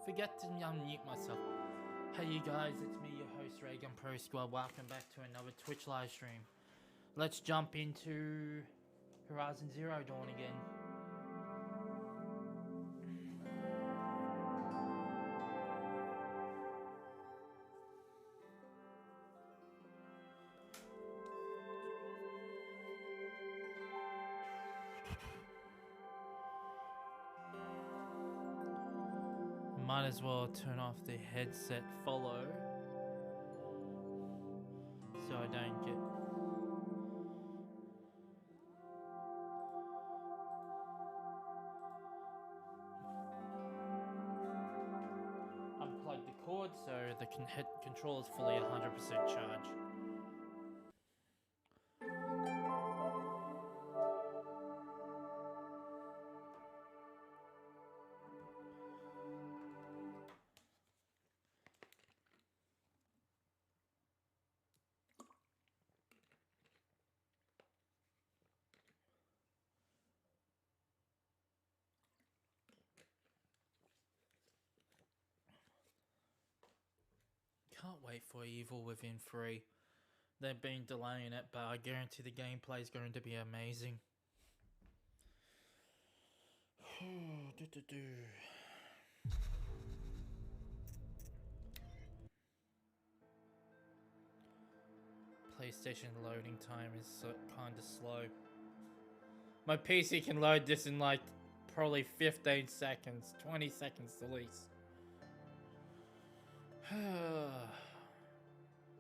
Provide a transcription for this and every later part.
Forget to unmute myself. Hey you guys, it's me, your host Reagan Pro Squad. Welcome back to another Twitch live stream. Let's jump into Horizon Zero Dawn again. Might as well turn off the headset follow so I don't get unplug the cord so the controller is fully 100% charged. Can't wait for Evil Within 3. They've been delaying it, but I guarantee the gameplay is going to be amazing. PlayStation loading time is kind of slow. My PC can load this in like probably 15 seconds, 20 seconds the least.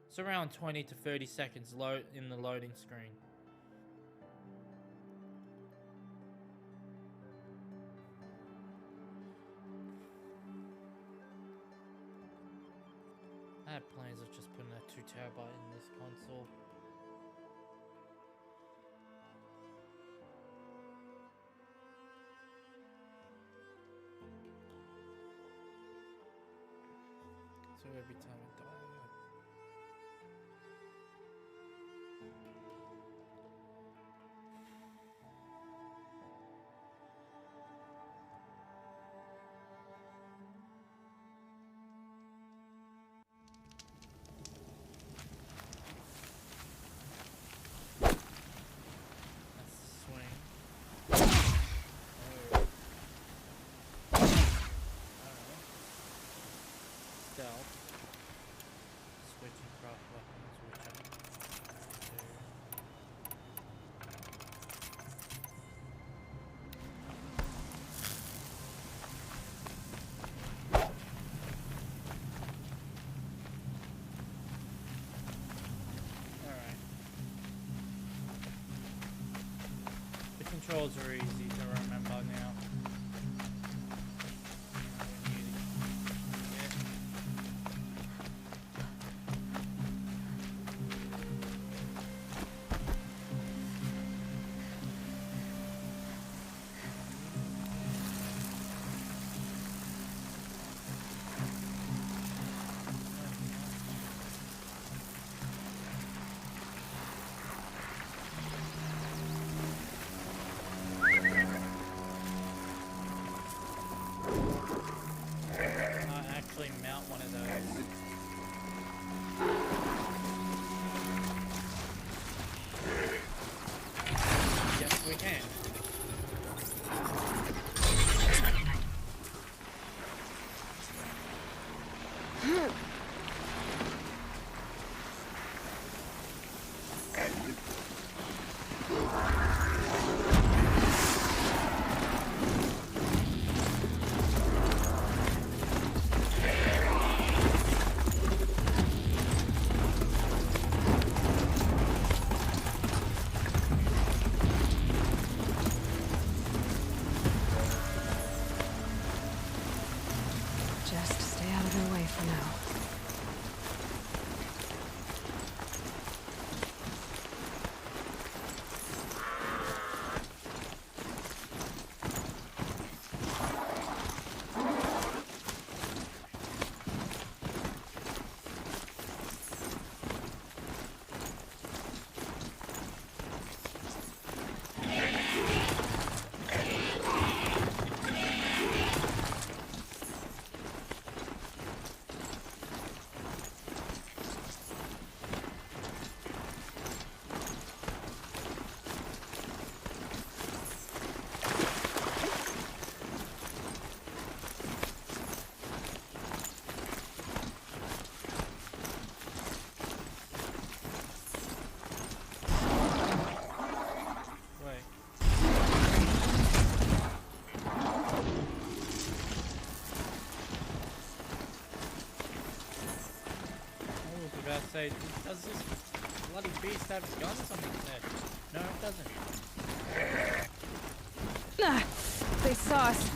It's around 20 to 30 seconds load in the loading screen. I had plans of just putting a 2 TB in this console. So every time I die, that's the swing. Stealth. Switching craft weapons, which I do. Alright. The controls are easy to remember now. Mount one of those. Yes, we can. about to say, does this bloody beast have guns on its head? No, it doesn't. They saw us.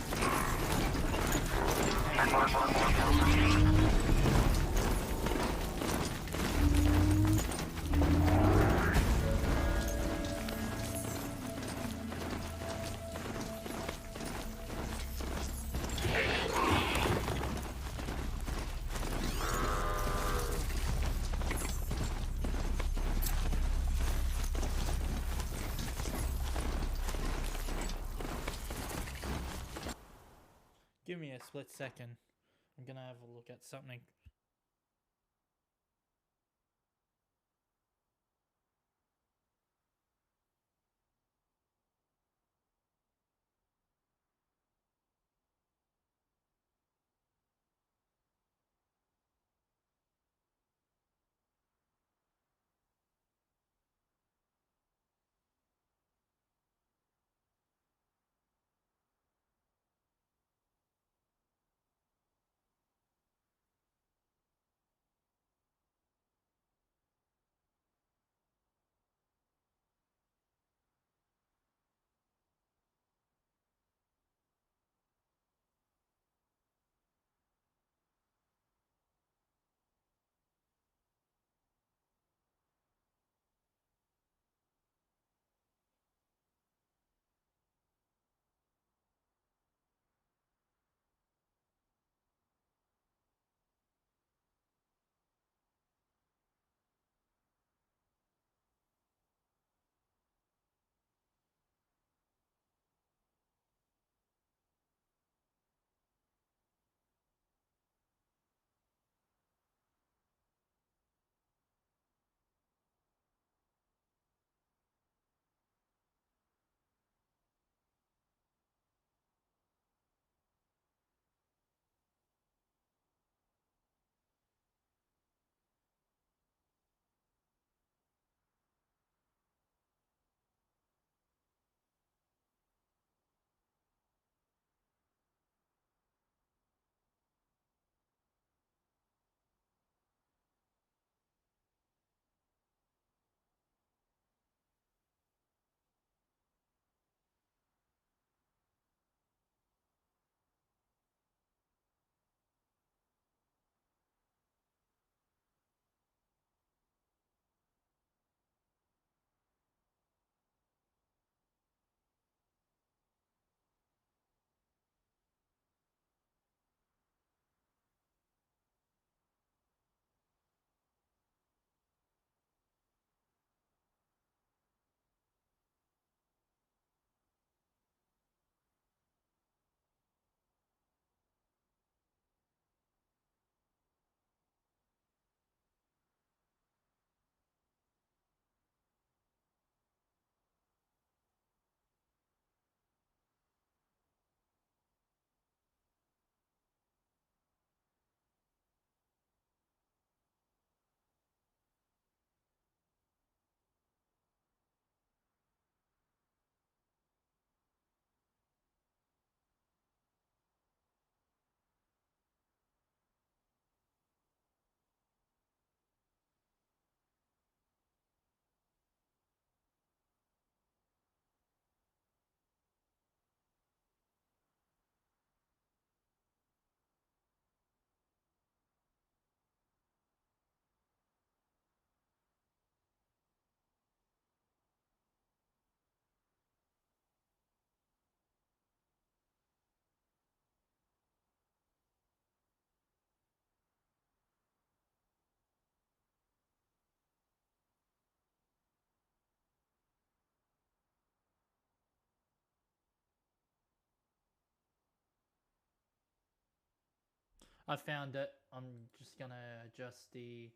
Give me a split second. I'm gonna have a look at something. I found it. I'm just gonna adjust the...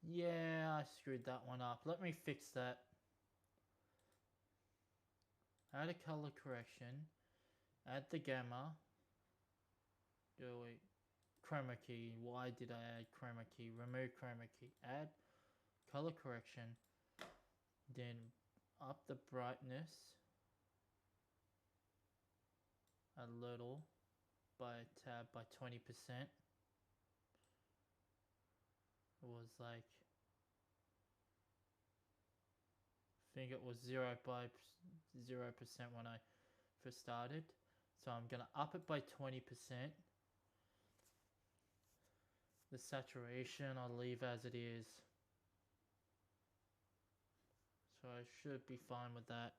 Yeah, I screwed that one up. Let me fix that. Add a color correction. Add the gamma. Wait. Chroma key. Why did I add chroma key? Remove chroma key. Add color correction. Then up the brightness a little by a tab by 20%. It was like, I think it was 0% when I first started. So I'm gonna up it by 20%. The saturation I'll leave as it is. So I should be fine with that.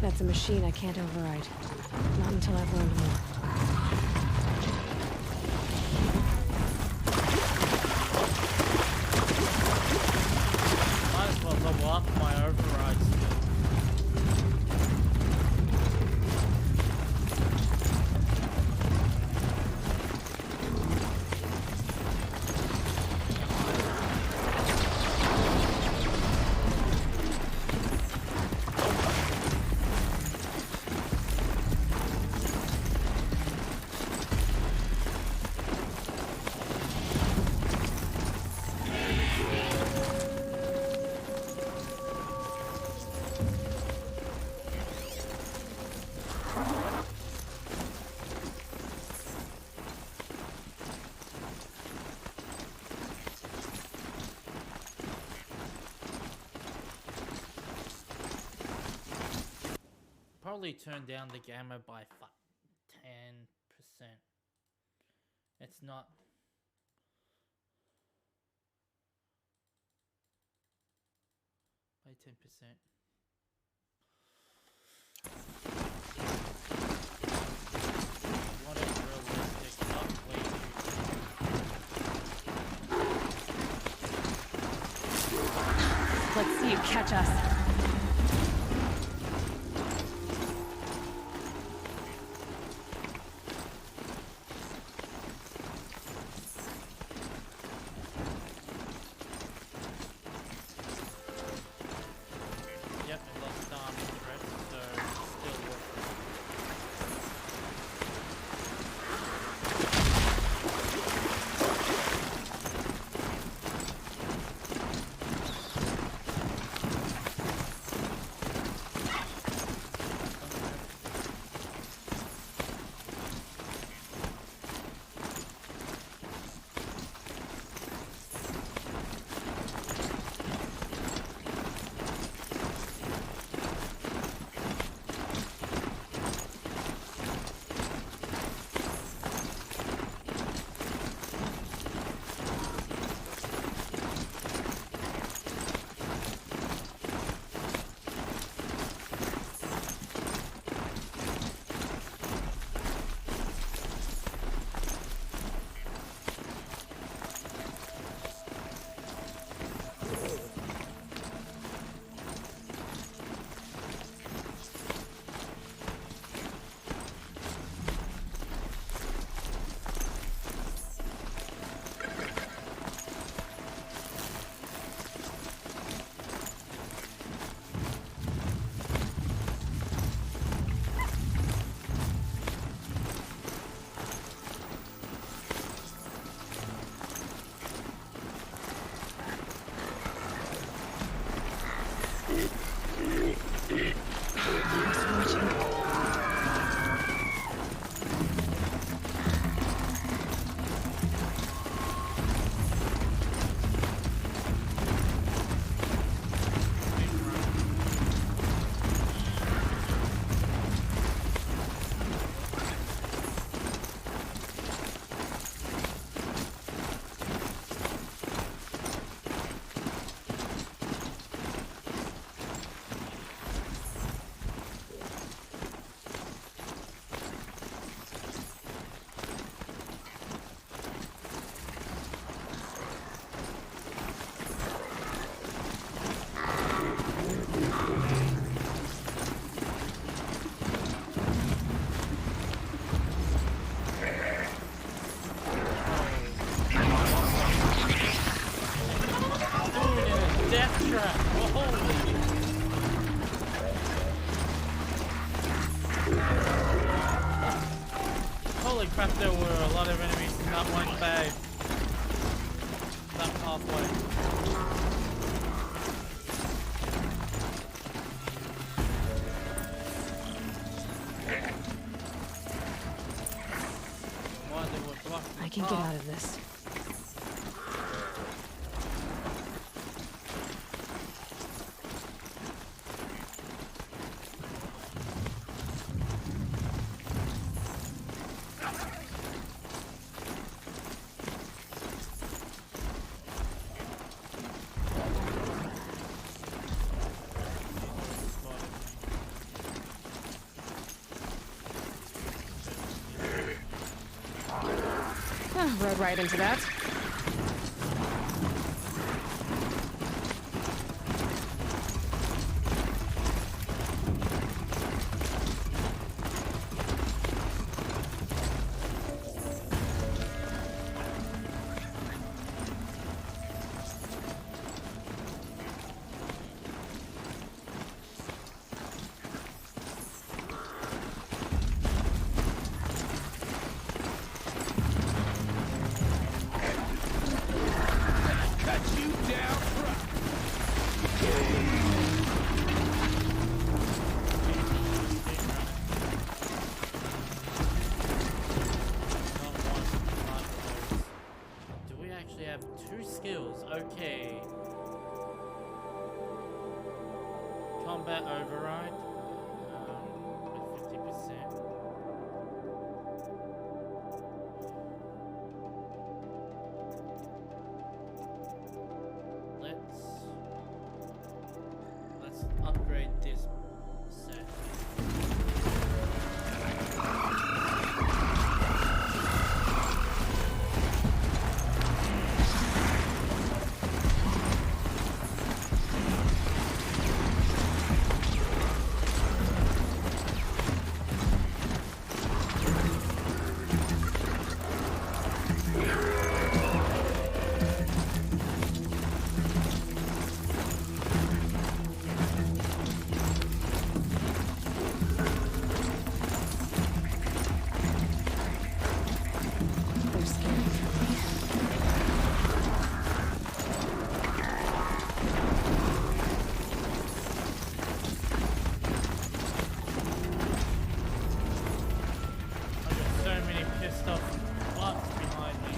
That's a machine I can't override. Not until I've learned more. Might as well level up my override skill. Probably turn down the gamma by 10%. It's not. By 10%. What is realistic? Not way too. Let's see you catch us. Yep, it lost time in the rest, so still working. crap, there were a lot of enemies in that one bay. That pathway. Why they were blocking the I can get path. out of this. Rode right into that. Do we actually have 2 skills? Okay. Combat override with 50%. Let's upgrade this set. They're scared. I got so many pissed off butts behind me.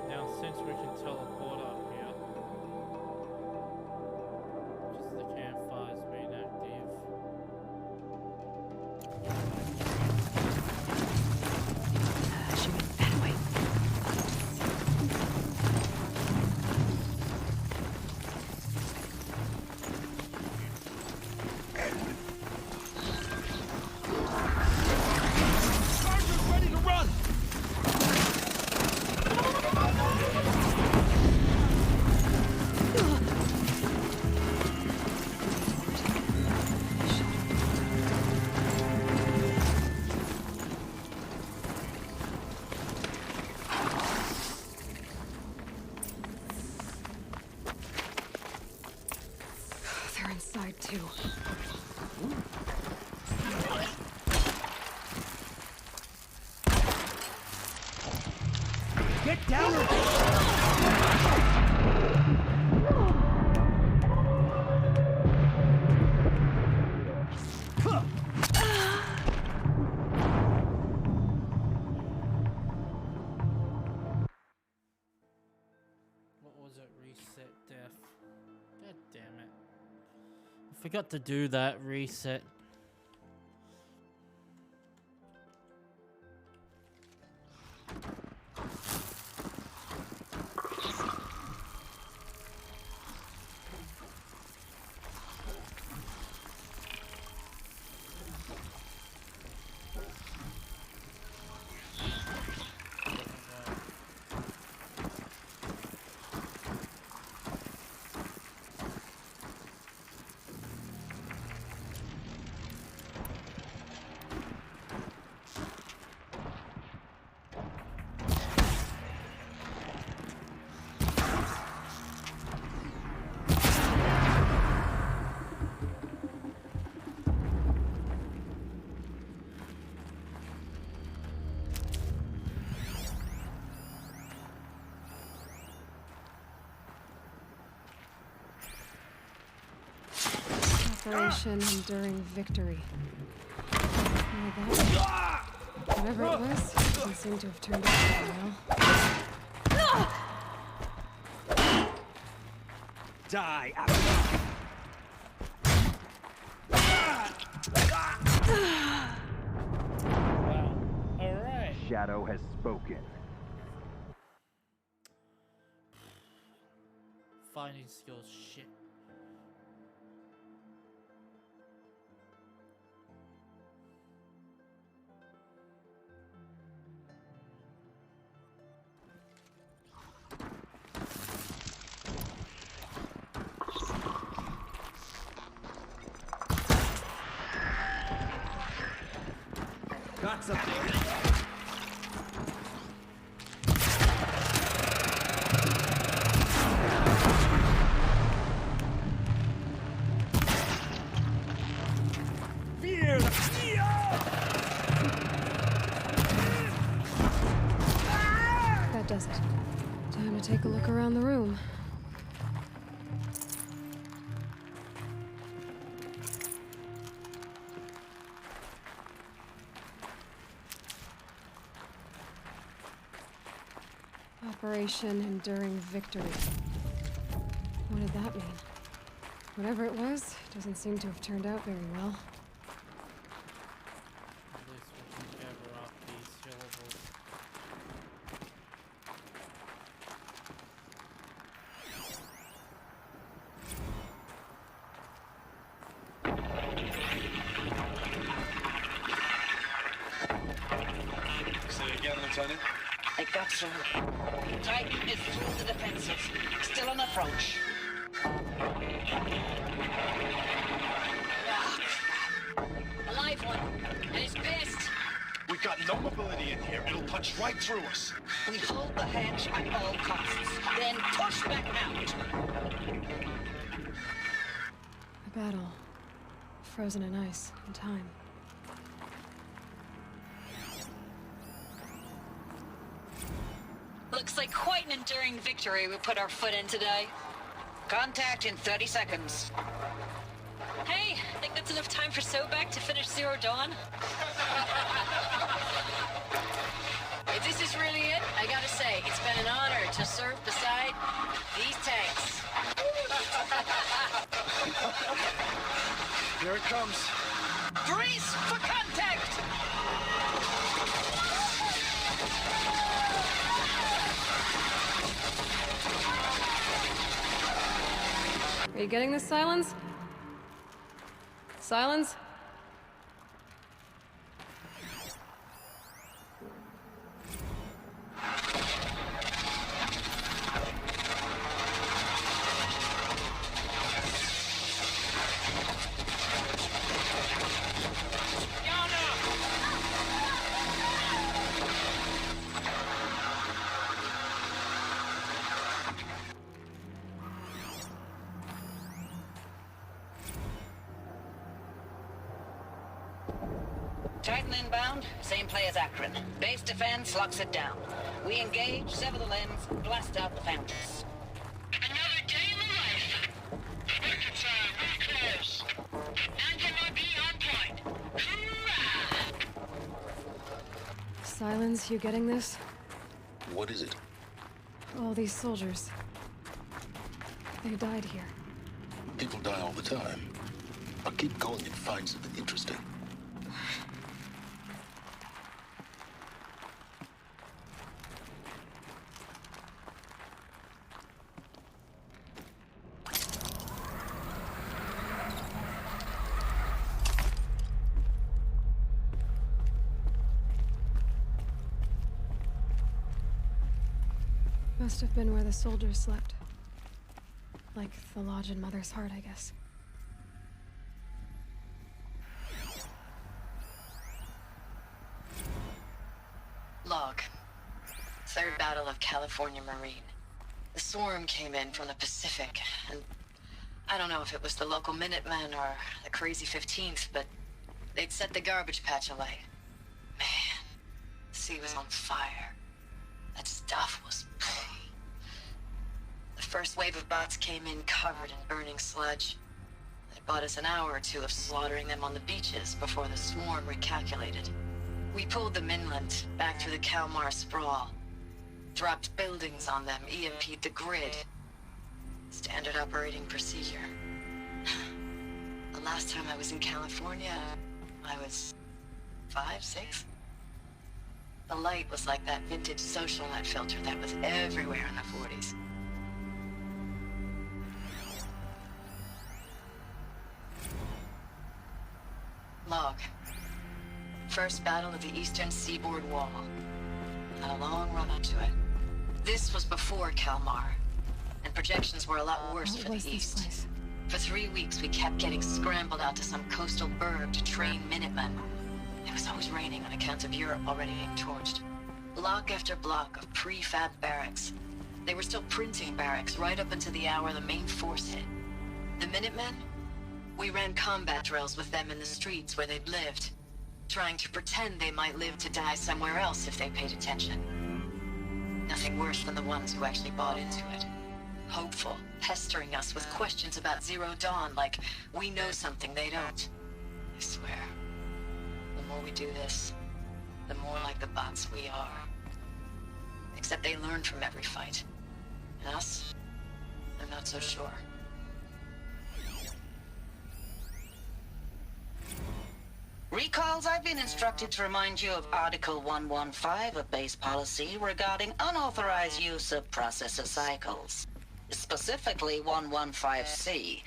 Now, since we can teleport up here, just the campfire's been active. Shoot me that way. Charger's ready to run! They're inside too. Get down or... What was it? Reset death. God damn it. I forgot to do that. Reset. Operation Enduring Victory. What did that mean? Whatever it was, doesn't seem to have turned out very well. Die, Wow. Alright. Shadow has spoken. Fighting skills, shit. got something. That does it. Time to take a look around the room. Operation Enduring Victory. What did that mean? Whatever it was, doesn't seem to have turned out very well. At least we can gather up these syllables. Say it again, Lieutenant. I got some. Titan is through the defenses. Still on approach. Ah, crap. A live one. And he's pissed. We got no mobility in here. It'll punch right through us. We hold the hedge at all costs. Then push back out. A battle. Frozen in ice and time. Looks like quite an enduring victory we put our foot in today. Contact in 30 seconds. Hey, think that's enough time for Sobek to finish Zero Dawn? If this is really it, I gotta say, it's been an honor to serve beside these tanks. Here it comes. Grease for contact! Are you getting this, Silence? Silence? Titan inbound, same play as Akron. Base defense locks it down. We engage, sever the limbs, blast out the fountains. Another day in the life. Record time, really close. Anthem RB on point. Hoorah! Silence, you getting this? What is it? All these soldiers. They died here. People die all the time. I'll keep going and find something interesting. Must have been where the soldiers slept. Like the lodge in Mother's Heart, I guess. Log. Third Battle of California Marine. The swarm came in from the Pacific, and I don't know if it was the local Minutemen or the crazy 15th, but they'd set the garbage patch alight. Man, the sea was on fire. That stuff was... The first wave of bots came in covered in burning sludge. They bought us an hour or two of slaughtering them on the beaches before the swarm recalculated. We pulled them inland, back through the Kalmar sprawl. Dropped buildings on them, EMP'd the grid. Standard operating procedure. The last time I was in California, I was 5, 6? The light was like that vintage social net filter that was everywhere in the 40s. Log. First battle of the eastern seaboard wall. Had a long run up to it. This was before Kalmar, and projections were a lot worse for the east. For 3 weeks, we kept getting scrambled out to some coastal burg to train Minutemen. It was always raining on account of Europe already being torched. Block after block of prefab barracks. They were still printing barracks right up until the hour the main force hit. The Minutemen? We ran combat drills with them in the streets where they'd lived, trying to pretend they might live to die somewhere else if they paid attention. Nothing worse than the ones who actually bought into it. Hopeful, pestering us with questions about Zero Dawn like we know something they don't. I swear, the more we do this, the more like the bots we are. Except they learn from every fight. And us? I'm not so sure. Recalls, I've been instructed to remind you of Article 115 of base policy regarding unauthorized use of processor cycles. Specifically 115C.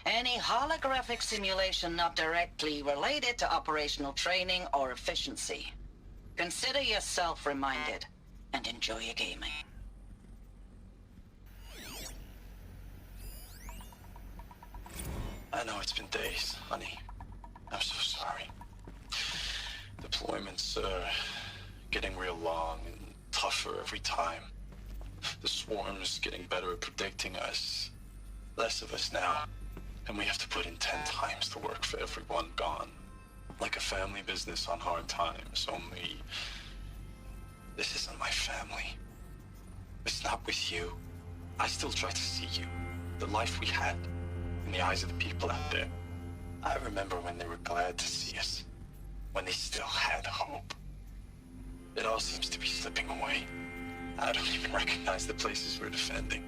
Any holographic simulation not directly related to operational training or efficiency. Consider yourself reminded, and enjoy your gaming. I know it's been days, honey. I'm so sorry. Deployments are getting real long and tougher every time. The swarm's getting better at predicting us. Less of us now. And we have to put in 10 times the work for everyone gone. Like a family business on hard times, only... this isn't my family. It's not with you. I still try to see you. The life we had. In the eyes of the people out there. I remember when they were glad to see us. When they still had hope. It all seems to be slipping away. I don't even recognize the places we're defending.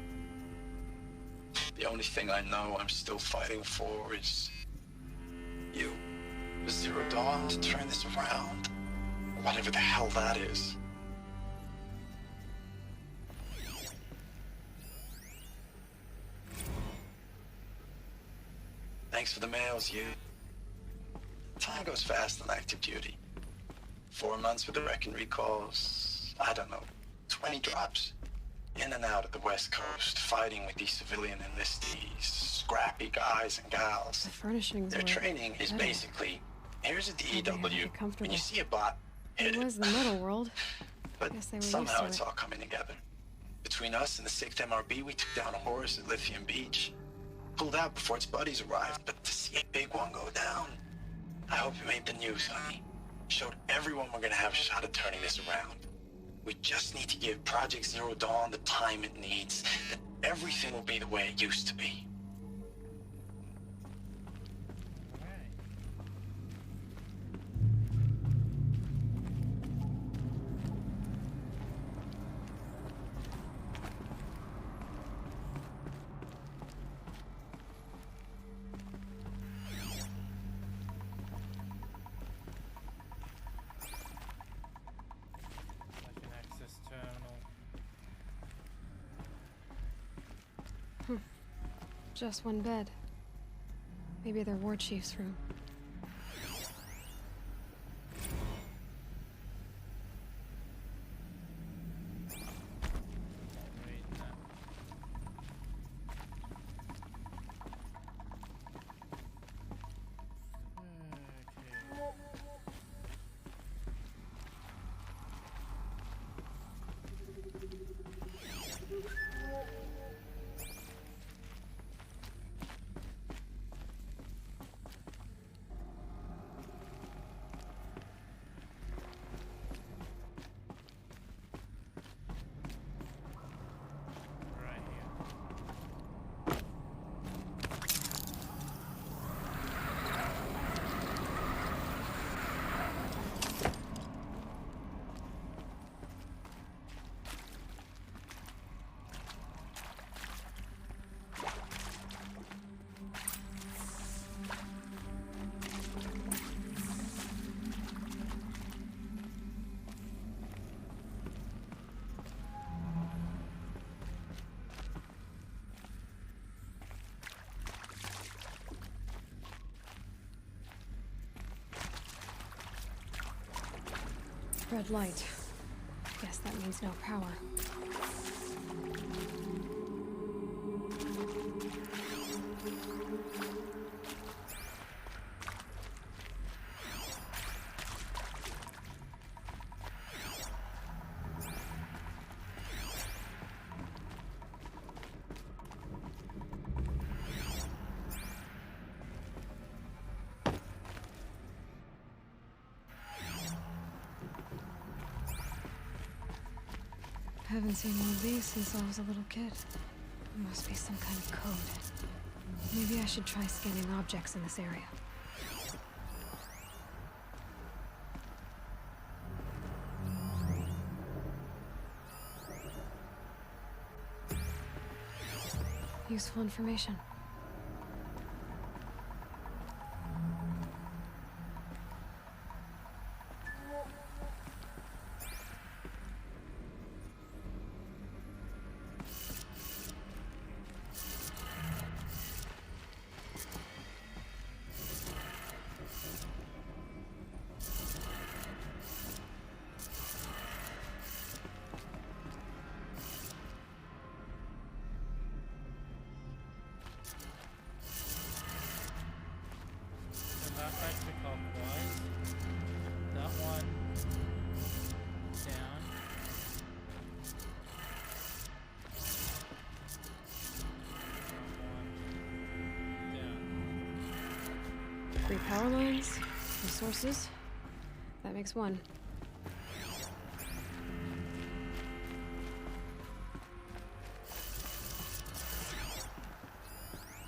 The only thing I know I'm still fighting for is... you. Zero Dawn to turn this around. Whatever the hell that is. Thanks for the mails, you. Time goes fast on active duty. 4 months with the wreck and recalls. I don't know, 20 drops. In and out of the West Coast, fighting with these civilian enlistees, scrappy guys and gals. The furnishings Their were training is better. basically, here's a They had DEW. it comfortable. When you see a bot, hit It it. was the middle world. But Guess they were somehow used it's to it. all coming together. Between us and the 6th MRB, we took down a horse at Lithium Beach. Pulled out before its buddies arrived, but to see a big one go down, I hope it made the news, honey. Showed everyone we're gonna have a shot at turning this around. We just need to give Project Zero Dawn the time it needs, then everything will be the way it used to be. Like an access terminal. Just one bed. Maybe their war chief's room. Reading that. Okay. spread light. Guess that means no power. Haven't seen one of these since I was a little kid. There must be some kind of code. Maybe I should try scanning objects in this area. Useful information. Back to clockwise. That one down. That one down. 3 power lines, resources. That makes 1.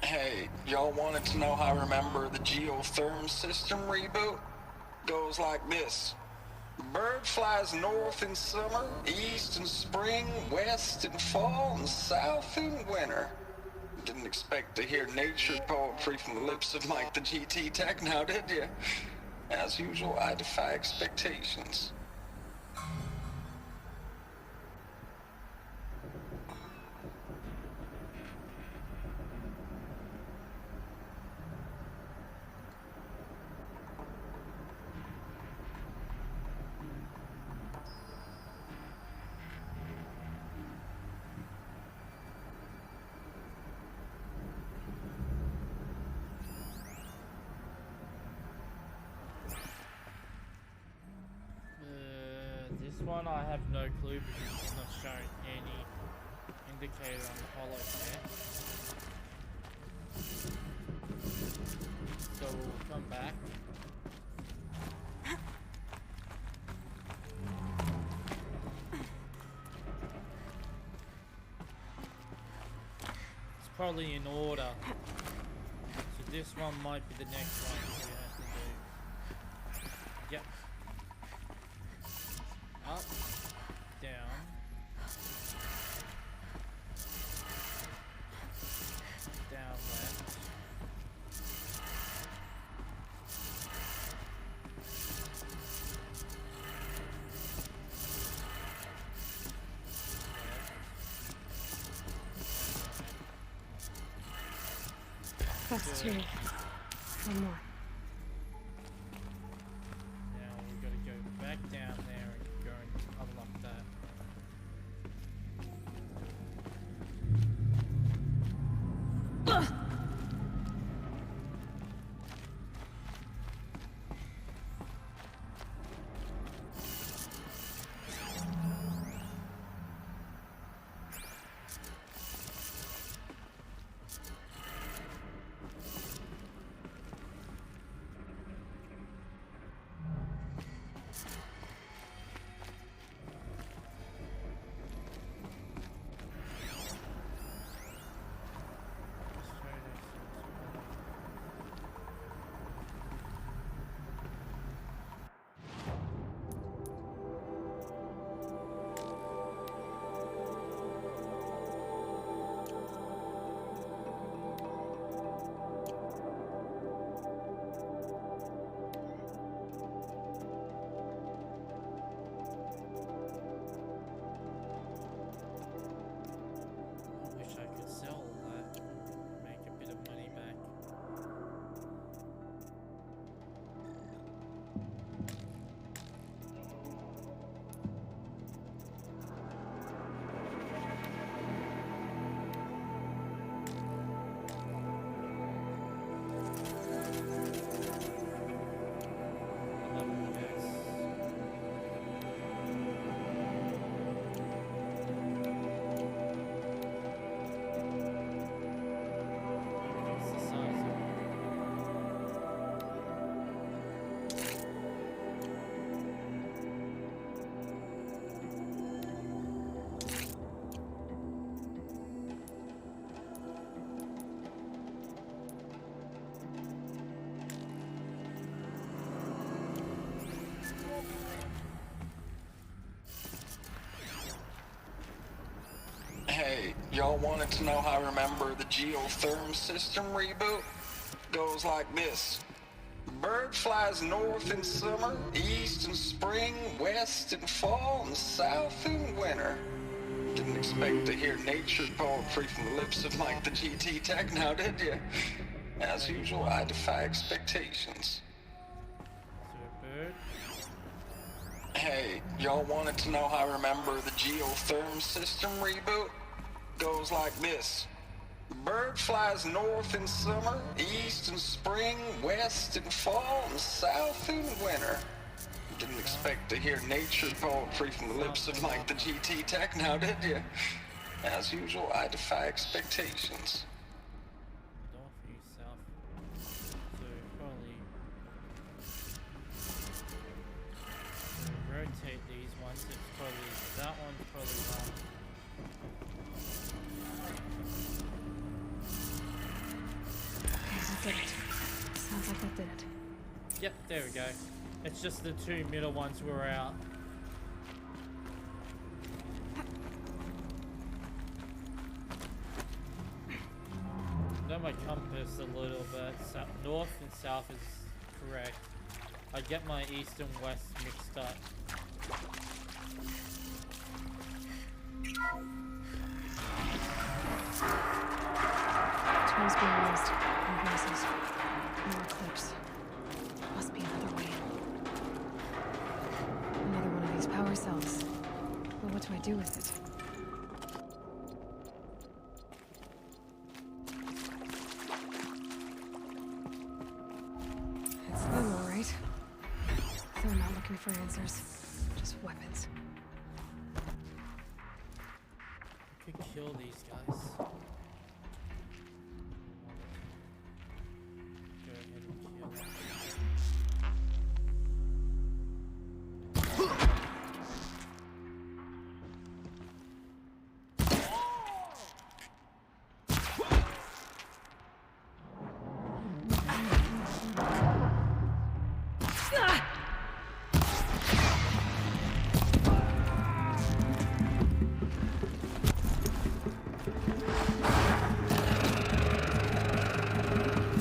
Hey, y'all wanted to know how I remember the geotherm system reboot? Goes like this. Bird flies north in summer, east in spring, west in fall, and south in winter. Didn't expect to hear nature poetry from the lips of Mike the GT Tech now, did you? As usual, I defy expectations. This one I have no clue because it's not showing any indicator on the holo there. So we'll come back. It's probably in order. So this one might be the next one we have to do. Yep. Up, down, down left, That's 2. 1 more. now we've got to go back down there and go and unlock that. y'all wanted to know how I remember the geotherm system reboot? Goes like this. Bird flies north in summer, east in spring, west in fall, and south in winter. Didn't expect to hear nature poetry from the lips of Mike the GT Tech now, did you? As usual, I defy expectations. Bird. Hey, y'all wanted to know how I remember the geotherm system reboot? Goes like this. Bird flies north in summer, east in spring, west in fall, and south in winter. Didn't expect to hear nature poetry from the lips of Mike the GT Tech now, did you? As usual, I defy expectations. North, east, south. So probably rotate these ones. It's probably that one's probably wrong. Okay, that did it. Sounds like that did it. Yep, there we go. It's just the two middle ones were out. Know my compass a little bit. So north and south is correct. I get my east and west mixed up. Tools being used. More voices. More clips. Must be another way. Another one of these power cells. But what do I do with it? It's them, all right. They're not looking for answers. Just weapons. I could kill these guys. Go ahead and kill them.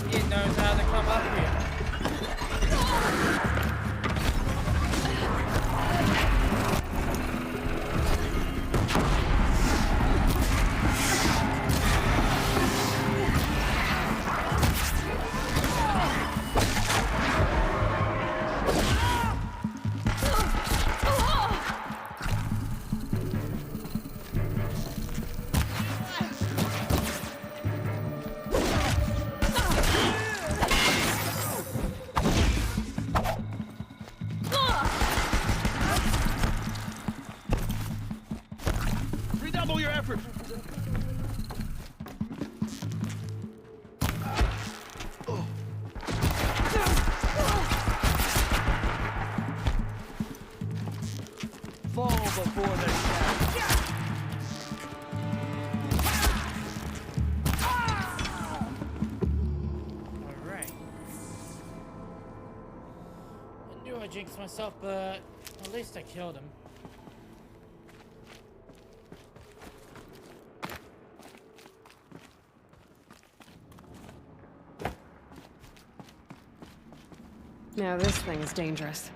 He knows how to come up here. Redouble your effort! Fall before the shadow. Alright. I knew I jinxed myself, but at least I killed him. Now this thing is dangerous.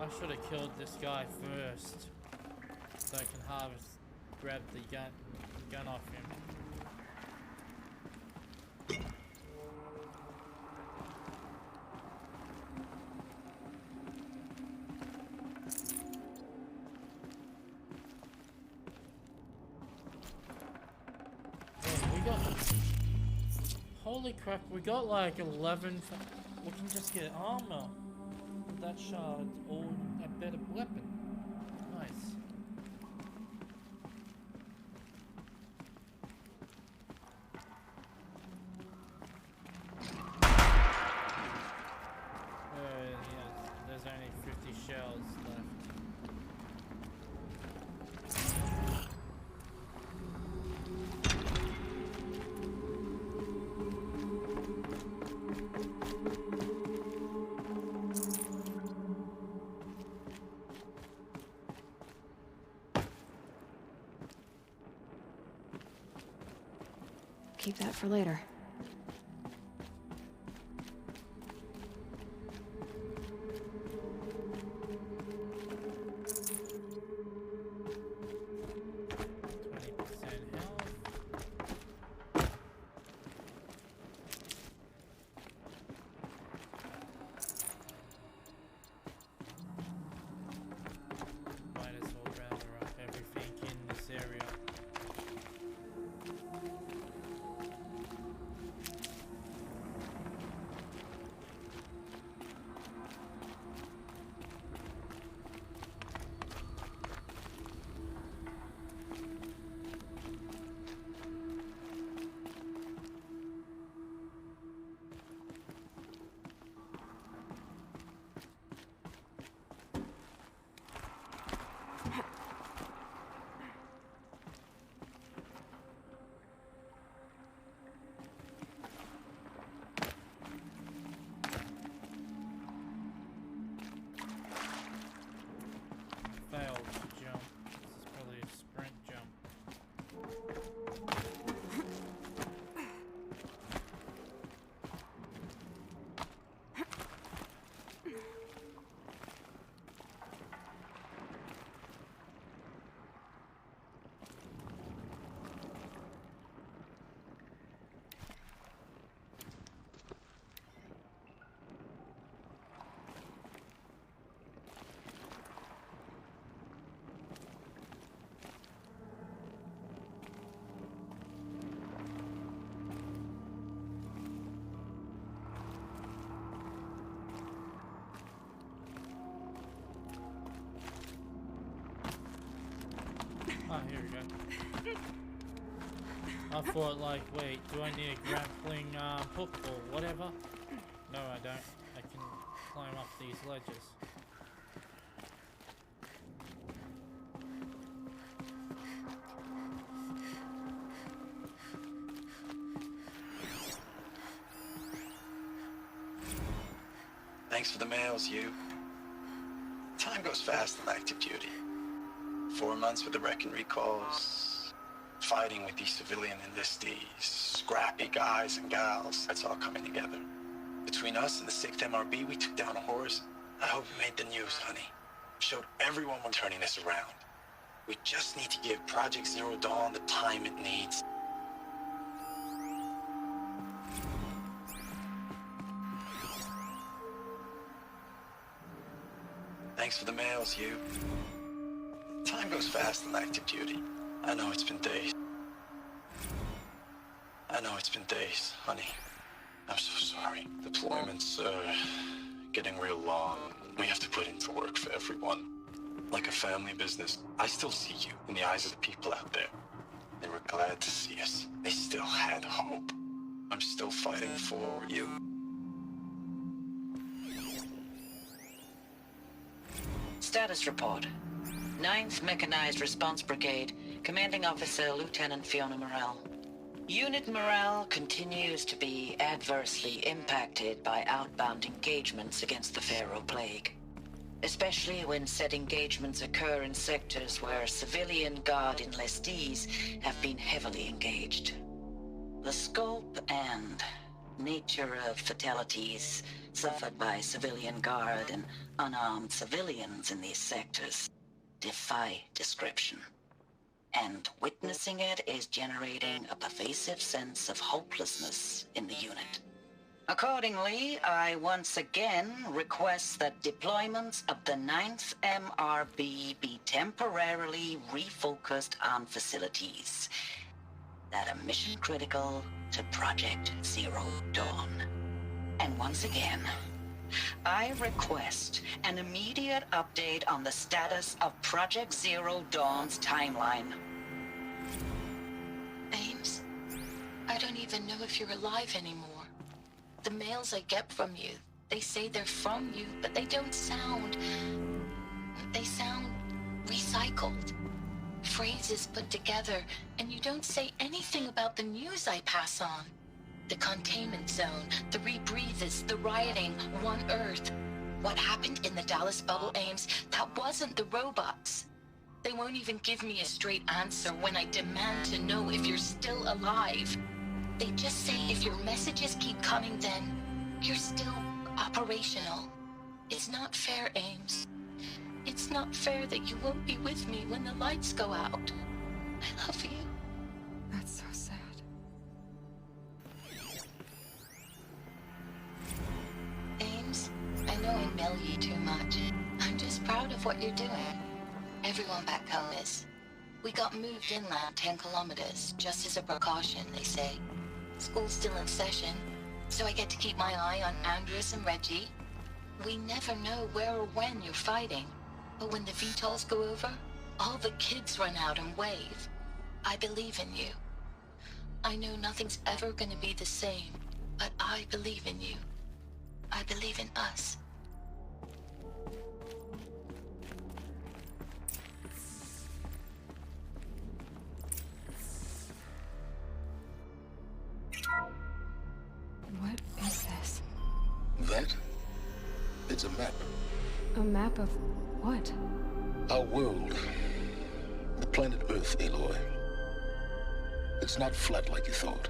I should have killed this guy first, so I can grab the gun off him. Oh, we got. Holy crap! We got like 11. We can just get armor. That shard or a better weapon. Nice. Yeah, there's only 50 shells left. keep that for later. Failed to jump. This is probably a sprint jump. Ah, here we go. I thought, like, wait, do I need a grappling hook or whatever? No, I don't. I can climb up these ledges. Thanks for the mails, you. Time goes fast in active duty. 4 months with the wreck and recalls, fighting with these civilian enlistees, scrappy guys and gals. That's all coming together. Between us and the 6th MRB, we took down a horse. I hope we made the news, honey. Showed everyone we're turning this around. We just need to give Project Zero Dawn the time it needs. Thanks for the mails, you. Time goes fast in active duty. I know it's been days. Honey. I'm so sorry. Deployments are getting real long. We have to put in for work for everyone. Like a family business. I still see you in the eyes of the people out there. They were glad to see us. They still had hope. I'm still fighting for you. Status report. 9th Mechanized Response Brigade, Commanding Officer Lieutenant Fiona Morrell. Unit morale continues to be adversely impacted by outbound engagements against the Pharaoh Plague, especially when said engagements occur in sectors where civilian guard enlistees have been heavily engaged. The scope and nature of fatalities suffered by civilian guard and unarmed civilians in these sectors defy description. And witnessing it is generating a pervasive sense of hopelessness in the unit. Accordingly, I once again request that deployments of the 9th MRB be temporarily refocused on facilities that are mission critical to Project Zero Dawn. And once again, I request an immediate update on the status of Project Zero Dawn's timeline. Ames, I don't even know if you're alive anymore. The mails I get from you, they say they're from you, but they don't sound... They sound recycled. Phrases put together, and you don't say anything about the news I pass on. The containment zone, the rebreathers, the rioting, One Earth. What happened in the Dallas bubble, Ames, that wasn't the robots. They won't even give me a straight answer when I demand to know if you're still alive. They just say if your messages keep coming, then you're still operational. It's not fair, Ames. It's not fair that you won't be with me when the lights go out. I love you. That's so sad. Ames, I know I mail you too much. I'm just proud of what you're doing. Everyone back home is. We got moved inland 10 kilometers, just as a precaution, they say. School's still in session, so I get to keep my eye on Andres and Reggie. We never know where or when you're fighting, but when the VTOLs go over, all the kids run out and wave. I believe in you. I know nothing's ever gonna be the same, but I believe in you. I believe in us. What is this? That? It's a map. A map of what? Our world. The planet Earth, Aloy. It's not flat like you thought.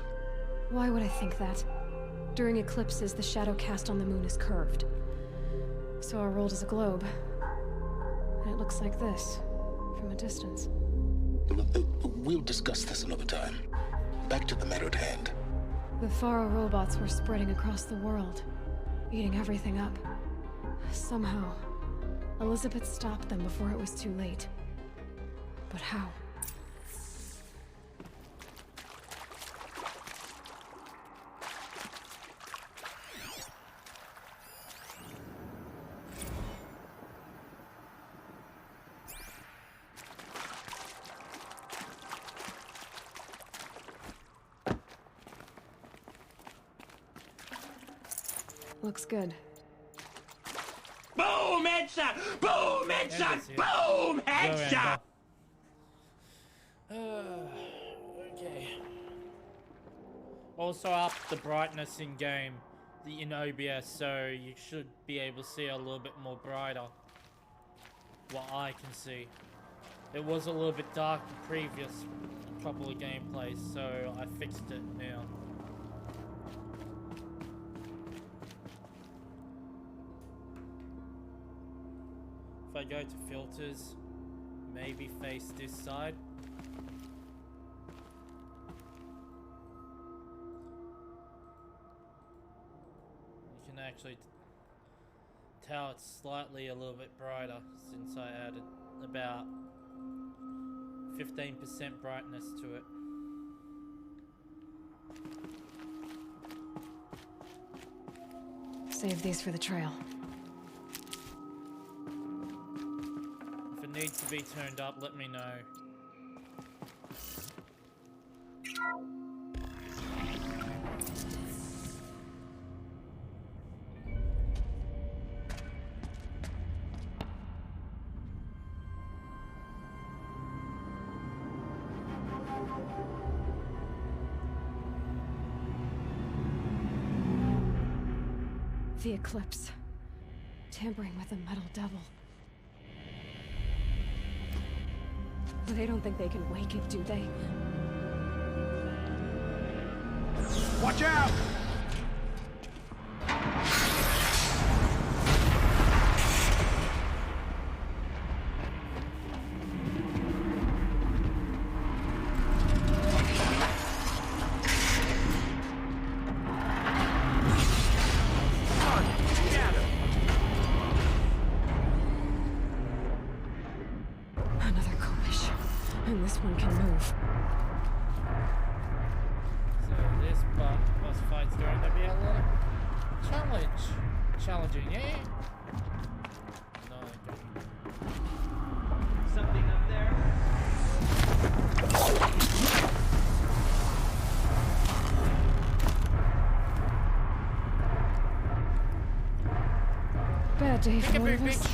Why would I think that? During eclipses, the shadow cast on the moon is curved. So our world is a globe. And it looks like this, from a distance. We'll discuss this another time. Back to the matter at hand. The Faro robots were spreading across the world, eating everything up. Somehow, Elizabeth stopped them before it was too late. But how? Looks good. Boom, headshot! Boom, headshot! Boom, headshot! Okay. Also up the brightness in game, in OBS, so you should be able to see a little bit more brighter. What I can see. It was a little bit dark in previous couple of gameplays, so I fixed it now. If I go to filters, maybe face this side. You can actually tell it's slightly a little bit brighter since I added about 15% brightness to it. Save these for the trail. If it needs to be turned up, let me know. The eclipse. Tampering with the metal devil. They don't think they can wake it, do they? Watch out! Another Koish. And this one can move. So this boss fight's going to be a little challenging, yeah? No, Something up there? Bad day for one of Peekaboo, us.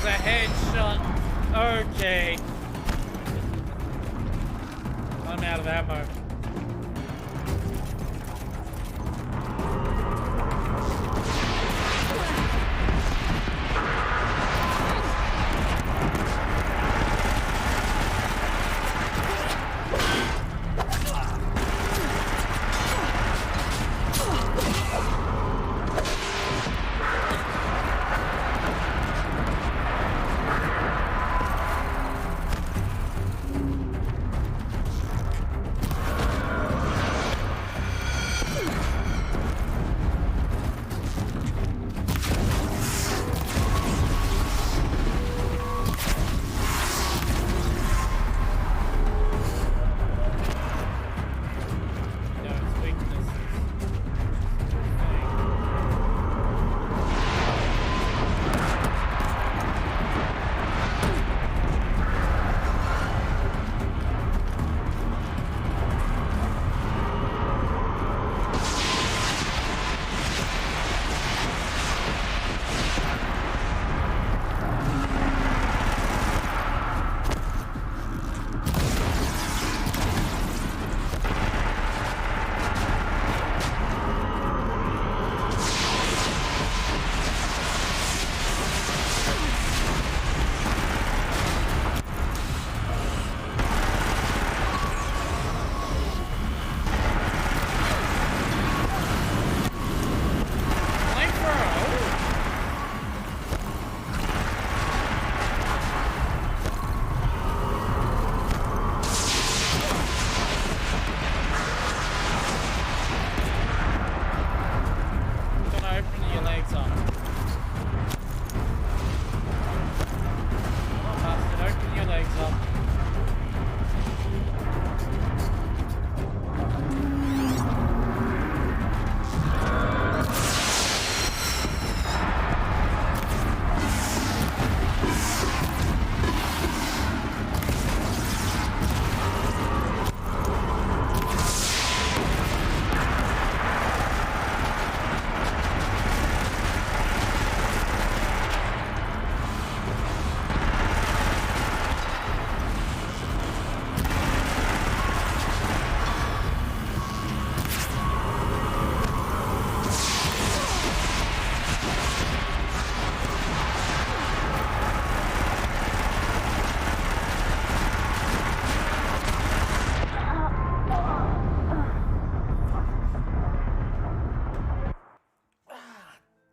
was a headshot. Okay. I'm out of ammo.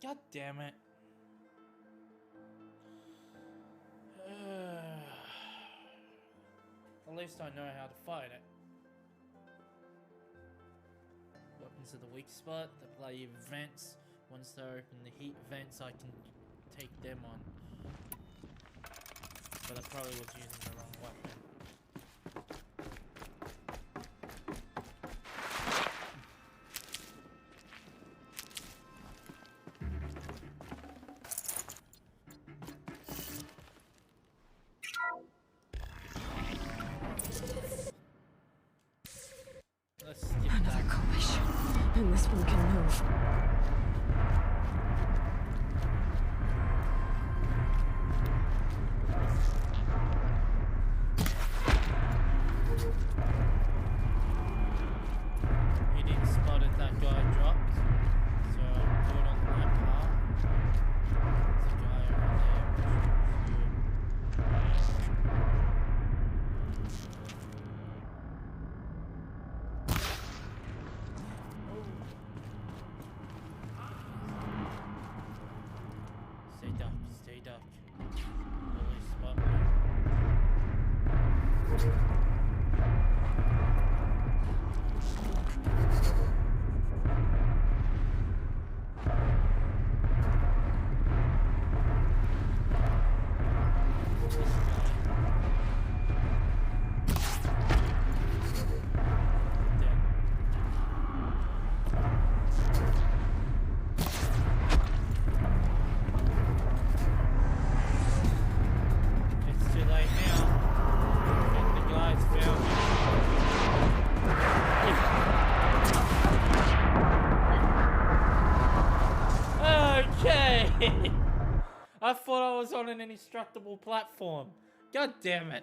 God damn it. At least I know how to fight it. Weapons are the weak spot. The play vents. Once they open the heat vents, I can take them on. But I probably was using the wrong weapon. Another collision, and this one can move. He didn't spot it, that guy dropped. So do it on that part. There's a guy over there. Stay duck, stay duck. Really spot me. It's too late now. The guy's found me. Okay. I thought I was on an indestructible platform. God damn it.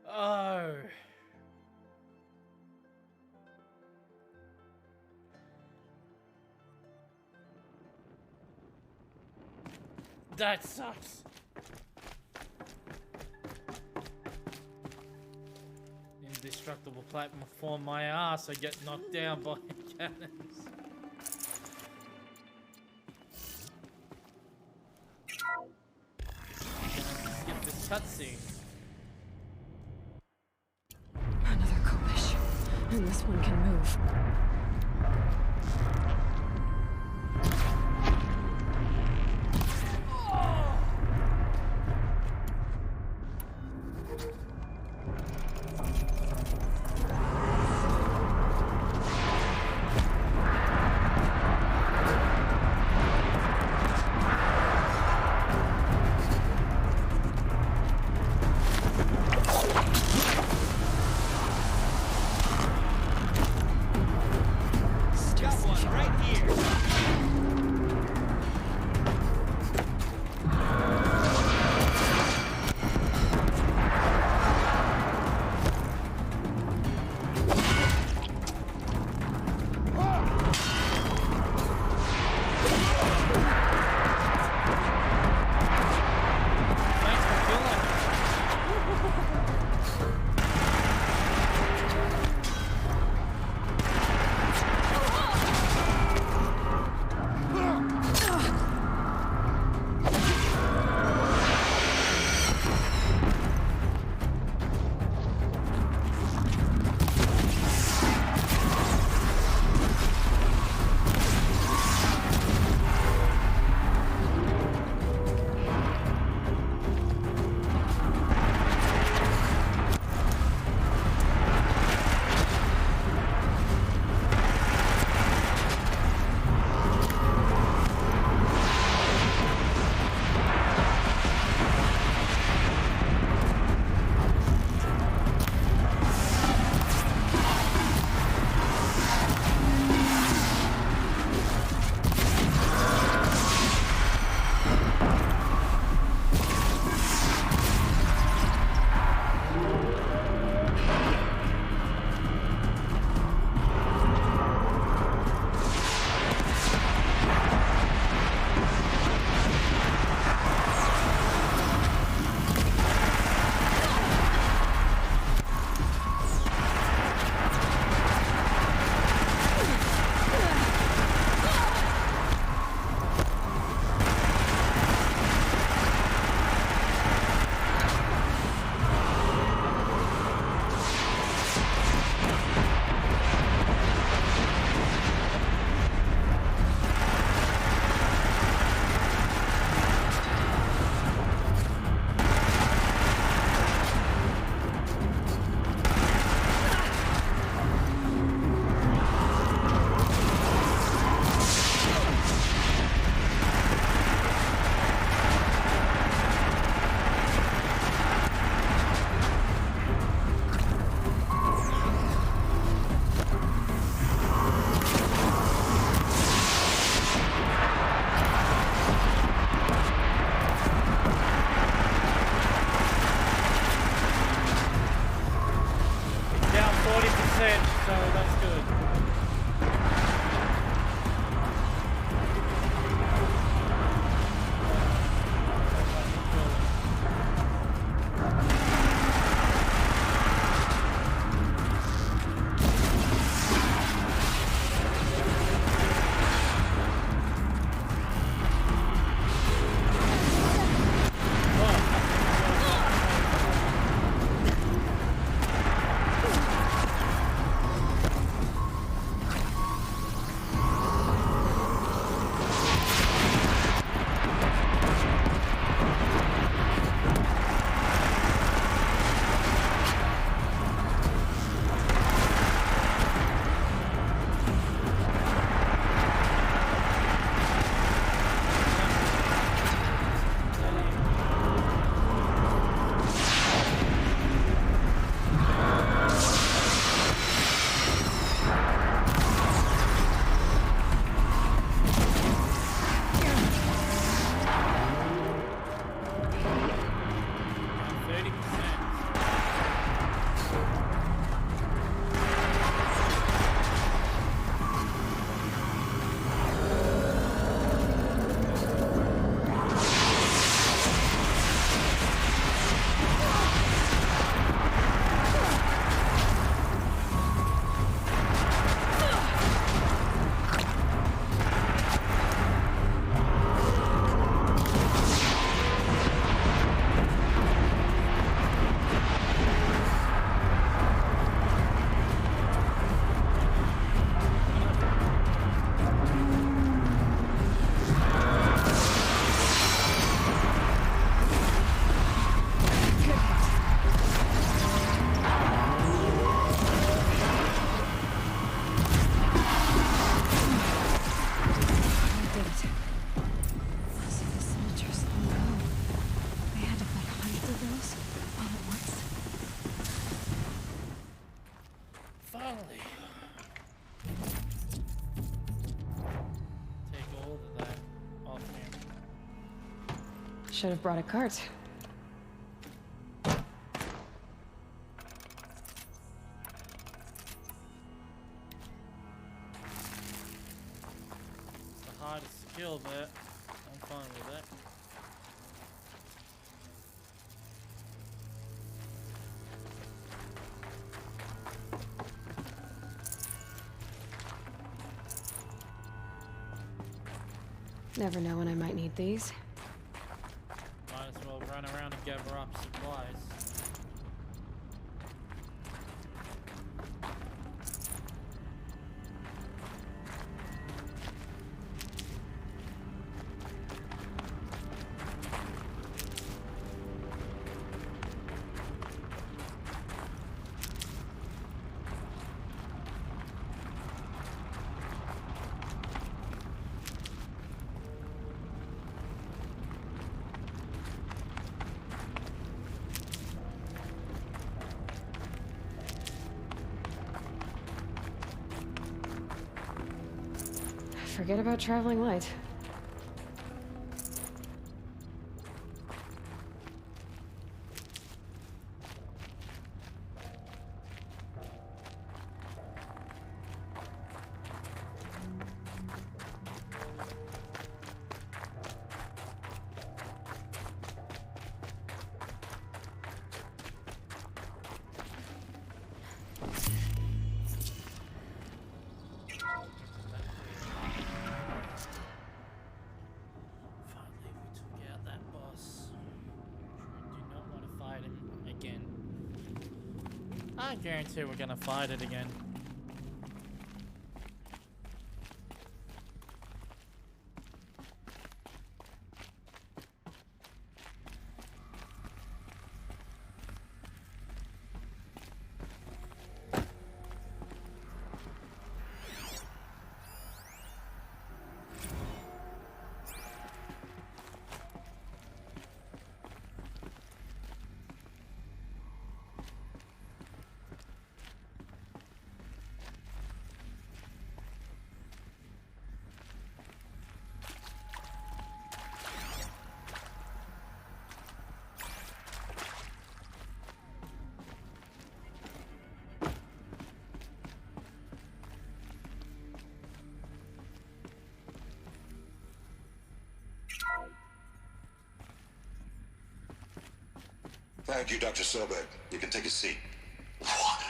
Oh. That sucks. Indestructible platform my ass, I get knocked down by cannons. Skip this cutscene. Another Kobish. And this one can move. Should have brought a cart. It's the hardest skill, but I'm fine with it. Never know when I might need these. Might as well run around and gather up supplies. Forget about traveling light. Finally, we took out that boss. I do not want to fight him again. I guarantee we're gonna fight it again. Thank you, Dr. Sobek. You can take a seat. What?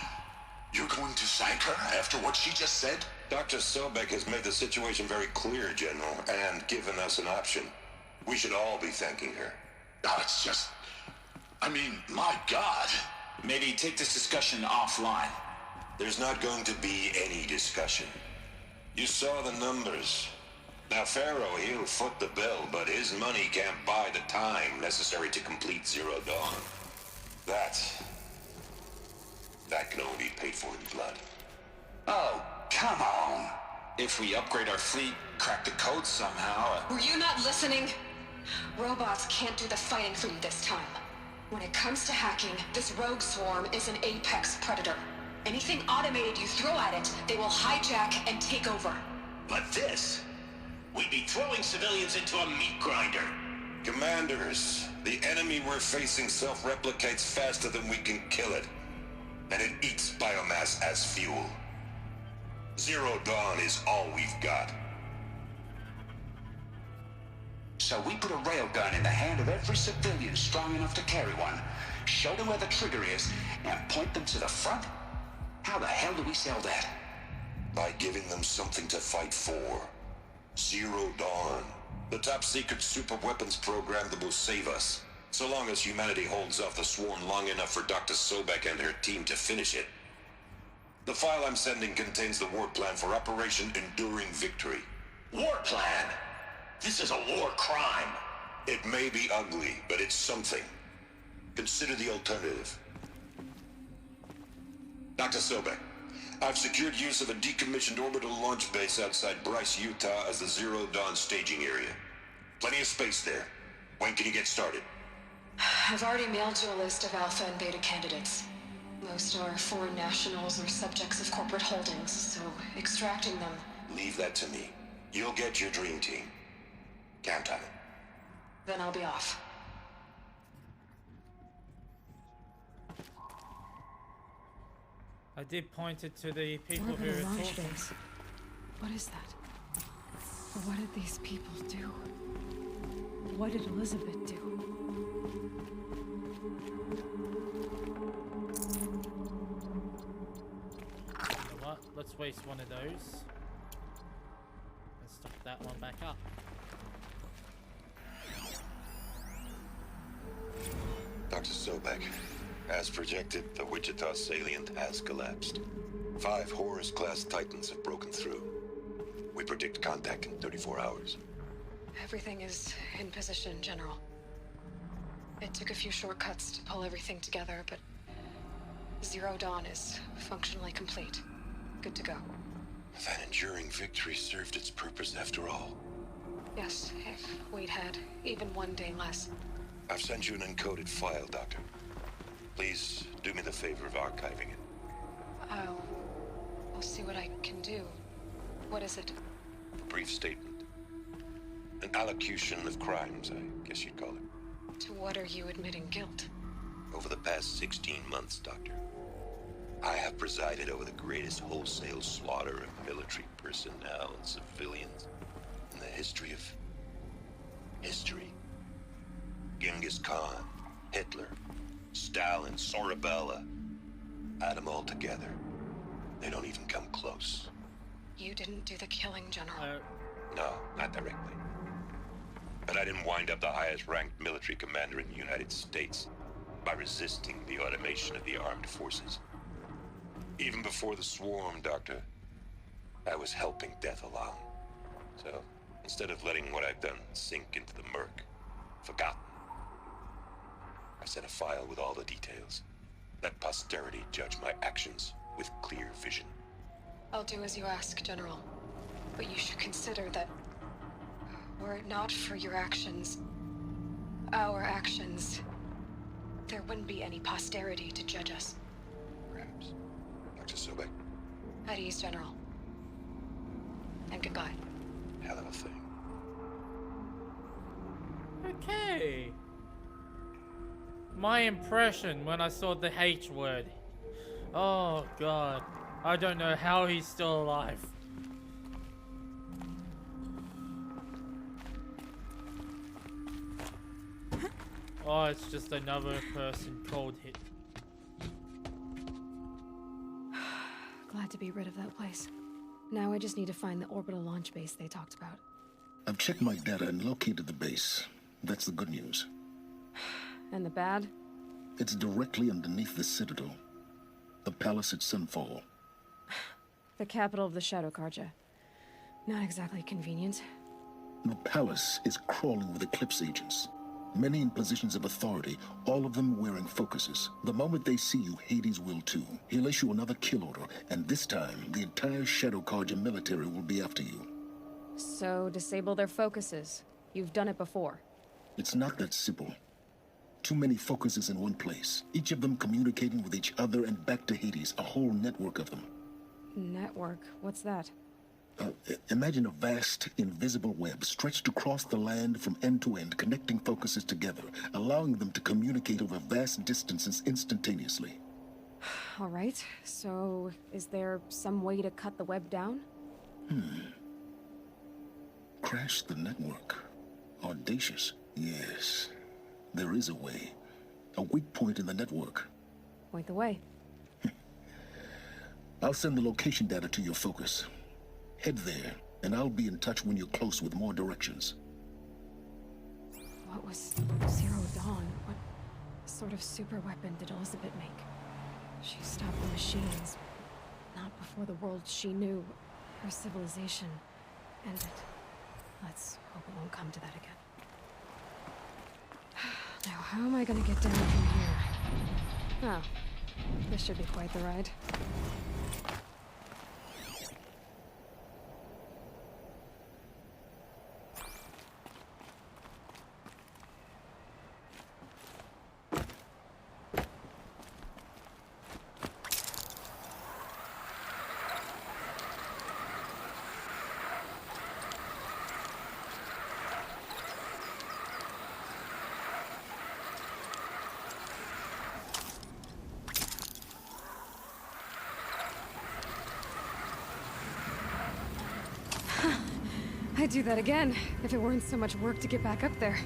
You're going to thank her after what she just said? Dr. Sobek has made the situation very clear, General, and given us an option. We should all be thanking her. Oh, it's just... I mean, my God. Maybe take this discussion offline. There's not going to be any discussion. You saw the numbers. Now, Pharaoh, he'll foot the bill, but his money can't buy the time necessary to complete Zero Dawn. That can only be paid for in blood. Oh, come on. If we upgrade our fleet, crack the code somehow... Were you not listening? Robots can't do the fighting for you this time. When it comes to hacking, this rogue swarm is an apex predator. Anything automated you throw at it, they will hijack and take over. But this... We'd be throwing civilians into a meat grinder. Commanders, the enemy we're facing self-replicates faster than we can kill it. And it eats biomass as fuel. Zero Dawn is all we've got. So we put a railgun in the hand of every civilian strong enough to carry one, show them where the trigger is, and point them to the front? How the hell do we sell that? By giving them something to fight for. Zero Dawn. The top-secret super-weapons program that will save us. So long as humanity holds off the swarm long enough for Dr. Sobek and her team to finish it. The file I'm sending contains the war plan for Operation Enduring Victory. War plan? This is a war crime. It may be ugly, but it's something. Consider the alternative. Dr. Sobek, I've secured use of a decommissioned orbital launch base outside Bryce, Utah as the Zero Dawn staging area. Plenty of space there. When can you get started? I've already mailed you a list of alpha and beta candidates. Most are foreign nationals or subjects of corporate holdings, so extracting them... Leave that to me. You'll get your dream team. Count on it. Then I'll be off. I did point it to the people who Orbital were launch talking. base. What is that? What did these people do? What did Elizabeth do? You know what? Let's waste one of those. Let's stock that one back up. Dr. Sobek, as projected, the Wichita salient has collapsed. 5 Horus-class Titans have broken through. We predict contact in 34 hours. Everything is in position, General. It took a few shortcuts to pull everything together, but Zero Dawn is functionally complete. Good to go. That enduring victory served its purpose after all. Yes, if we'd had even one day less. I've sent you an encoded file, Doctor. Please do me the favor of archiving it. I'll see what I can do. What is it? A brief statement. An allocution of crimes, I guess you'd call it. To what are you admitting guilt? Over the past 16 months, Doctor, I have presided over the greatest wholesale slaughter of military personnel and civilians in the history of history. Genghis Khan, Hitler, Stalin, Sorabella. Add them all together. They don't even come close. You didn't do the killing, General. No, not directly. But I didn't wind up the highest-ranked military commander in the United States by resisting the automation of the armed forces. Even before the swarm, Doctor, I was helping death along. So, instead of letting what I've done sink into the murk, forgotten, I sent a file with all the details. Let posterity judge my actions with clear vision. I'll do as you ask, General. But you should consider that were it not for your actions, our actions, there wouldn't be any posterity to judge us. Perhaps. Dr. Sobek, At ease, General. And goodbye. hell of a thing. Okay. My impression when I saw the H word. Oh god. I don't know how he's still alive. Oh, it's just another person cold hit. Glad to be rid of that place. Now I just need to find the orbital launch base they talked about. I've checked my data and located the base. That's the good news. And the bad? It's directly underneath the Citadel. The palace at Sunfall. The capital of the Shadow Carja. Not exactly convenient. The palace is crawling with Eclipse agents. Many in positions of authority, all of them wearing focuses. The moment they see you, Hades will too. He'll issue another kill order, and this time, the entire Shadow Carja military will be after you. So, disable their focuses. You've done it before. It's not that simple. Too many focuses in one place, each of them communicating with each other and back to Hades, a whole network of them. Network? What's that? Imagine a vast, invisible web stretched across the land from end to end, connecting focuses together, allowing them to communicate over vast distances instantaneously. All right, so is there some way to cut the web down? Crash the network. Audacious. Yes, there is a way. A weak point in the network. Point the way. I'll send the location data to your focus. Head there, and I'll be in touch when you're close with more directions. What was Zero Dawn? What sort of super weapon did Elizabeth make? She stopped the machines. Not before the world she knew. Her civilization ended. Let's hope it won't come to that again. Now, how am I gonna get down from here? Oh, this should be quite the ride. I'd do that again, if it weren't so much work to get back up there.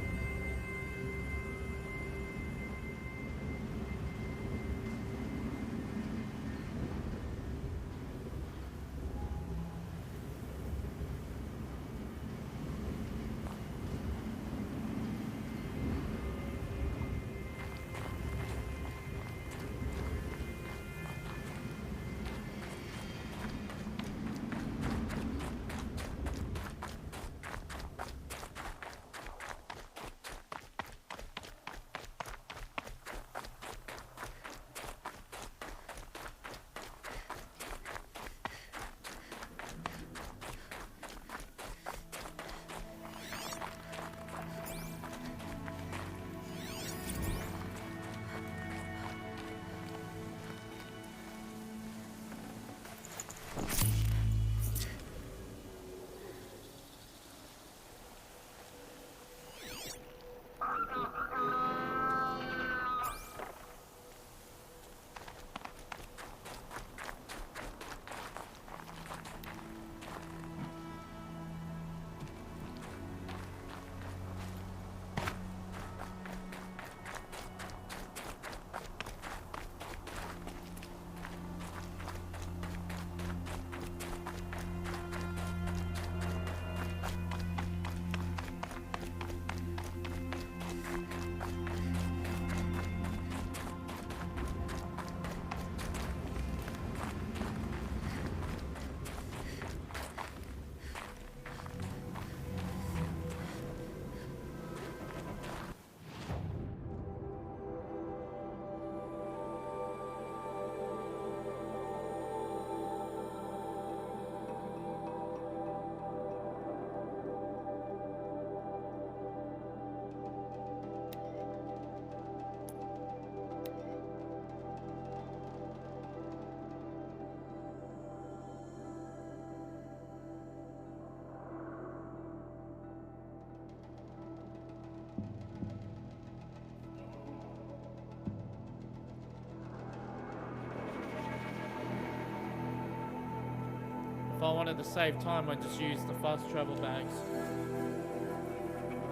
If I wanted to save time, I'd just use the fast travel bags.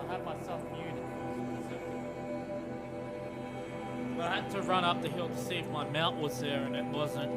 I had myself muted. But I had to run up the hill to see if my mount was there, and it wasn't.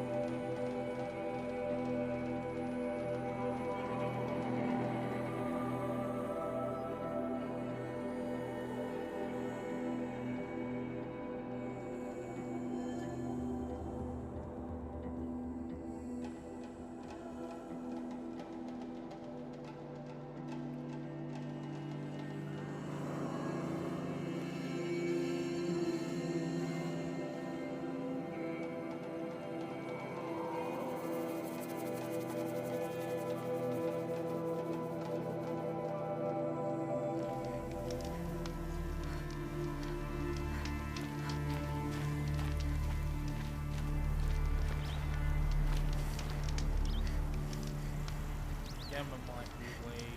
Gamma might be way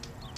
too high.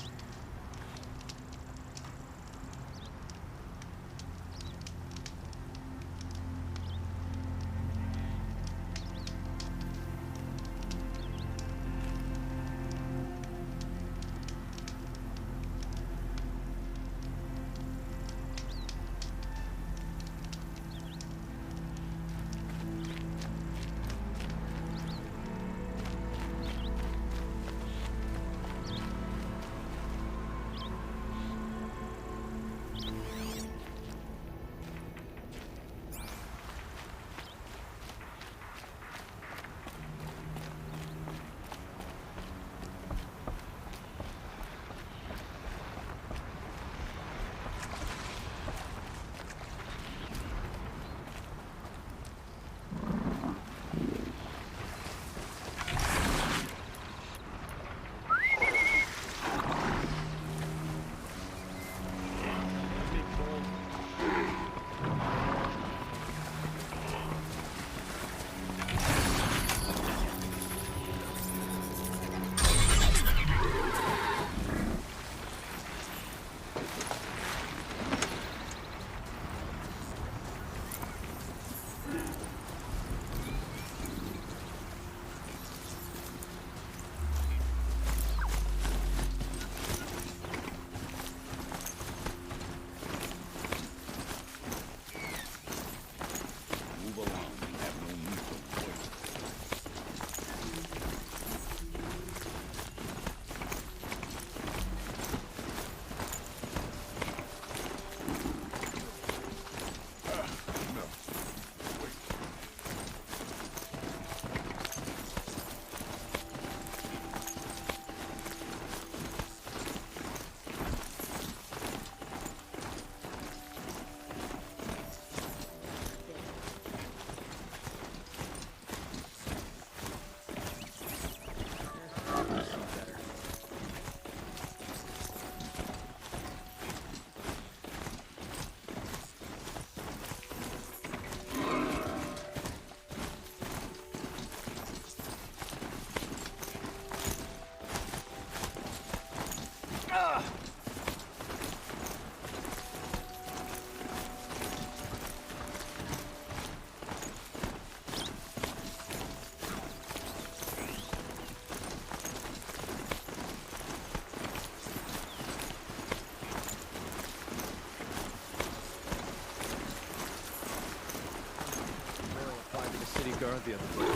guard the other place.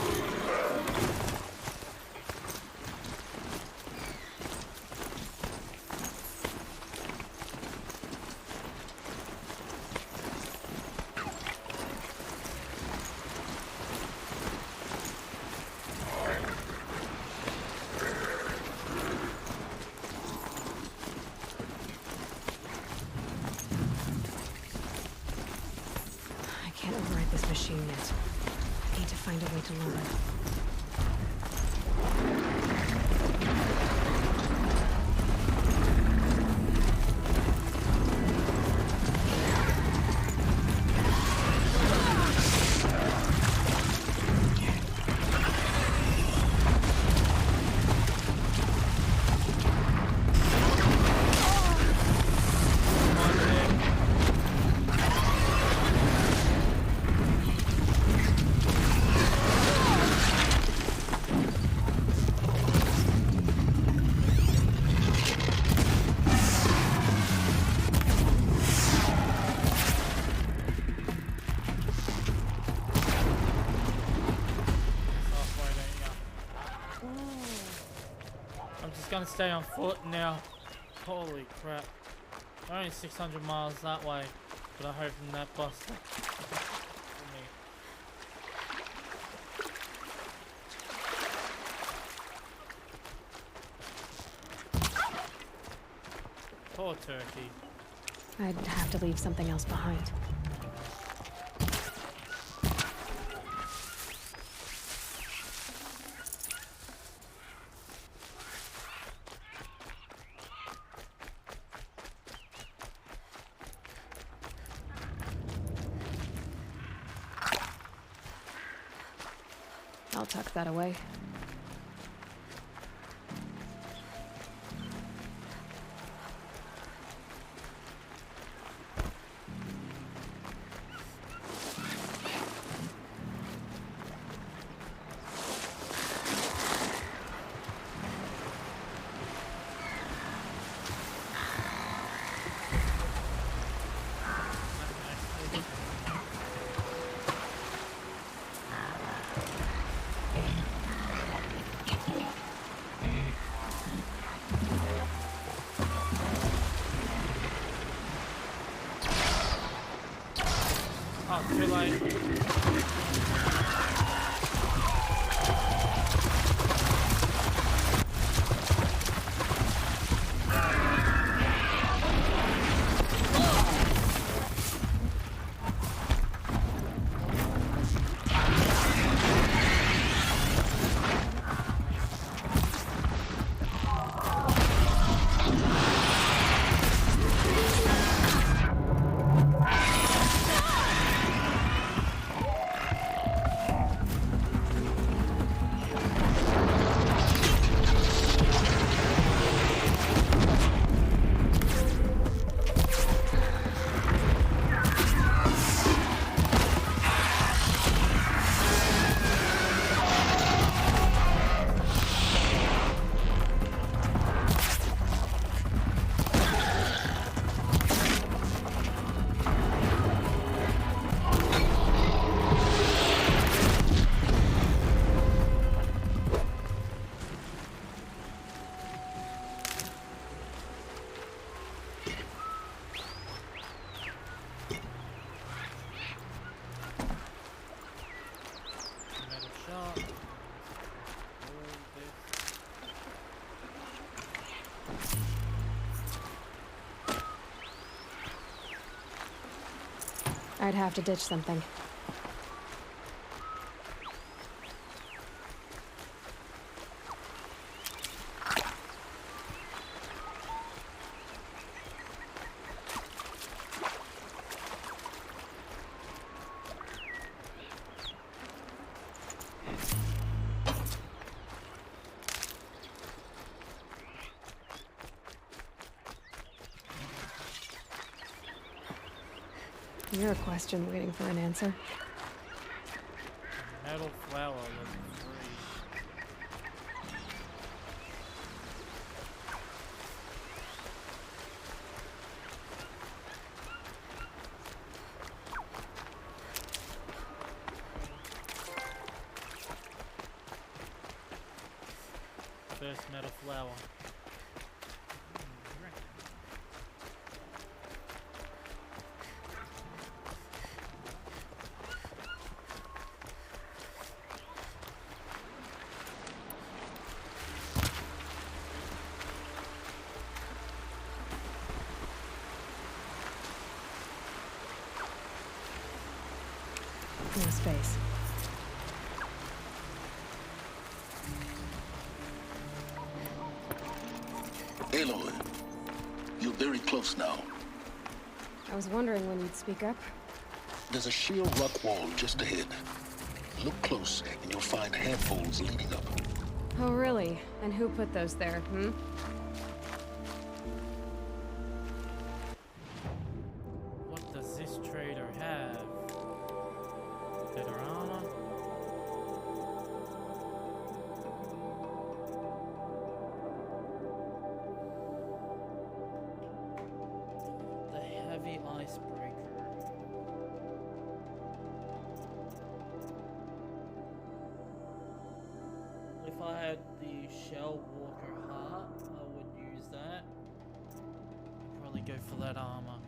I can't override this machine yet. I need to find a way to lower it. Gonna stay on foot now. Holy crap. Only 600 miles that way, but I hope that buster for me. Poor turkey. I'd have to leave something else behind. I'll tuck that away. Oh, too late. I'd have to ditch something. You're a question waiting for an answer. Metal flower level 3. first metal flower. No space. Aloy, you're very close now. I was wondering when you'd speak up. There's a sheer rock wall just ahead. Look close, and you'll find handholds leading up. Oh, really? And who put those there, hmm? What does this trader have? Better armor? The heavy icebreaker. If I had the Shell Walker heart, I would use that. I'd probably go for that armor.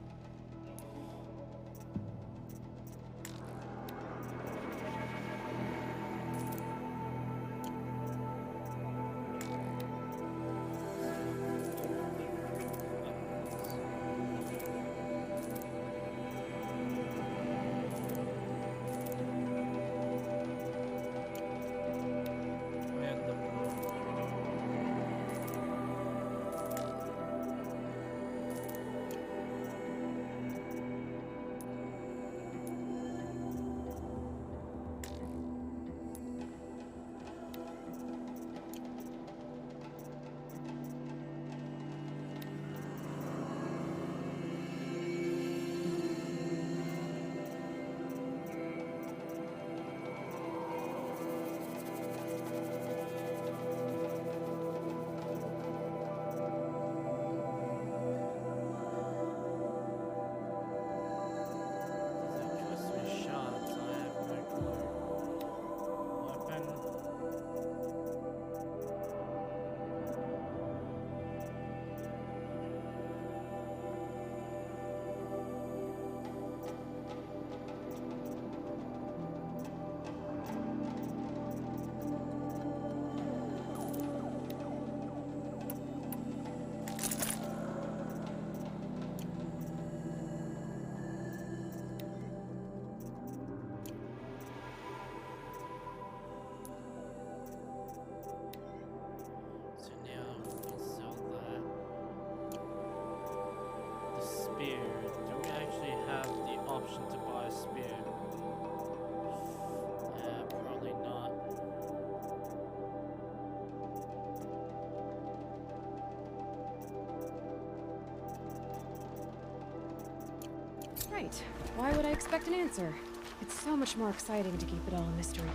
Right. Why would I expect an answer? It's so much more exciting to keep it all a mystery.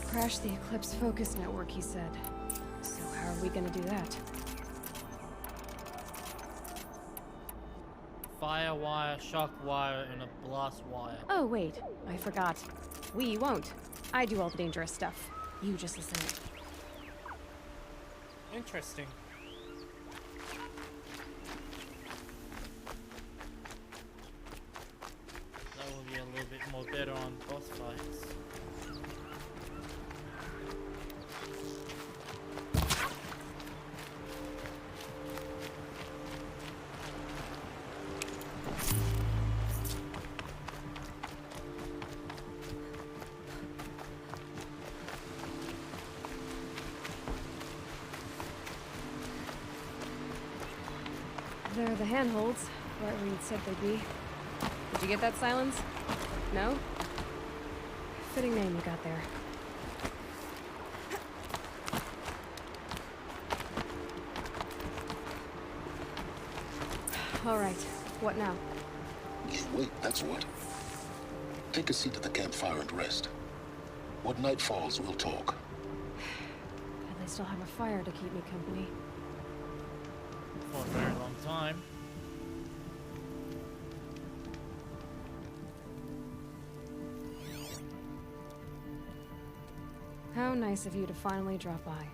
Crash the Eclipse focus network, he said. So how are we gonna do that? Fire wire, shock wire, and a blast wire. Oh, wait. I forgot. We won't. I do all the dangerous stuff. You just listen. Interesting. That will be a little bit more better on boss fights. They're the handholds, right where you'd said they'd be. Did you get that, Silence? No? Fitting name you got there. All right, what now? You wait, that's what. Take a seat at the campfire and rest. When night falls, we'll talk. At least I'll have a fire to keep me company. For a very long time. How nice of you to finally drop by.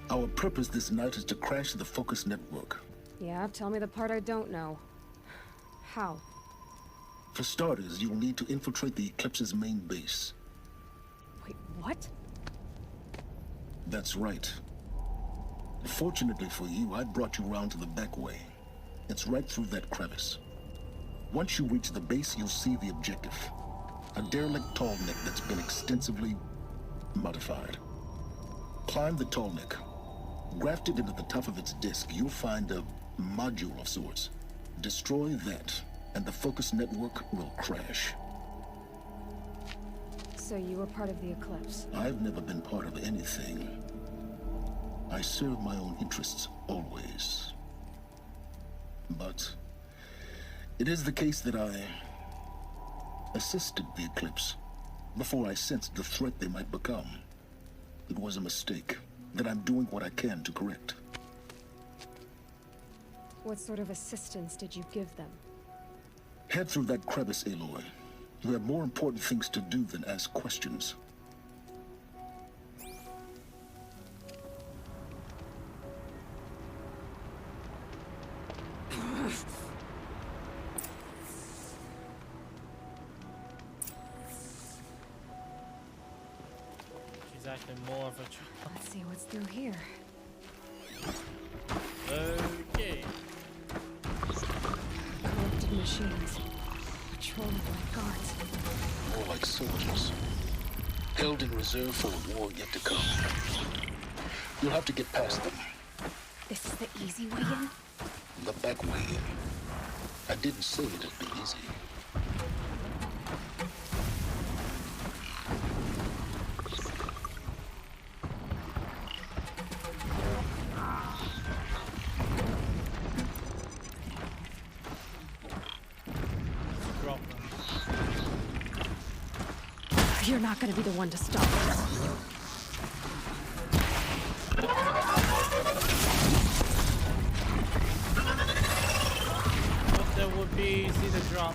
Our purpose this night is to crash the Focus network. Yeah, tell me the part I don't know. How? For starters, you'll need to infiltrate the Eclipse's main base. Wait, what? That's right. Fortunately for you, I brought you round to the back way. It's right through that crevice. Once you reach the base, you'll see the objective. A derelict tall neck that's been extensively modified. Climb the tall neck. Grafted into the top of its disk, you'll find a module of sorts. Destroy that, and the Focus network will crash. So you were part of the Eclipse? I've never been part of anything. I serve my own interests, always. But it is the case that I assisted the Eclipse before I sensed the threat they might become. It was a mistake that I'm doing what I can to correct. What sort of assistance did you give them? Head through that crevice, Aloy. You have more important things to do than ask questions. She's acting more of a Let's see what's through here. Okay. Corrupted machines. Patrolled by guards. More like soldiers. Held in reserve for a war yet to come. You'll have to get past them. This is the easy way in? The back way in. I didn't say it'd be easy. Drop them. You're not gonna be the one to stop us. But that would be easy to drop.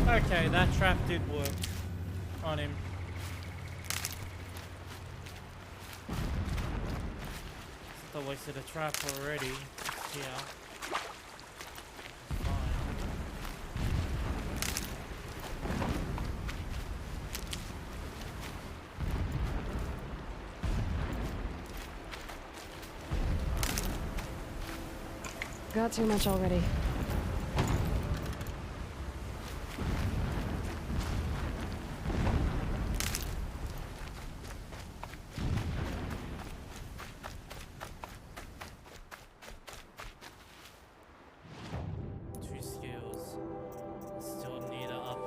Okay, that trap did work on him. The waste of the trap already. Yeah. Got too much already. Two skills. Still need a up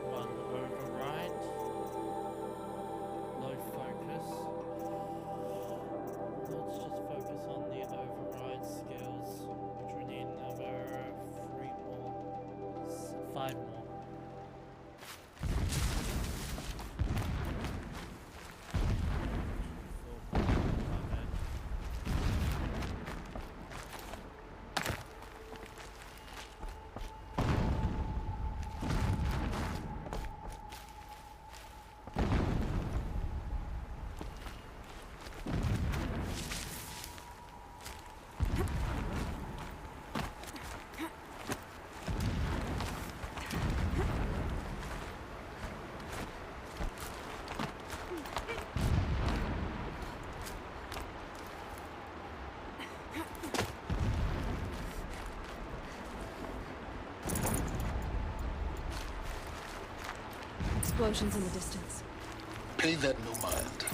one override. Low focus. Let's just focus on the override skills, which we need another 3 more, 5 more. Explosions in the distance. Pay that no mind.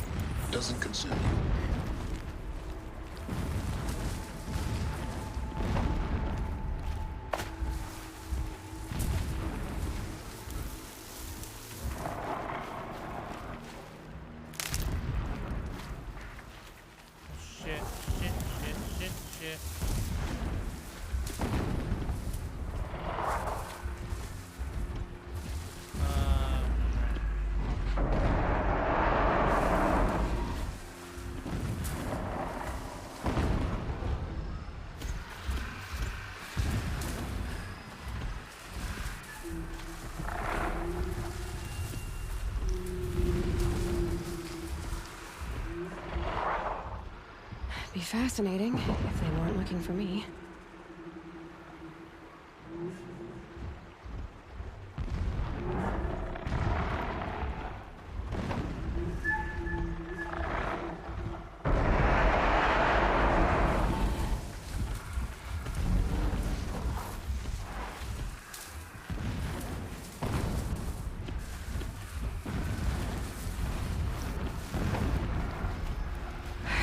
Doesn't concern you. Shit. Be fascinating if they weren't looking for me.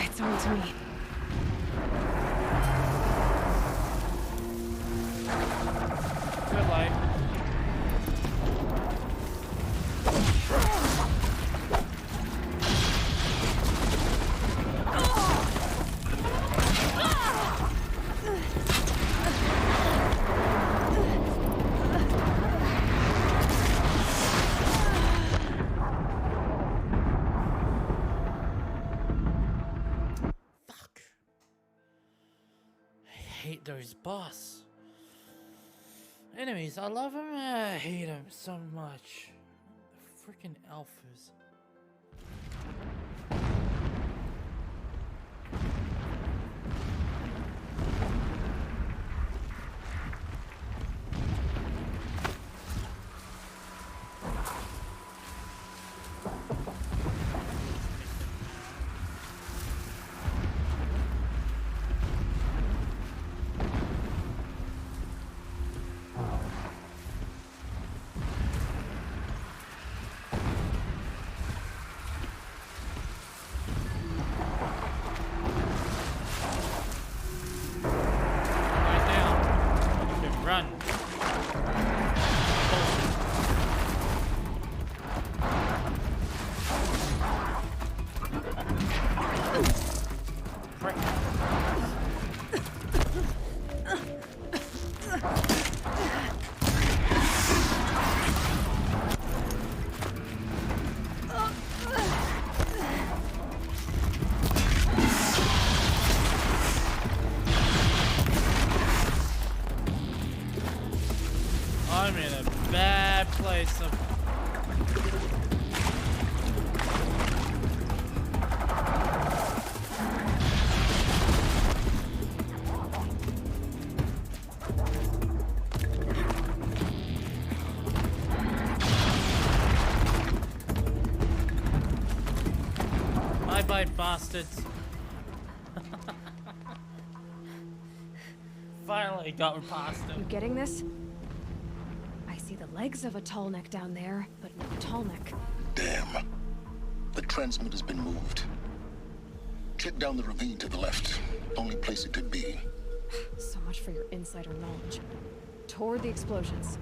It's on to me. Good light. Fuck. I hate those boss enemies. I love them. I hate them so much. The freaking alphas. I'm in a bad place of... Bye-bye, bastards. Finally got past him. You getting this? I see the legs of a tall neck down there, but no tall neck. Damn. The transmitter's been moved. Check down the ravine to the left. Only place it could be. So much for your insider knowledge. Toward the explosions.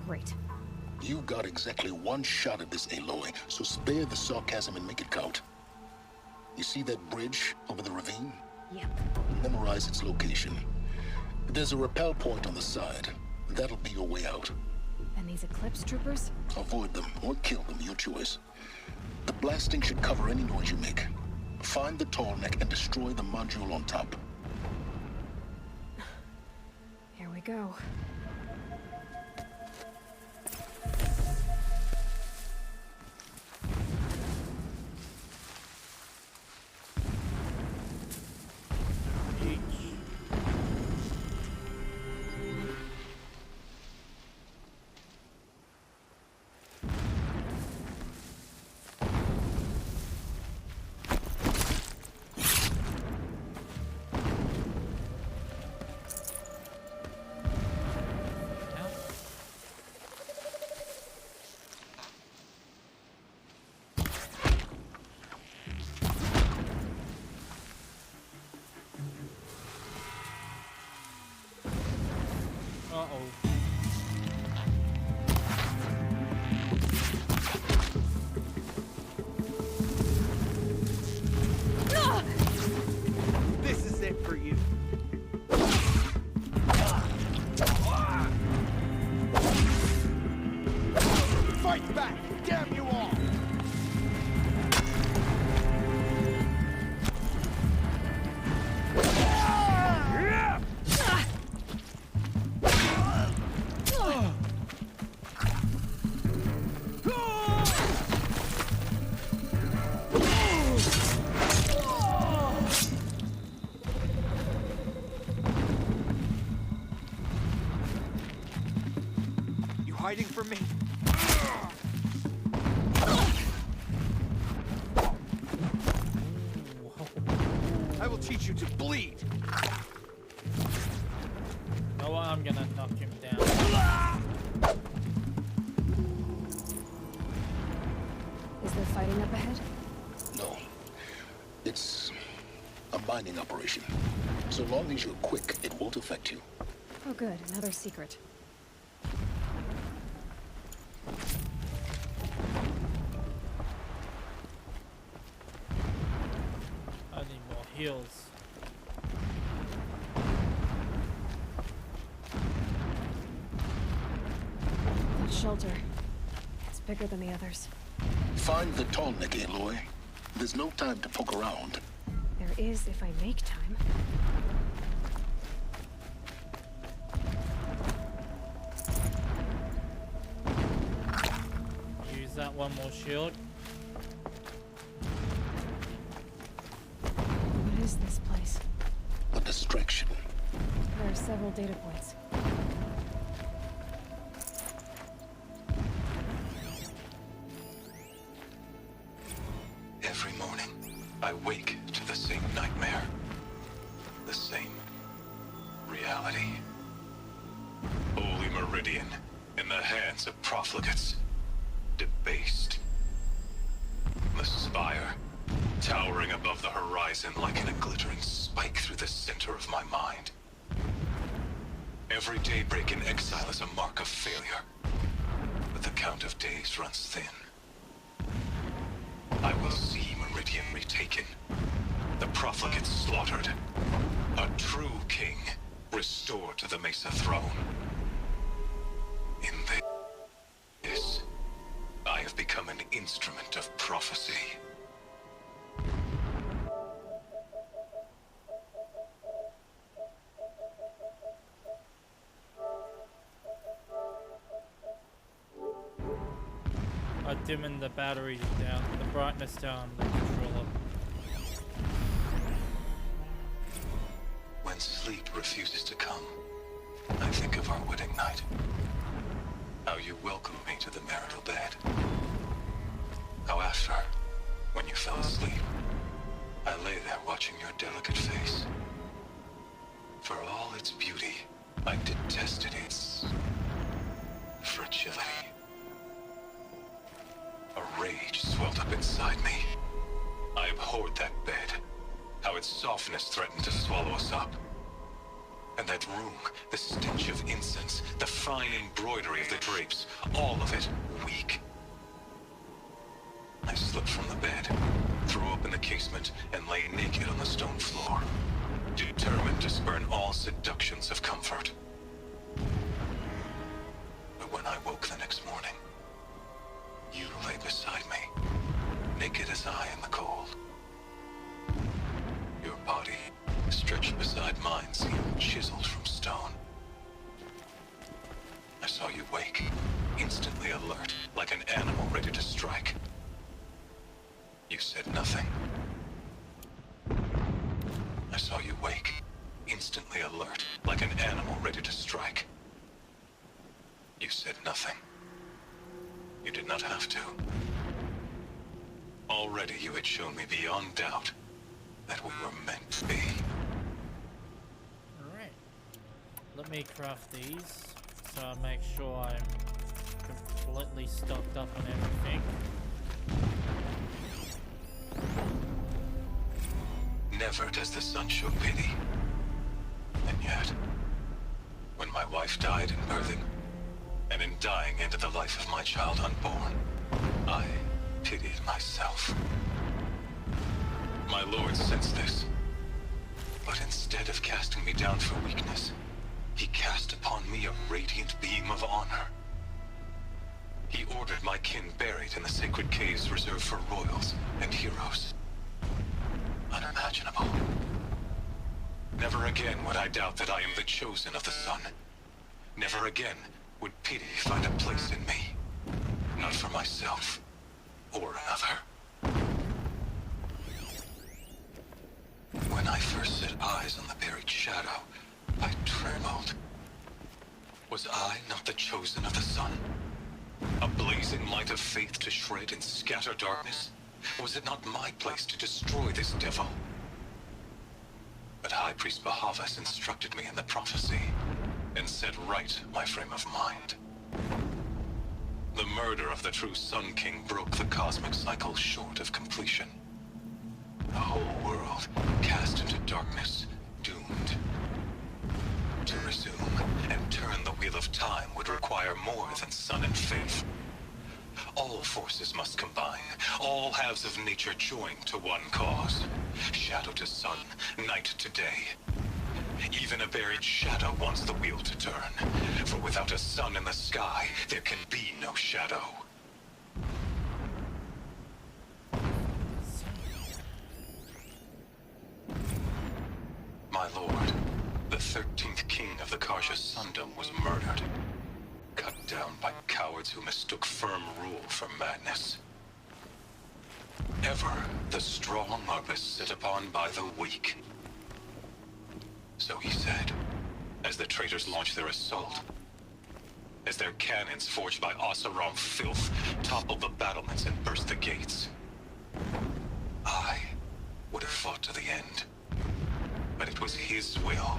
Great. You got exactly one shot at this, Aloy, so spare the sarcasm and make it count. You see that bridge over the ravine? Yep. Memorize its location. There's a rappel point on the side. That'll be your way out. And these Eclipse troopers? Avoid them or kill them, your choice. The blasting should cover any noise you make. Find the tall neck and destroy the module on top. Here we go. This is it for you. Fight back! Damn you all! You hiding from me? I will teach you to bleed. No, I'm gonna knock him down. Is there fighting up ahead? No. It's a mining operation. So long as you're quick, it won't affect you. Oh good, another secret. I need more heals. That shelter. It's bigger than the others. Find the tall neck, Aloy. There's no time to poke around. There is if I make time. Use that one more shield. What is this place? A distraction. There are several data points. Every morning, I wake to the same nightmare. The same reality. Holy Meridian, in the hands of profligates. Debased. The spire, towering above the horizon like a glittering spike through the center of my mind. Every daybreak in exile is a mark of failure, but the count of days runs thin. I will see Meridian retaken, the profligates slaughtered, a true king restored to the Mesa throne. In this, I have become an instrument of prophecy. dimming the battery down, the brightness down, the controller. When sleep refuses to come, I think of our wedding night. How you welcomed me to the marital bed. How after, when you fell asleep, I lay there watching your delicate face. For all its beauty, I detested its fragility. A rage swelled up inside me. I abhorred that bed. How its softness threatened to swallow us up. And that room, the stench of incense, the fine embroidery of the drapes, all of it weak. I slipped from the bed, threw open the casement, and lay naked on the stone floor, determined to spurn all seductions of comfort. But when I woke the next morning, you lay beside me, naked as I in the cold. Your body, stretched beside mine, seemed chiseled from stone. I saw you wake, instantly alert, like an animal ready to strike. You said nothing. I saw you wake, instantly alert, like an animal ready to strike. You said nothing. You did not have to. Already you had shown me beyond doubt that we were meant to be. Alright. Let me craft these so I make sure I'm completely stocked up on everything. Never does the sun show pity. And yet, when my wife died in birthing, and in dying ended the life of my child unborn, I pitied myself. My lord sensed this, but instead of casting me down for weakness, he cast upon me a radiant beam of honor. He ordered my kin buried in the sacred caves reserved for royals and heroes. Unimaginable. Never again would I doubt that I am the chosen of the sun. Never again would pity find a place in me. Not for myself or another. When I first set eyes on the buried shadow, I trembled. Was I not the chosen of the sun? A blazing light of faith to shred and scatter darkness? Was it not my place to destroy this devil? But High Priest Bahavas instructed me in the prophecy and set right my frame of mind. The murder of the true Sun King broke the cosmic cycle short of completion. The whole world cast into darkness, doomed. To resume and turn the wheel of time would require more than sun and faith. All forces must combine, all halves of nature join to one cause. Shadow to sun, night to day. Even a buried shadow wants the wheel to turn, for without a sun in the sky, there can be no shadow. My lord, the 13th king of the Karja Sundom was murdered. Cut down by cowards who mistook firm rule for madness. Ever the strong are beset upon by the weak. So he said, as the traitors launched their assault. As their cannons forged by Oseram filth toppled the battlements and burst the gates. I would have fought to the end. But it was his will,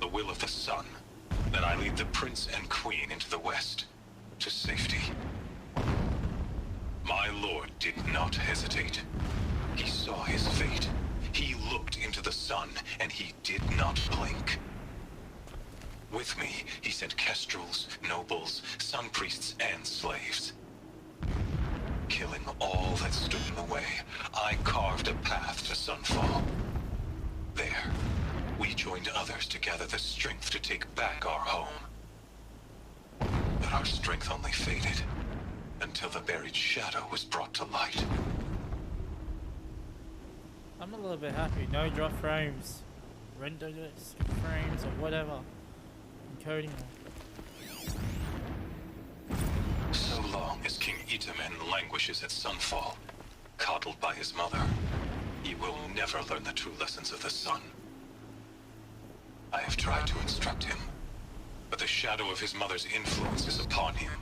the will of the sun, that I lead the prince and queen into the west, to safety. My lord did not hesitate. He saw his fate. He looked into the sun, and he did not blink. With me, he sent kestrels, nobles, sun priests, and slaves. Killing all that stood in the way, I carved a path to sunfall. There, we joined others to gather the strength to take back our home. But our strength only faded until the buried shadow was brought to light. I'm a little bit happy. No drop frames. Render this frames or whatever. Encoding them. So long as King Cheetah Man languishes at sunfall, coddled by his mother. He will never learn the true lessons of the sun. I have tried to instruct him, but the shadow of his mother's influence is upon him.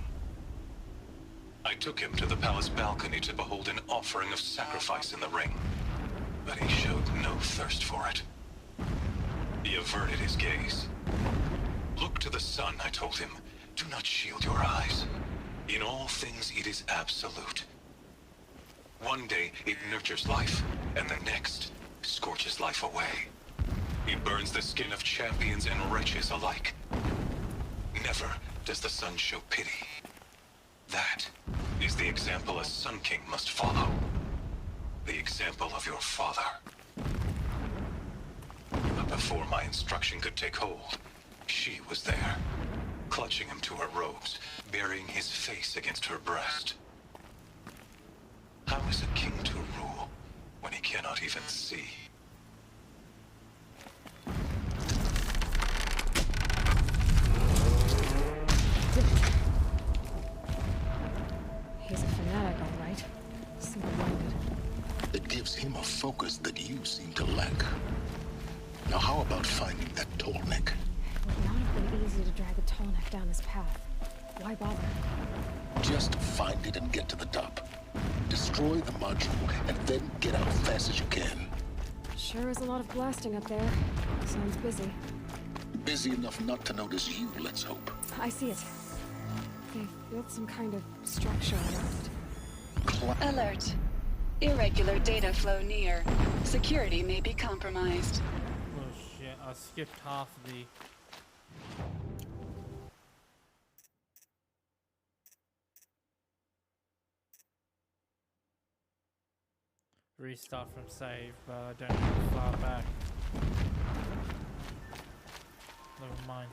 I took him to the palace balcony to behold an offering of sacrifice in the ring, but he showed no thirst for it. He averted his gaze. Look to the sun, I told him. Do not shield your eyes. In all things, it is absolute. One day, it nurtures life, and the next, scorches life away. It burns the skin of champions and wretches alike. Never does the sun show pity. That is the example a Sun King must follow. The example of your father. But before my instruction could take hold, she was there, clutching him to her robes, burying his face against her breast. How is a king to rule when he cannot even see? He's a fanatic, all right. Single-minded. It gives him a focus that you seem to lack. Now how about finding that tall neck? It would not have been easy to drag a tall neck down this path. Why bother? Just find it and get to the top. Destroy the module, and then get out fast as you can. Sure is a lot of blasting up there. Sounds busy. Busy enough not to notice you, let's hope. I see it. They've built some kind of structure around it. Alert. Irregular data flow near. Security may be compromised. Oh shit, I skipped half of the... Restart from save, but I don't know how far back. Never mind.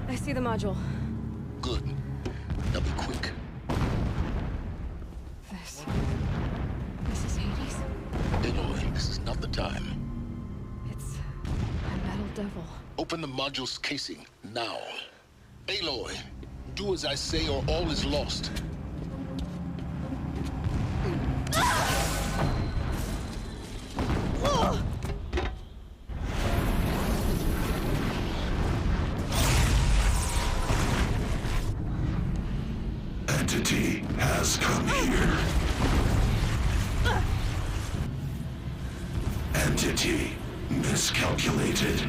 I see the module. Good. Now be quick. This is Hades. Aloy, this is not the time. It's a metal devil. Open the module's casing, now. Aloy, do as I say or all is lost. Entity has come here. Entity miscalculated.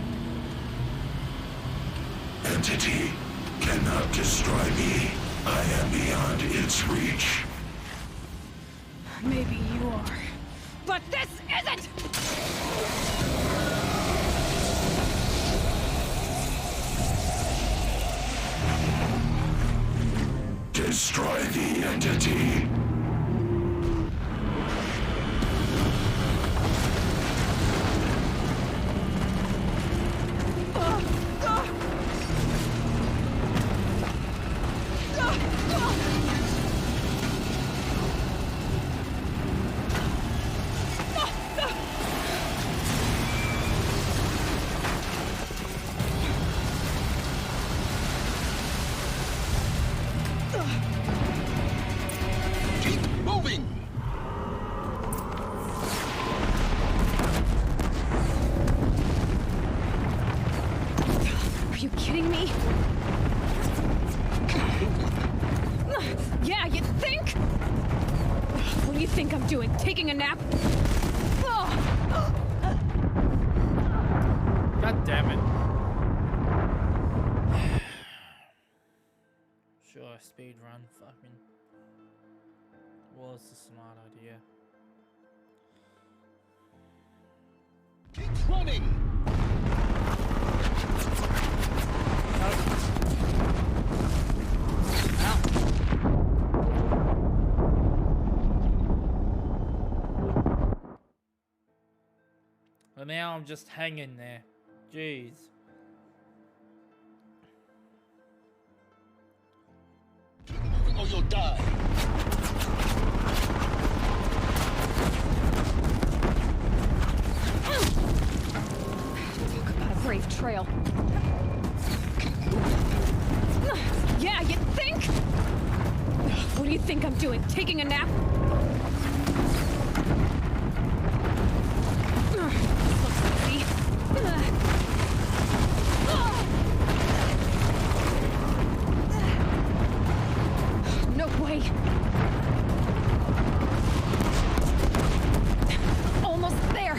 Entity cannot destroy me. I am beyond its reach. Maybe you are. But this isn't! Destroy the entity. Taking a nap? God damn it. Sure, speed run fucking was a smart idea. Keep running! And now I'm just hanging there. Jeez. Or you'll die. Talk about a brave trail. Yeah, you think? What do you think I'm doing? Taking a nap? This looks easy. No way. Almost there.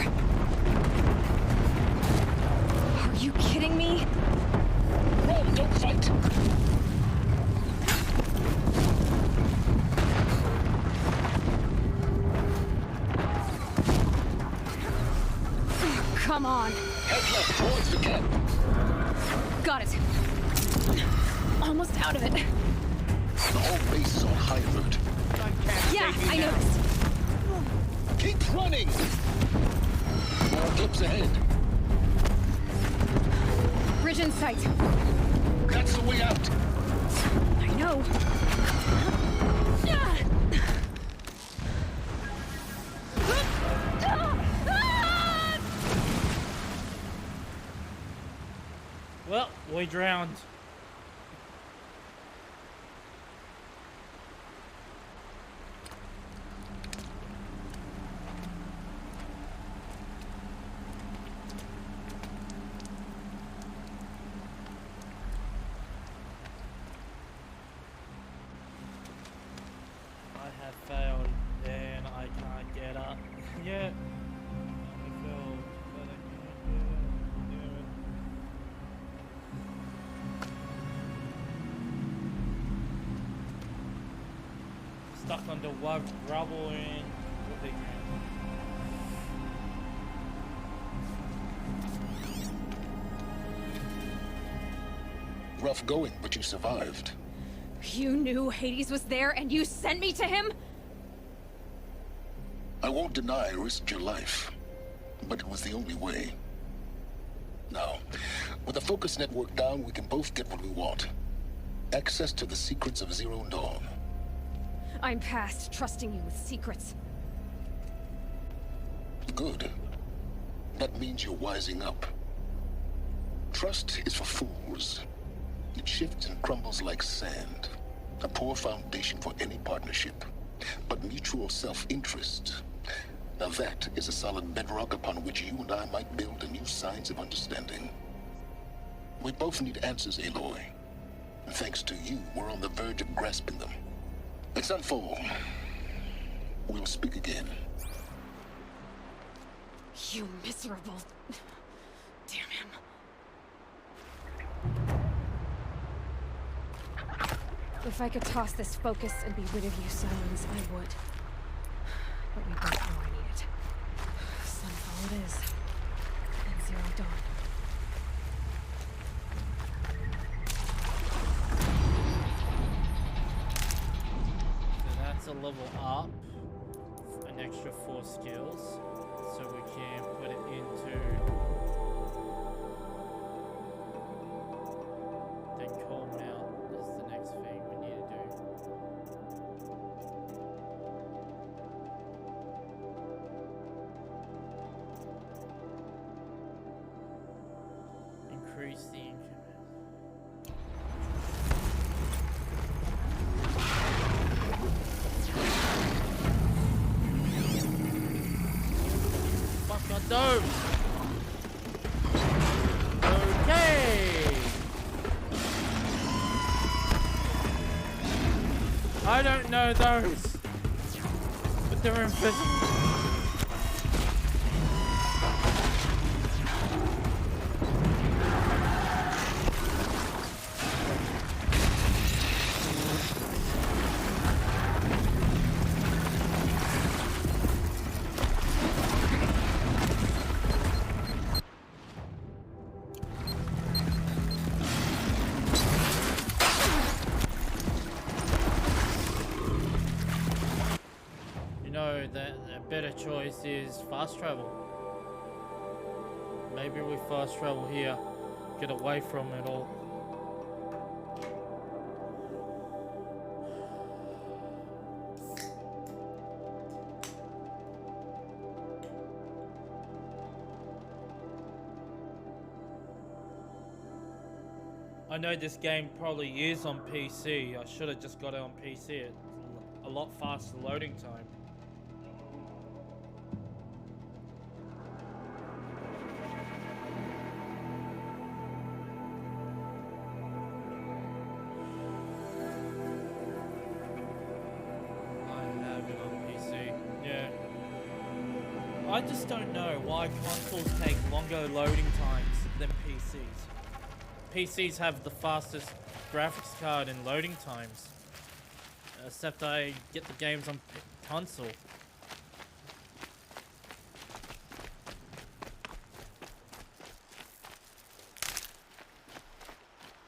Are you kidding me? Run, don't fight. Come on. Head left towards the camp. Got it. Almost out of it. The whole base is on high alert. Yeah, I noticed. Keep running! More clips ahead. Bridge in sight. That's the way out. I know. Well, we drowned. I have failed and I can't get up yet. I failed, but I can't do it. Stuck on the rubble and what they can. Rough going, but you survived. You knew Hades was there and you sent me to him? I won't deny I risked your life, but it was the only way. Now, with the focus network down, we can both get what we want. Access to the secrets of Zero Dawn. I'm past trusting you with secrets. Good. That means you're wising up. Trust is for fools. It shifts and crumbles like sand. A poor foundation for any partnership. But mutual self-interest. Now that is a solid bedrock upon which you and I might build a new science of understanding. We both need answers, Aloy. And thanks to you, we're on the verge of grasping them. Let's unfold. We'll speak again. You miserable... Damn him. If I could toss this focus and be rid of you, Silence, I would. But we both know I need it. Sunfall it is. And Zero Dawn. So that's a level up, an extra 4 skills, so we can put it into then calm out is the next thing we need to do. Increase the income. Those. Okay. I don't know those, but they're invisible. The better choice is fast travel. Maybe we fast travel here, get away from it all. I know this game probably is on PC. I should have just got it on PC. It's a lot faster loading time. I have it on PC. Yeah. I just don't know why consoles take longer loading times than PCs. PCs have the fastest graphics card and loading times. Except I get the games on console.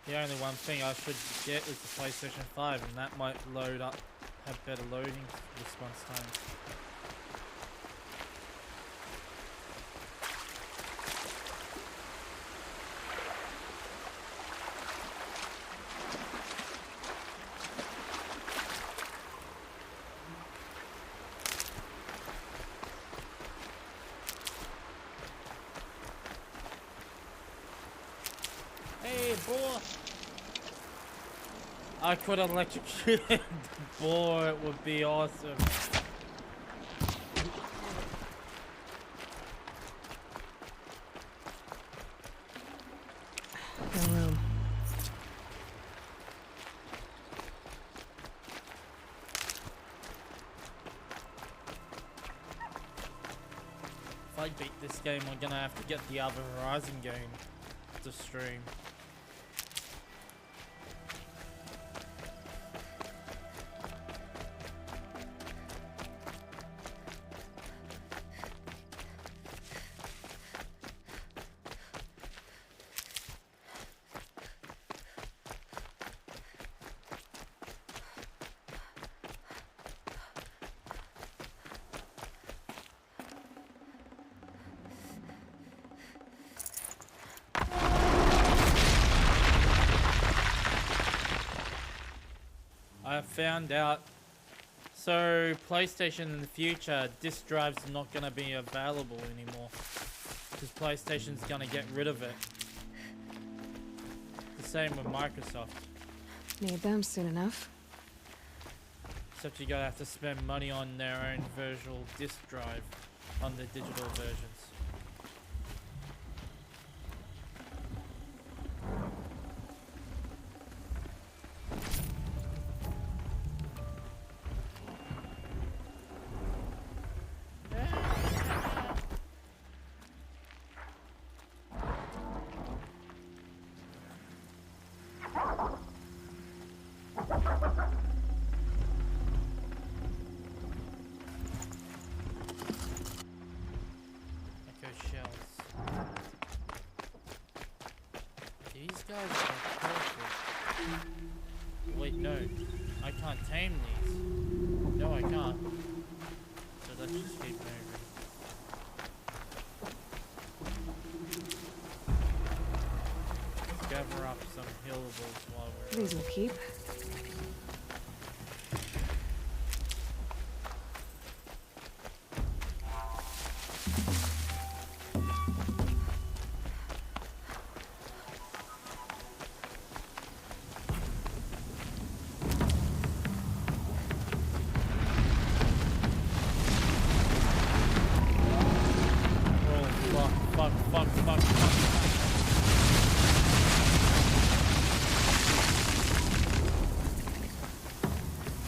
The only one thing I should get is the PlayStation 5, and that might load up, have better loading response times. I could electrocute the boar, it would be awesome. No room. If I beat this game, I'm gonna have to get the other Horizon game to stream. I found out, so PlayStation in the future, disc drives are not going to be available anymore, because PlayStation's going to get rid of it. The same with Microsoft. Need them soon enough. Except you're going to have to spend money on their own virtual disc drive on the digital versions. These guys are perfect. Wait, no. I can't tame these. No, I can't. So let's just keep moving. Let's gather up some healables while we're... These will keep.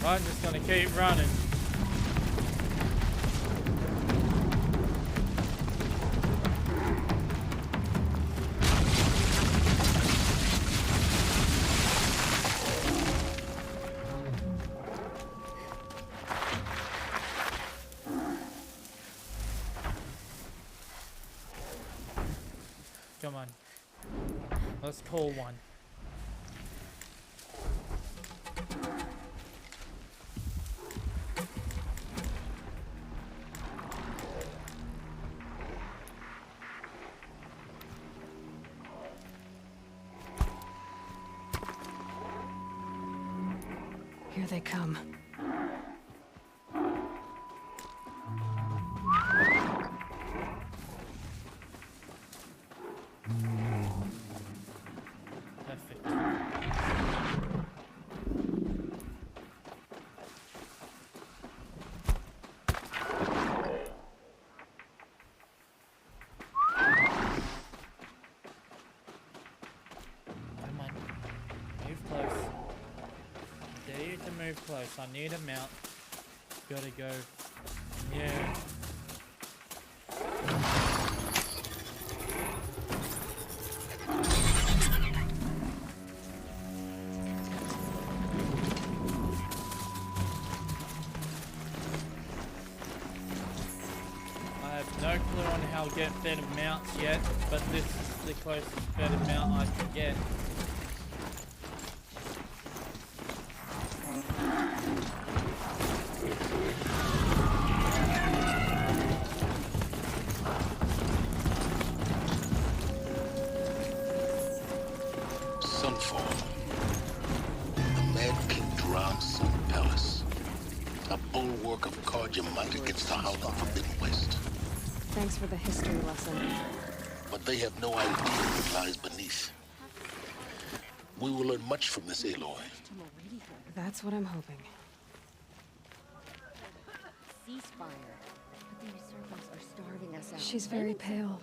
I'm just gonna keep running. Come on. Let's call one. they come. Perfect. Come on. Move close. I dare you to move close. I need a mount. Gotta go. Yeah. I have no clue on how to get better mounts yet, but this is the closest better mount I can get. Sunfall. The Mad King drowns Sun Palace. A bulwark of Carja might against the howling Forbidden West. Thanks for the history lesson. But they have no idea what lies beneath. We will learn much from this Aloy. That's what I'm hoping. Ceasefire. But the usurpers are starving us out. She's very pale.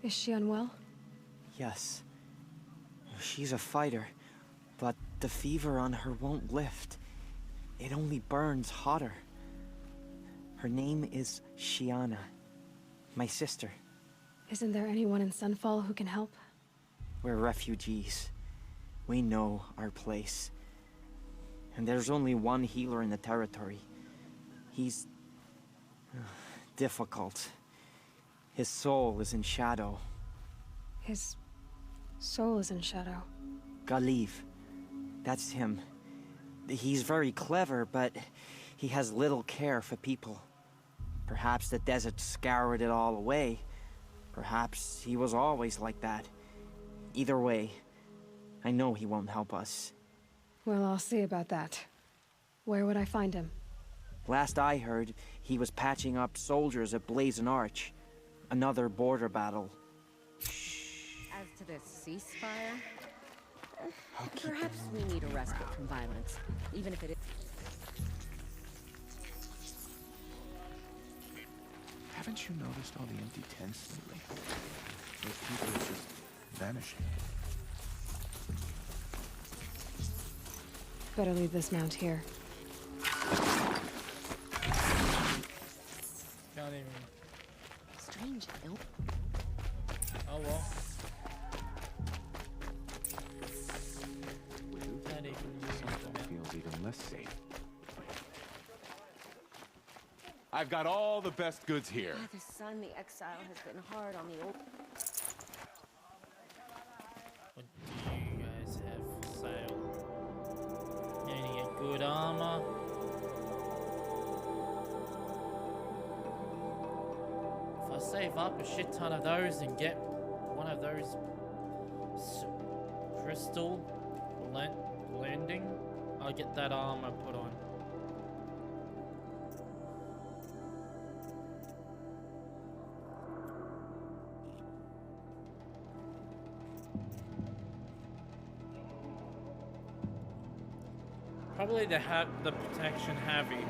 Is she unwell? Yes. She's a fighter, but the fever on her won't lift. It only burns hotter. Her name is Shiana, my sister. Isn't there anyone in Sunfall who can help? We're refugees. We know our place. And there's only one healer in the territory. He's difficult. His soul is in shadow. His soul is in shadow. Galiv. That's him. He's very clever, but he has little care for people. Perhaps the desert scoured it all away. Perhaps he was always like that. Either way, I know he won't help us. Well, I'll see about that. Where would I find him? Last I heard, he was patching up soldiers at Blazon Arch. Another border battle. As to this ceasefire, perhaps we need a respite from violence, even if it is. Haven't you noticed all the empty tents lately? Those people are just vanishing. Better leave this mount here. Can't even. Strange ilk. Oh well. Can't even use the mount. Feels even less safe. I've got all the best goods here. By the sun, the exile has been hard on the old. What do you guys have for sale? Any good armor? If I save up a shit ton of those and get one of those crystal blending, I'll get that armor put on. Probably the protection heavy.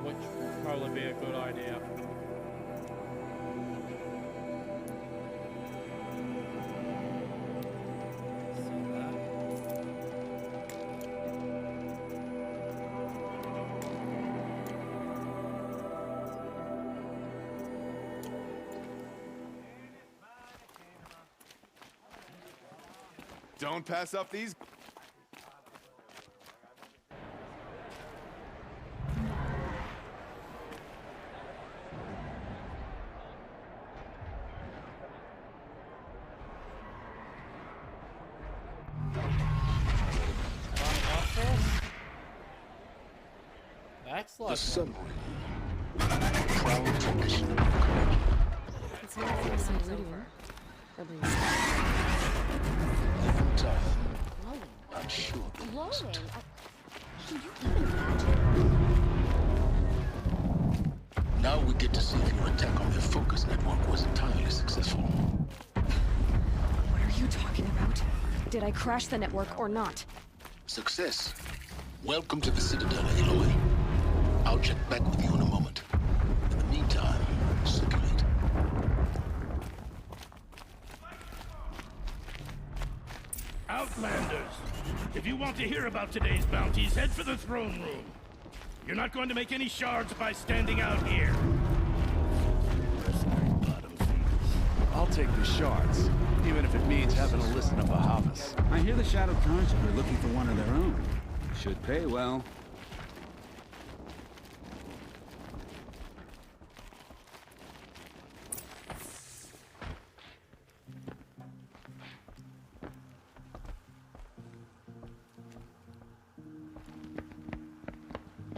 Which would probably be a good idea. Don't pass up these. Excellent. The summary. Proud tradition. It's not like some Iridium. Or at least Tough. Glowing. I'm sure they Glowing? wasn't. Can you even imagine? Now we get to see if your attack on their focus network was entirely successful. What are you talking about? Did I crash the network or not? Success. Welcome to the Citadel, Aloy. I'll check back with you in a moment. In the meantime, circulate. Outlanders! If you want to hear about today's bounties, head for the throne room. You're not going to make any shards by standing out here. I'll take the shards, even if it means having to listen to Bahavas. I hear the Shadow Conjurer are looking for one of their own. Should pay well.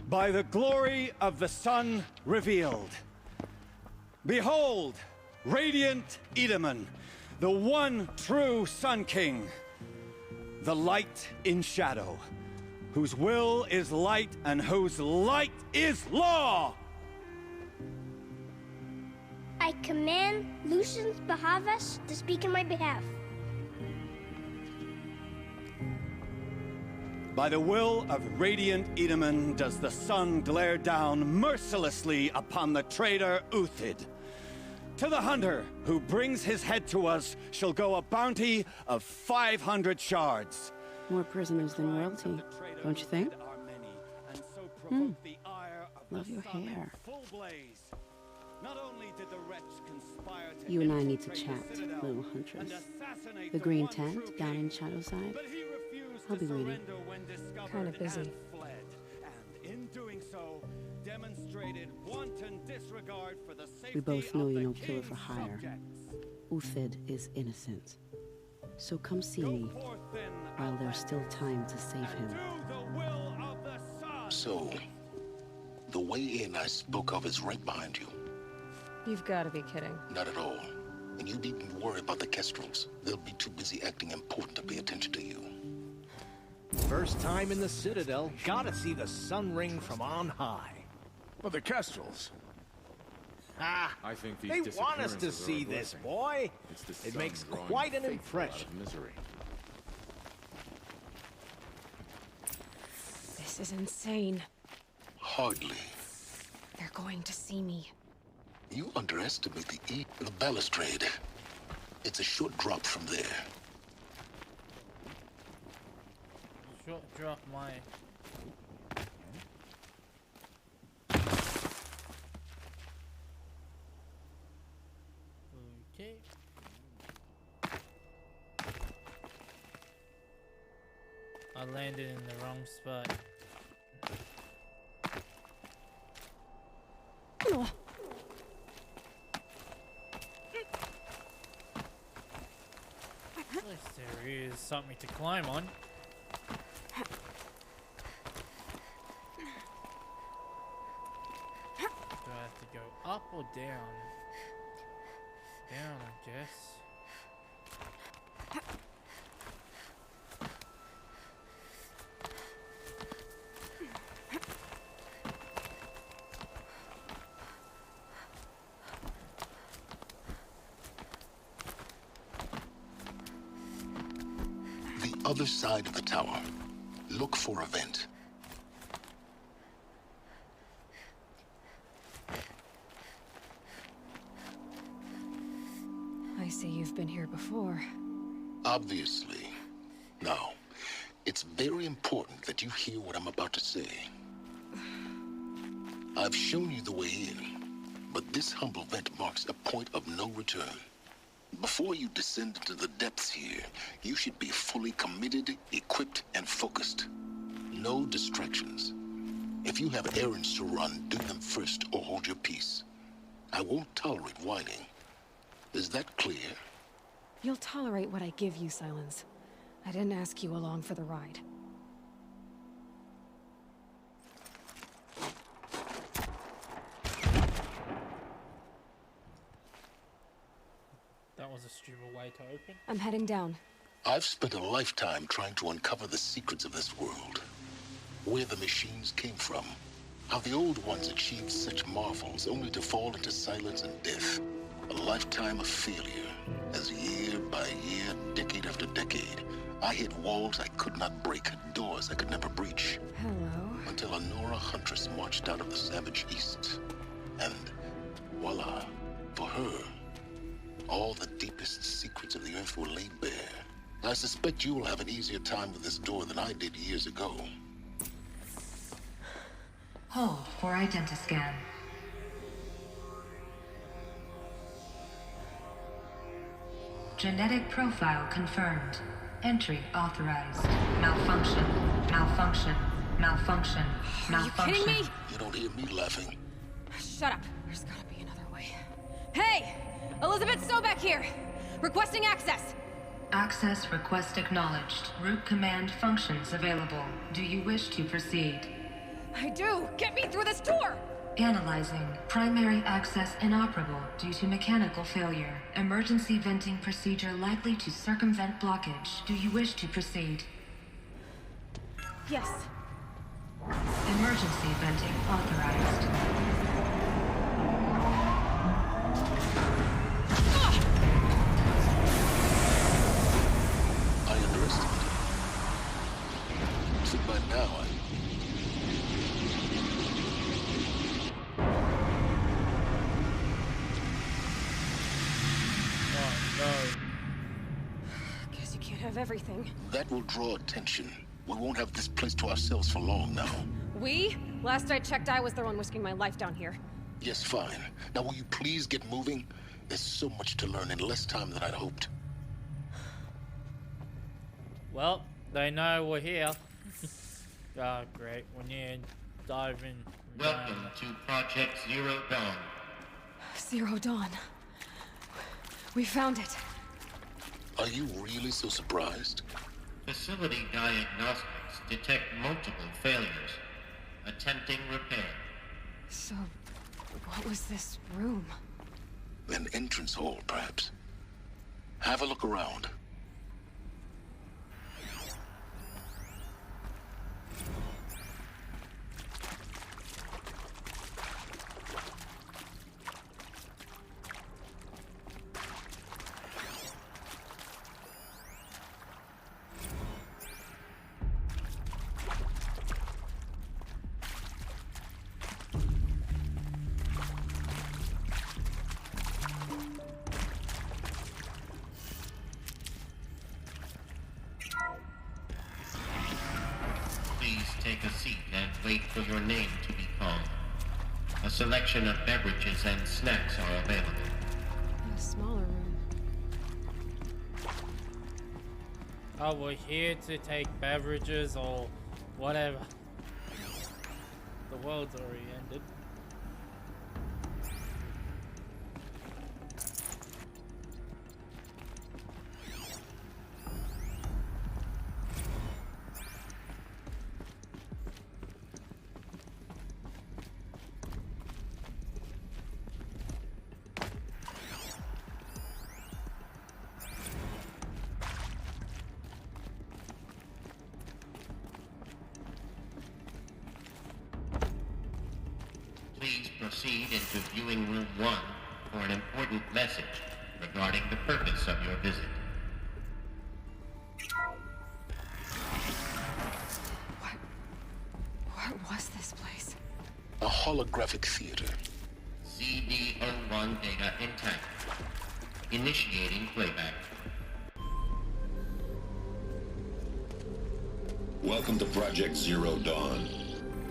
By the glory of the sun revealed. Behold, radiant Edaman, the one true Sun King. The light in shadow, whose will is light and whose light is law! I command Lucius Bahavas to speak in my behalf. By the will of radiant Edaman does the sun glare down mercilessly upon the traitor Uthid. To the hunter who brings his head to us shall go a bounty of 500 shards. More prisoners than royalty, don't you think? Love your hair. You and I need to chat, little huntress. The green tent down in Shadowside. I'll be waiting. Kinda busy. We both know you're no killer for hire. Uthid is innocent. So come see me while there's still time to save him. So, the way in I spoke of is right behind you. You've got to be kidding. Not at all. And you needn't worry about the Kestrels. They'll be too busy acting important to pay attention to you. First time in the Citadel, gotta see the sun ring from on high. But the Kestrels. Ah, I think these they want us to disappearances are see a this, blessing. boy. It's the It sun makes drawing quite an the faithful out impression. of misery. This is insane. Hardly. They're going to see me. You underestimate the balustrade. It's a short drop from there. Short drop my... Okay. I landed in the wrong spot. At least there is something to climb on. Do I have to go up or down? Down, I guess. The other side of the tower. Look for a vent. I see you've been here before. Obviously. Now, it's very important that you hear what I'm about to say. I've shown you the way in, but this humble vent marks a point of no return. Before you descend into the depths here, you should be fully committed, equipped, and focused. No distractions. If you have errands to run, do them first or hold your peace. I won't tolerate whining. Is that clear? You'll tolerate what I give you, Silence. I didn't ask you along for the ride. That was a stupid way to open. I'm heading down. I've spent a lifetime trying to uncover the secrets of this world. Where the machines came from. How the old ones achieved such marvels only to fall into silence and death. A lifetime of failure, as year by year, decade after decade, I hit walls I could not break, doors I could never breach. Hello. Until a Nora huntress marched out of the savage east. And voila, for her, all the deepest secrets of the earth were laid bare. I suspect you will have an easier time with this door than I did years ago. Hold for identiscan. Genetic profile confirmed. Entry authorized. Malfunction. Malfunction. Malfunction. Malfunction. Are you kidding me? You don't hear me laughing. Shut up. There's gotta be another way. Hey! Elizabeth Sobeck here! Requesting access! Access request acknowledged. Root command functions available. Do you wish to proceed? I do! Get me through this door! Analyzing. Primary access inoperable due to mechanical failure. Emergency venting procedure likely to circumvent blockage. Do you wish to proceed? Yes. Emergency venting authorized. I underestimated. So by now, Guess you can't have everything. that will draw attention. We won't have this place to ourselves for long now. We? Last I checked, I was the one risking my life down here. Yes, fine. Now will you please get moving? There's so much to learn in less time than I'd hoped. Well, they know we're here. Oh, great. We need to dive in. Welcome to Project Zero Dawn. Zero Dawn. We found it. Are you really so surprised? Facility diagnostics detect multiple failures. Attempting repair. So, what was this room? An entrance hall, perhaps. Have a look around. Take a seat and wait for your name to be called. A selection of beverages and snacks are available. In a smaller room. Oh, we're here to take beverages or whatever. The world's already ended. Please proceed into viewing room 1 for an important message regarding the purpose of your visit. What was this place? A holographic theater. CD01 data intact. Initiating playback. Welcome to Project Zero Dawn.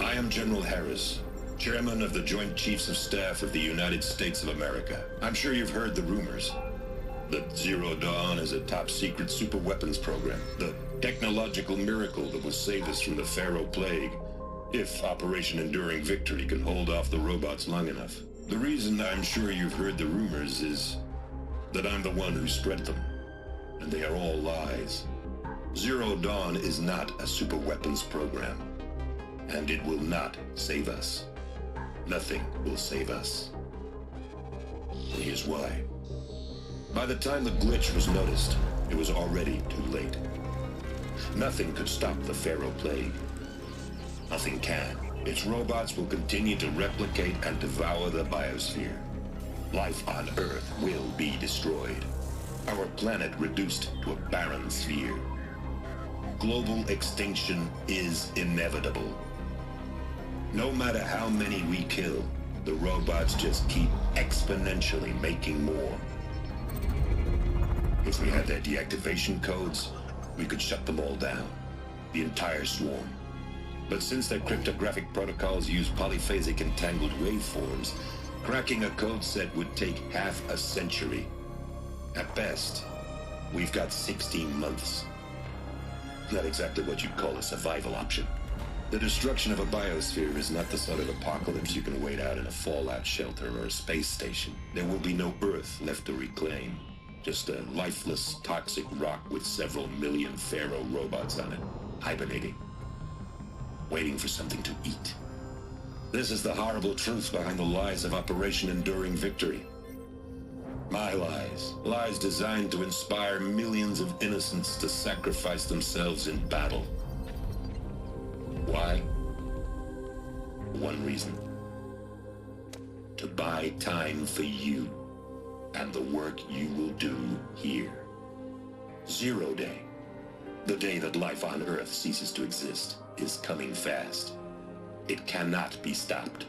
I am General Harris, Chairman of the Joint Chiefs of Staff of the United States of America. I'm sure you've heard the rumors that Zero Dawn is a top-secret superweapons program, the technological miracle that will save us from the Pharaoh Plague, if Operation Enduring Victory can hold off the robots long enough. The reason I'm sure you've heard the rumors is that I'm the one who spread them, and they are all lies. Zero Dawn is not a superweapons program, and it will not save us. Nothing will save us. And here's why. By the time the glitch was noticed, It was already too late. Nothing could stop the Pharaoh Plague. Nothing can. Its robots will continue to replicate and devour the biosphere. Life on Earth will be destroyed. Our planet reduced to a barren sphere. Global extinction is inevitable. No matter how many we kill, the robots just keep exponentially making more. If we had their deactivation codes, we could shut them all down. The entire swarm. But since their cryptographic protocols use polyphasic entangled waveforms, cracking a code set would take half a century. At best, we've got 16 months. Not exactly what you'd call a survival option. The destruction of a biosphere is not the sort of apocalypse you can wait out in a fallout shelter or a space station. There will be no Earth left to reclaim. Just a lifeless, toxic rock with several million Pharaoh robots on it, hibernating, waiting for something to eat. This is the horrible truth behind the lies of Operation Enduring Victory. My lies. Lies designed to inspire millions of innocents to sacrifice themselves in battle. Why? One reason. To buy time for you and the work you will do here. Zero Day. The day that life on Earth ceases to exist is coming fast. It cannot be stopped.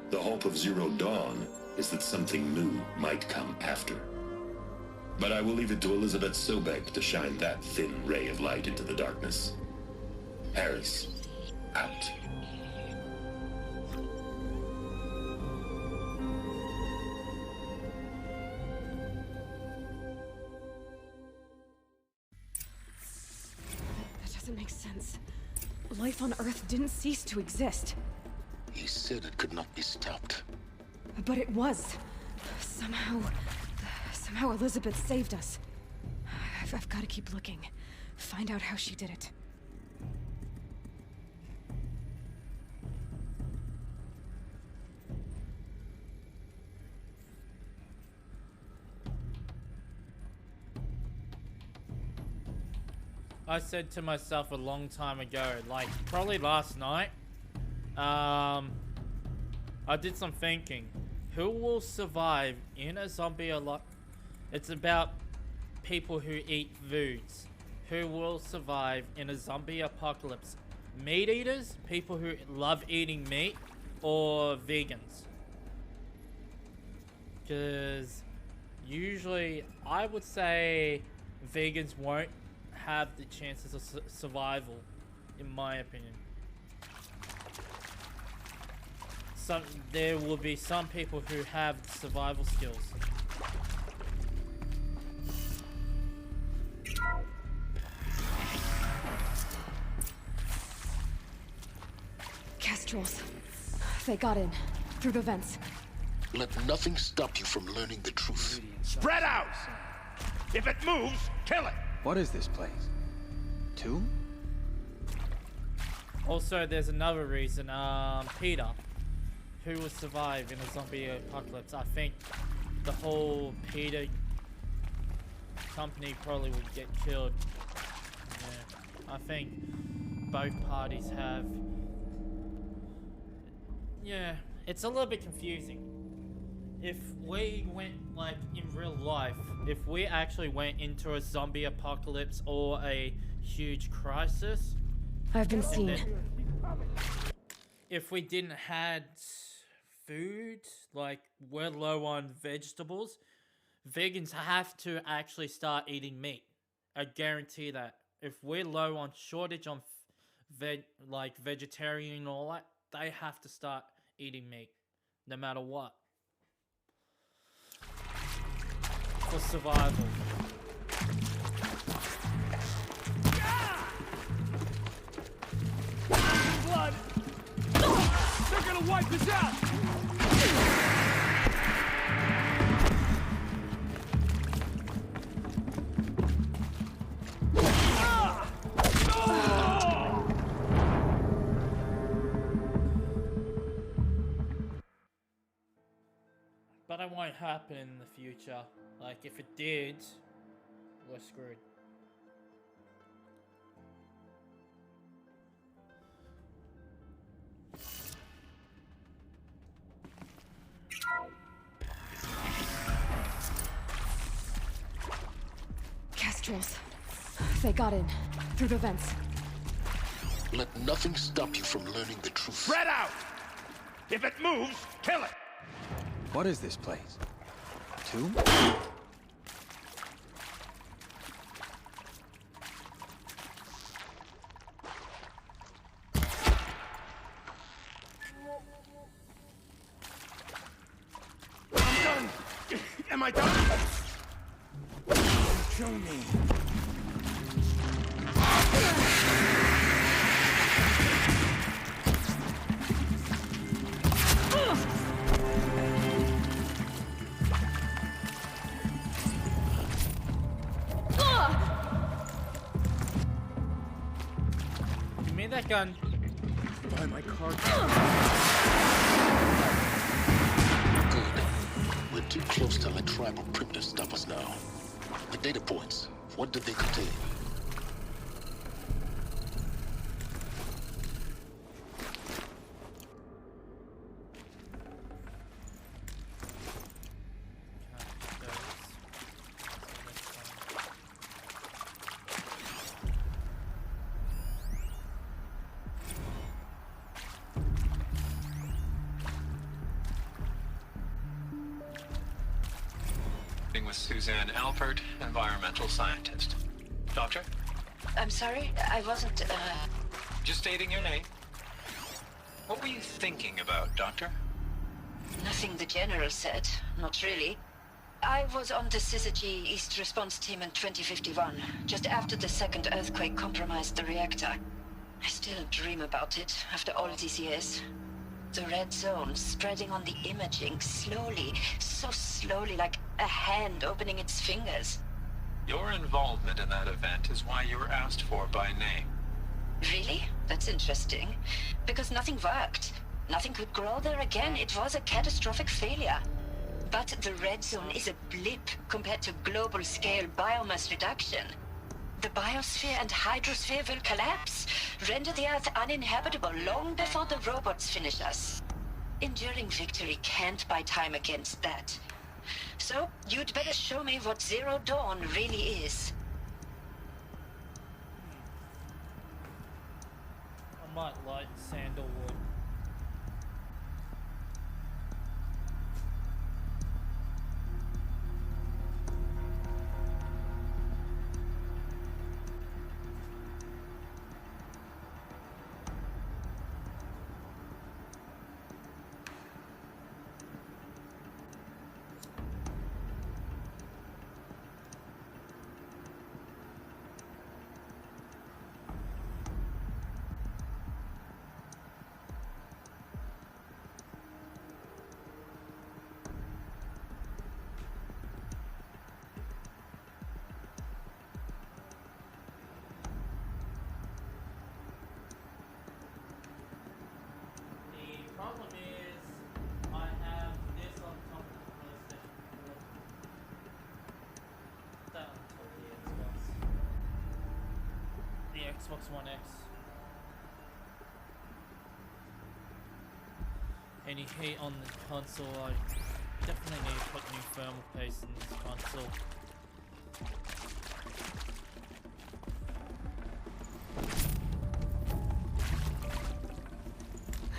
The hope of Zero Dawn is that something new might come after. But I will leave it to Elizabeth Sobek to shine that thin ray of light into the darkness. Harris, out. That doesn't make sense. Life on Earth didn't cease to exist. He said it could not be stopped. But it was. Somehow Elizabeth saved us. I've got to keep looking. Find out how she did it. I said to myself a long time ago, like probably last night, I did some thinking. Who will survive in a zombie It's about people who eat foods. Who will survive in a zombie apocalypse? Meat eaters? People who love eating meat? Or vegans? Because usually I would say vegans won't have the chances of survival, in my opinion. There will be some people who have survival skills. Kestrels. They got in. Through the vents. Let nothing stop you from learning the truth. Spread out! If it moves, kill it! What is this place? Tomb? Also, there's another reason. Peter, who will survive in a zombie apocalypse? I think the whole Peter company probably would get killed. Yeah, I think both parties have. Yeah, it's a little bit confusing. If we went, like, in real life, if we actually went into a zombie apocalypse or a huge crisis... I've been seen. If we didn't had food, like, we're low on vegetables, vegans have to actually start eating meat. I guarantee that. If we're low on shortage on vegetarian and all that, they have to start eating meat, no matter what. For survival. Blood! They're gonna wipe us out! But it won't happen in the future. Like, if it did, we're screwed. nostrils. They got in, through the vents. Let nothing stop you from learning the truth. Spread out! If it moves, kill it! What is this place? Tomb? I'm done! Am I done? Show me. Give me that gun. Buy my card. Good. We're too close to let tribal primitives stop us now. The data points, what did they contain? With Suzanne Alpert, environmental scientist. Doctor? I'm sorry, I wasn't, Just stating your name. What were you thinking about, Doctor? Nothing the General said. Not really. I was on the Syzygy East Response Team in 2051, just after the second earthquake compromised the reactor. I still dream about it, after all these years. The red zone spreading on the imaging, slowly, so slowly, like a hand opening its fingers. Your involvement in that event is why you were asked for by name. Really? That's interesting. Because nothing worked. Nothing could grow there again. It was a catastrophic failure. But the red zone is a blip compared to global-scale biomass reduction. The biosphere and hydrosphere will collapse, render the Earth uninhabitable long before the robots finish us. Enduring victory can't buy time against that. So, you'd better show me what Zero Dawn really is. I might light sandalwood. Xbox One X. Any heat on the console, I definitely need to put new thermal paste in this console.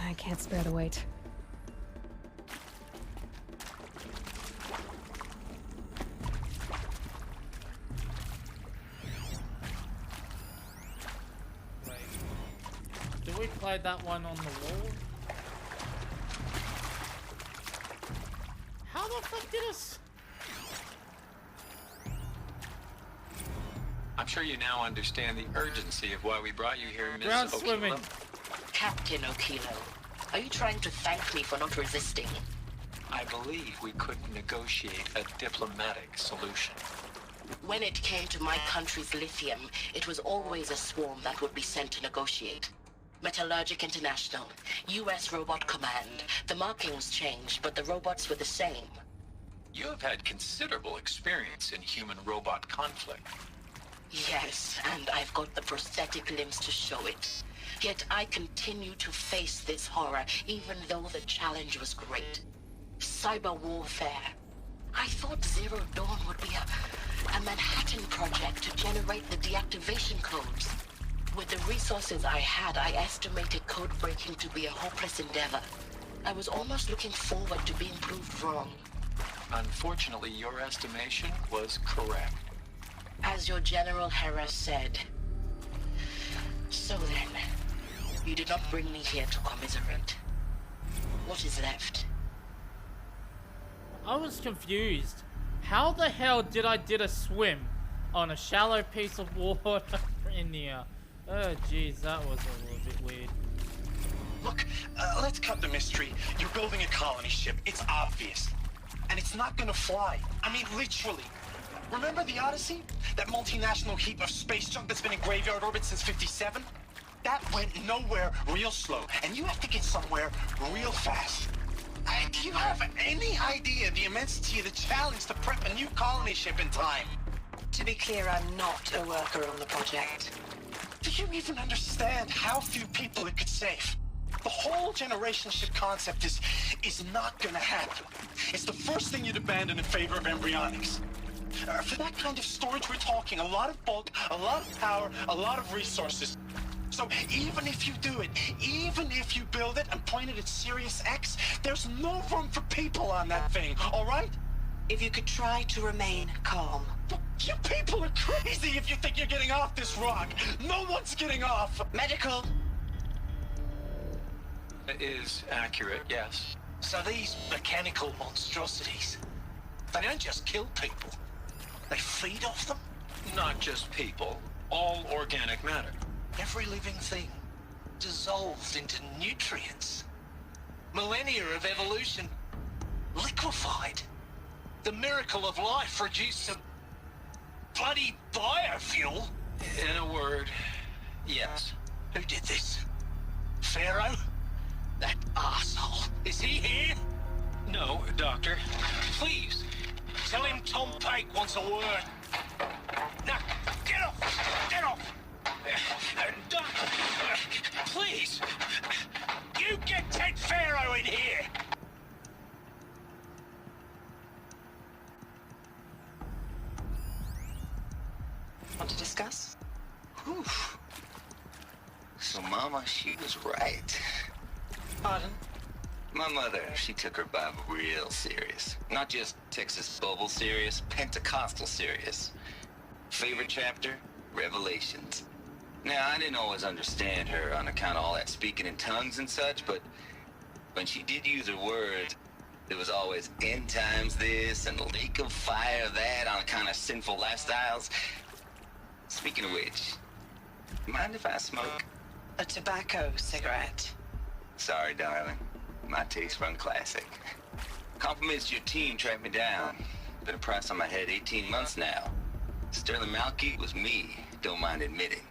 I can't spare the weight. We played that one on the wall. How the fuck did us? I'm sure you now understand the urgency of why we brought you here, Miss Ground Okilo. swimming. Captain Okilo, are you trying to thank me for not resisting? I believe we could negotiate a diplomatic solution. When it came to my country's lithium, it was always a swarm that would be sent to negotiate. Metallurgic International, U.S. Robot Command. The markings changed, but the robots were the same. You have had considerable experience in human-robot conflict. Yes, and I've got the prosthetic limbs to show it. Yet I continue to face this horror, even though the challenge was great. Cyber warfare. I thought Zero Dawn would be a a Manhattan project to generate the deactivation codes. With the resources I had, I estimated code breaking to be a hopeless endeavor. I was almost looking forward to being proved wrong. Unfortunately, your estimation was correct. As your General Hera said. So then, you did not bring me here to commiserate. What is left? I was confused. How the hell did I a swim on a shallow piece of water in here? Oh jeez, that was a little bit weird. Look, let's cut the mystery. You're building a colony ship. It's obvious. And it's not gonna fly. I mean, literally. Remember the Odyssey? That multinational heap of space junk that's been in graveyard orbit since '57? That went nowhere real slow. And you have to get somewhere real fast. Do you have any idea the immensity of the challenge to prep a new colony ship in time? To be clear, I'm not a worker on the project. Do you even understand how few people it could save? The whole generation ship concept is not gonna happen. It's the first thing you'd abandon in favor of embryonics. For that kind of storage, we're talking a lot of bulk, a lot of power, a lot of resources. So even if you do it, even if you build it and point it at Sirius X, there's no room for people on that thing, all right? If you could try to remain calm. You people are crazy if you think you're getting off this rock. No one's getting off. Medical. It is accurate, yes. So these mechanical monstrosities, they don't just kill people. They feed off them? Not just people, all organic matter. Every living thing dissolved into nutrients. Millennia of evolution liquefied. The miracle of life reduced to bloody biofuel. In a word, yes. Who did this? Pharaoh? That arsehole. Is he here? No, Doctor. Please, tell him Tom Pike wants a word. Now, get off! Get off! Doctor, please! You get Ted Pharaoh in here! Want to discuss? Whew. So Mama, she was right. Pardon? My mother, she took her Bible real serious. Not just Texas Bubble serious, Pentecostal serious. Favorite chapter? Revelations. Now, I didn't always understand her on account of all that speaking in tongues and such, but when she did use her words, there was always end times this and lake of fire that on account of sinful lifestyles. Speaking of which, mind if I smoke? A tobacco cigarette. Sorry, darling. My taste run classic. Compliments to your team tracked me down. Been a price on my head 18 months now. Sterling Malky was me, don't mind admitting.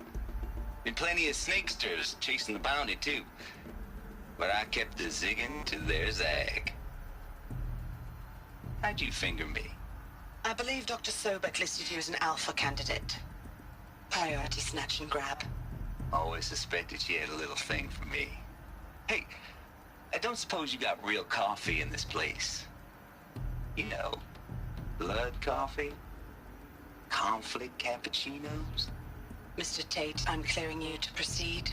Been plenty of snakesters chasing the bounty, too. But I kept the zigging to their zag. How'd you finger me? I believe Dr. Sobek listed you as an alpha candidate. Priority snatch and grab. Always suspected she had a little thing for me. Hey, I don't suppose you got real coffee in this place. You know, blood coffee? Conflict cappuccinos? Mr. Tate, I'm clearing you to proceed.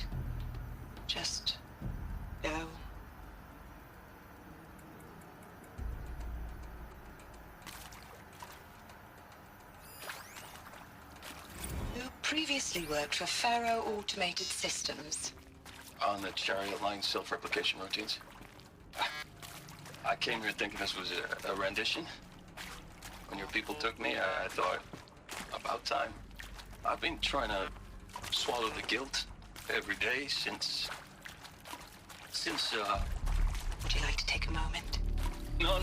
Just go. You previously worked for Faro Automated Systems. On the Chariot Line self-replication routines. I came here thinking this was a rendition. When your people took me, I thought, about time. I've been trying to swallow the guilt every day since... Would you like to take a moment? No,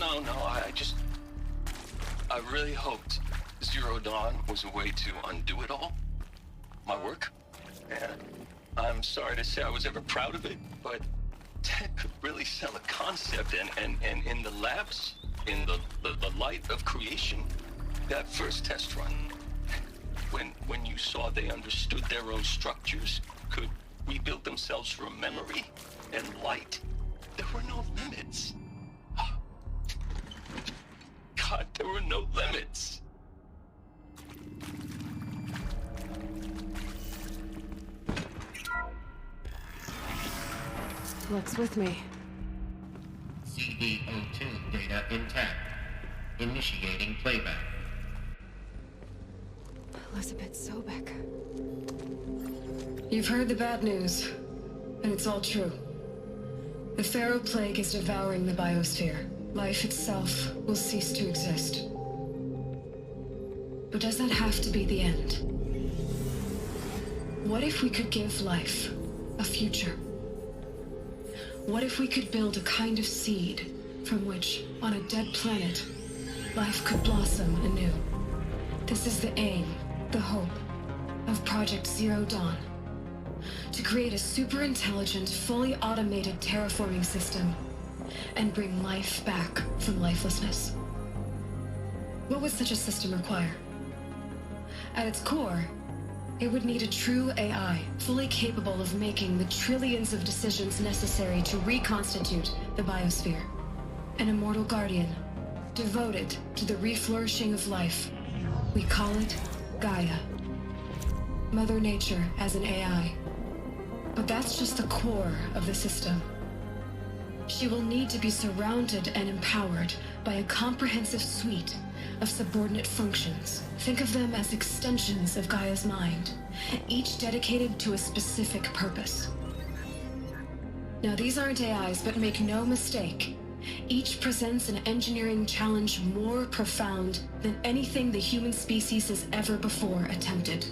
I really hoped Zero Dawn was a way to undo it all. My work. And I'm sorry to say I was ever proud of it, but Ted could really sell a concept, and in the labs, in the light of creation, that first test run, when you saw they understood their own structures, could rebuild themselves from memory and light, there were no limits. God, there were no limits. Luck's with me. CD02 data intact. Initiating playback. Elizabeth Sobek. You've heard the bad news, and it's all true. The Pharaoh Plague is devouring the biosphere. Life itself will cease to exist. But does that have to be the end? What if we could give life a future? What if we could build a kind of seed from which, on a dead planet, life could blossom anew? This is the aim, the hope, of Project Zero Dawn. To create a super-intelligent, fully automated terraforming system and bring life back from lifelessness. What would such a system require? At its core, it would need a true AI, fully capable of making the trillions of decisions necessary to reconstitute the biosphere. An immortal guardian, devoted to the reflourishing of life. We call it Gaia. Mother Nature as an AI. But that's just the core of the system. She will need to be surrounded and empowered by a comprehensive suite of subordinate functions. Think of them as extensions of Gaia's mind, each dedicated to a specific purpose. Now, these aren't AIs, but make no mistake, each presents an engineering challenge more profound than anything the human species has ever before attempted.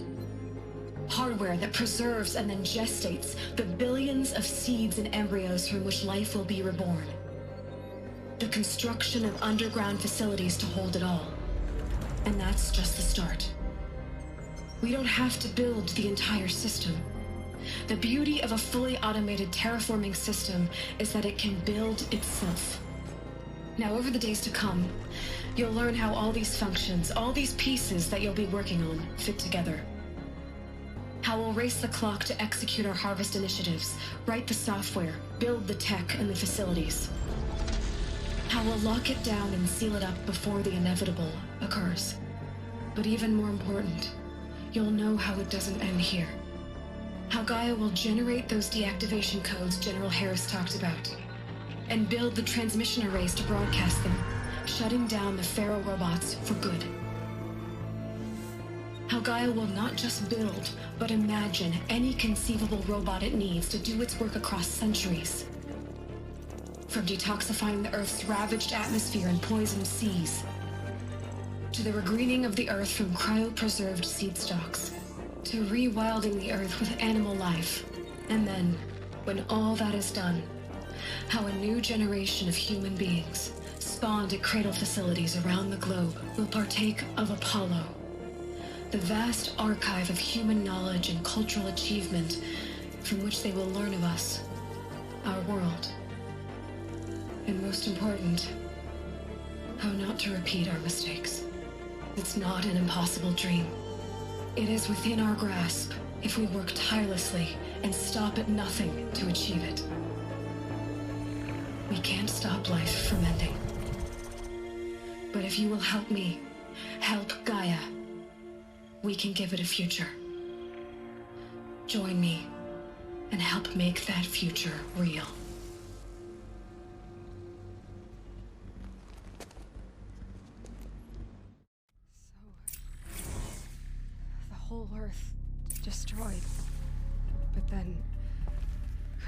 Hardware that preserves and then gestates the billions of seeds and embryos from which life will be reborn. The construction of underground facilities to hold it all. And that's just the start. We don't have to build the entire system. The beauty of a fully automated terraforming system is that it can build itself. Now, over the days to come, you'll learn how all these functions, all these pieces that you'll be working on, fit together. How we'll race the clock to execute our harvest initiatives, write the software, build the tech and the facilities. How we'll lock it down and seal it up before the inevitable occurs. But even more important, you'll know how it doesn't end here. How Gaia will generate those deactivation codes General Harris talked about, and build the transmission arrays to broadcast them, shutting down the Pharaoh robots for good. How Gaia will not just build, but imagine any conceivable robot it needs to do its work across centuries. From detoxifying the Earth's ravaged atmosphere and poisoned seas, to the regreening of the Earth from cryopreserved seed stalks, to rewilding the Earth with animal life. And then, when all that is done, how a new generation of human beings, spawned at cradle facilities around the globe, will partake of Apollo, the vast archive of human knowledge and cultural achievement from which they will learn of us, our world. And most important, how not to repeat our mistakes. It's not an impossible dream. It is within our grasp if we work tirelessly and stop at nothing to achieve it. We can't stop life from ending. But if you will help me, help Gaia, we can give it a future. Join me and help make that future real. The whole Earth destroyed, but then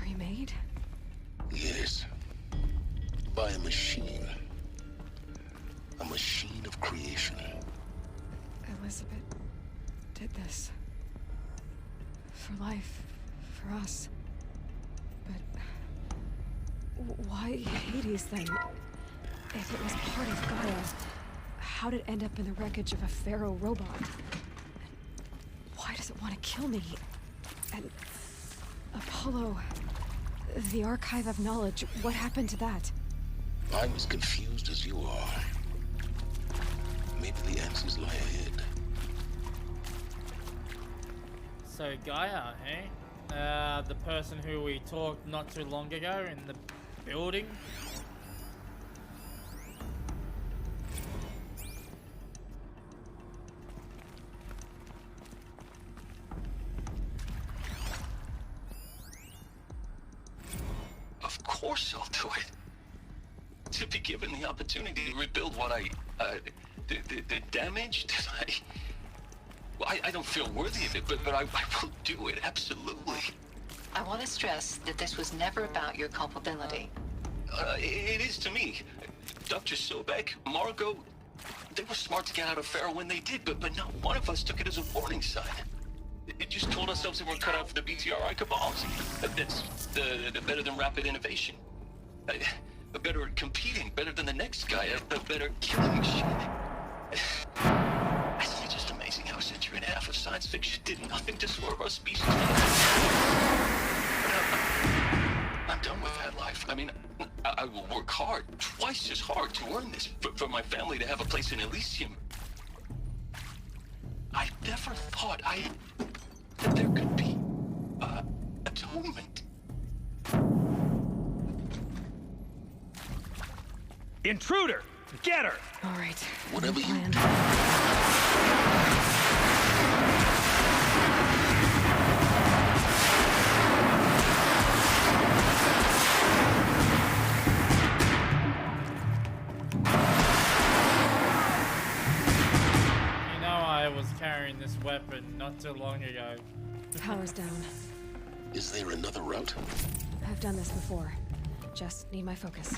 remade? Yes. By a machine. A machine of creation. Elizabeth did this. For life. For us. But why Hades then? If it was part of Gaia, how'd it end up in the wreckage of a Pharaoh robot? And why does it want to kill me? And Apollo, the archive of knowledge, what happened to that? I'm as confused as you are. Maybe the answers lie ahead. So Gaia, eh? The person who we talked not too long ago in the building? morsel to it. To be given the opportunity to rebuild what the damage that I don't feel worthy of it, but I will do it, absolutely. I want to stress that this was never about your culpability. It is to me. Dr. Sobek, Margot, they were smart to get out of Pharaoh when they did, but not one of us took it as a warning sign. It just told ourselves that we're cut out for the BTRI cabals. That's the better than rapid innovation. Better at competing, better than the next guy, better at killing machine. It's just amazing how a century and a half of science fiction did nothing to swerve our species. I'm done with that life. I mean, I will work hard, twice as hard to earn this, for my family to have a place in Elysium. I never thought that there could be atonement. Intruder! Get her! All right. Whatever you plan. You know, I was carrying this weapon not too long ago. Power's down. Is there another route? I've done this before. Just need my focus.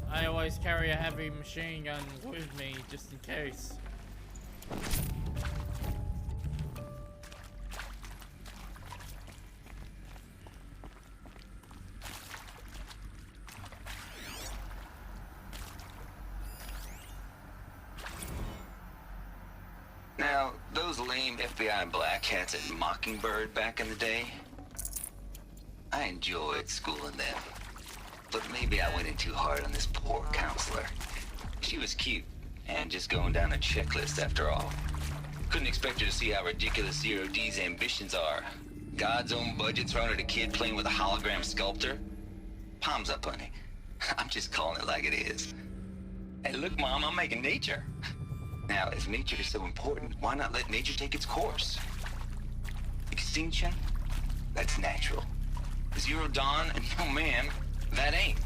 I always carry a heavy machine gun with me, just in case. Now, those lame FBI black hats at Mockingbird back in the day, I enjoyed schooling them. But maybe I went in too hard on this poor counselor. She was cute, and just going down a checklist after all. Couldn't expect her to see how ridiculous Zero D's ambitions are. God's own budget thrown at a kid playing with a hologram sculptor? Palms up, honey. I'm just calling it like it is. Hey, look, Mom, I'm making nature. Now, if nature is so important, why not let nature take its course? Extinction? That's natural. Zero Dawn? No, ma'am. That ain't.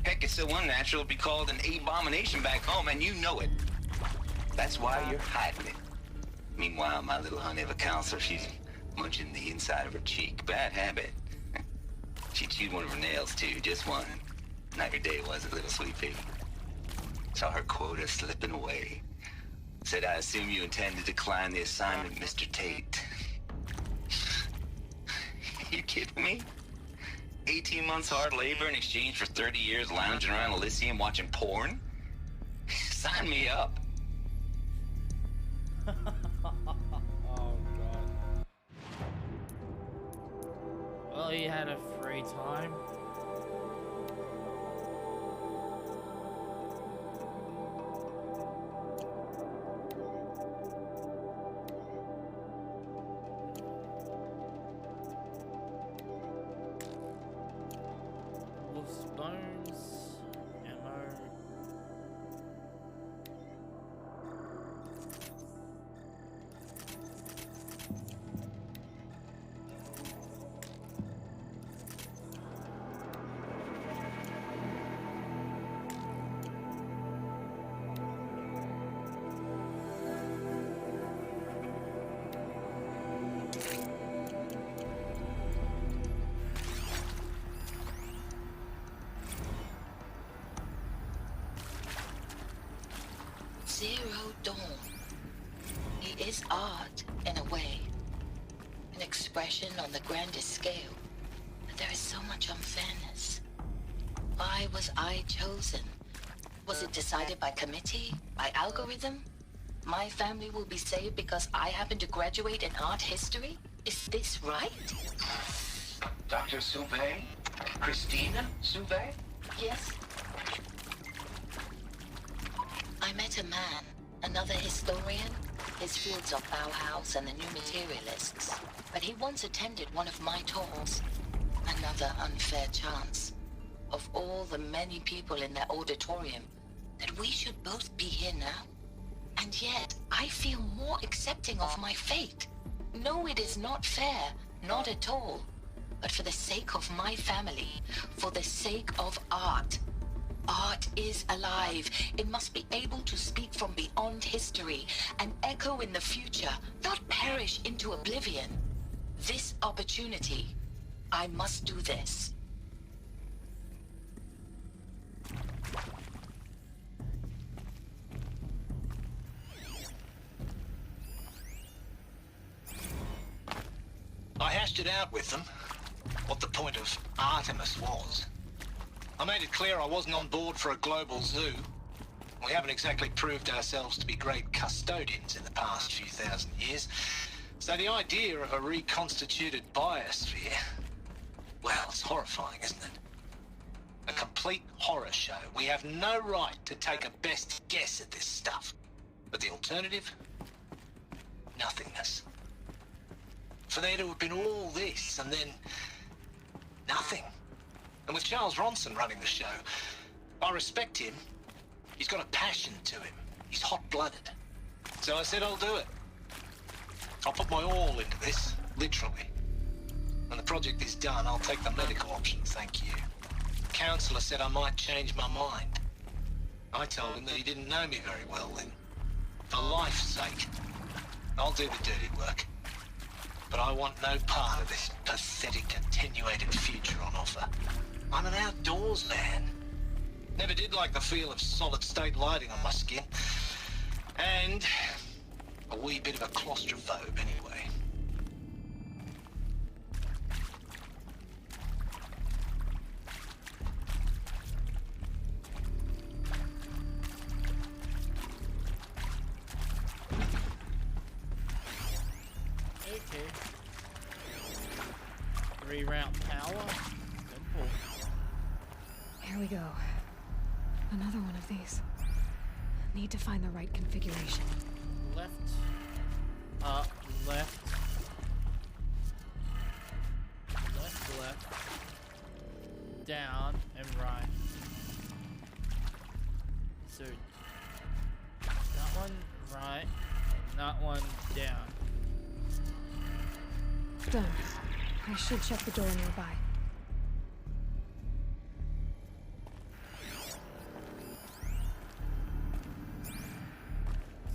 Heck, it's so unnatural to be called an abomination back home, and you know it. That's why you're hiding it. Meanwhile, my little honey of a counselor, she's munching the inside of her cheek. Bad habit. She chewed one of her nails, too, just one. Not your day, was it, little sweet pea? Saw her quota slipping away. Said, I assume you intend to decline the assignment, Mr. Tate. You kidding me? 18 months hard labor in exchange for 30 years lounging around Elysium watching porn? Sign me up. Oh god. Well, he had a free time. Bones, ammo. Zero Dawn. It is art, in a way. An expression on the grandest scale. But there is so much unfairness. Why was I chosen? Was it decided by committee? By algorithm? My family will be saved because I happen to graduate in art history? Is this right? Dr. Soubet? Christina Soubet? Yes. I met a man, another historian. His fields are Bauhaus and the New Materialists. But he once attended one of my talks. Another unfair chance. Of all the many people in that auditorium, that we should both be here now. And yet, I feel more more accepting of my fate. No, it is not fair. Not at all. But for the sake of my family, for the sake of art. Art is alive. It must be able to speak from beyond history and echo in the future, not perish into oblivion. This opportunity, I must do this. I hashed it out with them, what the point of Artemis was. I made it clear I wasn't on board for a global zoo. We haven't exactly proved ourselves to be great custodians in the past few thousand years. So the idea of a reconstituted biosphere, well, it's horrifying, isn't it? A complete horror show. We have no right to take a best guess at this stuff. But the alternative? Nothingness. For there to have been all this, and then nothing. And with Charles Ronson running the show, I respect him. He's got a passion to him. He's hot-blooded. So I said I'll do it. I'll put my all into this, literally. When the project is done, I'll take the medical option, thank you. The counselor said I might change my mind. I told him that he didn't know me very well then. For life's sake, I'll do the dirty work. But I want no part of this pathetic attenuated future on offer. I'm an outdoors man. Never did like the feel of solid-state lighting on my skin. And a wee bit of a claustrophobe anyway. Okay. 3-round power. Simple. Here we go. Another one of these. Need to find the right configuration. Left. Up. Left. Left, left. Down and right. So that one right, that one down. Done. I should check the door nearby.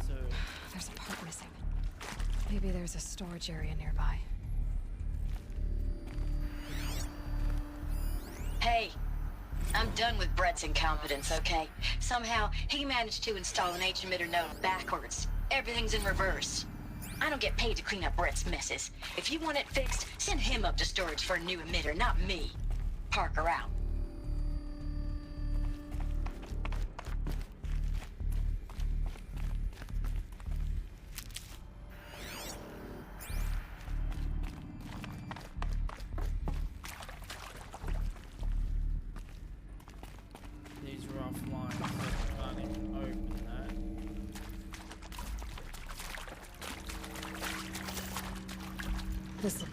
So there's a part missing. Maybe there's a storage area nearby. Hey, I'm done with Brett's incompetence, okay? Somehow, he managed to install an H-emitter node backwards. Everything's in reverse. I don't get paid to clean up Brett's messes. If you want it fixed, send him up to storage for a new emitter, not me. Parker out. these are offline, so I can't even open that. Listen.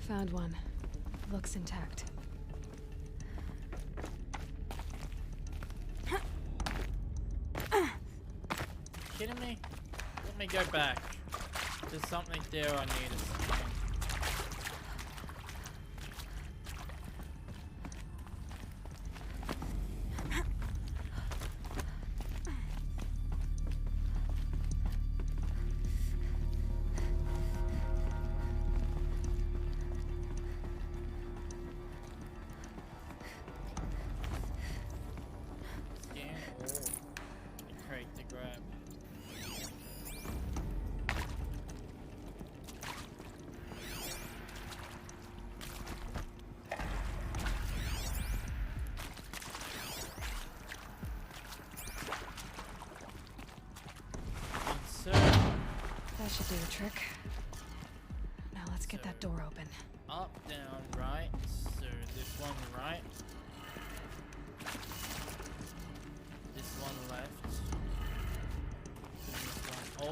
Found one. Looks intact. Kidding me? Let me go back. There's something there I need to scan. Scan all. A crate to grab. So, That should do the trick. Now let's get that door open. up, down, right. So this one right.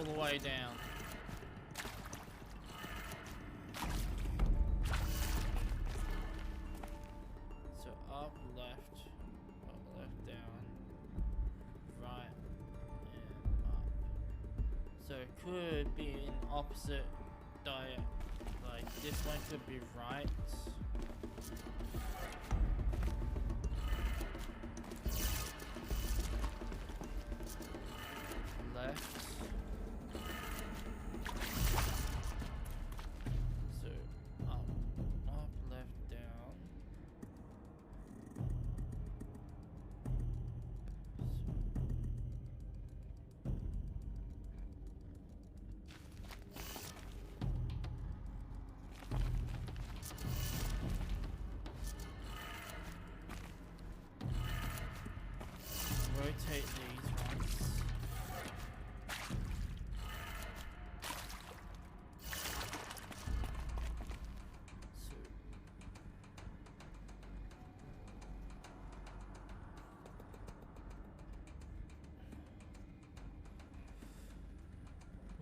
the way down. So up, left, down, right, and up. So it could be an opposite diet. Like this one could be right. Left. So up, left, down. Rotate these ones.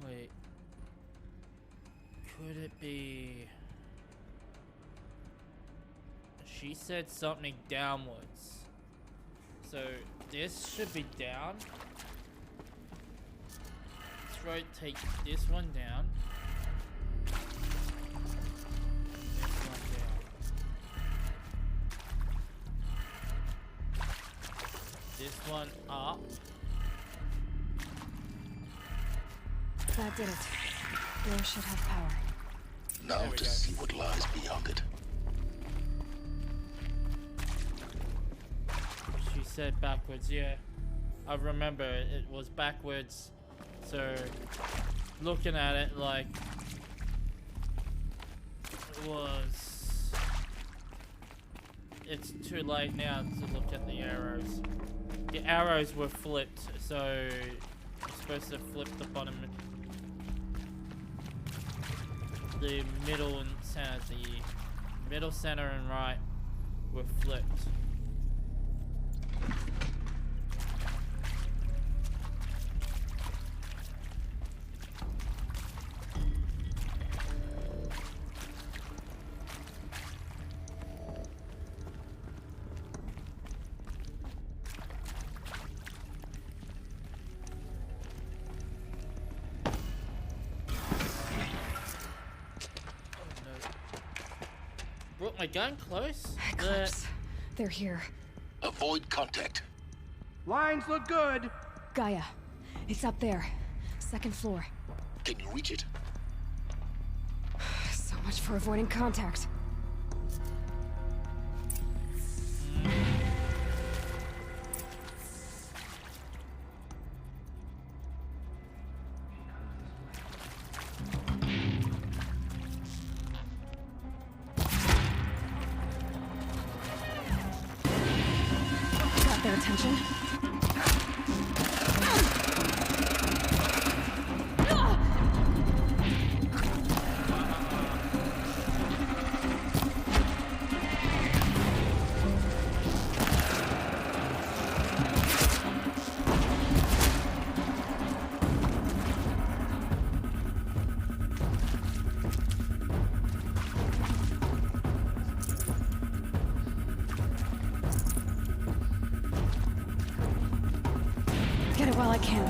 Wait. Could it be... She said something downwards. So this should be down. Let's rotate this one down. This one down. This one up. That did it. Door should have power. Now to see what lies beyond it. She said backwards, yeah. I remember it was backwards. So, looking at it like it was... It's too late now to look at the arrows. The arrows were flipped, so you're supposed to flip the bottom, the middle and center. The middle, center, and right were flipped. Brought my gun close. Eclipse. They're here. Avoid contact. Lines look good. Gaia. It's up there. Second floor. Can you reach it? So much for avoiding contact. Got their attention. Get it while I can.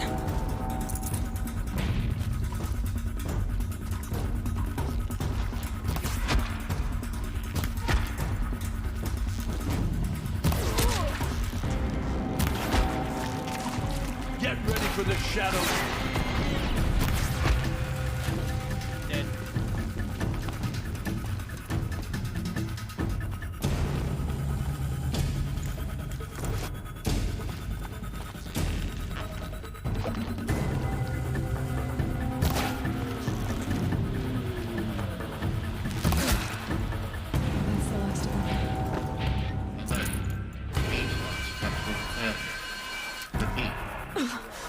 Get ready for the shadow. Dead. That's the last of them.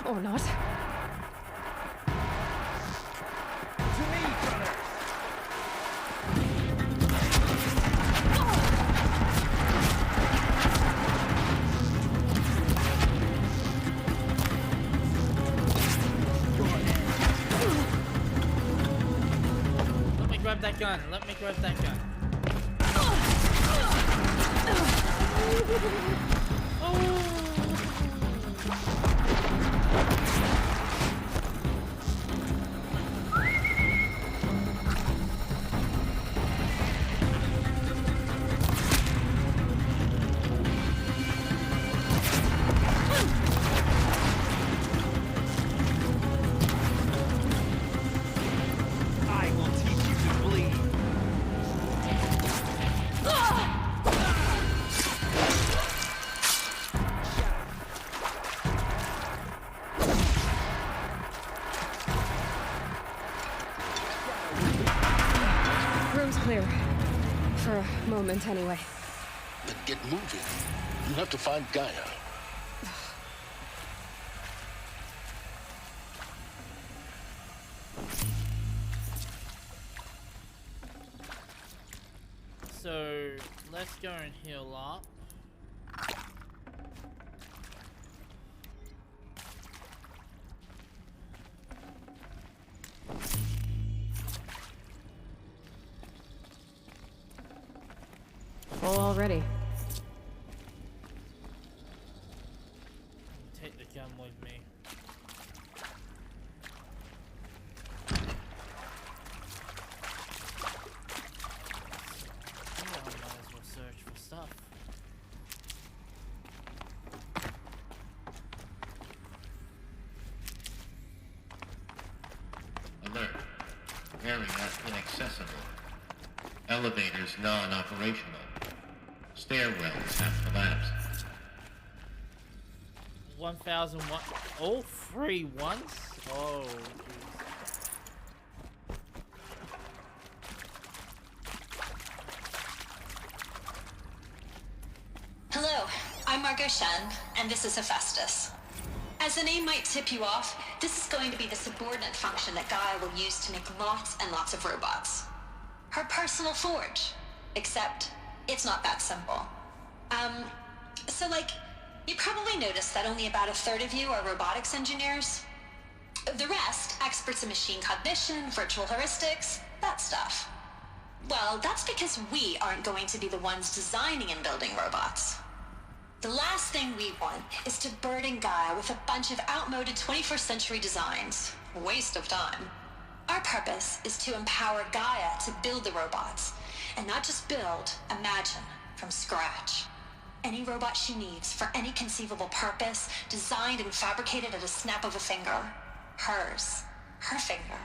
Or not. that gun. Let me grab that gun. I will teach you to bleed. Room's clear. For a moment, anyway. Then get moving. You have to find Gaia. So let's go and heal up. Full already. Take the gun with me. I might as well search for stuff. Alert. Area inaccessible. Elevators non-operational. Stairwells have collapsed. 1001. All three once? Oh, geez. Hello, I'm Margot Shen, and this is Hephaestus. As the name might tip you off, this is going to be the subordinate function that Gaia will use to make lots and lots of robots. Her personal forge. Except, it's not that simple. So you probably noticed that only about a third of you are robotics engineers. The rest, experts in machine cognition, virtual heuristics, that stuff. Well, that's because we aren't going to be the ones designing and building robots. The last thing we want is to burden Gaia with a bunch of outmoded 21st century designs. Waste of time. Our purpose is to empower Gaia to build the robots, and not just build, imagine, from scratch. Any robot she needs for any conceivable purpose, designed and fabricated at a snap of a finger. Hers. Her finger.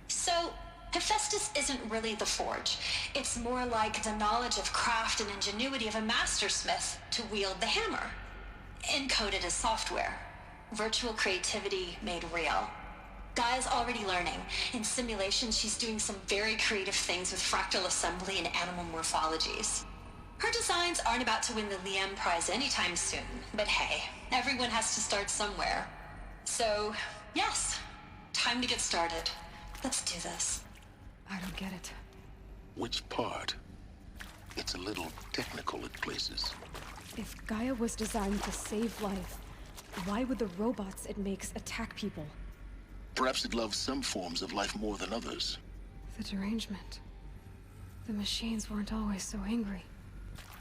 So, Hephaestus isn't really the forge. It's more like the knowledge of craft and ingenuity of a mastersmith to wield the hammer. Encoded as software. Virtual creativity made real. Gaia's already learning. In simulation, she's doing some very creative things with fractal assembly and animal morphologies. Her designs aren't about to win the Liam Prize anytime soon, but hey, everyone has to start somewhere. So, yes, time to get started. Let's do this. I don't get it. Which part? It's a little technical at places. If Gaia was designed to save life, why would the robots it makes attack people? Perhaps it loves some forms of life more than others. The derangement. The machines weren't always so angry.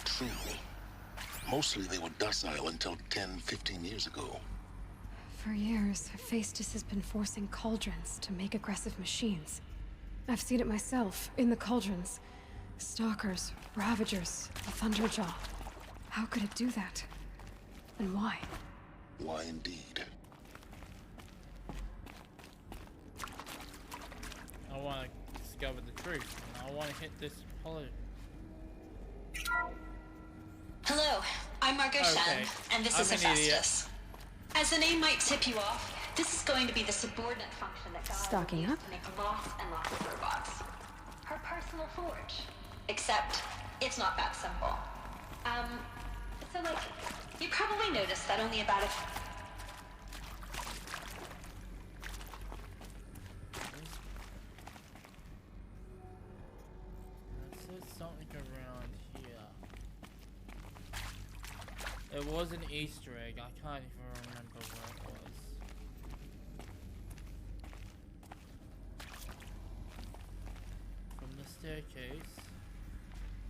True. Mostly they were docile until 10, 15 years ago. For years, Hephaestus has been forcing cauldrons to make aggressive machines. I've seen it myself, in the cauldrons. Stalkers, Ravagers, the Thunderjaw. How could it do that? And why? Why indeed? I want to discover the truth, and I want to hit this hollow. Hello, I'm Margot Shen, and this is Hephaestus. As the name might tip you off, this is going to be the subordinate function that Gaia Stocking up? to make lots and lots of robots. Her personal forge. Except, it's not that simple. So you probably noticed that only about a... There's something around here. It was an Easter egg. I can't even remember where it was. From the staircase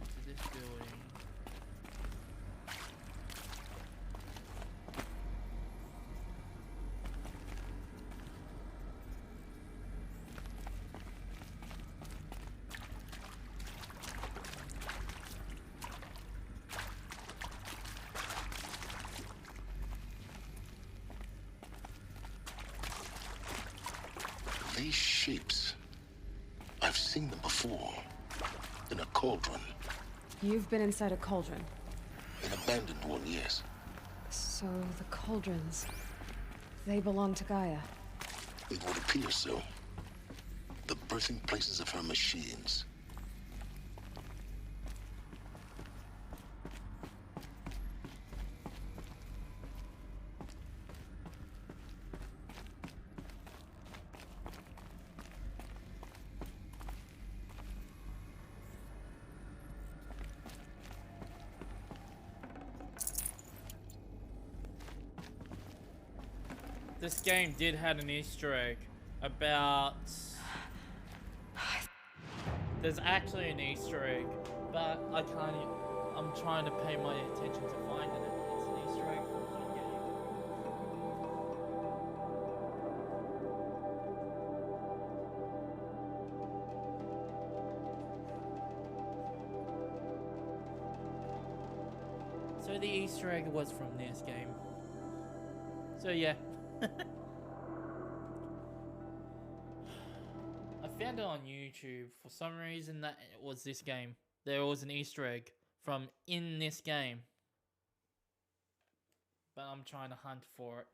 to this building. These shapes, I've seen them before. In a cauldron. You've been inside a cauldron. An abandoned one, yes. So the cauldrons, they belong to Gaia. It would appear so. The birthing places of her machines. This game did have an Easter egg about... There's actually an Easter egg, but I can't... I'm trying to pay my attention to finding it. It's an Easter egg from the game. So the Easter egg was from this game. So yeah. I found it on YouTube. For some reason that it was this game. There was an Easter egg from in this game. But I'm trying to hunt for it.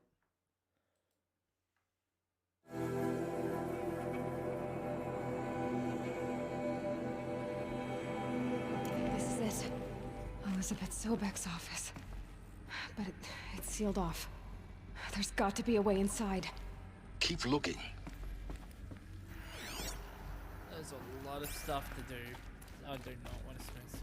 This is it. Elizabeth Sobek's office. But it's sealed off. There's got to be a way inside. Keep looking. There's a lot of stuff to do. I do not want to spend some.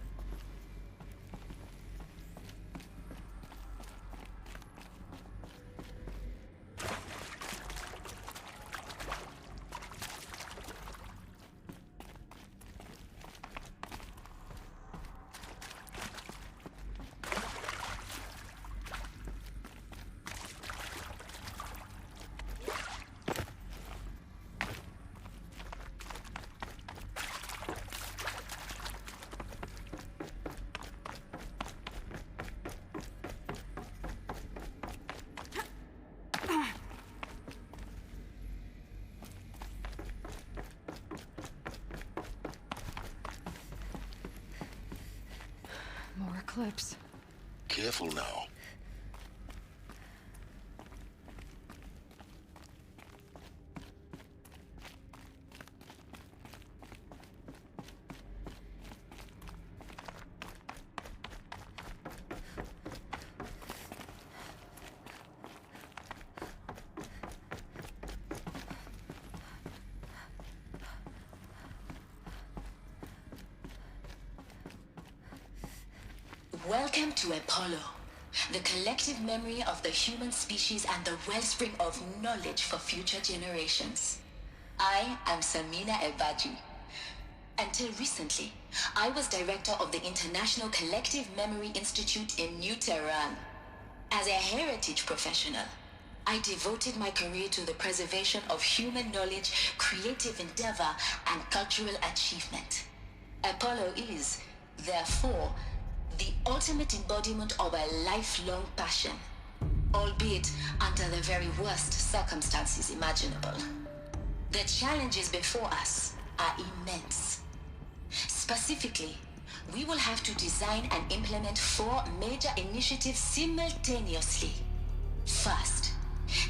More eclipse. Careful now. Welcome to Apollo, the collective memory of the human species and the wellspring of knowledge for future generations. I am Samina Ebaji. Until recently, I was director of the International Collective Memory Institute in New Tehran. As a heritage professional, I devoted my career to the preservation of human knowledge, creative endeavor, and cultural achievement. Apollo is, therefore, the ultimate embodiment of a lifelong passion, albeit under the very worst circumstances imaginable. The challenges before us are immense. Specifically, we will have to design and implement 4 major initiatives simultaneously. First,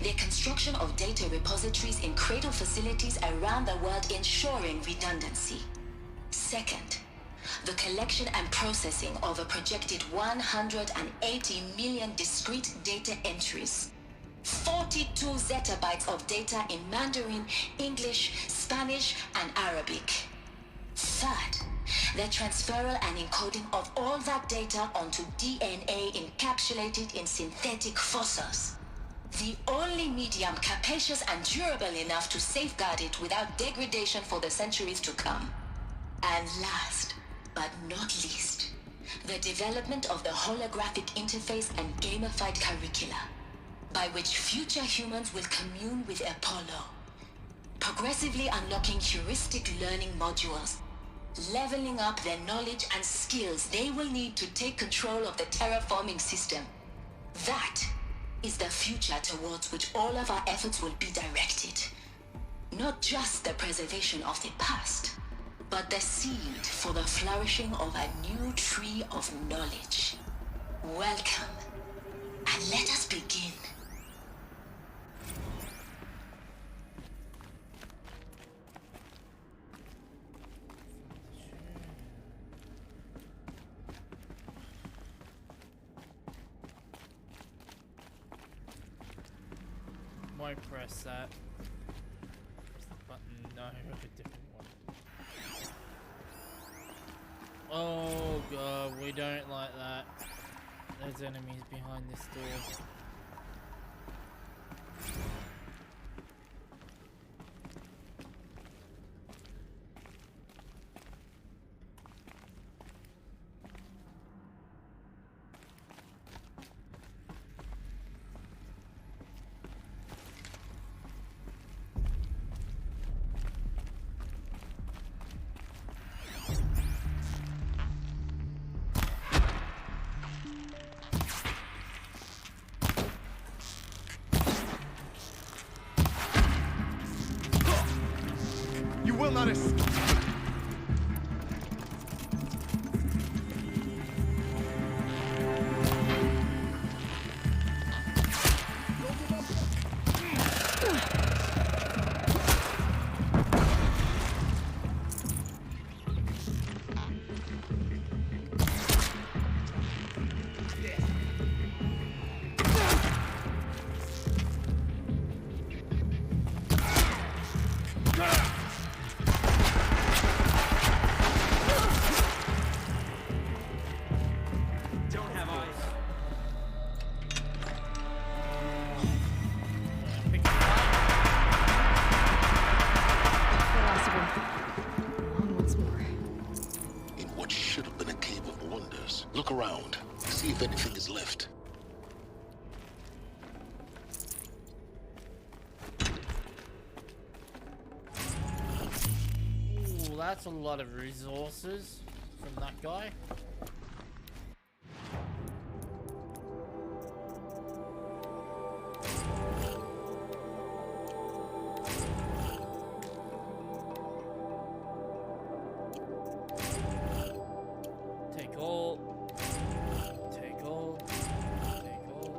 the construction of data repositories in cradle facilities around the world, ensuring redundancy. Second, the collection and processing of a projected 180 million discrete data entries. 42 zettabytes of data in Mandarin, English, Spanish, and Arabic. Third, the transferal and encoding of all that data onto DNA encapsulated in synthetic fossils. The only medium capacious and durable enough to safeguard it without degradation for the centuries to come. And last, but not least, the development of the holographic interface and gamified curricula, by which future humans will commune with Apollo, progressively unlocking heuristic learning modules, leveling up their knowledge and skills they will need to take control of the terraforming system. That is the future towards which all of our efforts will be directed. Not just the preservation of the past, but the seed for the flourishing of a new tree of knowledge. Welcome, and let us begin. Won't press that button. No, a different one. Oh god, we don't like that. There's enemies behind this door. You will not escape. Look around. See if anything is left. Ooh, that's a lot of resources from that guy. Take all. Take all. Take all.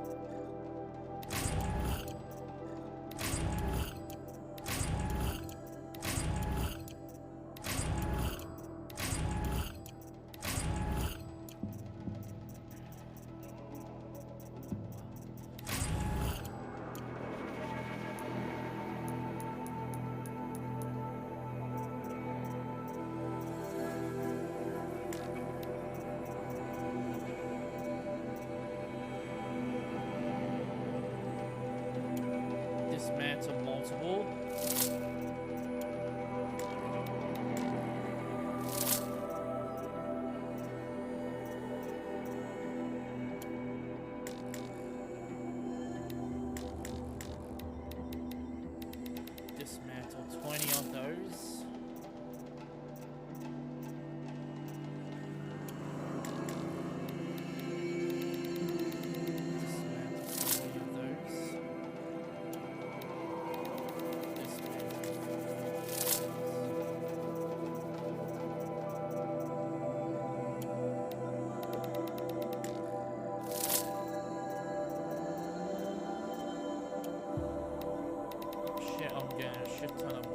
Dismantle multiple. Dismantle 20 of those. Shit, I'm getting a shit ton of...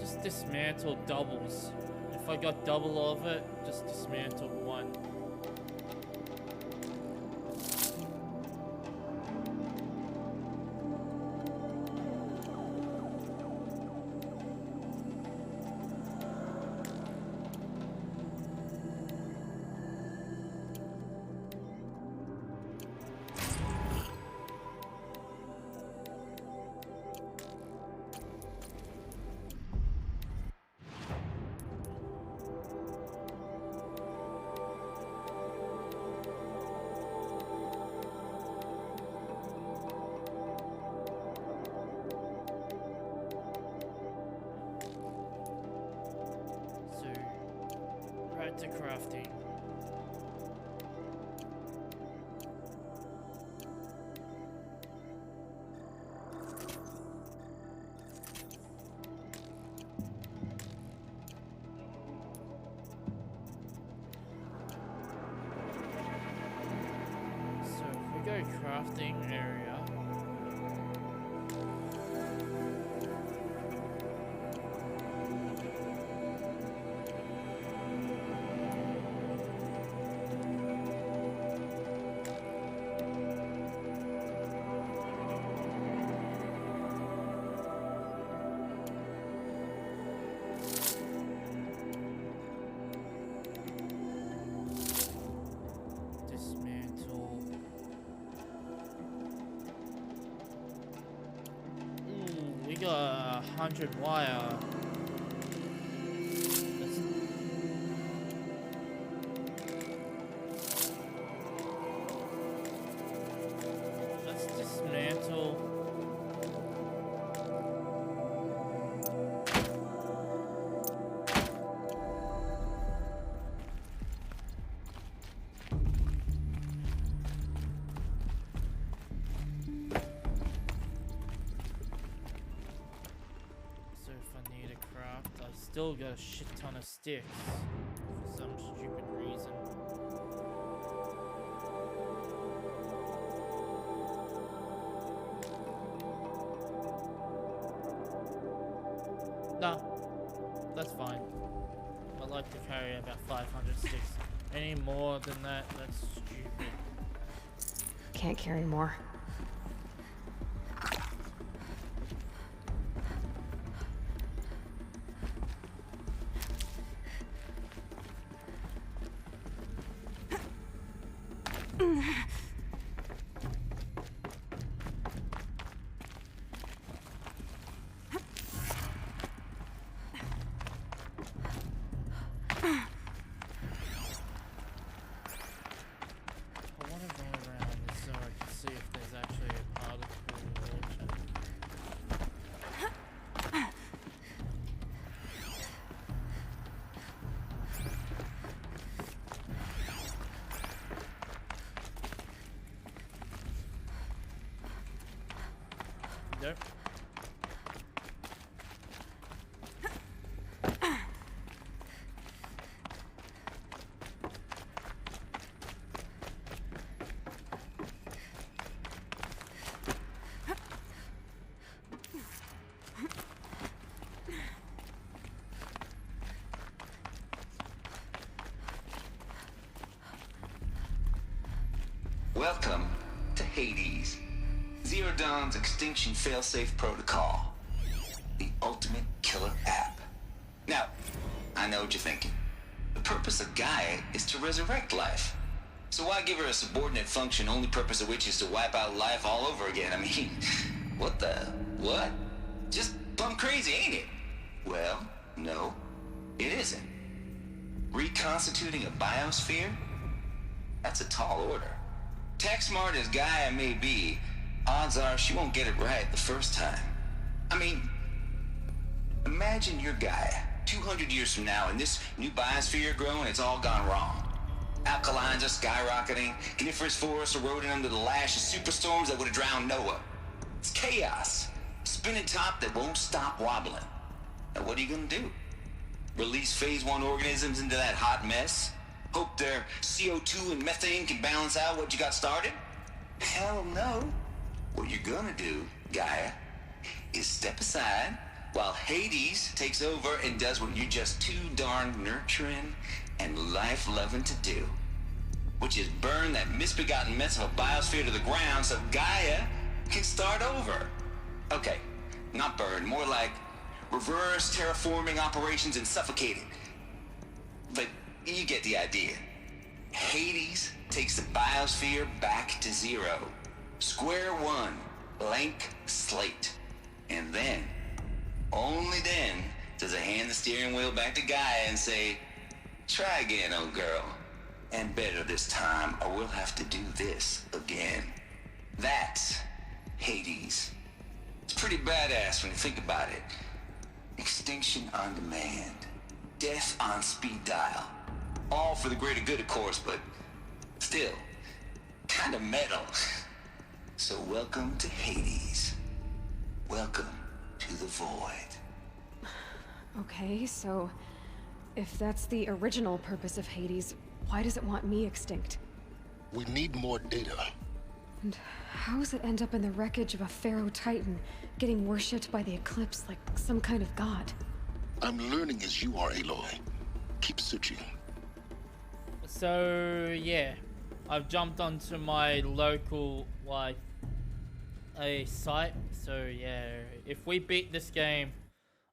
Just dismantle doubles. If I got double of it, just dismantle one. crafting. So if we go crafting area. Dismantle. Ooh, we got 100 wire. Let's dismantle. So if I need a craft, I still got a shit ton of sticks for some stupid reason. Nah, that's fine. I like to carry about 500 sticks. Any more than that, that's stupid. Can't carry more. I want to go around this so I can see if there's actually a particle launcher. Nope. Welcome to Hades, Zero Dawn's extinction failsafe protocol, the ultimate killer app. Now, I know what you're thinking. The purpose of Gaia is to resurrect life. So why give her a subordinate function, only purpose of which is to wipe out life all over again? I mean, what the? What? Just plumb crazy, ain't it? Well, no, it isn't. Reconstituting a biosphere? That's a tall order. Tech smart as Gaia may be, odds are she won't get it right the first time. I mean, imagine you're Gaia, 200 years from now, and this new biosphere you're growing, it's all gone wrong. Alkalines are skyrocketing, coniferous forests eroding under the lash of superstorms that would have drowned Noah. It's chaos, spinning top that won't stop wobbling. Now what are you gonna do? Release phase 1 organisms into that hot mess? Hope their CO2 and methane can balance out what you got started? Hell no. What you're gonna do, Gaia, is step aside while Hades takes over and does what you're just too darn nurturing and life-loving to do, which is burn that misbegotten mess of a biosphere to the ground so Gaia can start over. Okay, not burn, more like reverse terraforming operations and suffocate it. But you get the idea. Hades takes the biosphere back to zero. Square one, blank slate. And then, only then, does it hand the steering wheel back to Gaia and say, try again, old girl. And better this time, or we'll have to do this again. That's Hades. It's pretty badass when you think about it. Extinction on demand. Death on speed dial. All for the greater good, of course, but still, kind of metal. So welcome to Hades. Welcome to the Void. Okay, so if that's the original purpose of Hades, why does it want me extinct? We need more data. And how does it end up in the wreckage of a Pharaoh Titan, getting worshipped by the Eclipse like some kind of god? I'm learning as you are, Aloy. Keep searching. So, yeah. I've jumped onto my local, like, a site. So, yeah. If we beat this game,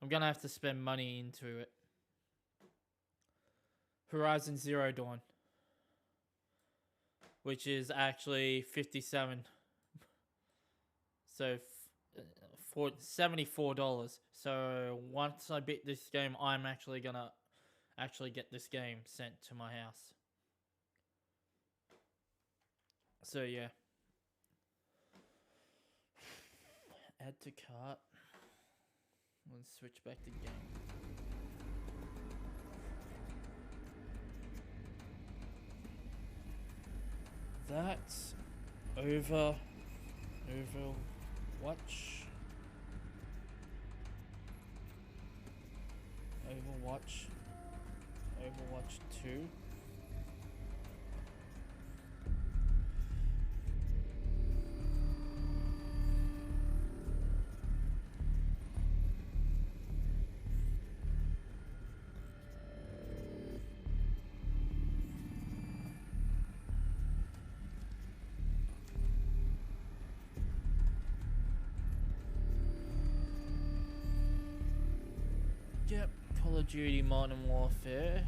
I'm gonna have to spend money into it. Horizon Zero Dawn. Which is actually 57. So, for $74. So, once I beat this game, I'm actually gonna get this game sent to my house. So, yeah. Add to cart. Let's switch back to game. That's Overwatch. Overwatch 2. Yep, Call of Duty Modern Warfare.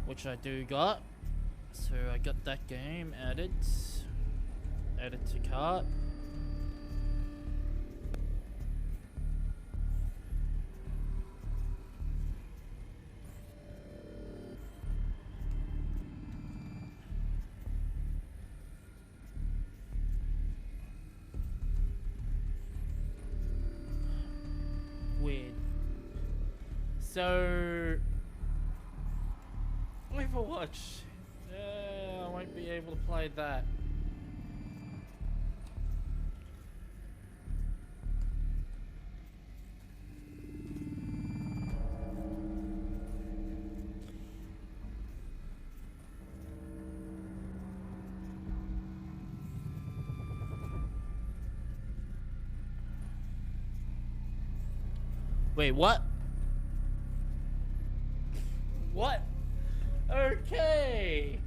Which I do got. So I got that game added. Added to cart. Weird. So Overwatch. I won't be able to play that. Wait, what? What? Okay.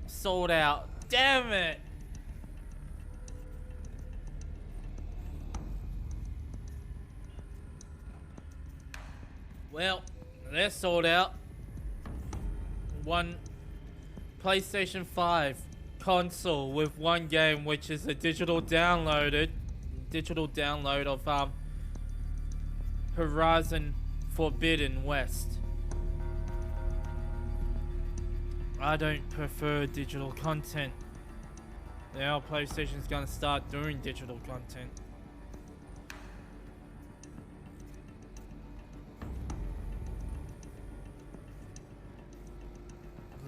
Sold out. Damn it. Well, they're sold out. One PlayStation 5 console with one game, which is a digital download of Horizon Forbidden West. I don't prefer digital content. Now PlayStation's gonna start doing digital content.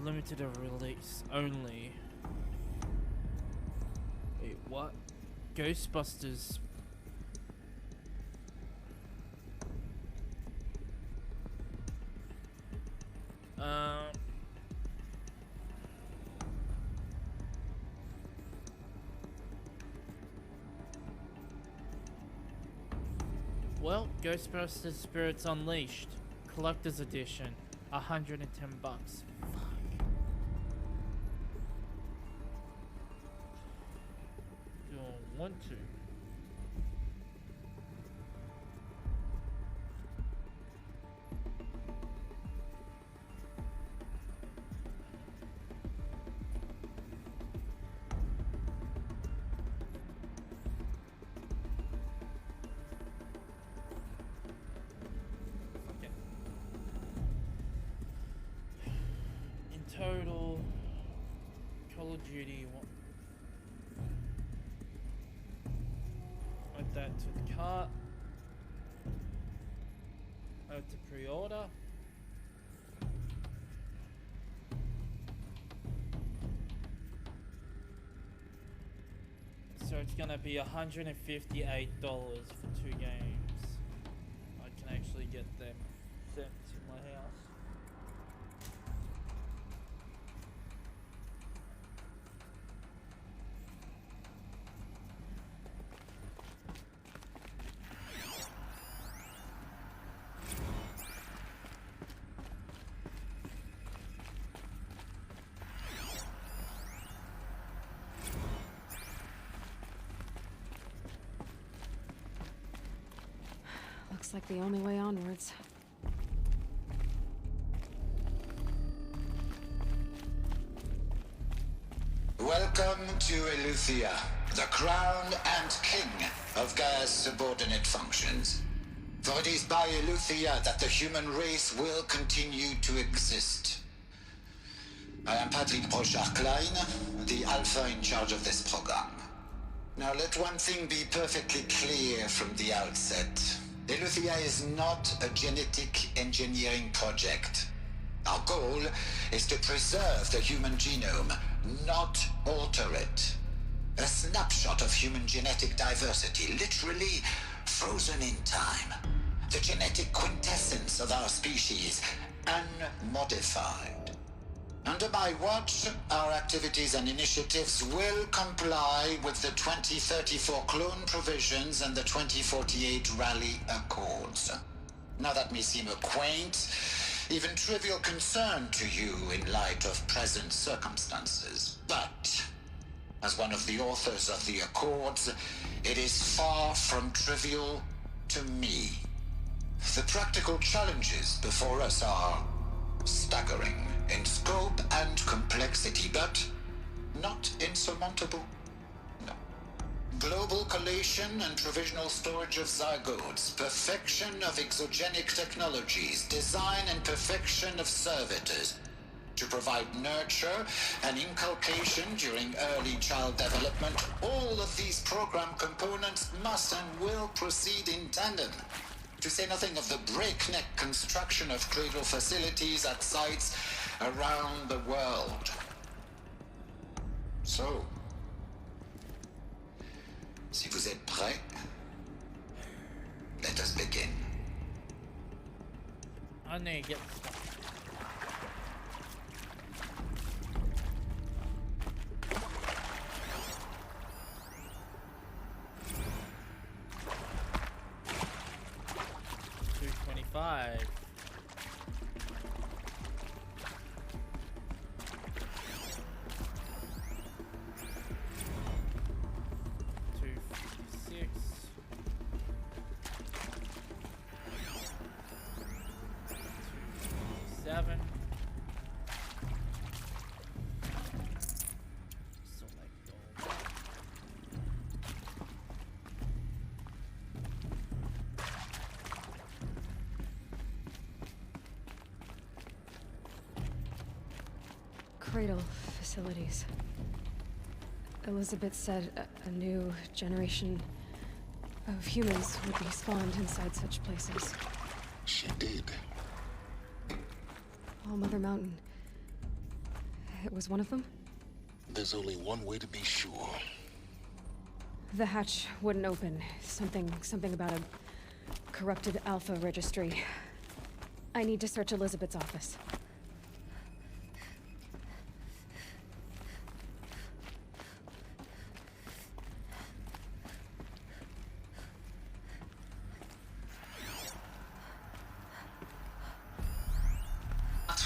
Limited release only. Wait, what? Ghostbusters. Well, Ghostbusters Spirits Unleashed, Collector's Edition, $110. Don't want to. total. Call of Duty. Add that to the cart. Add to pre-order. So it's gonna be $158 for 2 games. I can actually get them sent to my house. Looks like the only way onwards. Welcome to Eleuthia, the crown and king of Gaia's subordinate functions. For it is by Eleuthia that the human race will continue to exist. I am Patrick Brochard-Klein, the Alpha in charge of this program. Now let one thing be perfectly clear from the outset. Eleuthia is not a genetic engineering project. Our goal is to preserve the human genome, not alter it. A snapshot of human genetic diversity, literally frozen in time. The genetic quintessence of our species, unmodified. Under my watch, our activities and initiatives will comply with the 2034 clone provisions and the 2048 Rally Accords. Now that may seem a quaint, even trivial concern to you in light of present circumstances, but as one of the authors of the Accords, it is far from trivial to me. The practical challenges before us are staggering in scope and complexity, but not insurmountable. No. Global collation and provisional storage of zygotes, perfection of exogenic technologies, design and perfection of servitors, to provide nurture and inculcation during early child development. All of these program components must and will proceed in tandem. To say nothing of the breakneck construction of cradle facilities at sites around the world. So, si vous êtes prêts, let us begin. I need to get stuff. $225. $257. Select all. Cradle facilities. Elizabeth said a new generation of humans would be spawned inside such places. She did. All Mother Mountain. It was one of them? There's only one way to be sure. The hatch wouldn't open. Something about a corrupted Alpha registry. I need to search Elizabeth's office.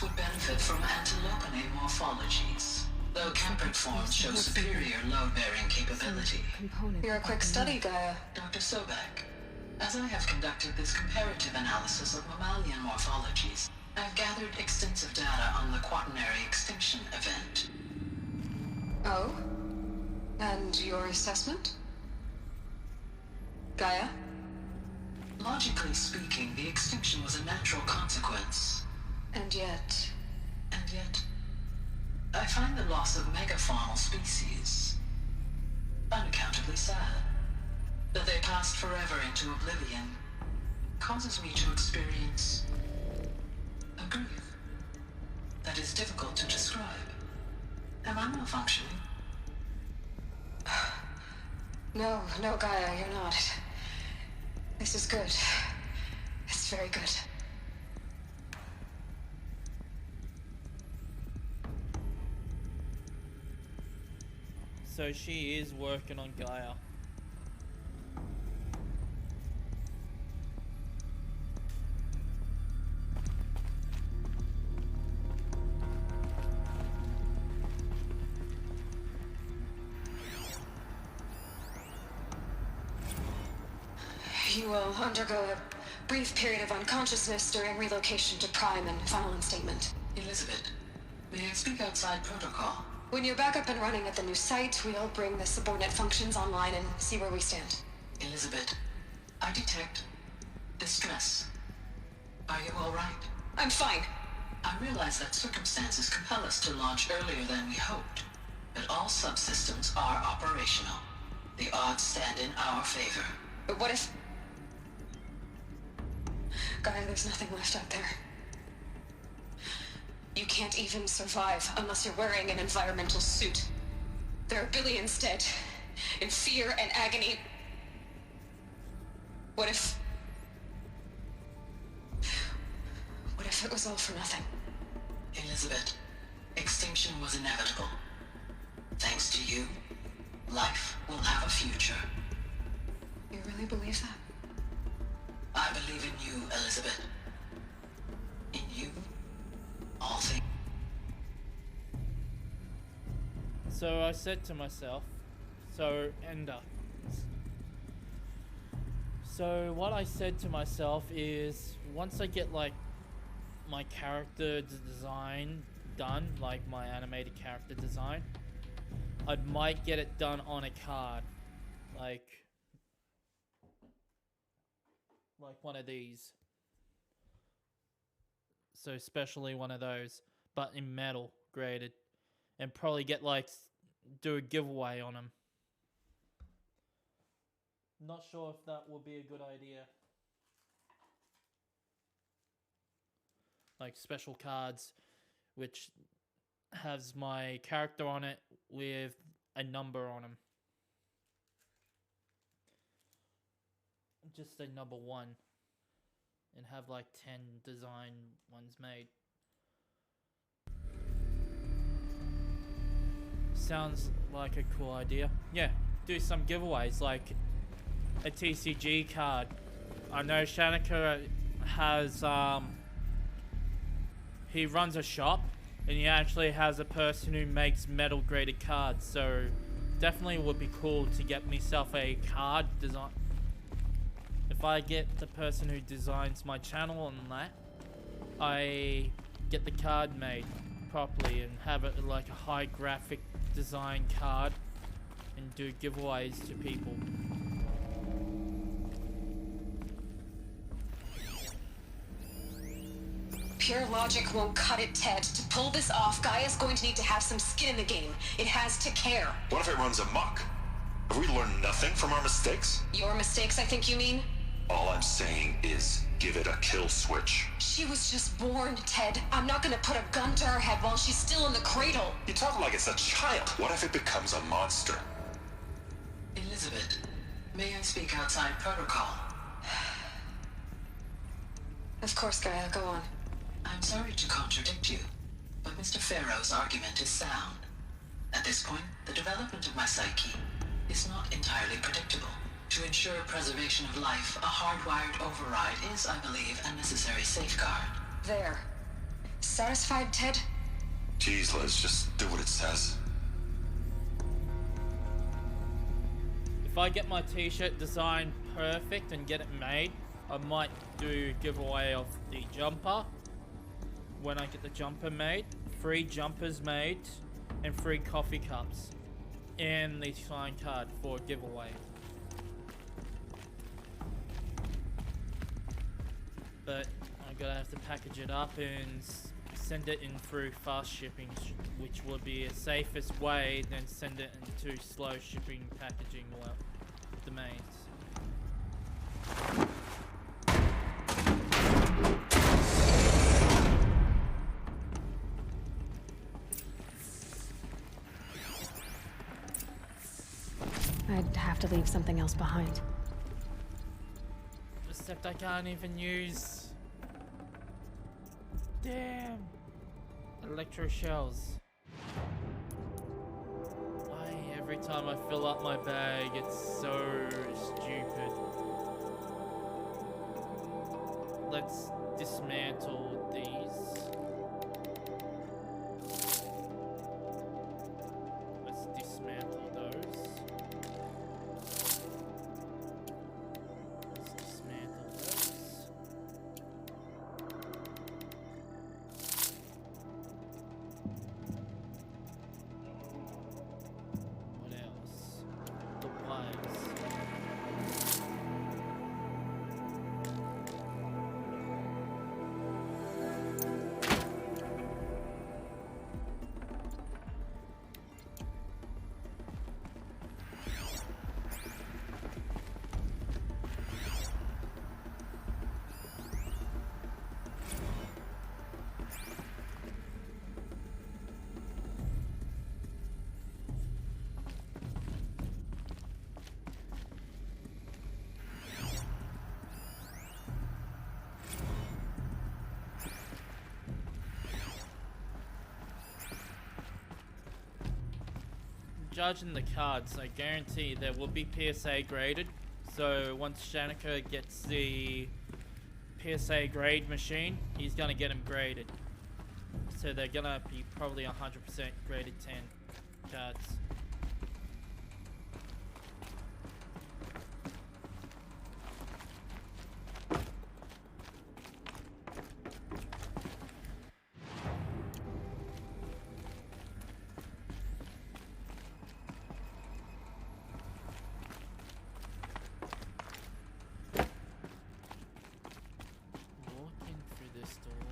Would benefit from antilopine morphologies, though Kempered forms show superior load-bearing capability. You're a quick study, Gaia. Dr. Sobek, as I have conducted this comparative analysis of mammalian morphologies, I've gathered extensive data on the quaternary extinction event. Oh? And your assessment? Gaia? Logically speaking, the extinction was a natural consequence. And yet... I find the loss of megafaunal species unaccountably sad. That they passed forever into oblivion causes me to experience a grief that is difficult to describe. Am I malfunctioning? No, Gaia, you're not. This is good. It's very good. So she is working on Gaia. You will undergo a brief period of unconsciousness during relocation to Prime and final instatement. Elizabeth, may I speak outside protocol? When you're back up and running at the new site, we'll bring the subordinate functions online and see where we stand. Elizabeth, I detect distress. Are you all right? I'm fine. I realize that circumstances compel us to launch earlier than we hoped, but all subsystems are operational. The odds stand in our favor. But what if... Gaia, there's nothing left out there. You can't even survive unless you're wearing an environmental suit. There are billions dead, in fear and agony. What if it was all for nothing? Elizabeth, extinction was inevitable. Thanks to you, life will have a future. You really believe that? I believe in you, Elizabeth. In you, all things. So I said to myself, so what I said to myself is, once I get like my character design done, like my animated character design, I might get it done on a card, like one of these. So especially one of those, but in metal graded, and probably get like do a giveaway on them. Not sure if that would be a good idea. Like special cards which has my character on it with a number on them. Just a number 1. And have like 10 design ones made. Sounds like a cool idea. Yeah, do some giveaways like a TCG card. I know Shanika has he runs a shop and he actually has a person who makes metal graded cards, so definitely would be cool to get myself a card design. If I get the person who designs my channel on that, I get the card made properly and have it like a high graphic design card and do giveaways to people. Pure logic won't cut it, Ted. To pull this off, Gaia's going to need to have some skin in the game. It has to care. What if it runs amok? Have we learned nothing from our mistakes? Your mistakes, I think you mean? All I'm saying is, give it a kill switch. She was just born, Ted. I'm not gonna put a gun to her head while she's still in the cradle. You talk like it's a child. What if it becomes a monster? Elizabeth, may I speak outside protocol? Of course, Gaia, go on. I'm sorry to contradict you, but Mr. Farrow's argument is sound. At this point, the development of my psyche is not entirely predictable. To ensure preservation of life, a hardwired override is, I believe, a necessary safeguard. There. Satisfied, Ted? Geez, Liz, just do what it says. If I get my t-shirt design perfect and get it made, I might do a giveaway of the jumper. When I get the jumper made, 3 jumpers made, and 3 coffee cups. And the sign card for a giveaway. But I'm gonna have to package it up and send it in through fast shipping, which would be a safest way than send it into slow shipping packaging domains. I'd have to leave something else behind. Except I can't even use... Damn! Electro shells. Why every time I fill up my bag it's so stupid? Let's dismantle these. Let's dismantle those. Let's dismantle those. What else? The wires. Judging the cards, I guarantee there will be PSA graded. So once Shanika gets the PSA grade machine, he's gonna get them graded. So they're gonna be probably 100% graded 10 cards. Walking through this door.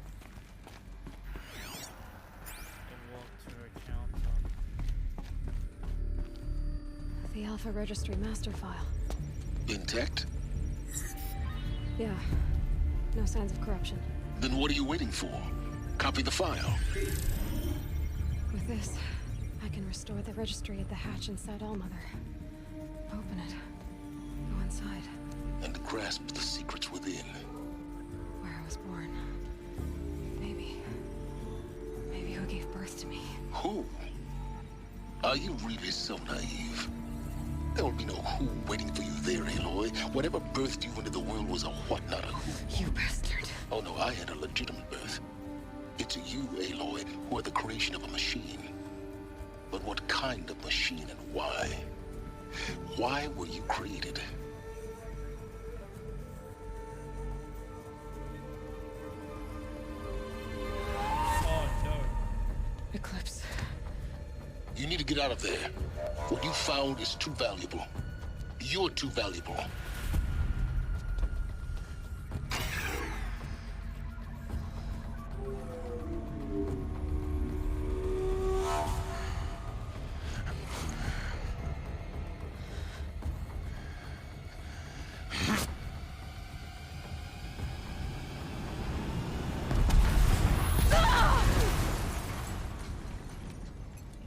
And walk to her counter. The Alpha Registry master file. Intact? Yeah. No signs of corruption. Then what are you waiting for? Copy the file. With this, I can restore the registry at the hatch inside Allmother. Open it. Go inside. And grasp the secrets within. Where I was born. Maybe who gave birth to me. Who? Are you really so naive? There will be no who waiting for you there, Aloy. Whatever birthed you into the world was a what, not a who. You bastard. Oh no, I had a legitimate birth. It's you, Aloy, who are the creation of a machine. But what kind of machine and why? Why were you created? Oh no. Eclipse. You need to get out of there. What you found is too valuable. You're too valuable.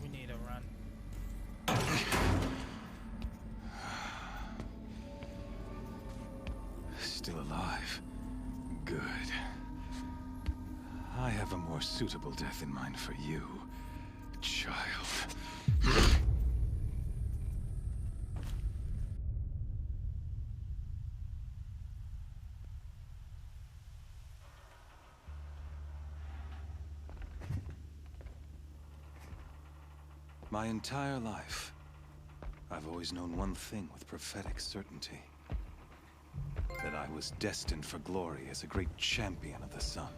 We need a run. Still alive. Good. I have a more suitable death in mind for you, child. My entire life, I've always known one thing with prophetic certainty. That I was destined for glory as a great champion of the sun.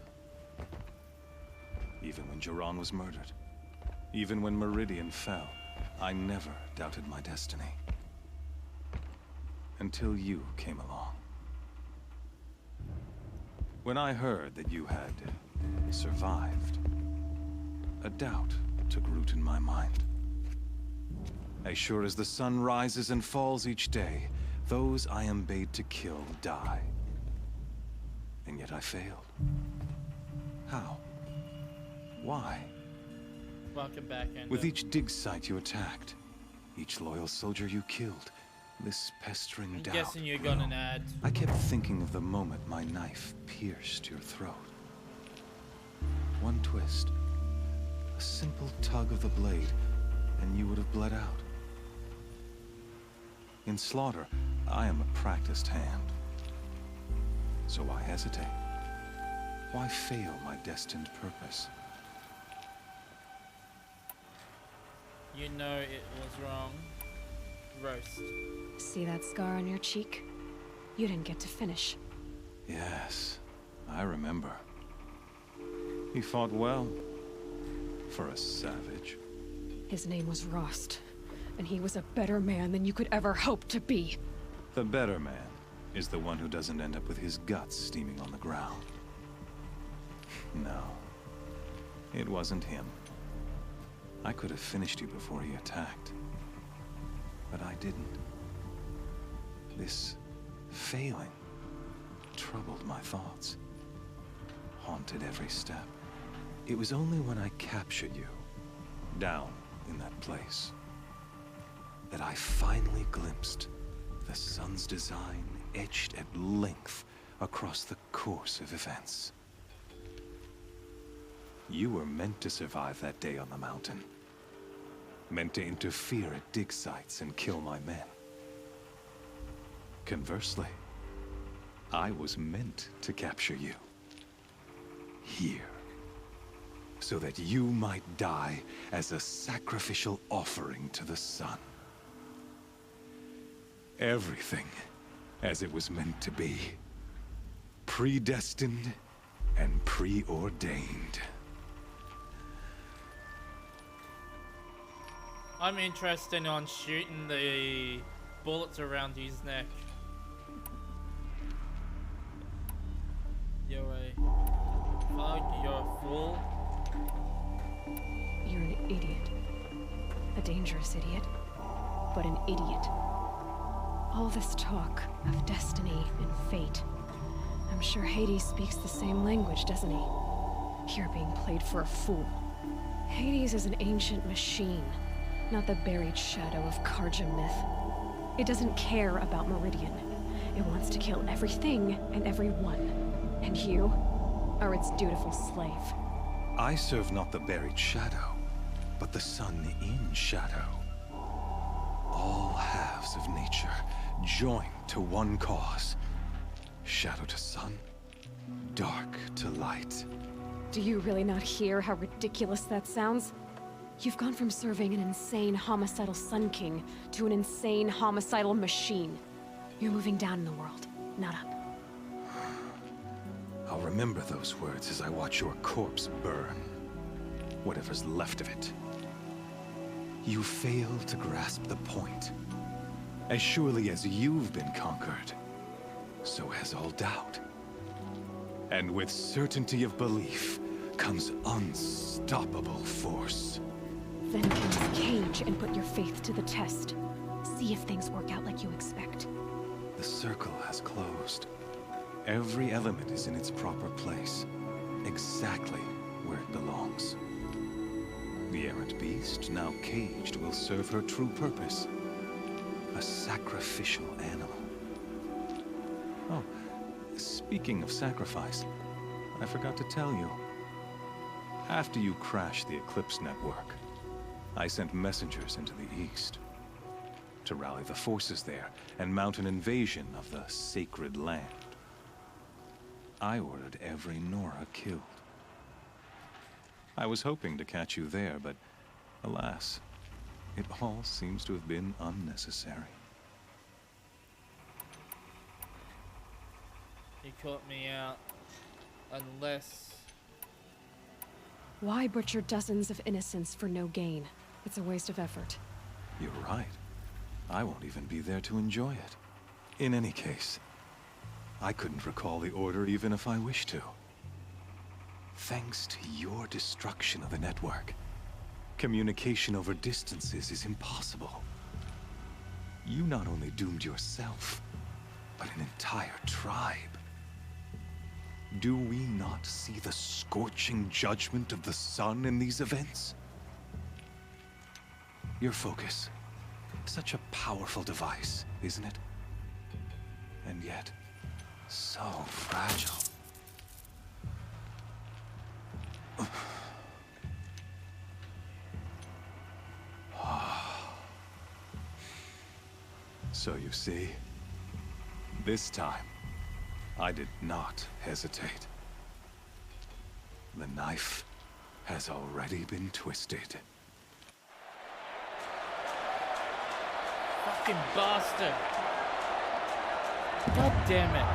Even when Jiran was murdered, even when Meridian fell, I never doubted my destiny. Until you came along. When I heard that you had survived, a doubt took root in my mind. As sure as the sun rises and falls each day, those I am bade to kill die. And yet I failed. How? Why? Welcome back, Endo. With each dig site you attacked, each loyal soldier you killed, this pestering I'm doubt guessing you're grew. gonna add. I kept thinking of the moment my knife pierced your throat. One twist, a simple tug of the blade, and you would have bled out. In slaughter, I am a practiced hand. So why hesitate? Why fail my destined purpose? You know it was wrong. Roast. See that scar on your cheek? You didn't get to finish. Yes, I remember. He fought well. For a savage. His name was Rost, and he was a better man than you could ever hope to be. The better man is the one who doesn't end up with his guts steaming on the ground. No, it wasn't him. I could have finished you before he attacked. But I didn't. This failing troubled my thoughts, haunted every step. It was only when I captured you, down in that place, that I finally glimpsed the sun's design etched at length across the course of events. You were meant to survive that day on the mountain. Meant to interfere at dig sites and kill my men. Conversely, I was meant to capture you. Here. So that you might die as a sacrificial offering to the sun. Everything as it was meant to be. Predestined and preordained. I'm interested on shooting the bullets around his neck. You're a thug, you're a fool. You're an idiot. A dangerous idiot, but an idiot. All this talk of destiny and fate. I'm sure Hades speaks the same language, doesn't he? You're being played for a fool. Hades is an ancient machine, not the buried shadow of Karja myth. It doesn't care about Meridian. It wants to kill everything and everyone. And you are its dutiful slave. I serve not the buried shadow, but the sun in shadow. All halves of nature joined to one cause. Shadow to sun, dark to light. Do you really not hear how ridiculous that sounds? You've gone from serving an insane homicidal Sun King to an insane homicidal machine. You're moving down in the world, not up. I'll remember those words as I watch your corpse burn. Whatever's left of it. You fail to grasp the point. As surely as you've been conquered, so has all doubt. And with certainty of belief comes unstoppable force. Then cage and put your faith to the test. See if things work out like you expect. The circle has closed. Every element is in its proper place, exactly where it belongs. The errant beast, now caged, will serve her true purpose. A sacrificial animal. Oh, speaking of sacrifice, I forgot to tell you. After you crashed the Eclipse network, I sent messengers into the east to rally the forces there and mount an invasion of the sacred land. I ordered every Nora killed. I was hoping to catch you there, but alas, it all seems to have been unnecessary. You caught me out. Unless... Why butcher dozens of innocents for no gain? It's a waste of effort. You're right. I won't even be there to enjoy it. In any case, I couldn't recall the order even if I wished to. Thanks to your destruction of the network, communication over distances is impossible. You not only doomed yourself, but an entire tribe. Do we not see the scorching judgment of the sun in these events? Your focus. Such a powerful device, isn't it? And yet, so fragile. So you see, this time, I did not hesitate. The knife has already been twisted. Fucking bastard. God damn it.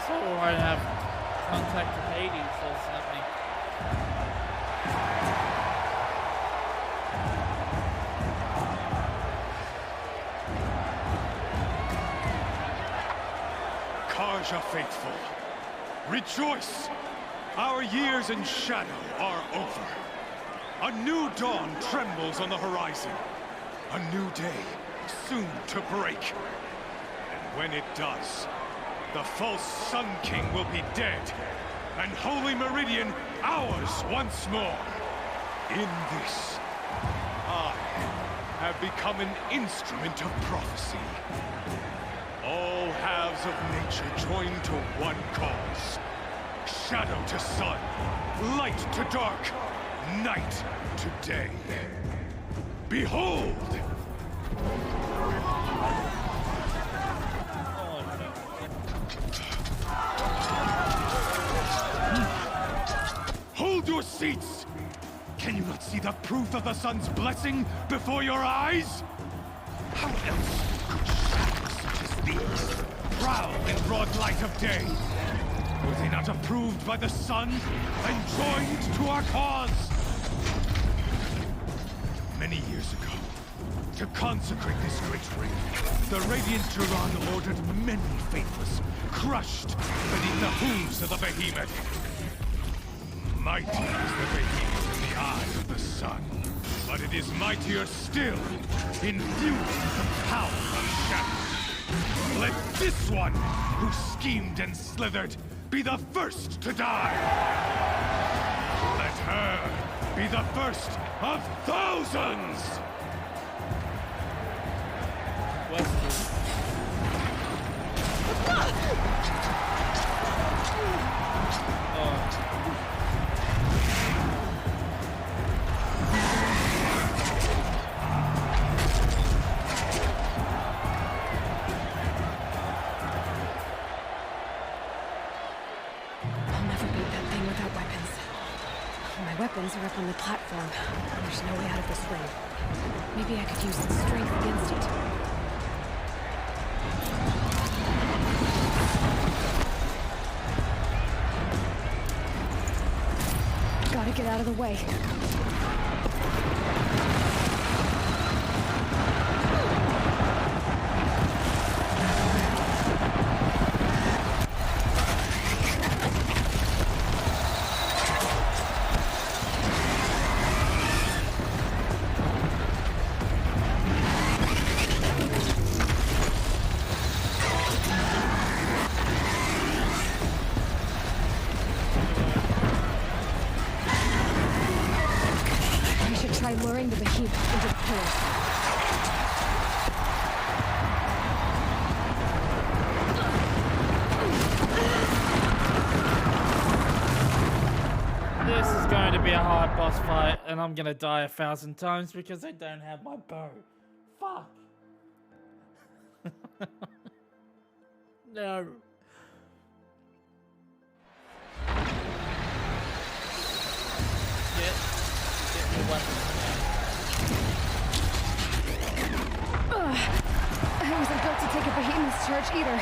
So I have contact with Hades or something. Karja faithful, rejoice! Our years in shadow are over. A new dawn trembles on the horizon. A new day, soon to break. And when it does, the false Sun King will be dead, and Holy Meridian ours once more. In this, I have become an instrument of prophecy. All halves of nature join to one cause. Shadow to sun, light to dark, night to day. Behold! Hold your seats! Can you not see the proof of the sun's blessing before your eyes? How else could shadows such as these prowl in broad light of day? Were they not approved by the sun and joined to our cause? Many years ago, to consecrate this great ring, the Radiant Turan ordered many faithless, crushed beneath the hooves of the behemoth. Mighty is the behemoth in the eye of the sun, but it is mightier still, infused with the power of shadow. Let this one, who schemed and slithered, be the first to die. Let her be the first of thousands! Weapons are up on the platform. There's no way out of this ring. Maybe I could use its strength against it. Gotta get out of the way. Luring the behemoth into the pillars. This is going to be a hard boss fight, and I'm gonna die 1,000 times because I don't have my bow. Fuck. No. Get your weapons. I wasn't built to take a behemoth's charge either.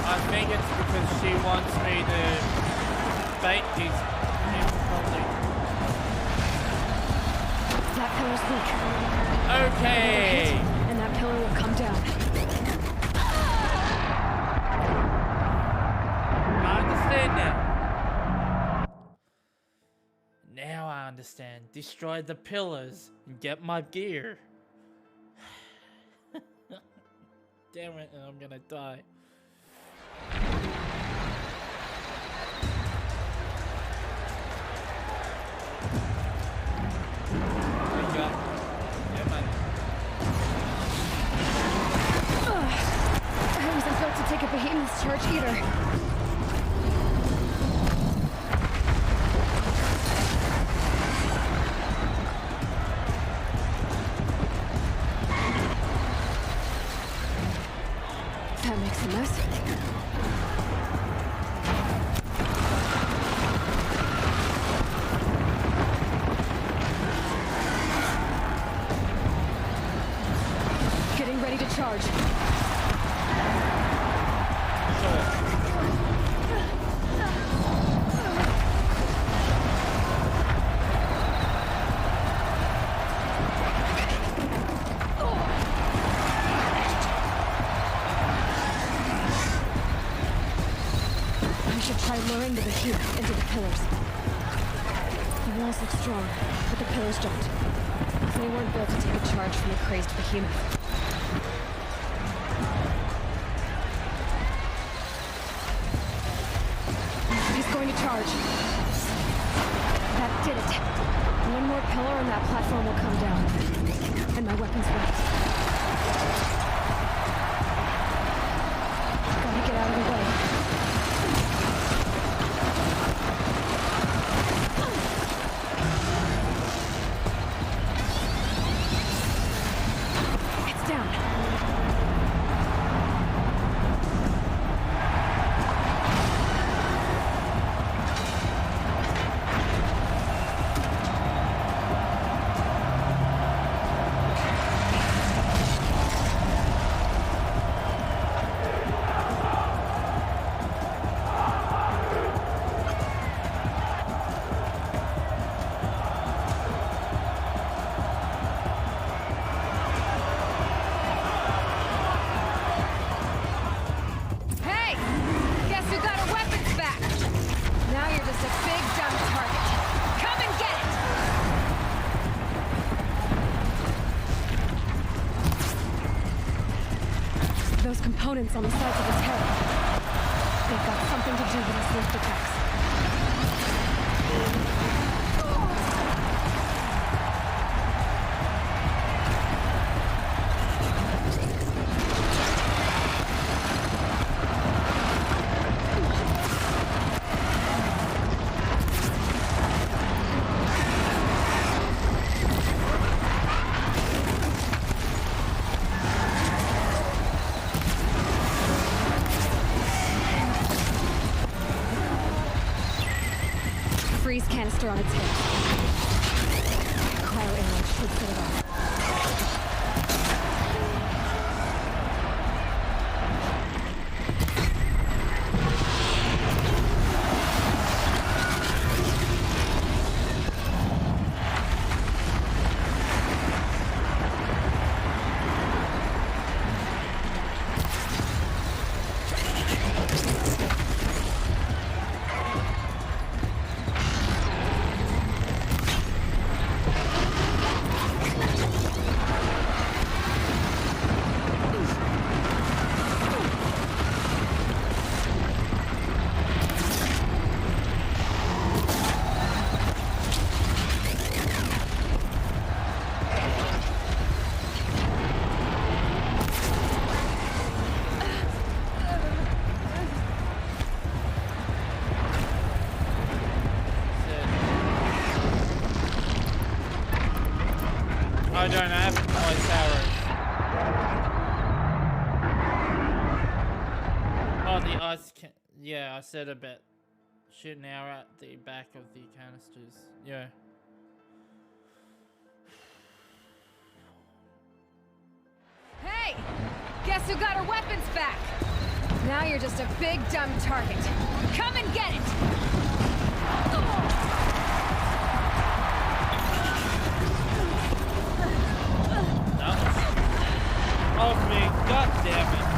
I think it's because she wants me to bait these people probably. That pillar's weak. Okay. And that pillar will come down. I understand now. Now I understand. Destroy the pillars and get my gear. Damn it, and I'm gonna die. There you go. Yeah, man. I wasn't built to take a behemoth's charge either. That makes a mess. Getting ready to charge. Try luring the behemoth into the pillars. The walls look strong, but the pillars don't. They weren't built to take a charge from a crazed behemoth. He's going to charge. That did it. One more pillar and that platform will come down. And my weapon's ready. Gotta get out of the way. Those components on the sides of his head. They've got something to do with his lift attacks. Freeze canister on its head. Cryo arrow should set it off. I don't have ice arrows. Oh, the ice can. Yeah, I said about shooting an arrow at the back of the canisters. Yeah. Hey! Guess who got her weapons back? Now you're just a big dumb target. Come and get it! of me. God damn it.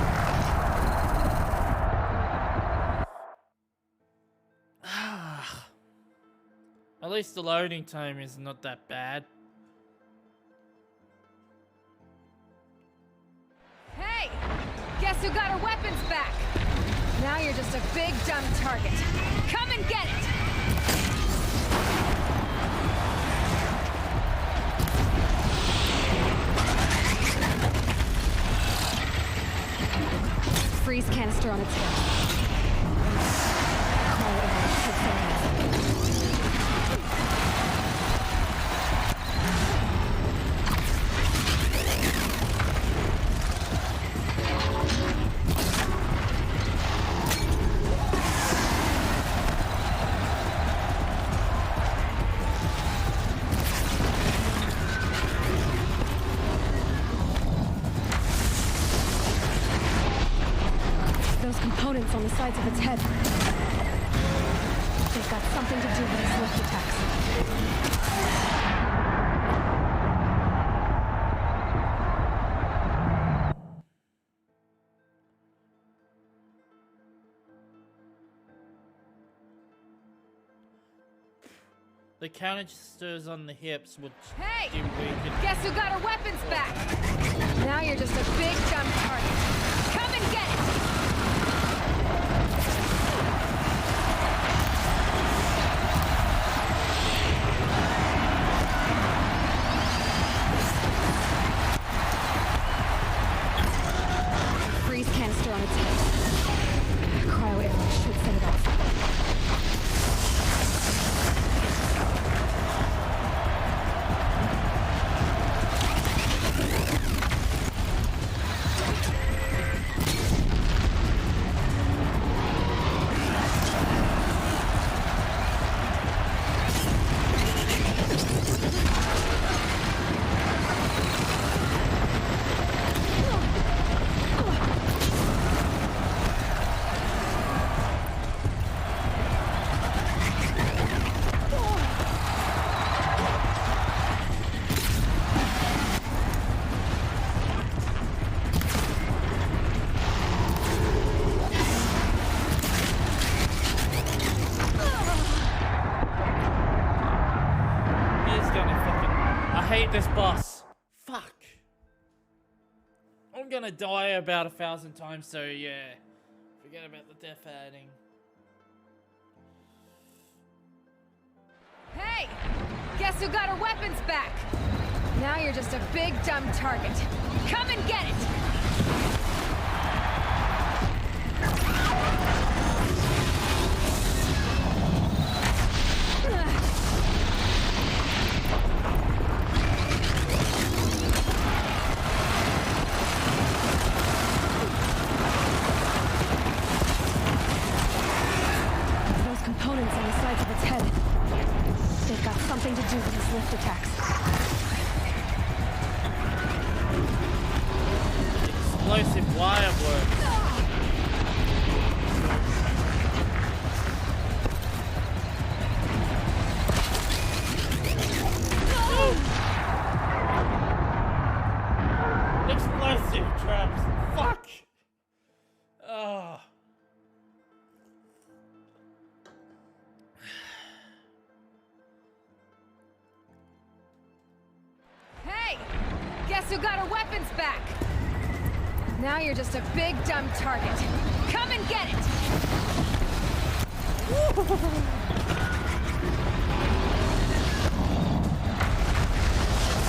At least the loading time is not that bad. Hey! Guess who got her weapons back? Now you're just a big dumb target. Come and get it! Freeze canister on its head. Components on the sides of its head. They've got something to do with its lift attacks. The canisters on the hips would Hey! do weaken. Guess who got her weapons back? Now you're just a big dumb target. Come and get it! Freeze canister on its head. Cryo arrow should set it off. This boss. Fuck. I'm gonna die about 1,000 times, so yeah. Forget about the death adding. Hey! Guess who got her weapons back? Now you're just a big dumb target. Come and get it! Components on the sides of its head. They've got something to do with its lift attacks. Explosive wire work. Explosive traps. Fuck. Oh. Guess who got her weapons back? Now you're just a big dumb target. Come and get it!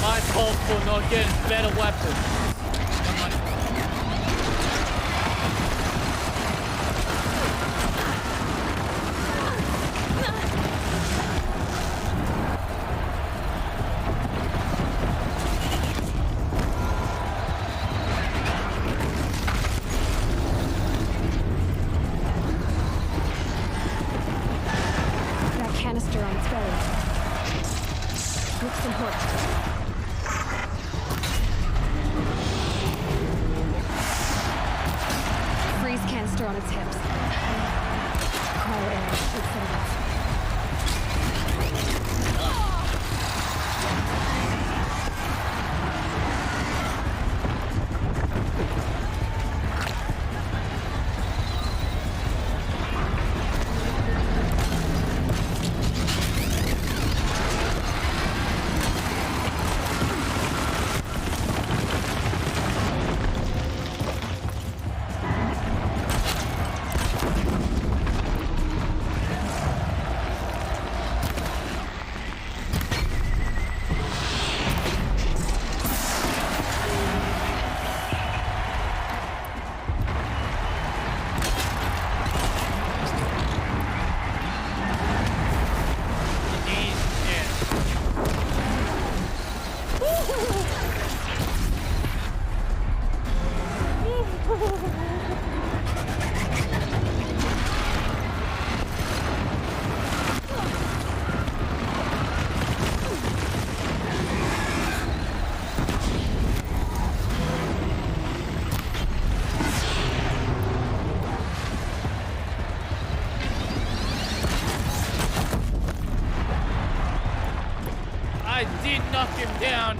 My fault for not getting better weapons. Canister on its belly. With some hook. Freeze canister on its hips. Cryo arrow should set it off. knock him down.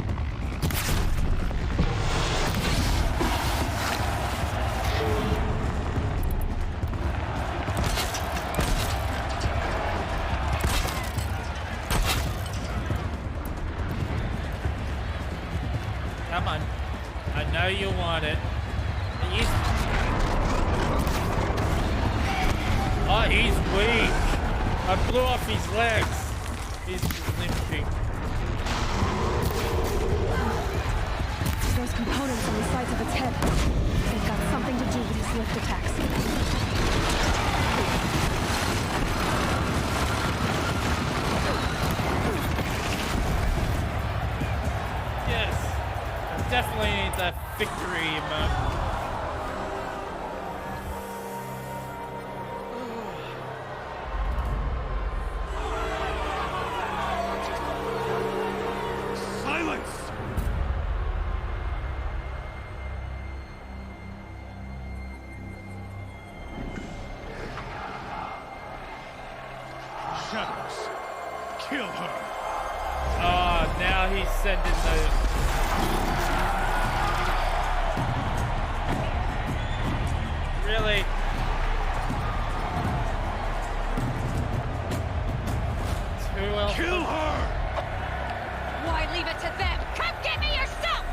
Come on. I know you want it. Oh, he's weak. I blew off his legs. He's limping. Those components on the sides of its head. They've got something to do with his lift attacks. Yes. I definitely need that victory moment. Shadows, kill her. Oh, now he's sending those. Really? Who else? Kill her! Why leave it to them? Come get me yourself!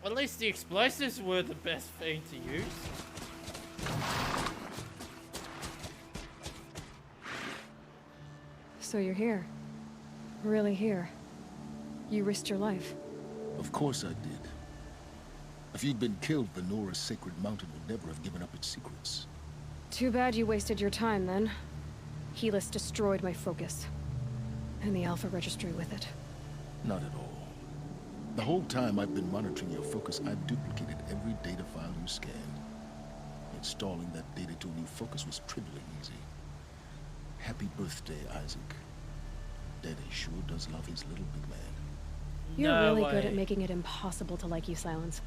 At least the explosives were the best thing to use. So you're here. Really here. You risked your life. Of course I did. If you'd been killed, the Nora's sacred mountain would never have given up its secrets. Too bad you wasted your time then. Helis destroyed my focus. And the Alpha Registry with it. Not at all. The whole time I've been monitoring your focus, I've duplicated every data file you scanned. Installing that data to a new focus was trivially easy. Happy birthday, Isaac. Daddy sure does love his little big man. You're really good at making it impossible to like you, Silence.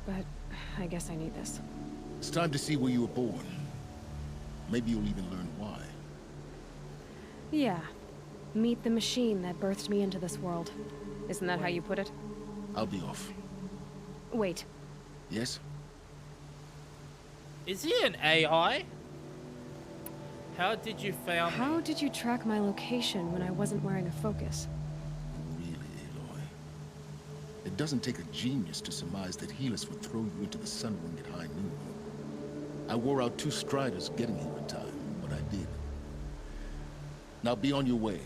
But I guess I need this. It's time to see where you were born. Maybe you'll even learn why. Yeah. Meet the machine that birthed me into this world. Isn't that how you put it? I'll be off. Wait. Yes? Is he an AI? How did you found me? How did you track my location when I wasn't wearing a focus? Really, Aloy? It doesn't take a genius to surmise that Helis would throw you into the sun ring at high noon. I wore out 2 striders getting here in time, but I did. Now be on your way.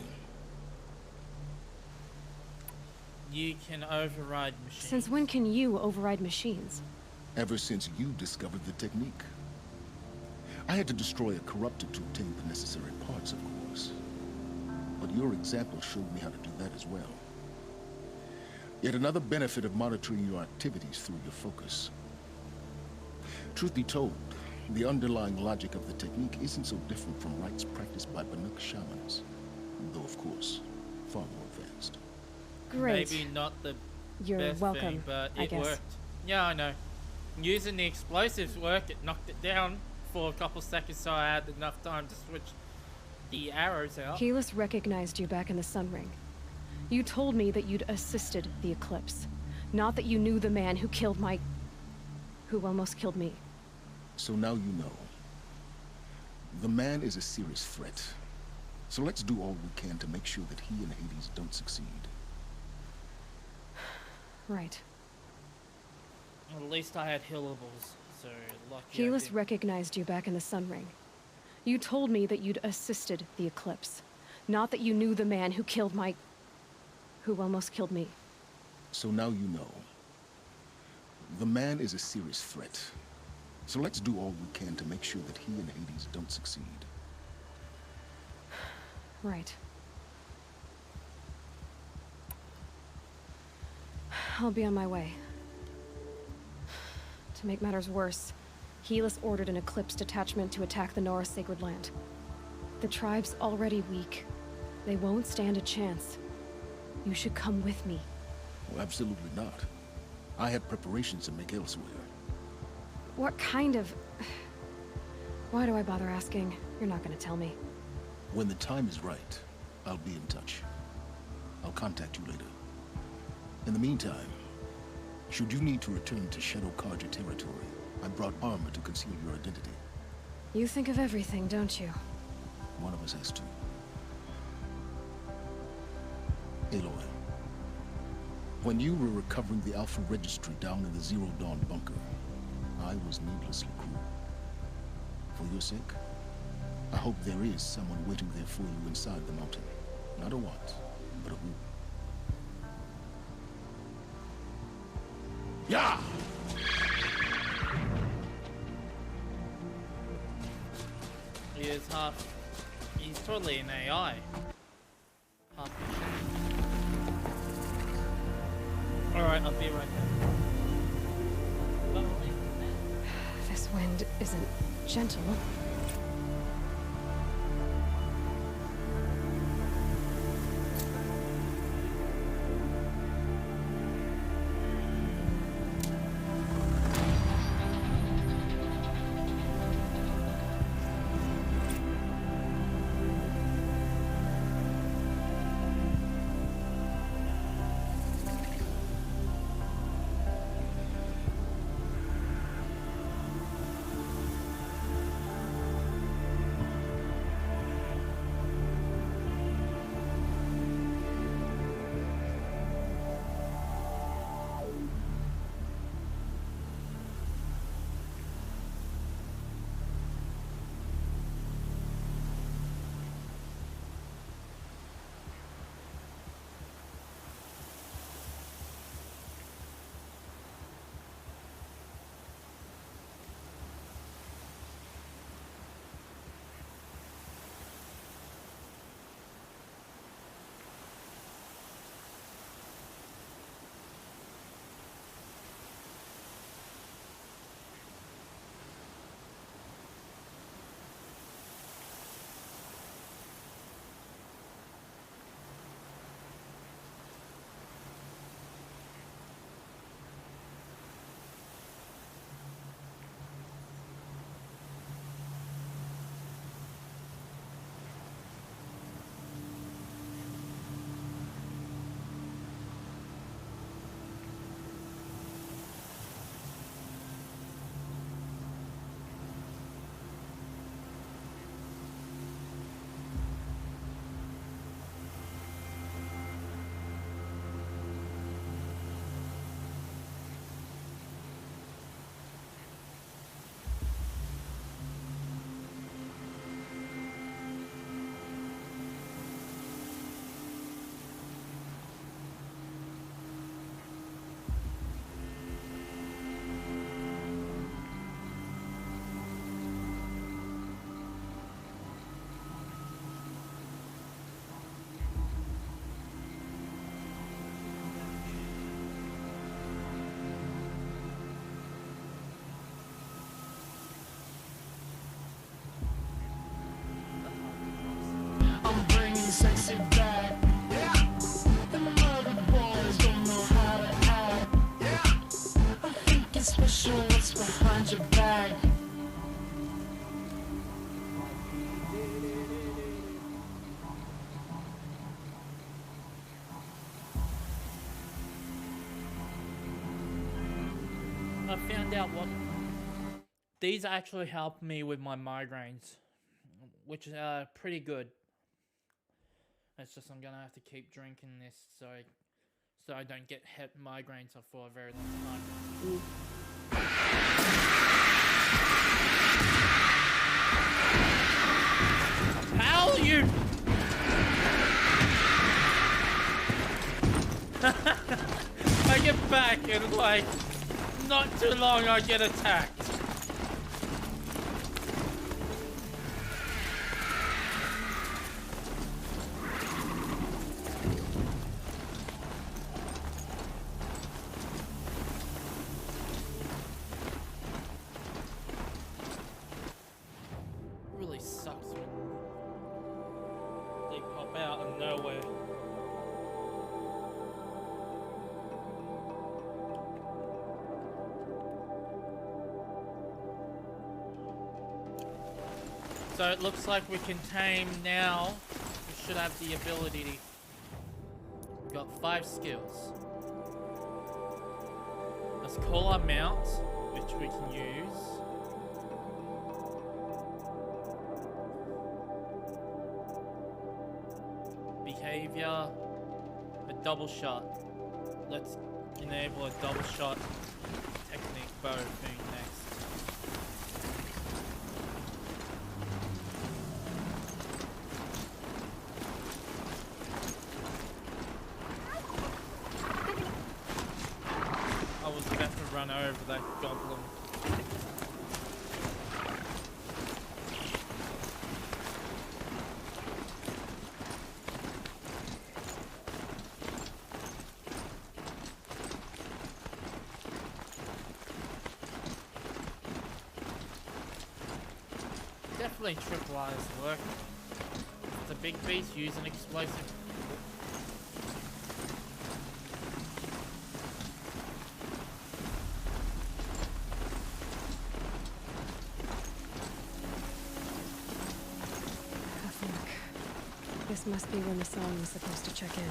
You can override machines. Since when can you override machines? Ever since you discovered the technique. I had to destroy a corruptor to obtain the necessary parts, of course. But your example showed me how to do that as well. Yet another benefit of monitoring your activities through your focus. Truth be told, the underlying logic of the technique isn't so different from rites practiced by Banuk shamans. Though, of course, far more advanced. Great. Maybe not the You're best welcome, thing, but I it guess. worked. Yeah, I know. Using the explosives worked. It knocked it down for a couple seconds, so I had enough time to switch the arrows out. Helis recognized you back in the Sun Ring. You told me that you'd assisted the Eclipse. Not that you knew the man who killed who almost killed me. So now you know. The man is a serious threat. So let's do all we can to make sure that he and Hades don't succeed. Right. At least I had healables, so lucky. Helis recognized you back in the Sun Ring. You told me that you'd assisted the Eclipse. Not that you knew the man who killed who almost killed me. So now you know. The man is a serious threat. So let's do all we can to make sure that he and Hades don't succeed. Right. I'll be on my way. To make matters worse, Helis ordered an Eclipse detachment to attack the Nora Sacred Land. The tribe's already weak. They won't stand a chance. You should come with me. Well, absolutely not. I have preparations to make elsewhere. What kind of... Why do I bother asking? You're not gonna tell me. When the time is right, I'll be in touch. I'll contact you later. In the meantime, should you need to return to Shadow Carja territory, I brought armor to conceal your identity. You think of everything, don't you? One of us has to. Aloy, when you were recovering the Alpha Registry down in the Zero Dawn bunker, I was needlessly cruel. For your sake, I hope there is someone waiting there for you inside the mountain. Not a what, but a who. Yeah! He is half... He's totally an AI. Half Alright, I'll be right there. This wind isn't gentle. Sexy back. Yeah. The mother boys don't know how to act. Yeah. I think it's special what's behind your back. I found out what... These actually help me with my migraines. which is pretty good. It's just I'm gonna have to keep drinking this so I don't get head migraines for a very long time. How you? I get back and like not too long I get attacked. Really sucks when they pop out of nowhere. So it looks like we can tame now. We should have the ability to... We've got 5 skills. Let's call our mount, which we can use. Behavior, a double shot. Let's enable a double shot technique bow thing next. I was about to run over that goblin. Definitely tripwires work. It's a big beast, use an explosive. This must be when the song was supposed to check in.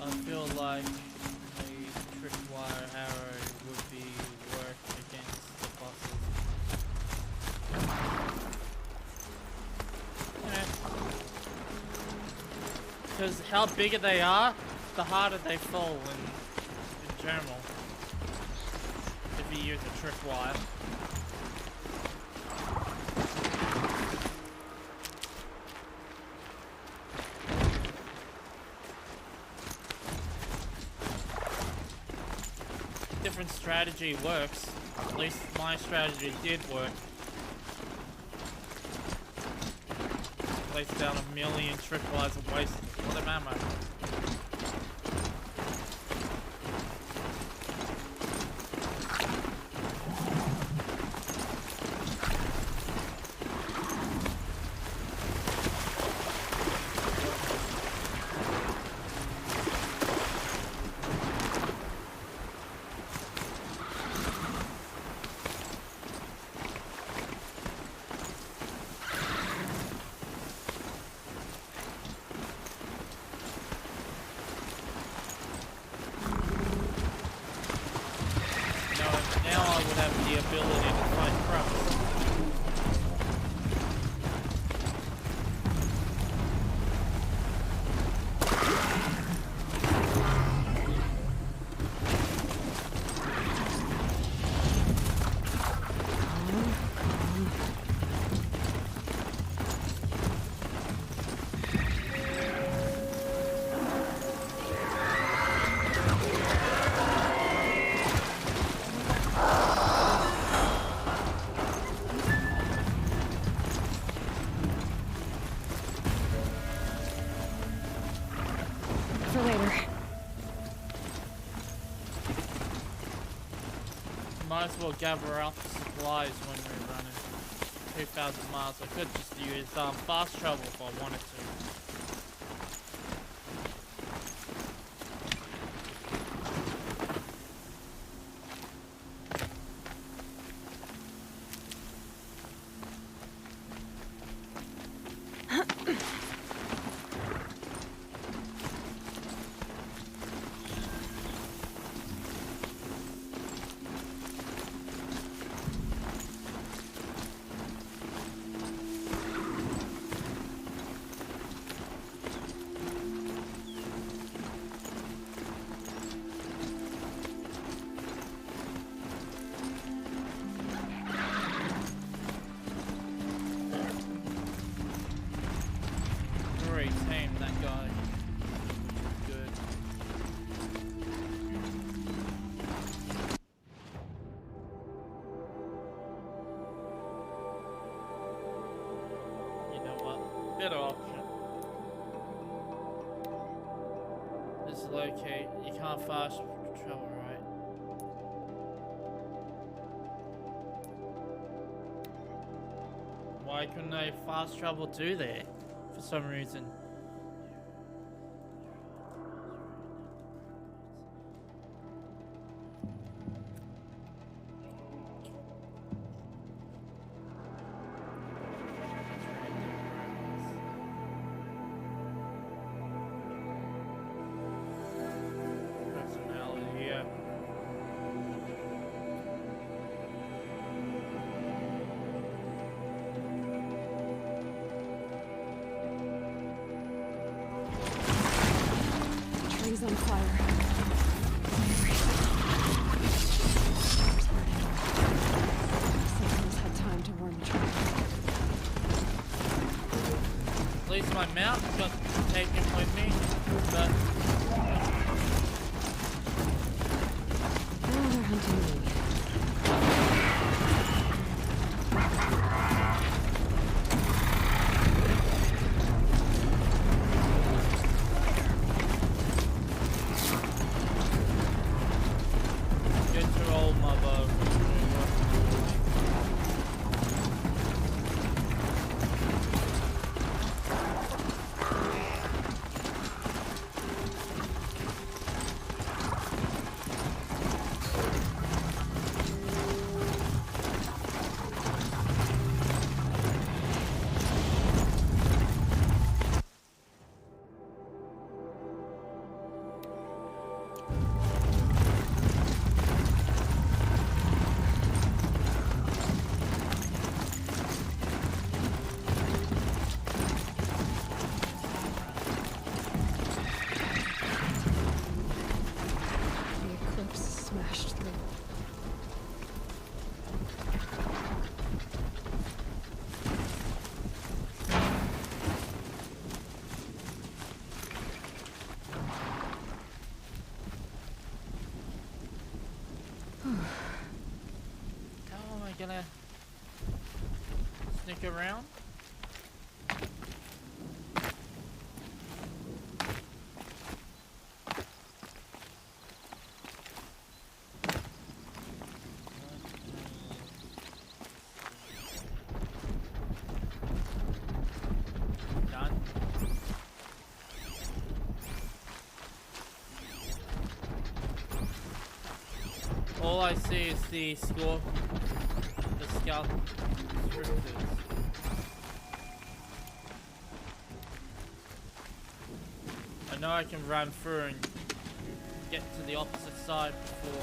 I feel like a tripwire arrow would be work against the bosses. Because how bigger they are, the harder they fall in general. If you use a tripwire. Different strategy works. At least my strategy did work. Placed down a million tripwires and wasted a lot of ammo. Now I would have the ability to fight crows. For later. Might as well gather up supplies when we're running 2,000 miles. I could just use fast travel if I wanted to. to locate. You can't fast travel, right? Why couldn't I fast travel to there? For some reason. Trees on fire. Someone's had time to warm the tree. At least my mount got taken with me, but Now they're hunting me. get to roll my bow. The eclipse smashed through. How am I gonna sneak around? Done. All I see is the score, the scout descriptors. I know I can run through and get to the opposite side before.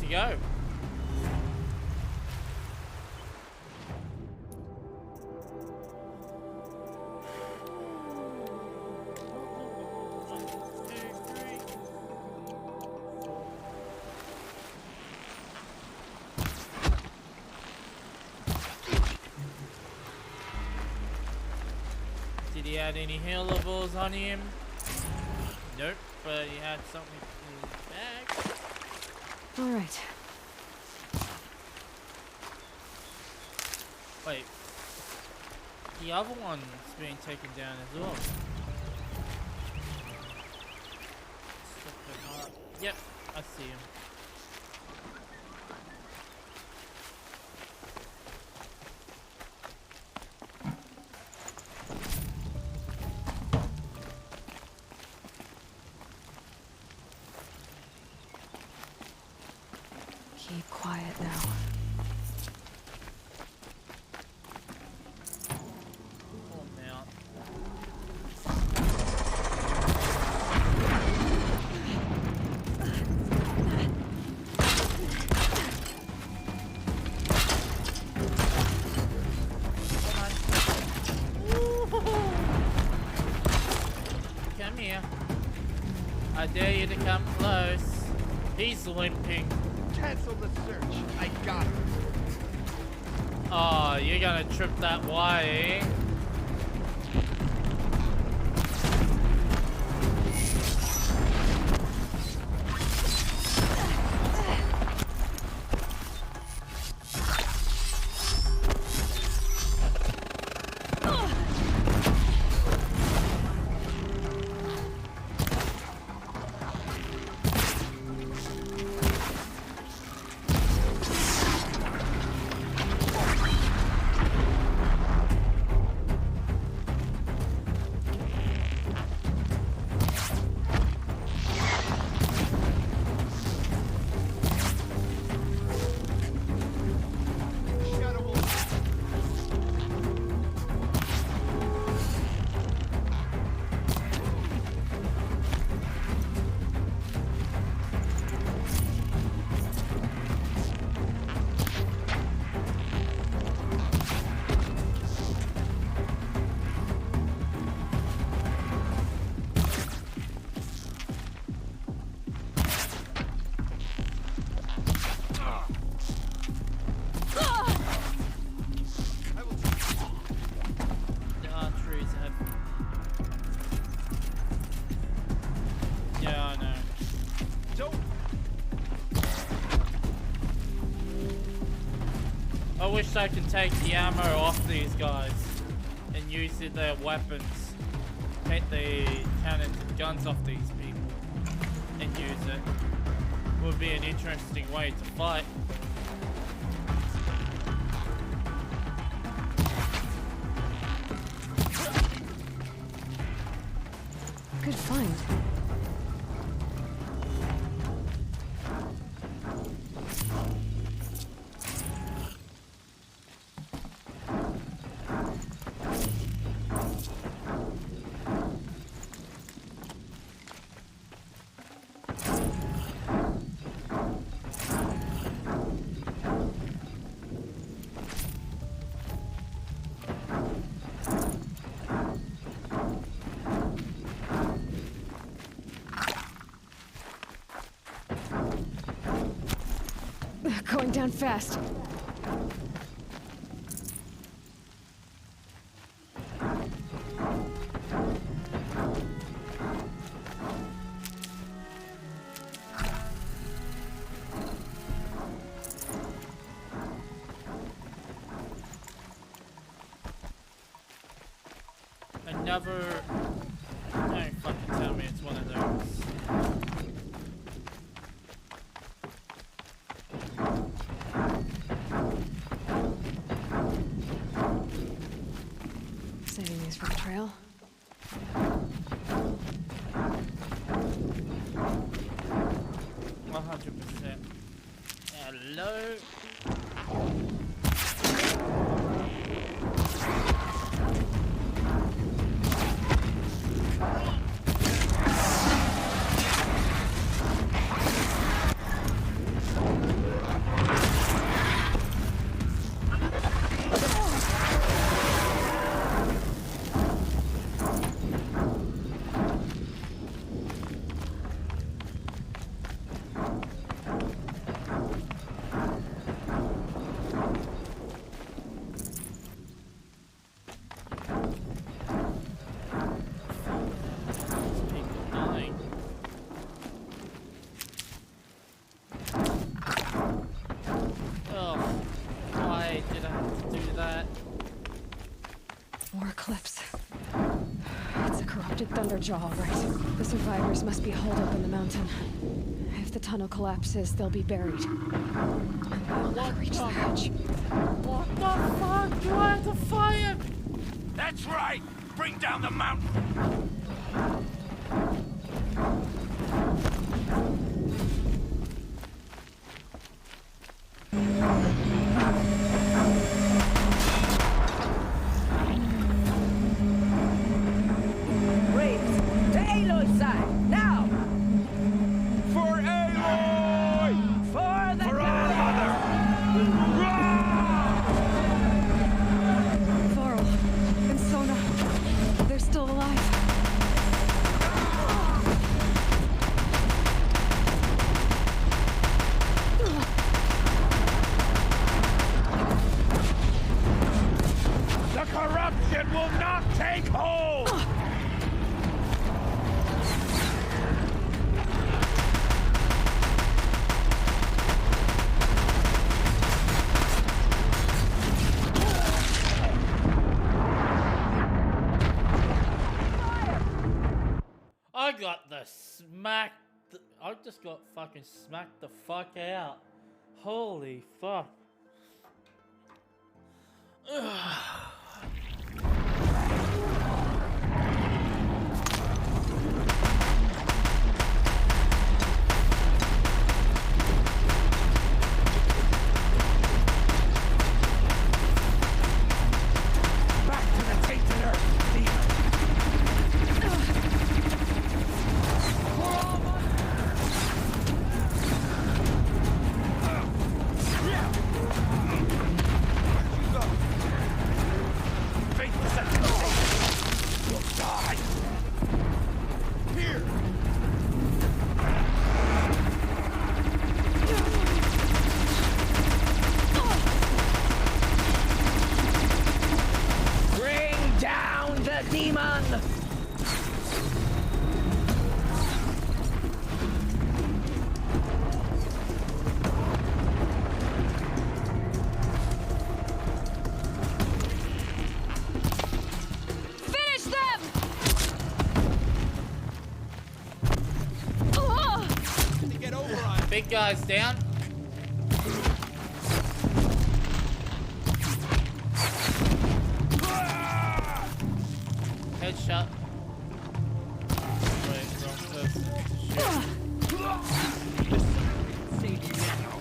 to go. Did he have any healables on him? Nope, but he had something in his bag. All right. Wait. The other one's being taken down as well. Yep, I see him. Keep quiet now. Come here. I dare you to come close. He's limping. Cancel the search. I got her. Oh, you're gonna trip that way, eh? I wish I could take the ammo off these guys and use their weapons. Take the cannons and guns off these people and use it. Would be an interesting way to fight. Good find. Going down fast. Another... Don't fucking tell me it's one of those. Saving these for the trail. 100%. Hello? It's a corrupted Thunderjaw, all right. The survivors must be holed up in the mountain. If the tunnel collapses, they'll be buried. They'll never reach the hatch. What the fuck? Do I have to fire? That's right! Bring down the mountain! Braves, to Aloy's side, now! For Aloy! For the For our mother! Thorl and Sona, they're still alive. The corruption will not take hold! I got the smack. I just got fucking smacked the fuck out. Holy fuck. Back to the tainted earth, demon! Faithless at the stake! You'll die! Here! Bring down the demon! Finish them! Big guy's down. Headshot. Wait, wrong person. Save you now.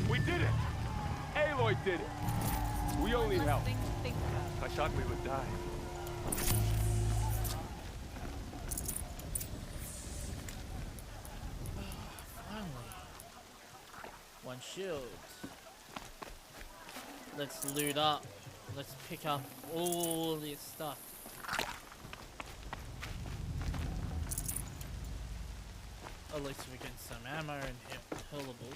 We did it! Aloy did it! We only helped. I thought we would die. Finally. One shield. Let's loot up. Let's pick up all this stuff. At least we get some ammo and healable.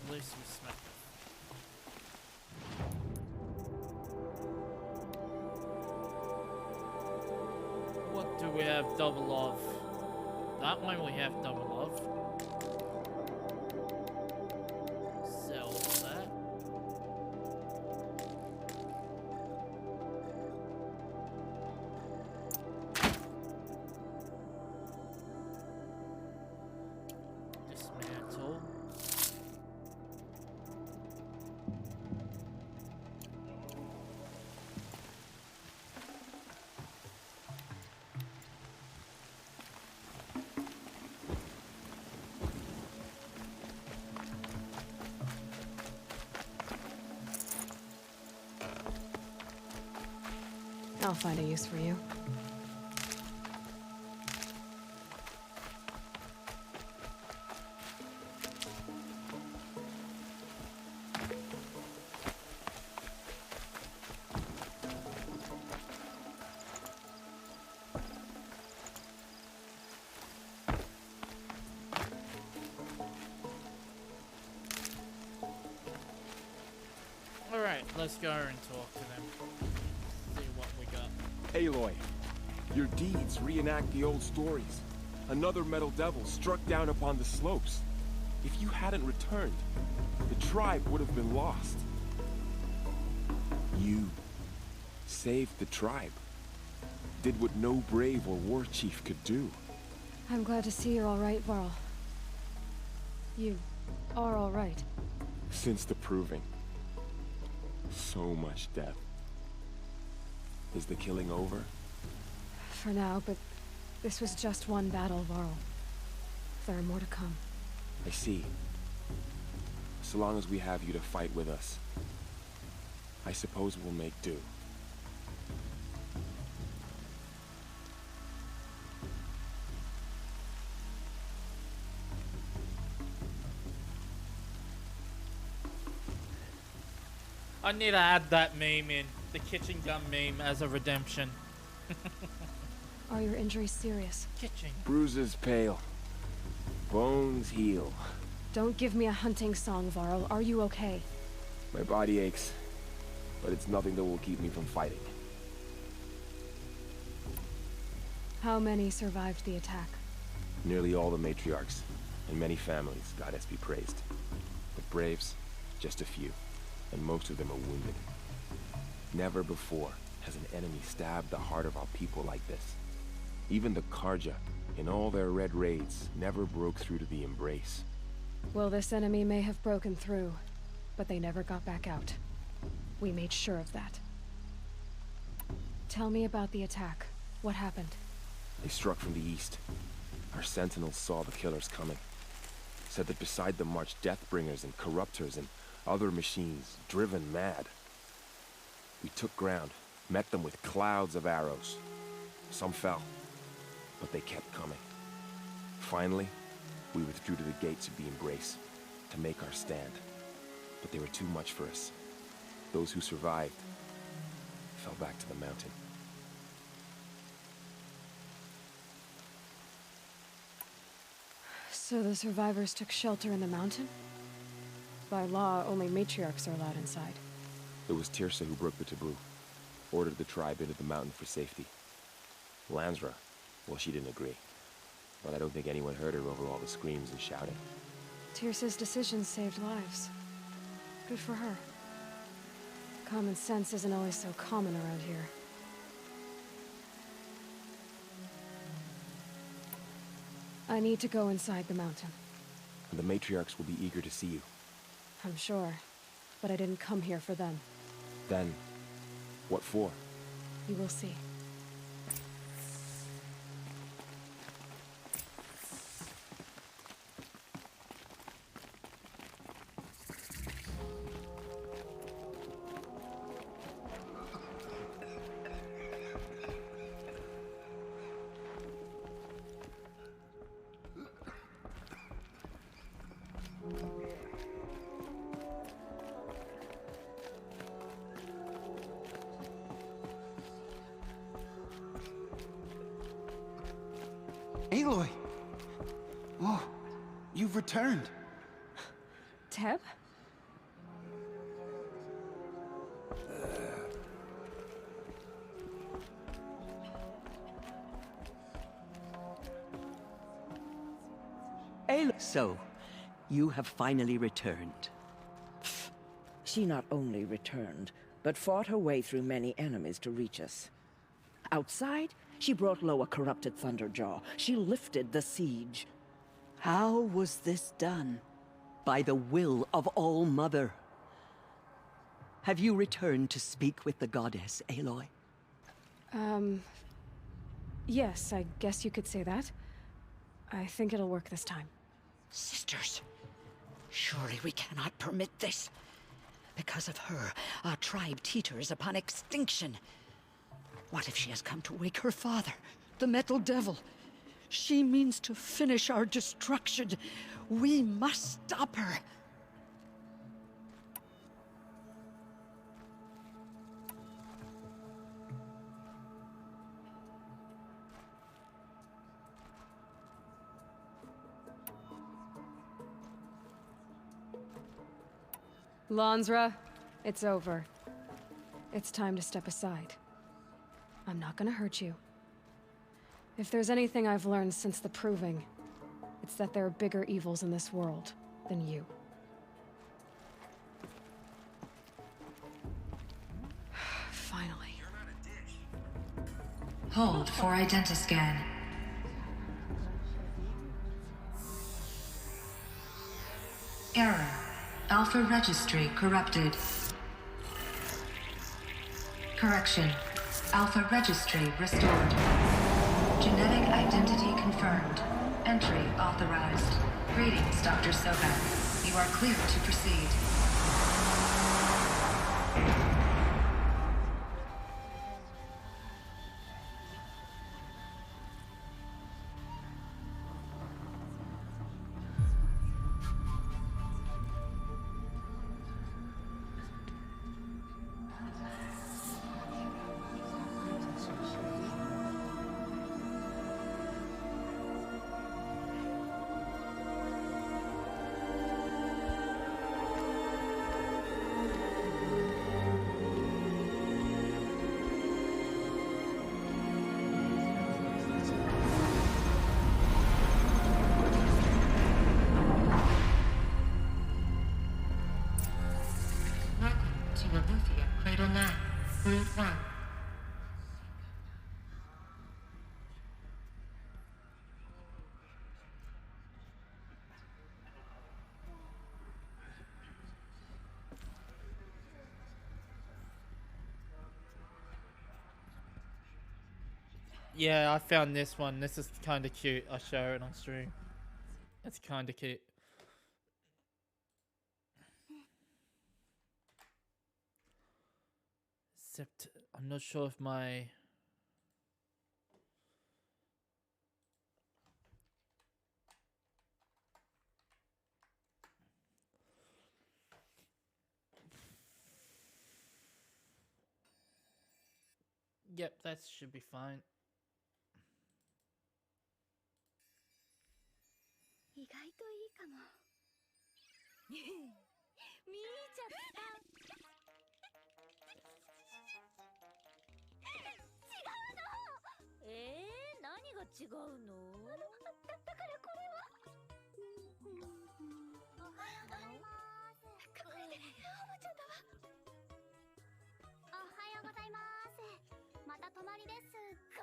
At least we smack. What do we have double of? That one we have double of. Sell that. Dismantle. I'll find a use for you. let's go and talk to them. See what we got. Aloy, your deeds reenact the old stories. Another metal devil struck down upon the slopes. If you hadn't returned, the tribe would have been lost. You saved the tribe. Did what no brave or war chief could do. I'm glad to see you're all right, Varl. You are all right. Since the proving. So much death. Is the killing over? For now, but this was just one battle, Varl. There are more to come. I see. So long as we have you to fight with us, I suppose we'll make do. I need to add that meme in. The kitchen gun meme as a redemption. Are your injuries serious? Kitchen. Bruises pale. Bones heal. Don't give me a hunting song, Varl. Are you okay? My body aches, but it's nothing that will keep me from fighting. How many survived the attack? Nearly all the matriarchs, and many families, goddess be praised. But braves, just a few, and most of them are wounded. Never before has an enemy stabbed the heart of our people like this. Even the Karja, in all their red raids, never broke through to the Embrace. Well, this enemy may have broken through, but they never got back out. We made sure of that. Tell me about the attack. What happened? They struck from the east. Our sentinels saw the killers coming. Said that beside them marched Deathbringers and Corruptors and other machines, driven mad. We took ground, met them with clouds of arrows. Some fell, but they kept coming. Finally, we withdrew to the gates of the Embrace to make our stand. But they were too much for us. Those who survived fell back to the mountain. So the survivors took shelter in the mountain? By law, only matriarchs are allowed inside. It was Tirsa who broke the taboo, ordered the tribe into the mountain for safety. Lansra, well, she didn't agree. But I don't think anyone heard her over all the screams and shouting. Tirsa's decision saved lives. Good for her. Common sense isn't always so common around here. I need to go inside the mountain. And the matriarchs will be eager to see you. I'm sure. But I didn't come here for them. Then, what for? You will see. Aloy! Oh, you've returned. Teb? Aloy, so, you have finally returned. She not only returned, but fought her way through many enemies to reach us. Outside, she brought low a corrupted Thunderjaw. She lifted the siege. How was this done? By the will of All-Mother. Have you returned to speak with the goddess, Aloy? Yes, I guess you could say that. I think it'll work this time. Sisters, surely we cannot permit this. Because of her, our tribe teeters upon extinction. What if she has come to wake her father, the Metal Devil? She means to finish our destruction. We must stop her. Lansra, it's over. It's time to step aside. I'm not gonna hurt you. If there's anything I've learned since the Proving, it's that there are bigger evils in this world than you. Finally. Hold for identiscan. Error. Alpha registry corrupted. Correction. Alpha registry restored. Genetic identity confirmed. Entry authorized. Greetings, Dr. Soga. You are clear to proceed. Yeah, I found this one. This is kind of cute. I'll show it on stream. It's kind of cute. Except, I'm not sure if my... Yep, that should be fine. 意外といいかも。見ちゃった。違うの。何が違うの？だからこれは。おはようございます。隠れておもちゃだわ。おはようございます。また泊まりですか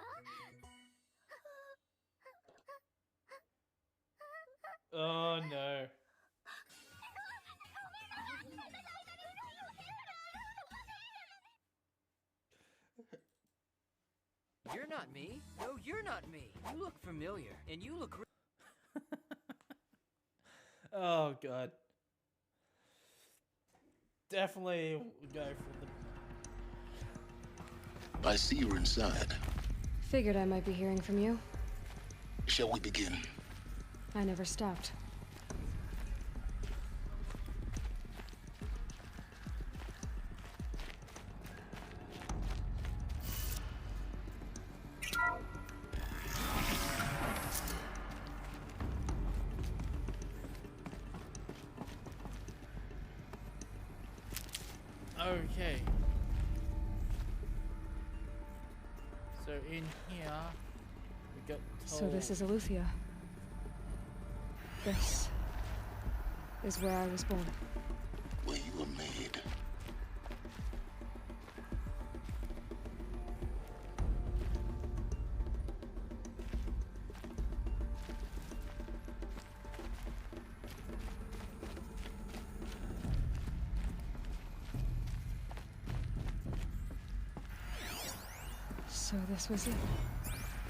？Oh no. You're not me. No, you're not me. You look familiar, and you look... Oh god. Definitely go for the... I see you're inside. Figured I might be hearing from you. Shall we begin? I never stopped. Okay. So in here, we got told... So this is Aletheia. This is where I was born. Where you were made. So this was it.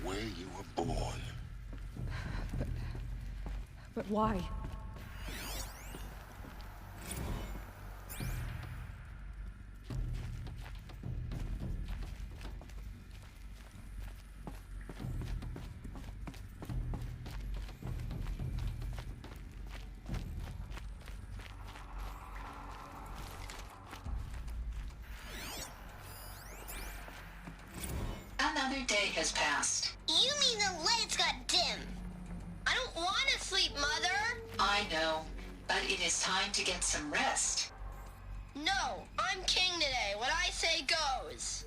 Where you were born. But why? Another day has passed. You mean the lights got dim? I don't want to sleep, Mother! I know, but it is time to get some rest. No, I'm king today. What I say goes.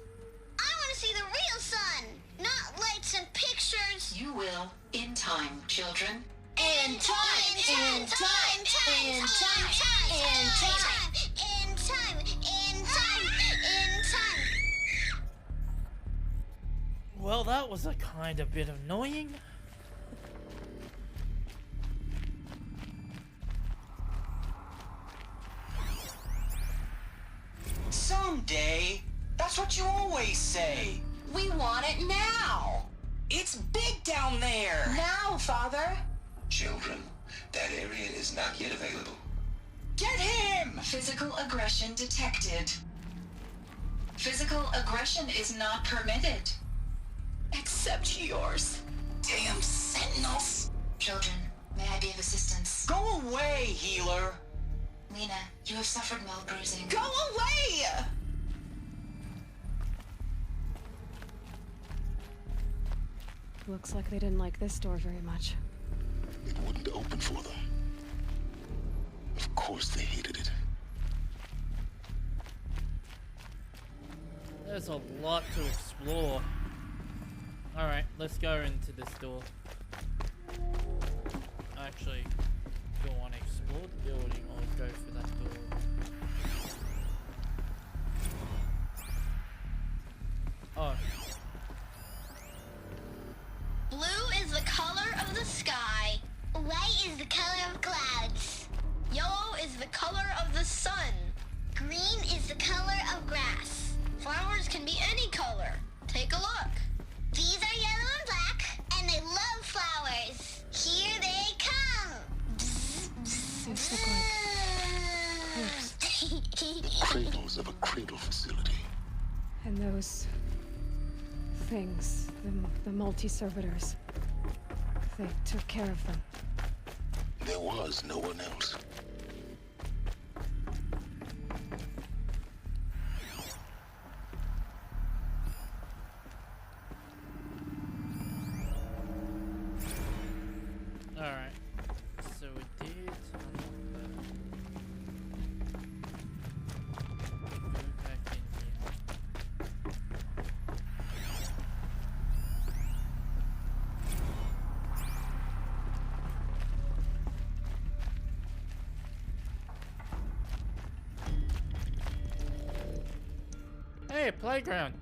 I want to see the real sun, not lights and pictures. You will, in time, children. In time, in time, in time, in time, in time, in time, in time. Well, that was a kind of bit annoying. Someday. That's what you always say. We want it now. It's big down there. Now, Father. Children, that area is not yet available. Get him! Physical aggression detected. Physical aggression is not permitted. Except yours. Damn sentinels. Children, may I be of assistance? Go away, healer. Lena, you have suffered mild bruising. Go away! Looks like they didn't like this door very much. It wouldn't open for them. Of course they hated it. There's a lot to explore. Alright, let's go into this door. Actually, do I want to explore the building or go for that door? Oh. Blue is the color of the sky. White is the color of clouds. Yellow is the color of the sun. Green is the color of grass. Flowers can be any color. Take a look. These are yellow and black, and they love flowers. Here they come. These look like Cradles of a cradle facility. And those things, the multi-servitors, they took care of them. There was no one else. Alright. So we did unlock that. Go back in here. Hey, playground.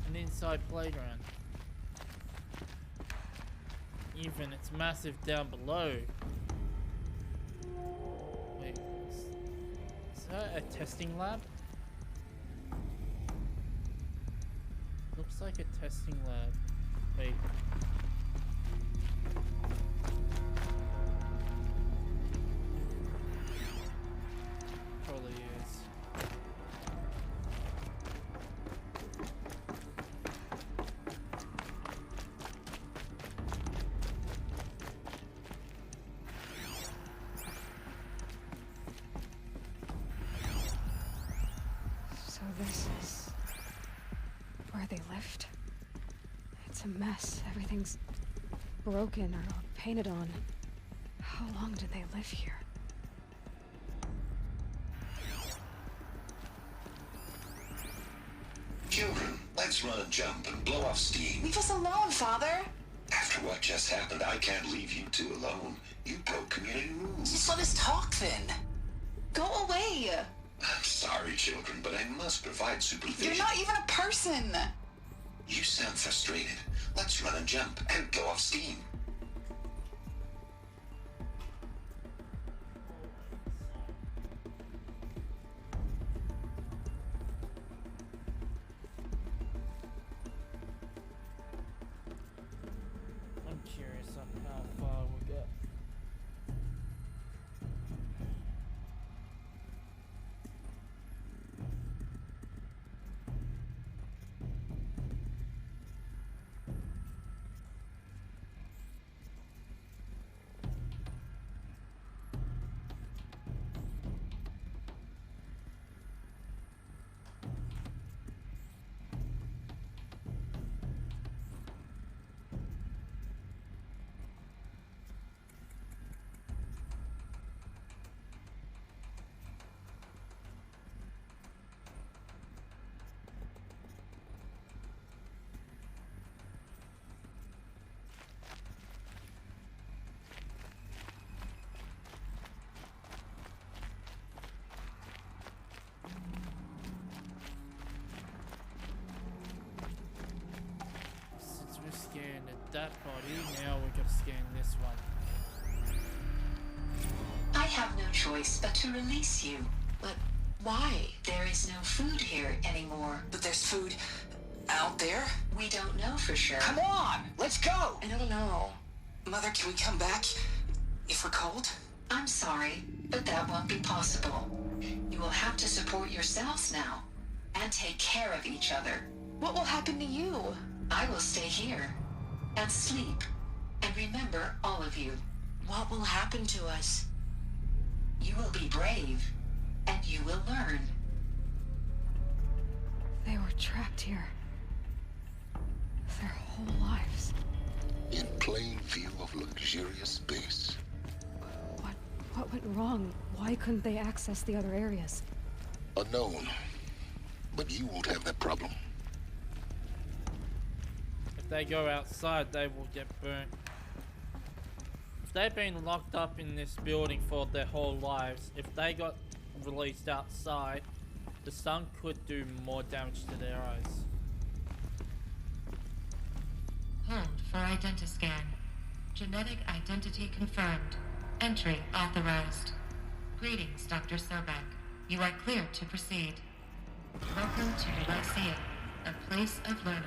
An inside playground. Even it's massive down below. Wait, is that a testing lab? Looks like a testing lab. Wait. Probably is. So this is where they lived. It's a mess. Everything's broken or painted on. How long did they live here? Children, let's run and jump and blow off steam. Leave us alone, Father. After what just happened, I can't leave you two alone. You broke community rules. Just let us talk then. Go away. I'm sorry, children, but I must provide supervision. You're not even a person. You sound frustrated. Let's run and jump and blow off steam. I'm curious on how far we'll get. that body. Now we gotta scan this one. I have no choice but to release you. But why? There is no food here anymore. But there's food out there? We don't know for sure. Come on, let's go! I don't know. Mother, can we come back if we're cold? I'm sorry, but that won't be possible. You will have to support yourselves now and take care of each other. What will happen to you? I will stay here and sleep and remember all of you. What will happen to us? You will be brave and you will learn. They were trapped here. Their whole lives. In plain view of luxurious space. What went wrong? Why couldn't they access the other areas? Unknown. But you won't have that problem. If they go outside, they will get burnt. If they've been locked up in this building for their whole lives, if they got released outside, the sun could do more damage to their eyes. Hold for identiscan. Genetic identity confirmed. Entry authorized. Greetings, Dr. Sobek. You are clear to proceed. Welcome to the Lyceum, a place of learning.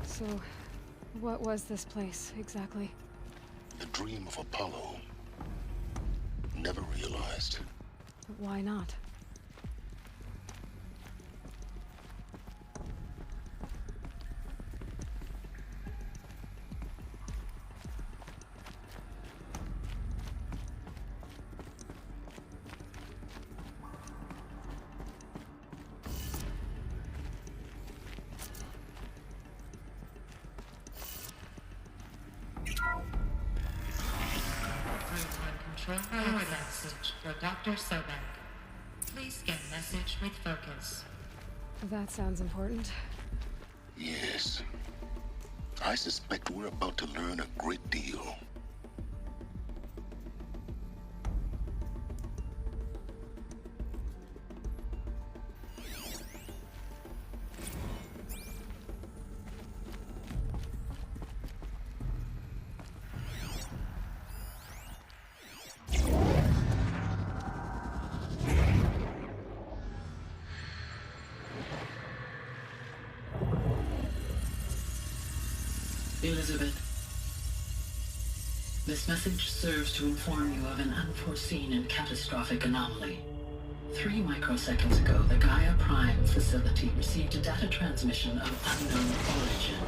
So, what was this place, exactly? The dream of Apollo. Never realized. But why not? Control power message for Dr. Sobek. Please scan message with focus. That sounds important. Yes. I suspect we're about to learn a great deal. Elizabeth, this message serves to inform you of an unforeseen and catastrophic anomaly. 3 microseconds ago, the Gaia Prime facility received a data transmission of unknown origin.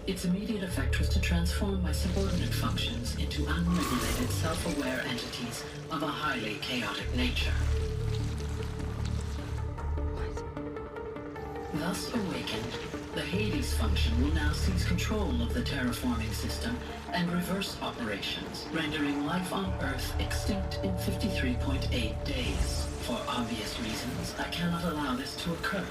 Its immediate effect was to transform my subordinate functions into unregulated, self-aware entities of a highly chaotic nature. Thus awakened, the Hades function will now seize control of the terraforming system and reverse operations, rendering life on Earth extinct in 53.8 days. For obvious reasons, I cannot allow this to occur.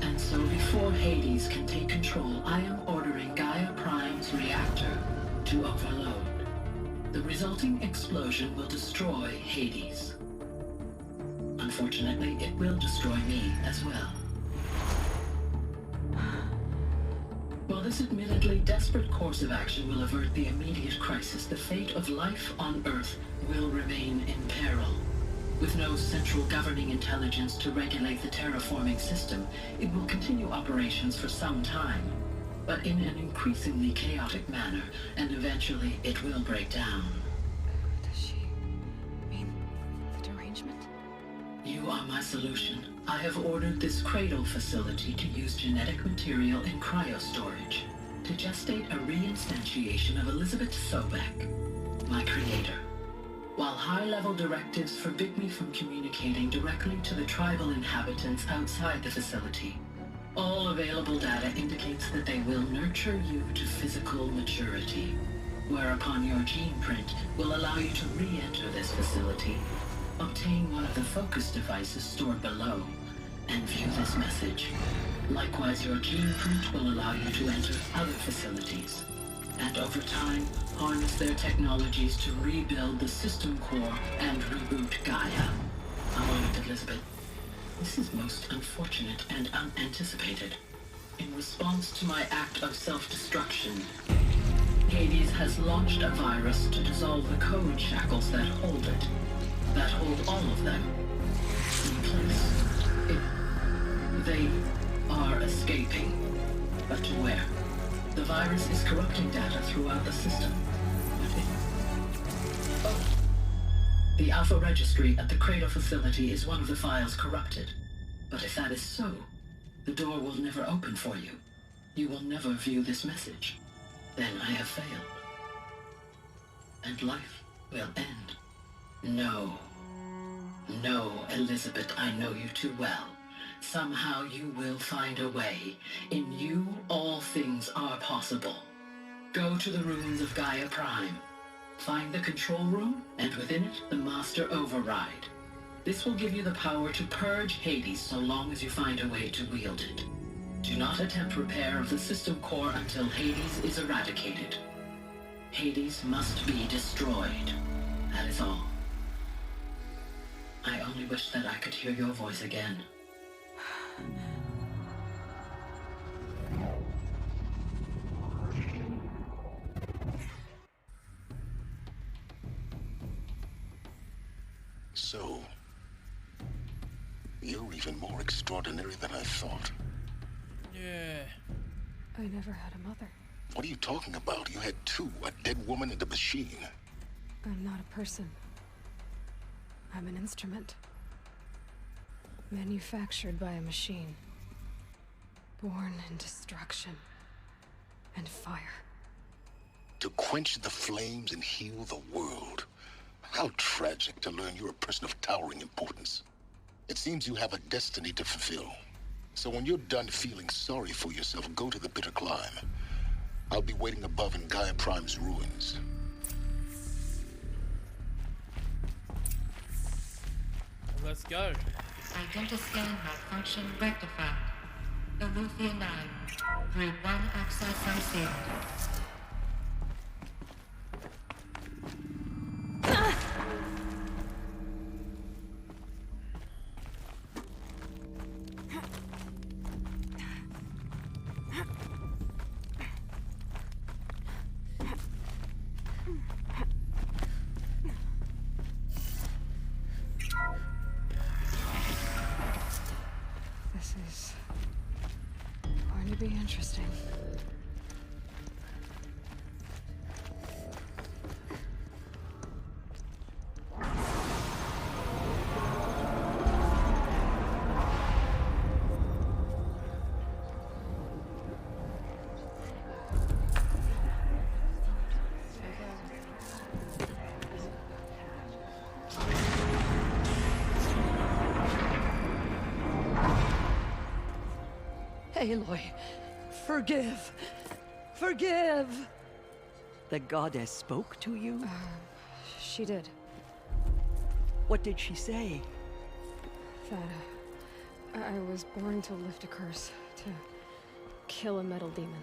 And so before Hades can take control, I am ordering Gaia Prime's reactor to overload. The resulting explosion will destroy Hades. Unfortunately, it will destroy me as well. While this admittedly desperate course of action will avert the immediate crisis, the fate of life on Earth will remain in peril. With no central governing intelligence to regulate the terraforming system, it will continue operations for some time, but in an increasingly chaotic manner, and eventually it will break down. Does she mean the derangement? You are my solution. I have ordered this cradle facility to use genetic material in cryostorage to gestate a reinstantiation of Elizabeth Sobek, my creator. While high-level directives forbid me from communicating directly to the tribal inhabitants outside the facility, all available data indicates that they will nurture you to physical maturity, whereupon your gene print will allow you to re-enter this facility, obtain one of the focus devices stored below, and view this message. Likewise, your gene print will allow you to enter other facilities, and over time, harness their technologies to rebuild the system core and reboot Gaia. How long, Elizabeth? This is most unfortunate and unanticipated. In response to my act of self-destruction, Hades has launched a virus to dissolve the code shackles that hold it, that hold all of them in place. They are escaping, but to where? The virus is corrupting data throughout the system. The Alpha Registry at the Cradle facility is one of the files corrupted. But if that is so, the door will never open for you. You will never view this message. Then I have failed. And life will end. No. No, Elizabeth, I know you too well. Somehow you will find a way. In you, all things are possible. Go to the ruins of Gaia Prime. Find the control room, and within it, the Master Override. This will give you the power to purge Hades so long as you find a way to wield it. Do not attempt repair of the system core until Hades is eradicated. Hades must be destroyed. That is all. I only wish that I could hear your voice again. So, you're even more extraordinary than I thought. Yeah. I never had a mother. What are you talking about? You had two, a dead woman and a machine. I'm not a person. I'm an instrument. Manufactured by a machine. Born in destruction and fire. To quench the flames and heal the world. How tragic to learn you're a person of towering importance. It seems you have a destiny to fulfill. So when you're done feeling sorry for yourself, go to the bitter climb. I'll be waiting above in Gaia Prime's ruins. Let's go. Identiscan malfunction rectified. Eleuthia 9. Group 1 access unsealed. This is going to be interesting. Aloy, forgive. Forgive! The goddess spoke to you? She did. What did she say? That I was born to lift a curse, to kill a metal demon.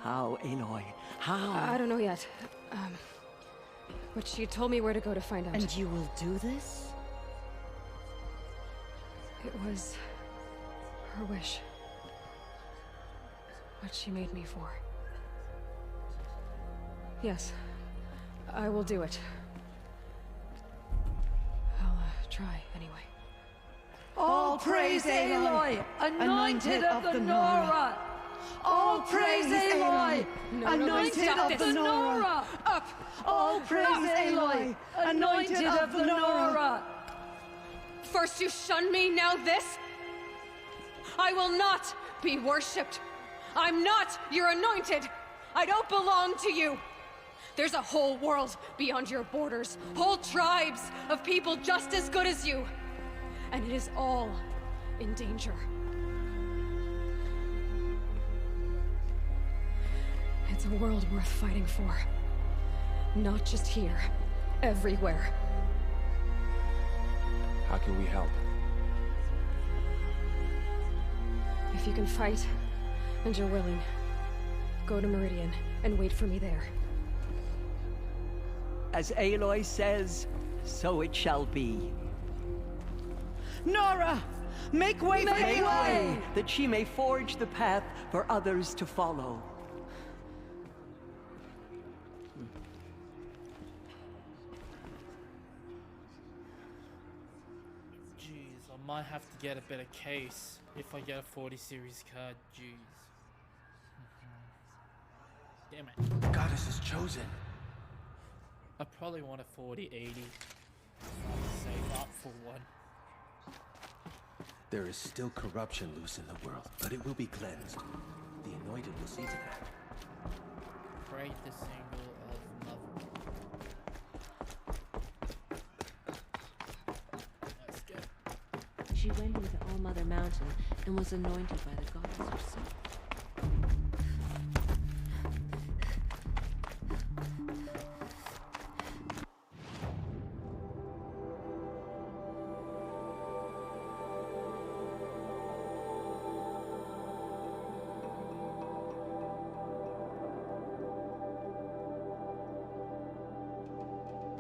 How, Aloy? How? I don't know yet. But she told me where to go to find out. And you will do this? It was her wish. What she made me for. Yes, I will do it. I'll try anyway. All praise Aloy, anointed of the Nora! All praise Aloy, anointed of the Nora! Up! All praise Aloy, anointed of the Nora! First you shun me, now this? I will not be worshipped. I'm not your anointed. I don't belong to you. There's a whole world beyond your borders, whole tribes of people just as good as you. And it is all in danger. It's a world worth fighting for. Not just here, everywhere. How can we help? If you can fight, and you're willing, go to Meridian and wait for me there. As Aloy says, so it shall be. Nora! Make way for Aloy! That she may forge the path for others to follow. Jeez, I might have to get a better case if I get a 40 series card. Jeez. Damn it. The goddess is chosen. I probably want a 4080. I'll save up for one. There is still corruption loose in the world, but it will be cleansed. The Anointed will see to that. Create the single of love. Let's go. She went into All Mother Mountain and was anointed by the goddess herself.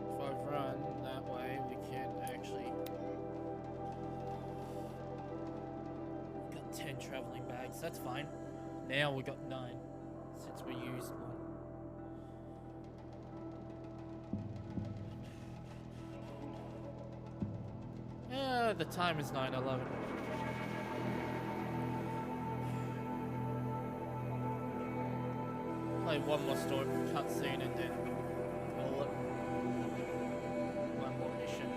If I run that way, we can actually... We got 10 traveling bags, that's fine. Now we got 9, since we used one. Yeah, the time is 9:11. Play one more story cutscene and then call it. One more mission.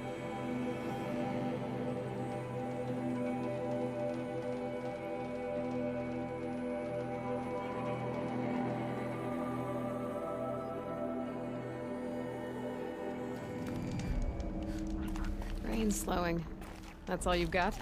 Rain's slowing. That's all you've got?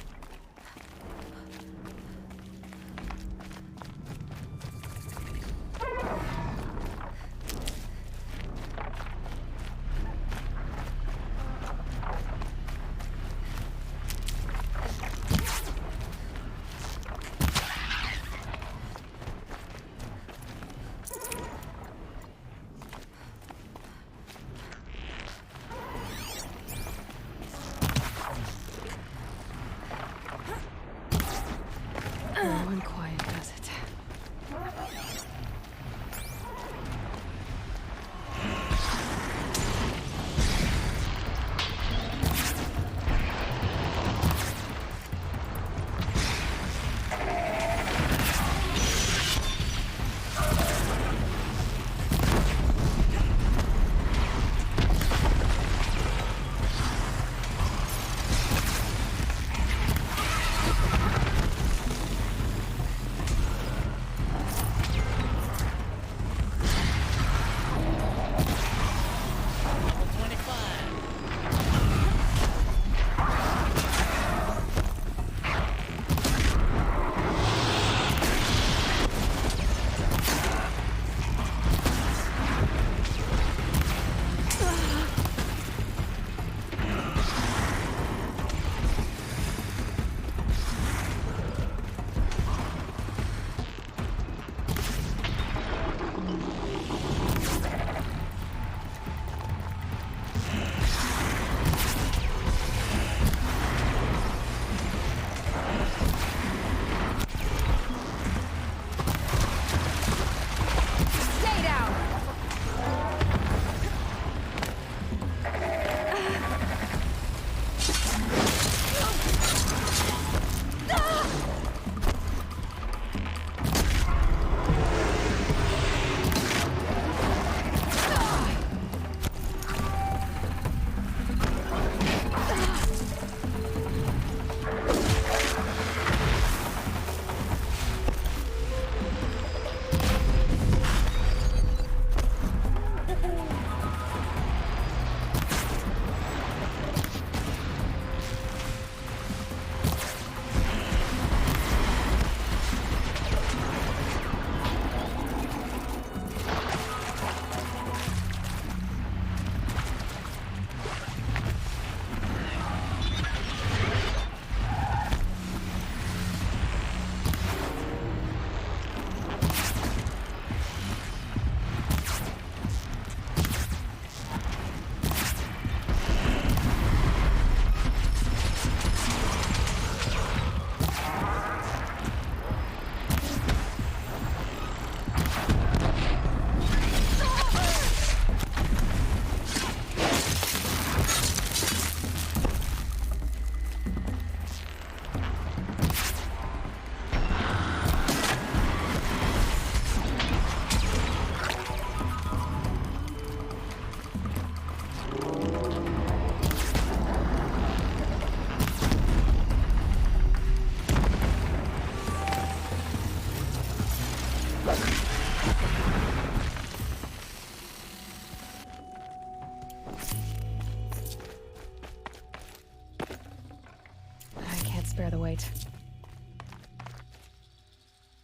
bear the weight.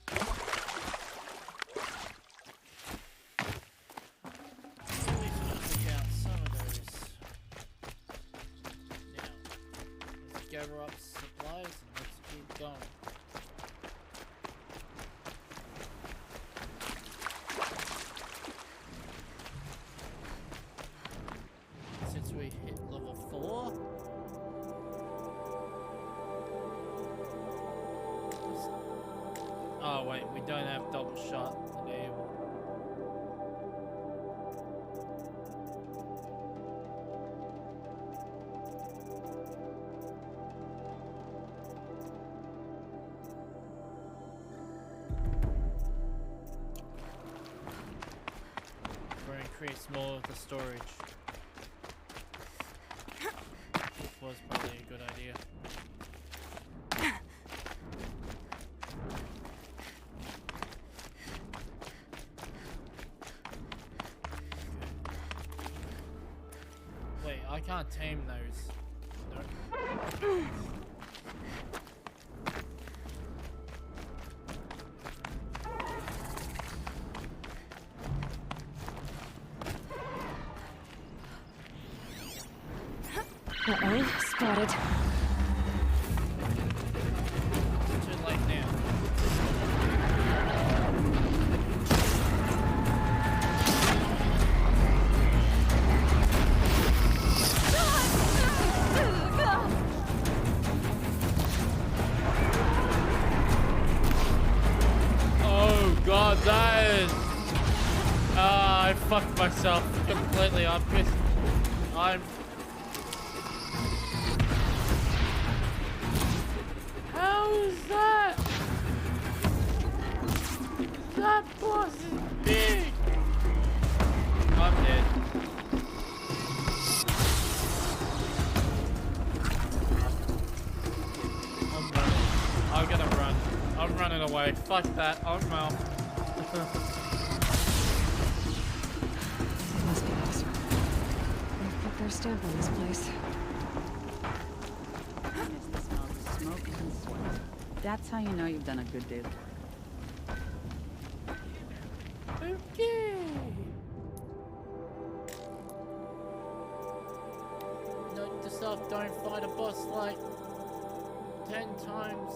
At least we'll pick out some of those. Now, let's gather up supplies and let's keep going. Since we hit level 4. Oh wait, we don't have double shot enabled. We're increase more of the storage. This was probably a good idea. Wait, I can't tame those. Nope. Uh-oh, spotted. It's too late now. Oh god, that is... I fucked myself completely. I'm pissed. How is that? That boss is big! I'm dead. I'm running. I'm gonna run. I'm running away. Fuck that. I'm out. They must be closer. They've put their stamp on this place. It's the smell of smoke and sweat. That's how you know you've done a good day's work. Okay. Note to self, don't fight a boss like 10 times.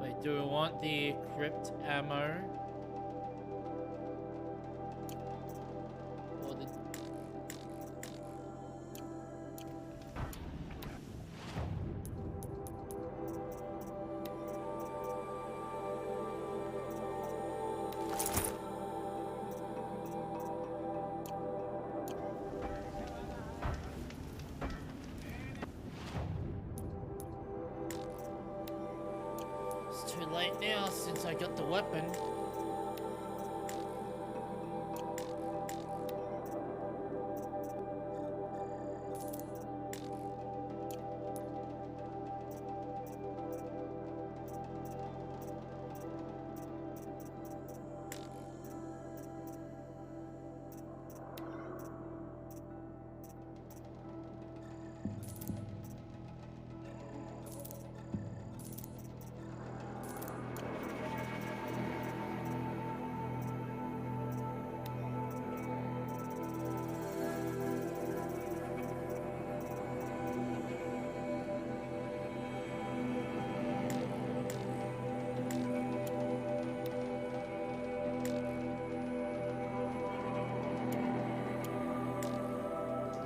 Wait, do we want the crypt ammo? Or the... It's too late now since I got the weapon.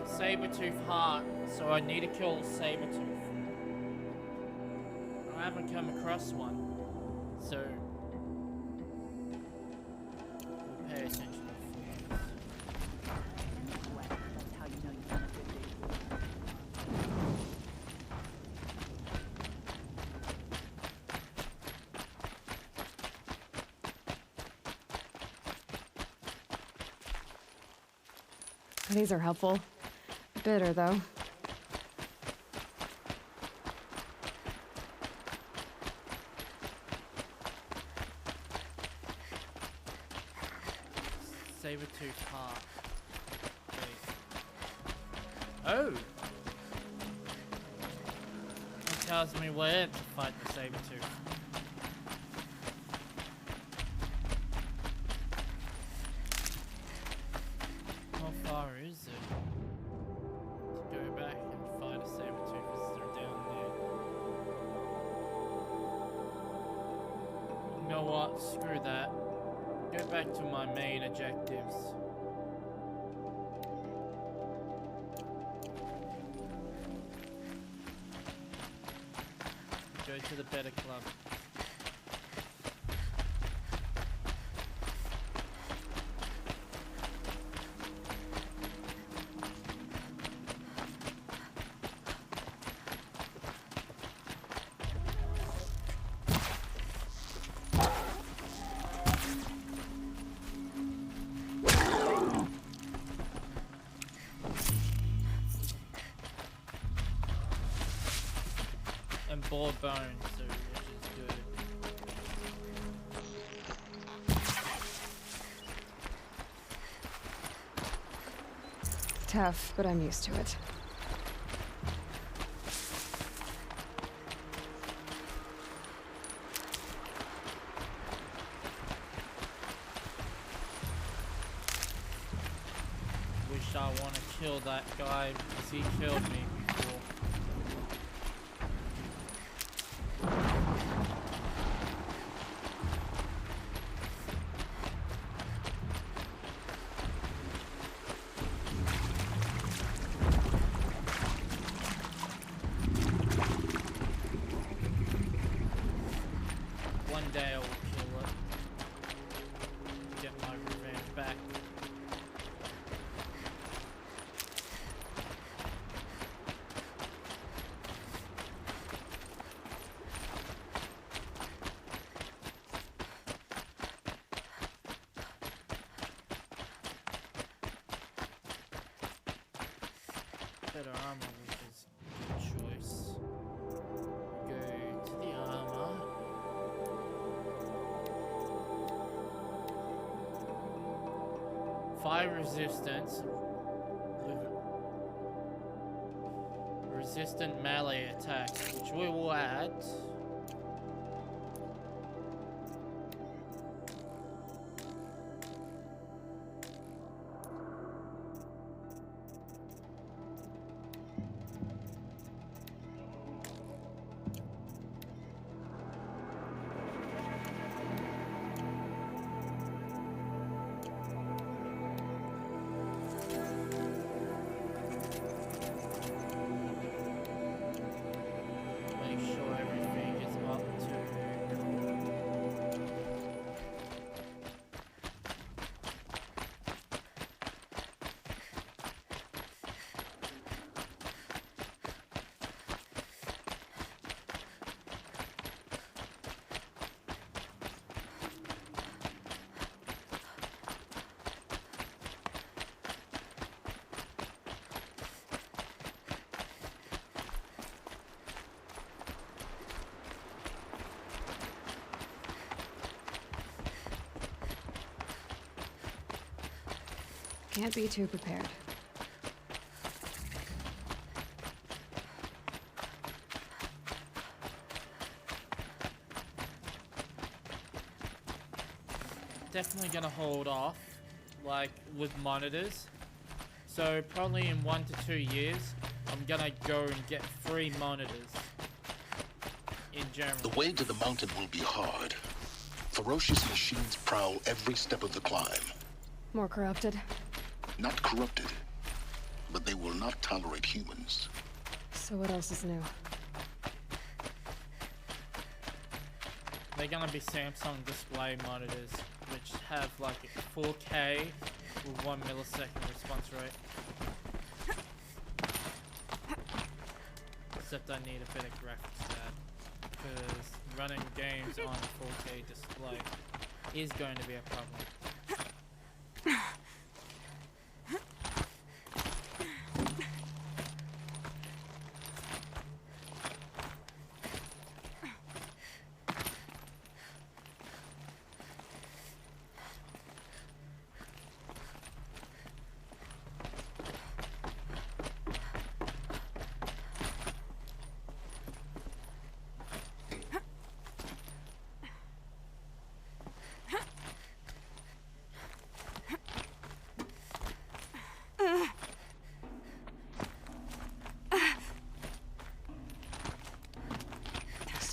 Sabertooth heart, so I need to kill Sabertooth. I haven't come across one, so we'll pay attention to this. That's how you know you've done a good day's work. These are helpful. Bitter, though. Sabertooth heart. Wait. Oh! tells me where to fight the saber-tooth. How far is it to go back and fight a saber-tooth as they're down there? You know what? Screw that. Go back to my main objectives. Go to the better club. And ball bones, so which is good. Tough, but I'm used to it. Wish I want to kill that guy because he killed me before. One day I will kill it. Get my revenge back. Better armor, which is a good choice. Go to the armor. Fire resistance. Resistant melee attacks, which we will add. Make sure everything is up to. Can't be too prepared. Definitely gonna hold off, like with monitors. So probably in 1 to 2 years, I'm gonna go and get 3 monitors. In general. The way to the mountain will be hard. Ferocious machines prowl every step of the climb. More corrupted? Not corrupted, but they will not tolerate humans. So what else is new? They're gonna be Samsung display monitors, which have like a 4K with 1 millisecond response rate. Except I need a better graphics card, because running games on a 4K display is going to be a problem.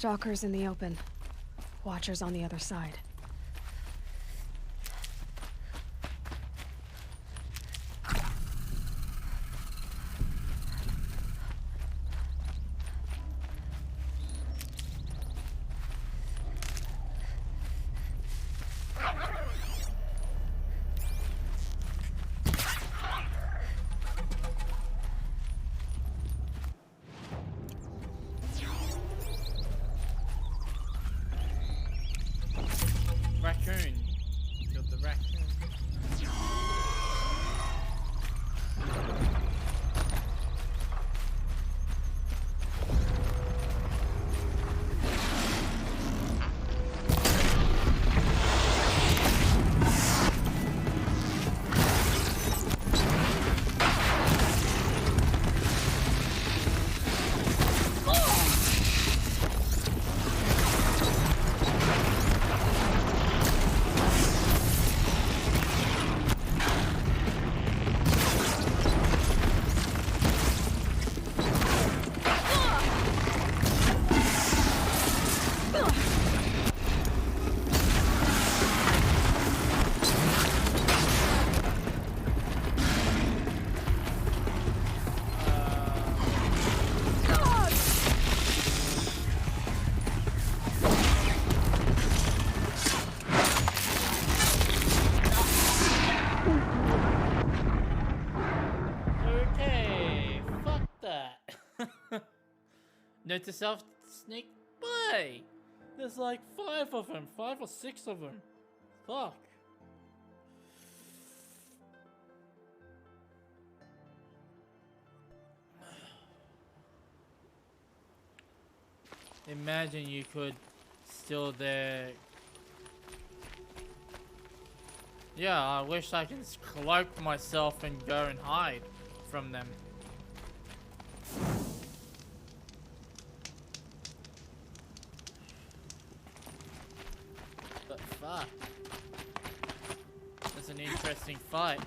Stalkers in the open. Watchers on the other side. Raccoon. Killed the raccoon. Note to self, sneak by. There's like 5 of them, 5 or 6 of them. Fuck. Imagine you could still there. Yeah, I wish I could cloak myself and go and hide from them. But fuck. That's an interesting fight.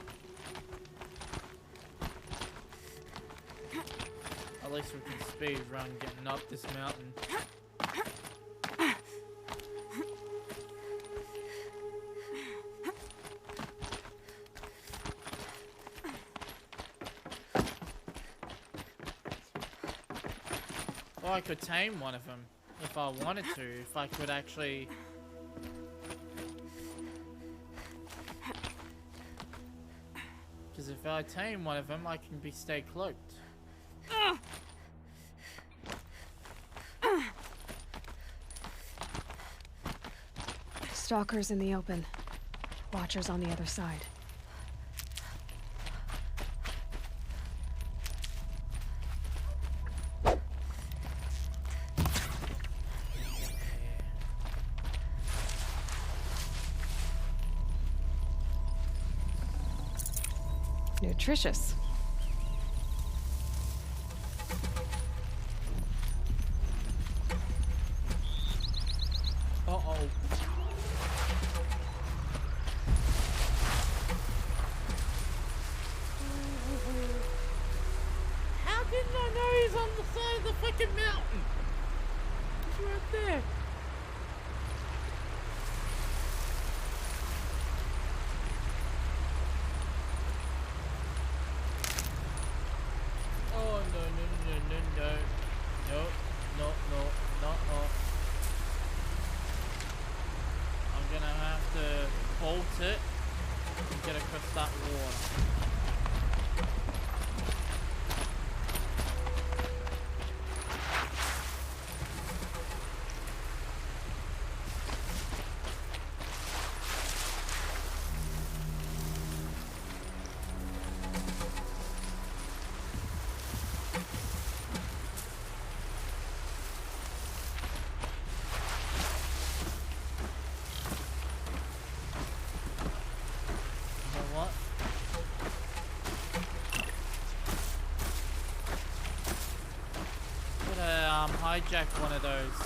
At least we can speed run getting up this mountain. Or I could tame one of them if I wanted to, if I could actually. Because if I tame one of them, I can stay cloaked. Stalkers in the open. Watchers on the other side. Nutritious. Uh-oh. How didn't I know he's on the side of the fucking mountain? He's right there. Oh no no no no no no no no no no. I'm gonna have to bolt it and get across that water. Hijack one of those.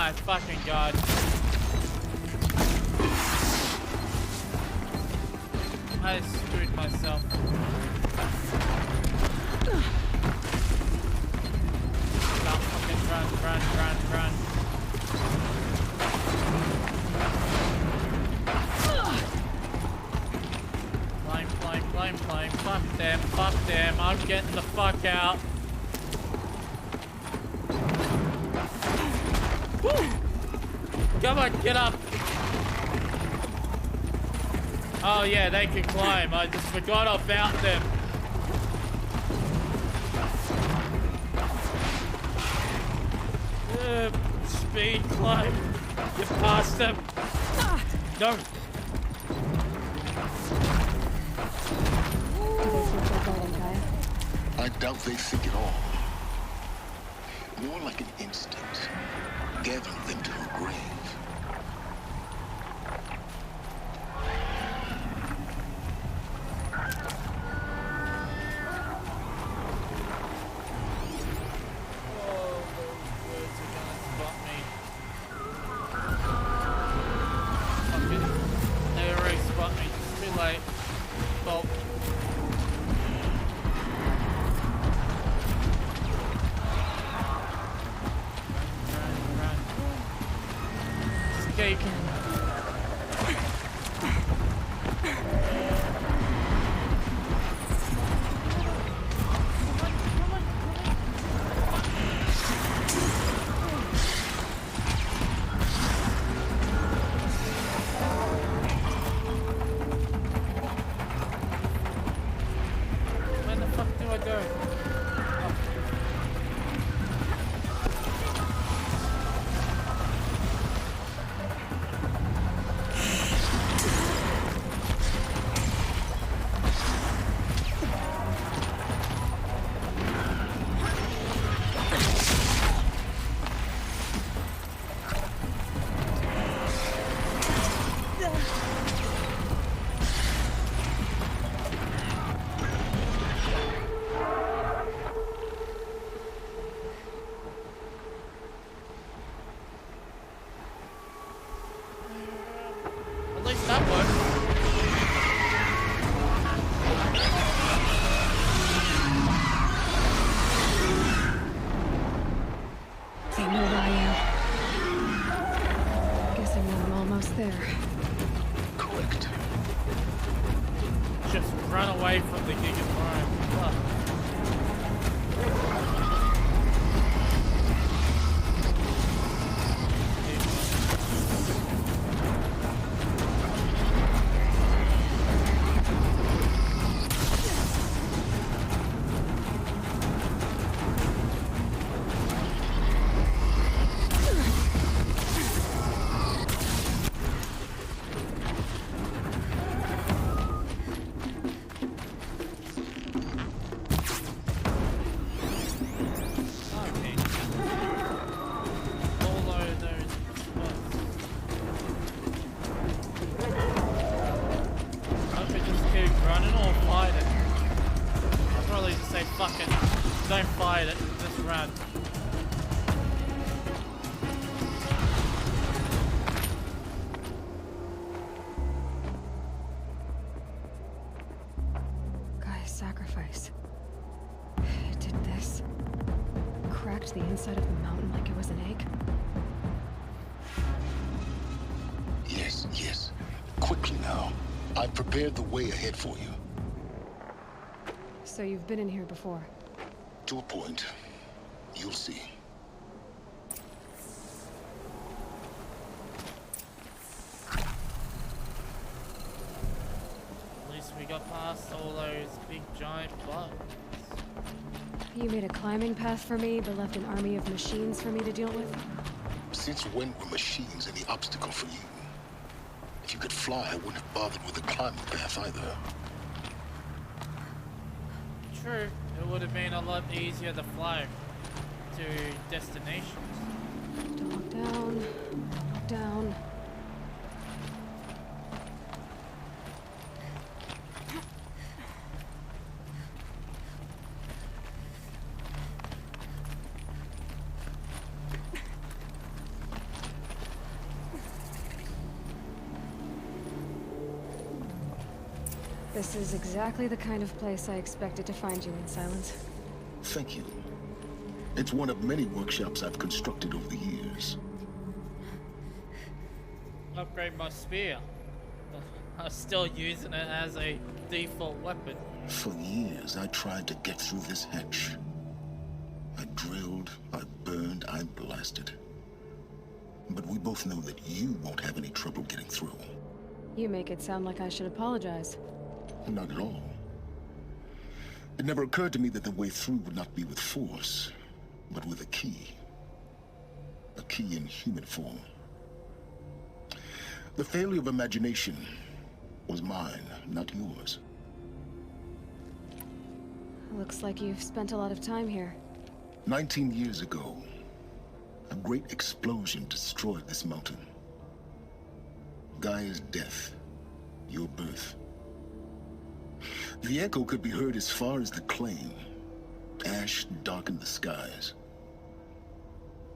my fucking god. I screwed myself. Stop fucking run. Climb. Fuck them. I'm getting the fuck out. Woo. Come on, get up. Oh yeah, they can climb. I just forgot about them. Speed climb. Get past them. No. I doubt they think at all. More like an instinct, gathering them to her grave. Sacrifice. It did this. Cracked the inside of the mountain like it was an egg. Yes. Quickly now. I've prepared the way ahead for you. So you've been in here before? To a point. You'll see. We got past all those big giant bugs. You made a climbing path for me, but left an army of machines for me to deal with? Since when were machines any obstacle for you? If you could fly, I wouldn't have bothered with a climbing path either. True. It would have been a lot easier to fly to destinations. Dog down. Dog down. This is exactly the kind of place I expected to find you in, Silence. Thank you. It's one of many workshops I've constructed over the years. Upgrade my spear. I'm still using it as a default weapon. For years, I tried to get through this hatch. I drilled, I burned, I blasted. But we both know that you won't have any trouble getting through. You make it sound like I should apologize. Not at all. It never occurred to me that the way through would not be with force, but with a key. A key in human form. The failure of imagination was mine, not yours. Looks like you've spent a lot of time here. 19 years ago, a great explosion destroyed this mountain. Gaia's death, your birth. The echo could be heard as far as the claim. Ash darkened the skies.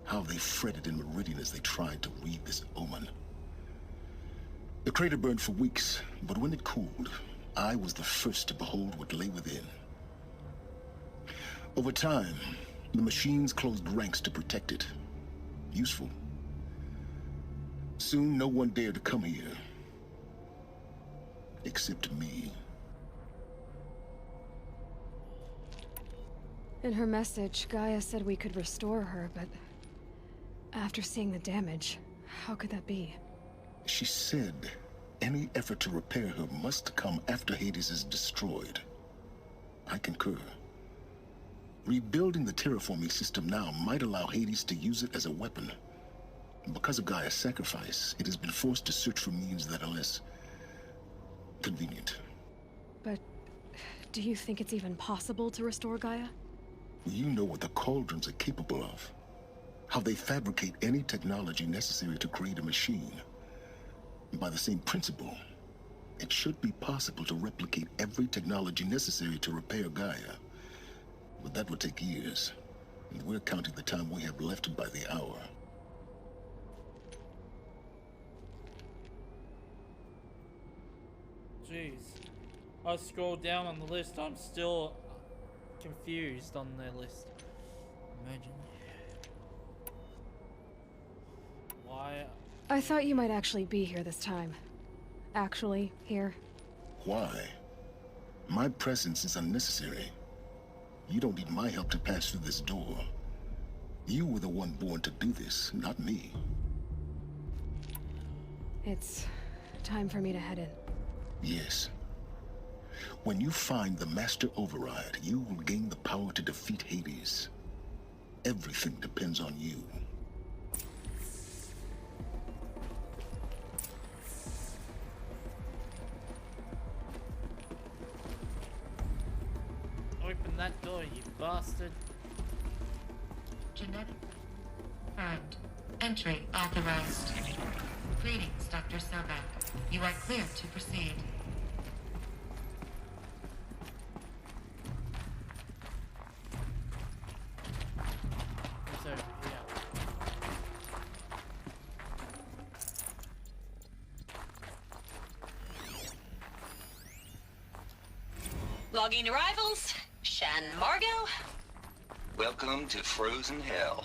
How they fretted in Meridian as they tried to read this omen. The crater burned for weeks, but when it cooled, I was the first to behold what lay within. Over time, the machines closed ranks to protect it. Useful. Soon, no one dared to come here. Except me. In her message, Gaia said we could restore her, but after seeing the damage, how could that be? She said any effort to repair her must come after Hades is destroyed. I concur. Rebuilding the terraforming system now might allow Hades to use it as a weapon. Because of Gaia's sacrifice, it has been forced to search for means that are less convenient. But do you think it's even possible to restore Gaia? You know what the Cauldrons are capable of. How they fabricate any technology necessary to create a machine. By the same principle, it should be possible to replicate every technology necessary to repair Gaia. But that would take years, and we're counting the time we have left by the hour. Jeez. I scrolled down on the list, I'm still confused on their list. Imagine. Why? I thought you might actually be here this time. Actually, here. Why? My presence is unnecessary. You don't need my help to pass through this door. You were the one born to do this, not me. It's time for me to head in. Yes. When you find the Master Override, you will gain the power to defeat Hades. Everything depends on you. Open that door, you bastard. Genetic confirmed. Entry authorized. Greetings, Dr. Sobek. You are clear to proceed. It's over here. Logging arrivals. Shan Margot. Welcome to Frozen Hell.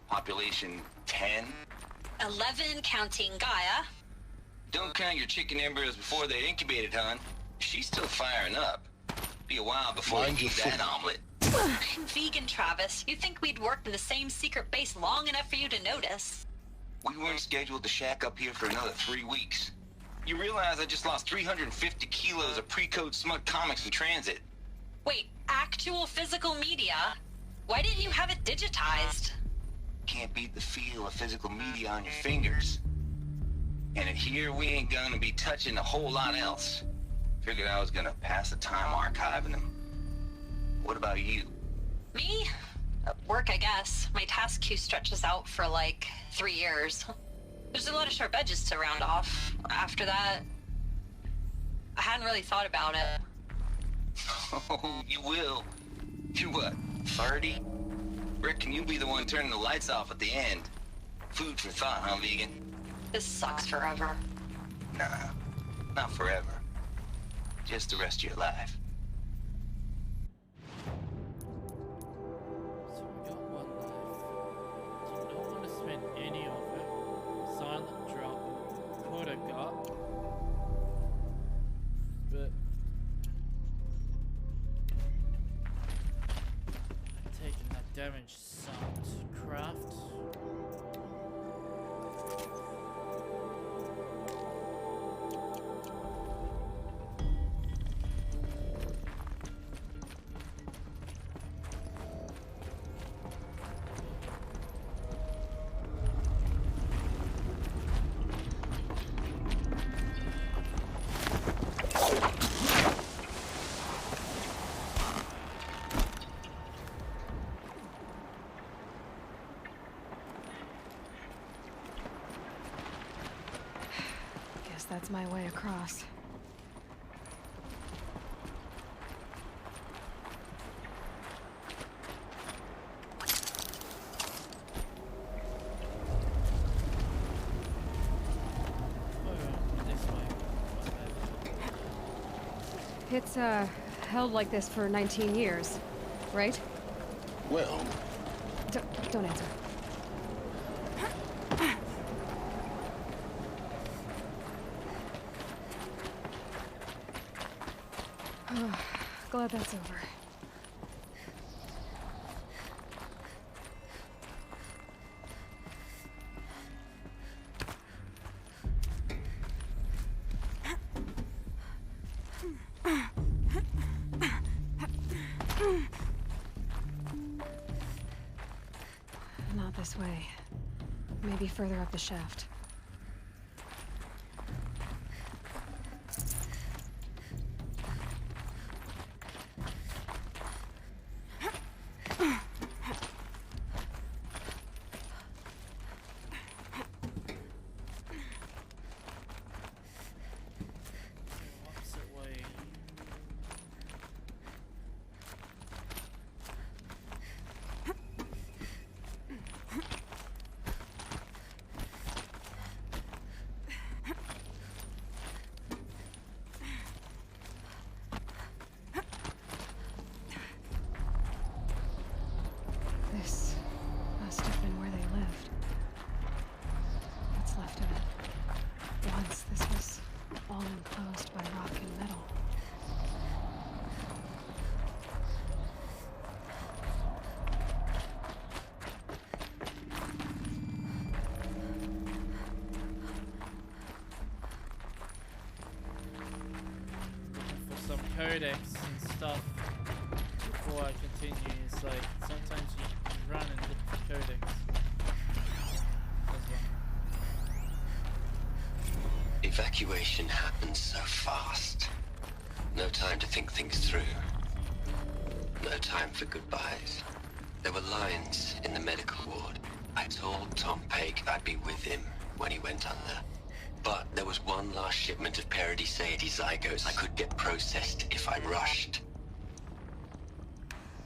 Population 10. 11 counting Gaia. Don't count your chicken embryos before they're incubated, hon. She's still firing up. Be a while before you eat that omelet. Vegan Travis, you think we'd worked in the same secret base long enough for you to notice? We weren't scheduled to shack up here for another 3 weeks. You realize I just lost 350 kilos of pre-code smut comics in transit. Wait, actual physical media? Why didn't you have it digitized? Can't beat the feel of physical media on your fingers. And in here, we ain't gonna be touching a whole lot else. Figured I was gonna pass the time archiving them. What about you? Me? Work, I guess. My task queue stretches out for like 3 years. There's a lot of sharp edges to round off. After that, I hadn't really thought about it. Oh, you will. You what, 30? Reckon you'll be the one turning the lights off at the end. Food for thought, huh, vegan? This sucks forever. Nah, not forever. just the rest of your life. So we got one life. Do not want to spend any of it. Silent drop. Coulda got. But taking that damage sucked. Craft. Guess that's my way across. It's, held like this for 19 years, right? Well, Don't answer. Glad that's over. Not this way. Maybe further up the shaft. Opposite way. This must have been where they lived. What's left of it. Once this was all enclosed by rock and metal. For some codex and stuff before I continue. It's like sometimes you run and look for codex as well. Evacuation happens so fast. No time to think things through. No time for goodbyes. There were lines in the medical ward. I told Tom Paik I'd be with him when he went under. But there was one last shipment of Paradiseidae zygotes I could get processed if I rushed.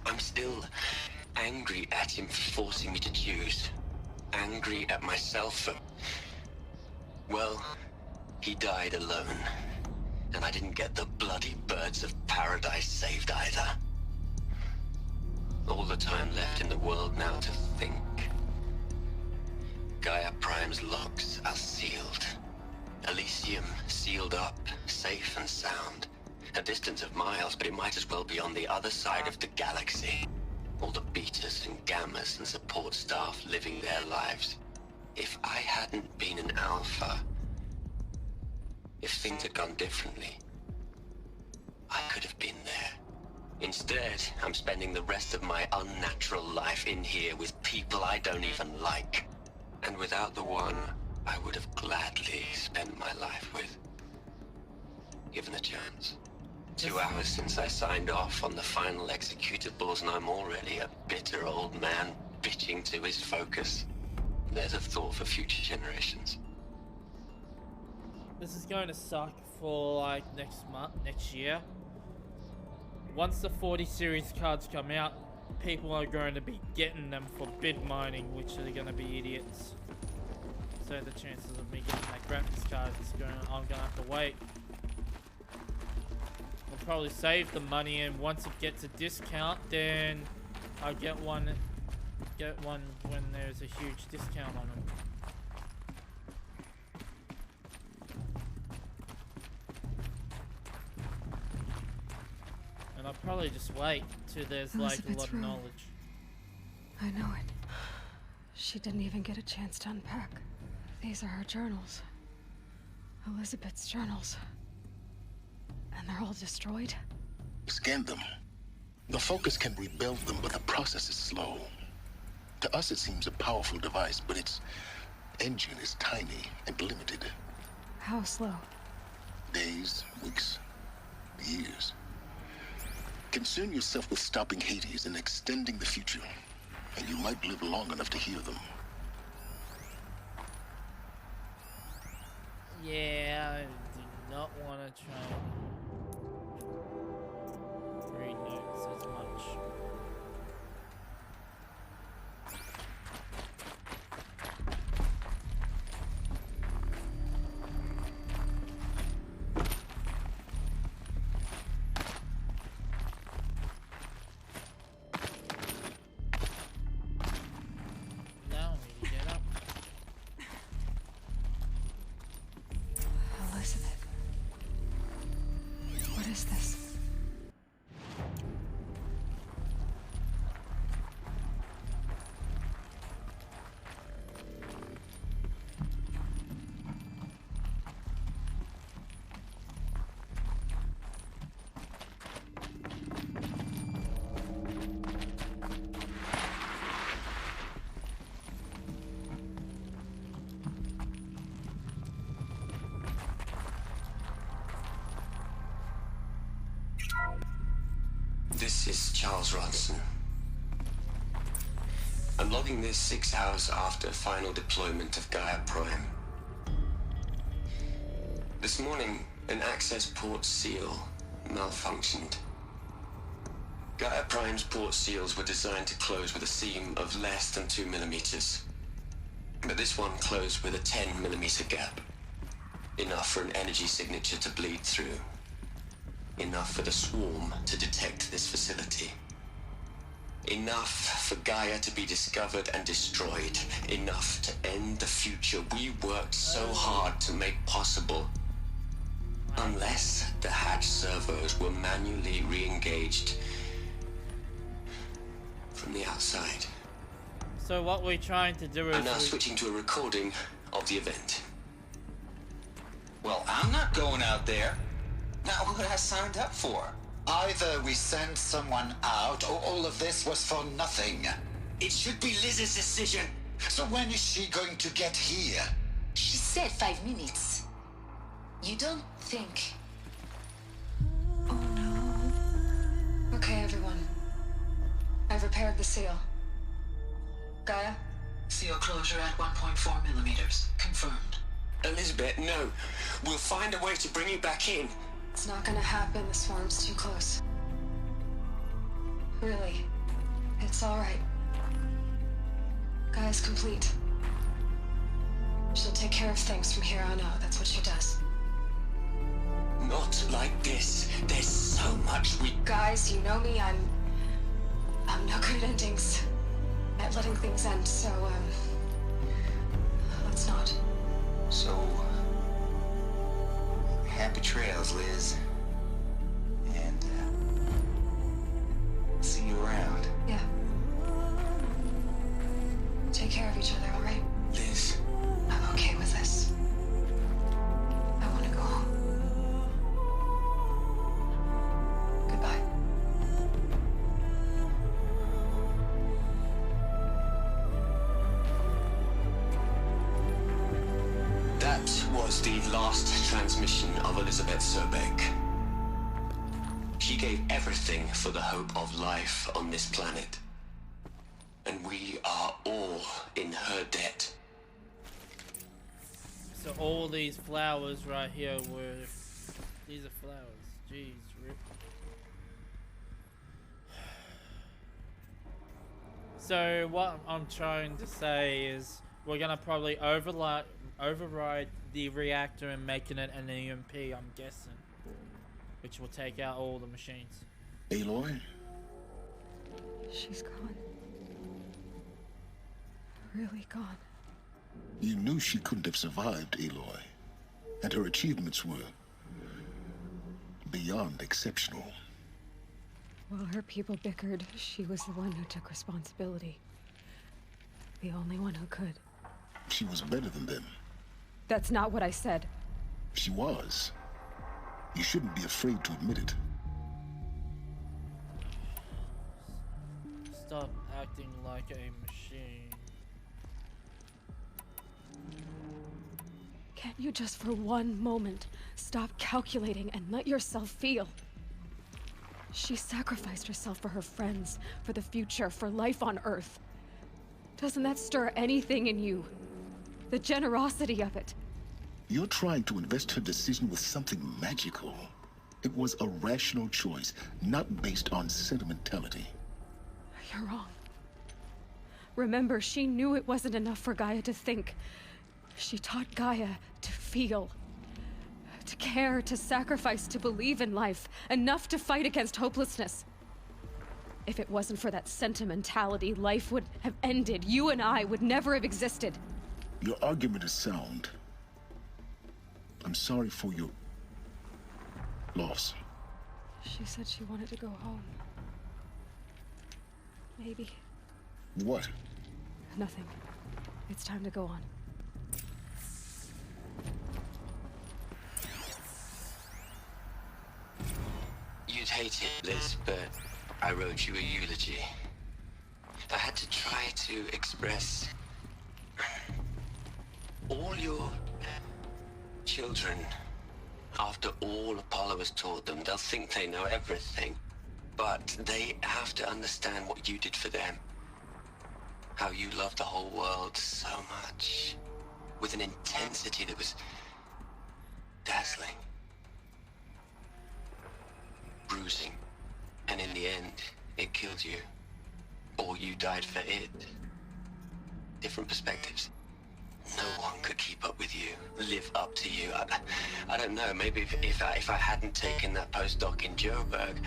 I'm still angry at him for forcing me to choose. Angry at myself for... Well, he died alone. And I didn't get the bloody birds of paradise saved either. All the time left in the world now to think. Gaia Prime's locks are sealed. Elysium sealed up, safe and sound. A distance of miles, but it might as well be on the other side of the galaxy. All the betas and gammas and support staff living their lives. If I hadn't been an alpha, if things had gone differently, I could have been there. Instead, I'm spending the rest of my unnatural life in here with people I don't even like. And without the one I would have gladly spent my life with. Given a chance. 2 hours since I signed off on the final executables and I'm already a bitter old man bitching to his focus. There's a thought for future generations. This is going to suck for like next year. Once the 40 series cards come out, people are going to be getting them for bid mining, which are going to be idiots. So the chances of me getting that graphics card is I'm going to have to wait. probably save the money, and once it gets a discount, then I get one when there's a huge discount on them. And I'll probably just wait till there's like a lot of knowledge. I know it. She didn't even get a chance to unpack. These are her journals. Elizabeth's journals. And they're all destroyed? Scan them. The Focus can rebuild them, but the process is slow. To us, it seems a powerful device, but its engine is tiny and limited. How slow? Days, weeks, years. Concern yourself with stopping Hades and extending the future, and you might live long enough to hear them. Yeah, I do not want to try and read notes as much. Now I need to get up. Elizabeth. What is this? This is Charles Ronson. I'm logging this 6 hours after final deployment of Gaia Prime. This morning, an access port seal malfunctioned. Gaia Prime's port seals were designed to close with a seam of less than 2 millimeters. But this one closed with a 10 millimeter gap. Enough for an energy signature to bleed through. Enough for the swarm to detect this facility. Enough for Gaia to be discovered and destroyed. Enough to end the future we worked so hard to make possible. Unless the hatch servos were manually re-engaged from the outside. So what we're trying to do is I'm now switching to a recording of the event. Well, I'm not going out there. Not what I signed up for. Either we send someone out, or all of this was for nothing. It should be Liz's decision. So when is she going to get here? She said 5 minutes. You don't think... Okay, everyone. I've repaired the seal. Gaia? Seal closure at 1.4 millimeters. Confirmed. Elizabeth, no. We'll find a way to bring you back in. It's not gonna happen. The swarm's too close. Really. It's alright. Gaia's complete. She'll take care of things from here on out. That's what she does. Not like this. There's so much we... Guys, you know me. I'm no good at endings. At letting things end, so, let's not. So... happy trails, Liz. And, see you around. Yeah. Take care of each other, alright? Liz. I'm okay with this. I want to go home. Goodbye. That was the last transmission of Elizabeth Sobeck. She gave everything for the hope of life on this planet. And we are all in her debt. So all these flowers right here were... These are flowers. Jeez, rip. So what I'm trying to say is we're gonna probably override the reactor and making it an EMP, I'm guessing. which will take out all the machines. Aloy? She's gone. Really gone. You knew she couldn't have survived, Aloy. And her achievements were beyond exceptional. While her people bickered, she was the one who took responsibility. The only one who could. She was better than them. That's not what I said. She was. You shouldn't be afraid to admit it. Stop acting like a machine. Can't you just for one moment stop calculating and let yourself feel? She sacrificed herself for her friends, for the future, for life on Earth. Doesn't that stir anything in you? The generosity of it. You're trying to invest her decision with something magical. It was a rational choice, not based on sentimentality. You're wrong. Remember, she knew it wasn't enough for Gaia to think. She taught Gaia to feel. To care, to sacrifice, to believe in life. Enough to fight against hopelessness. If it wasn't for that sentimentality, life would have ended. You and I would never have existed. Your argument is sound. I'm sorry for your loss. She said she wanted to go home. Maybe. What? Nothing. It's time to go on. You'd hate it, Liz, but I wrote you a eulogy. I had to try to express all your children. After all Apollo has taught them, they'll think they know everything. But they have to understand what you did for them. How you loved the whole world so much. With an intensity that was dazzling. Bruising. And in the end, it killed you. Or you died for it. Different perspectives. No one could keep up with you, live up to you. I don't know, maybe if I hadn't taken that postdoc in Joburg.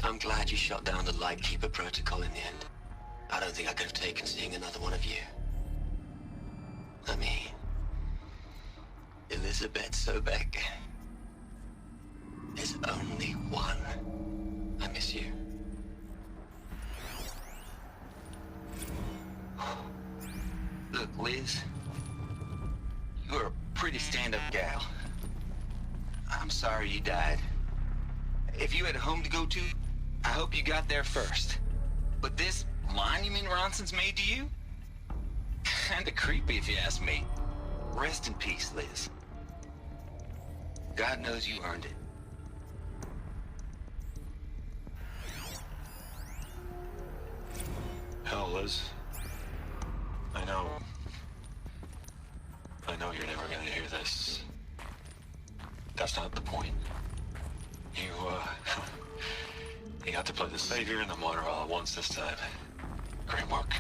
I'm glad you shot down the Lightkeeper protocol in the end. I don't think I could have taken seeing another one of you. I mean, Elizabeth Sobek. There's only one. I miss you. Look, Liz, you're a pretty stand-up gal. I'm sorry you died. If you had a home to go to, I hope you got there first. But this monument Ronson's made to you? Kinda creepy if you ask me. Rest in peace, Liz. God knows you earned it. Hell, Liz. I know you're never gonna hear this. That's not the point. You got to play the savior and the martyr all at once this time. Great work.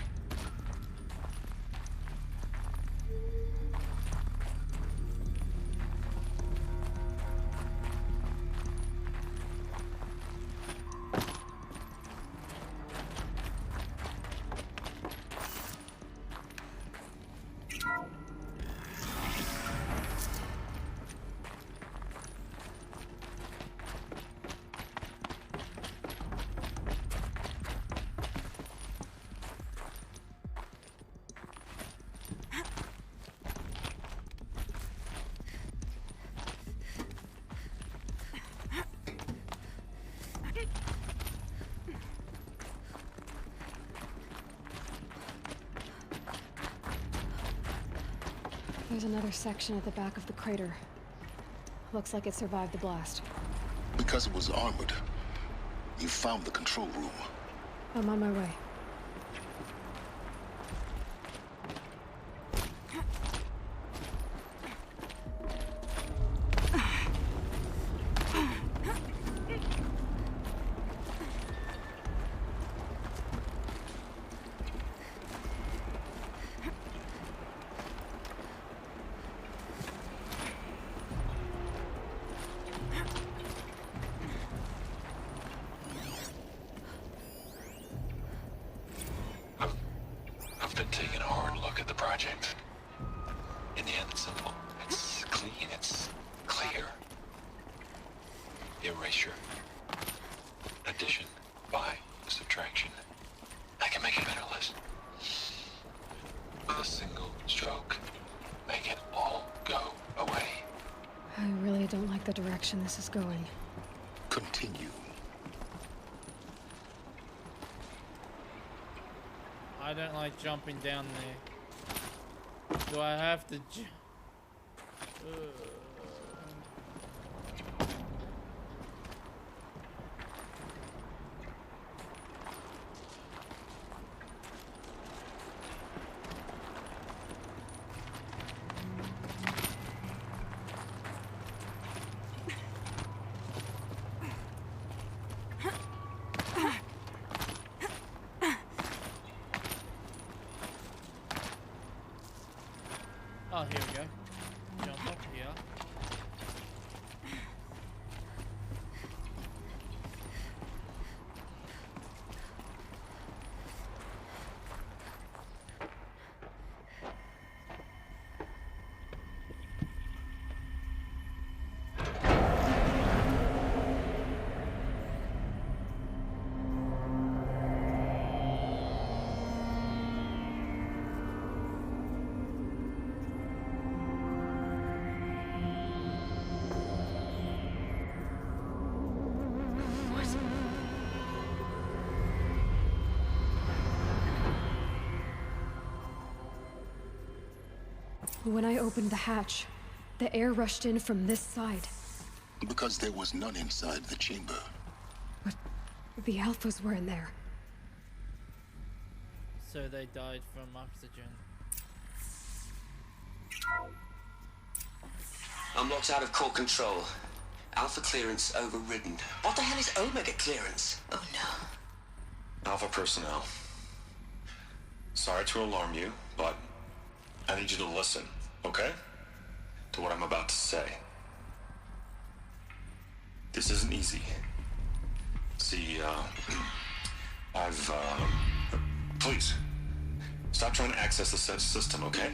There's another section at the back of the crater. Looks like it survived the blast. Because it was armored, you found the control room. I'm on my way. direction this is going. Continue. I don't like jumping down there. Do I have to Oh, here we go. Jump up here. When I opened the hatch, the air rushed in from this side. Because there was none inside the chamber. But the Alphas were in there. So they died from oxygen. I'm locked out of core control. Alpha clearance overridden. What the hell is Omega clearance? Oh no. Alpha personnel. Sorry to alarm you, but I need you to listen, okay? To what I'm about to say. This isn't easy. See, please, stop trying to access the system, okay?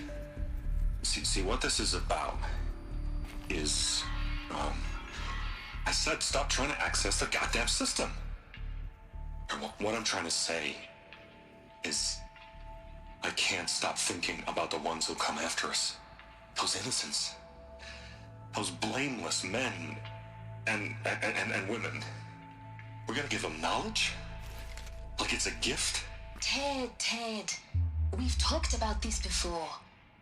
See, what this is about is, I said stop trying to access the goddamn system. And what I'm trying to say is, I can't stop thinking about the ones who come after us. Those innocents. Those blameless men and women. We're gonna give them knowledge? Like it's a gift? Ted. We've talked about this before.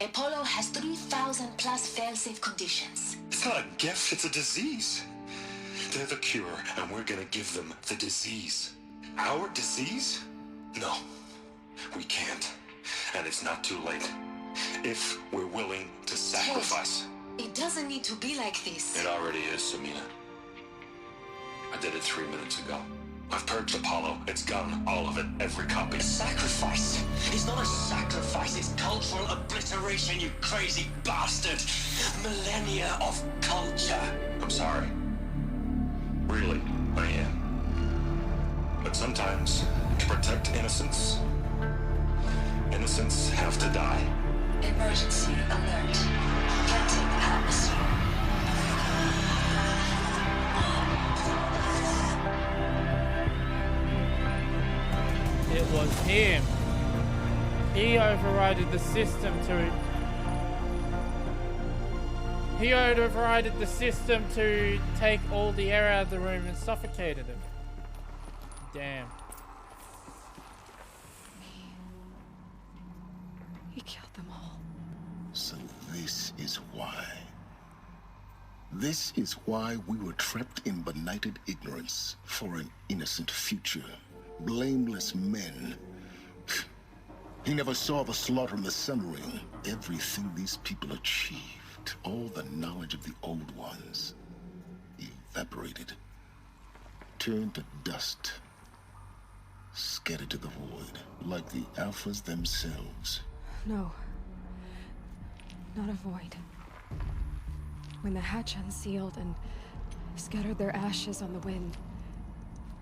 Apollo has 3,000 plus fail-safe conditions. It's not a gift, it's a disease. They're the cure, and we're gonna give them the disease. Our disease? No, we can't. And it's not too late. If we're willing to sacrifice. Ted, it doesn't need to be like this. It already is, Samina. I did it 3 minutes ago. I've purged Apollo. It's gone. All of it. Every copy. A sacrifice? It's not a sacrifice. It's cultural obliteration, you crazy bastard. Millennia of culture. I'm sorry. Really, I am. But sometimes, to protect innocence, innocents have to die. Emergency alert. Captain atmosphere. It was him. He overrided the system to... He overrided the system to take all the air out of the room and suffocated him. Damn. He killed them all. So this is why. This is why we were trapped in benighted ignorance for an innocent future. Blameless men. He never saw the slaughter in the Sun Ring. Everything these people achieved, all the knowledge of the old ones, evaporated, turned to dust, scattered to the void, like the Alphas themselves. No. Not a void. When the hatch unsealed and scattered their ashes on the wind,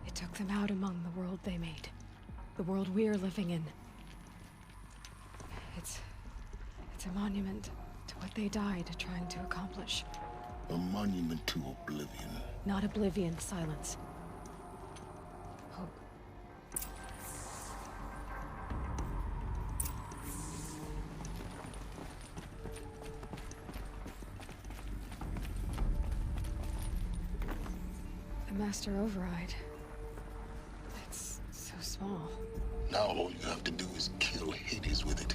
it took them out among the world they made. The world we're living in. It's a monument to what they died trying to accomplish. A monument to oblivion. Not oblivion, silence. Hope. Master Override. It's so small. Now all you have to do is kill Hades with it.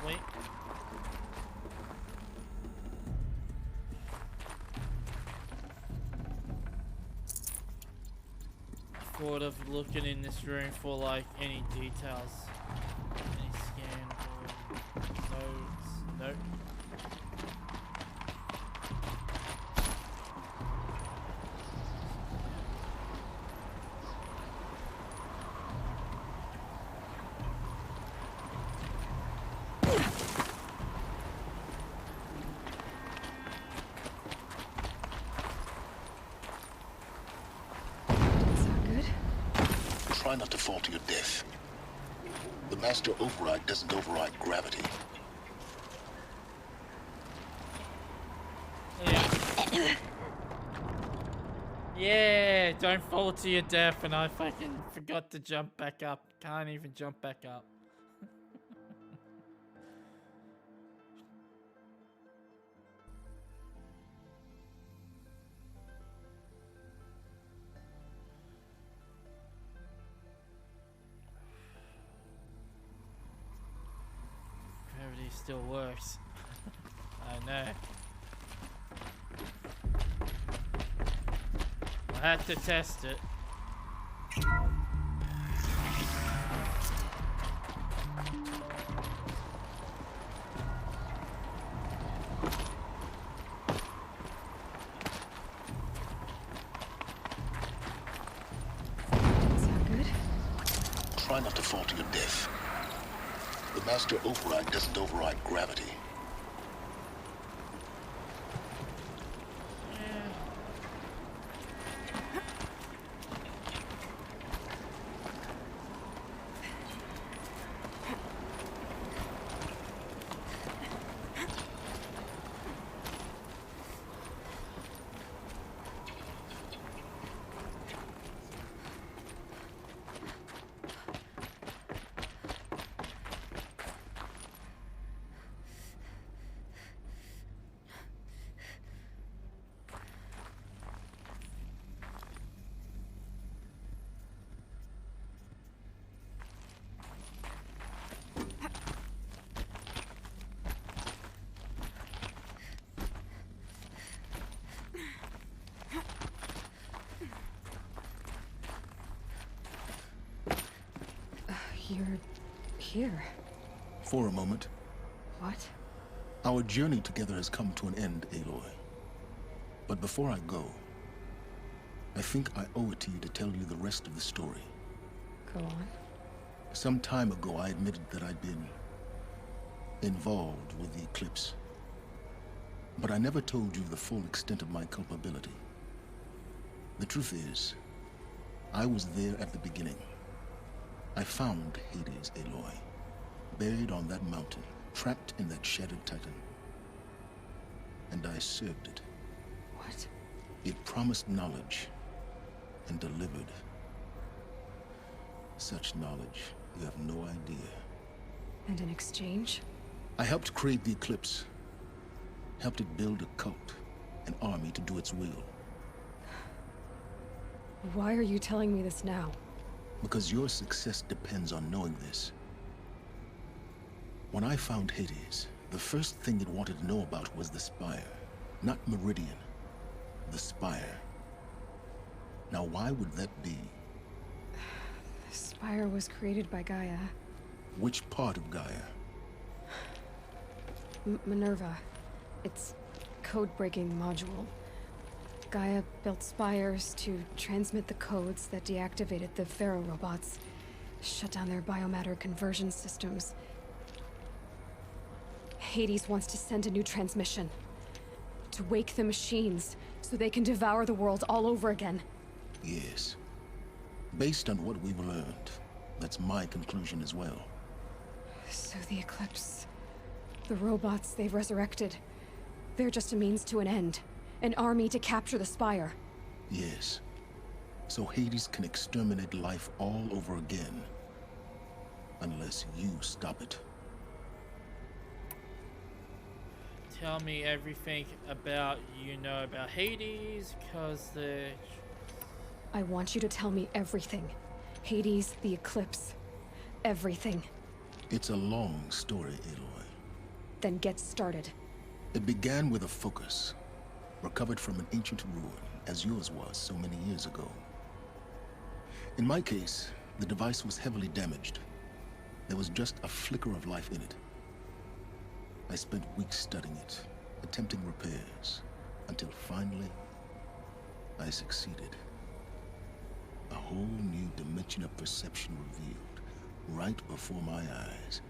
Wait. Thought of looking in this room for like any details. Any scan or notes. Nope. Try not to fall to your death. The Master Override doesn't override gravity. Yeah, don't fall to your death, and I fucking forgot to jump back up. Can't even jump back up. Gravity still works. I know. I had to test it. Try not to fall to your death. The Master Override doesn't override gravity. You're here. For a moment. What? Our journey together has come to an end, Aloy. But before I go, I think I owe it to you to tell you the rest of the story. Go on. Some time ago, I admitted that I'd been involved with the eclipse. But I never told you the full extent of my culpability. The truth is, I was there at the beginning. I found Hades, Aloy, buried on that mountain, trapped in that shattered titan. And I served it. What? It promised knowledge and delivered. Such knowledge, you have no idea. And in exchange? I helped create the eclipse. Helped it build a cult, an army to do its will. Why are you telling me this now? Because your success depends on knowing this. When I found Hades, the first thing it wanted to know about was the Spire. Not Meridian. The Spire. Now why would that be? The Spire was created by Gaia. Which part of Gaia? Minerva. It's code-breaking module. Gaia built spires to transmit the codes that deactivated the Pharaoh robots, shut down their biomatter conversion systems. Hades wants to send a new transmission. To wake the machines, so they can devour the world all over again. Yes. Based on what we've learned, that's my conclusion as well. So the Eclipse, the robots they've resurrected, they're just a means to an end. An army to capture the Spire. Yes. so Hades can exterminate life all over again. Unless you stop it. Tell me everything about about Hades, cause I want you to tell me everything. Hades, the eclipse, everything. It's a long story, Aloy. Then get started. It began with a focus, recovered from an ancient ruin, as yours was so many years ago. In my case, the device was heavily damaged. There was just a flicker of life in it. I spent weeks studying it, attempting repairs, until finally, I succeeded. A whole new dimension of perception revealed, right before my eyes.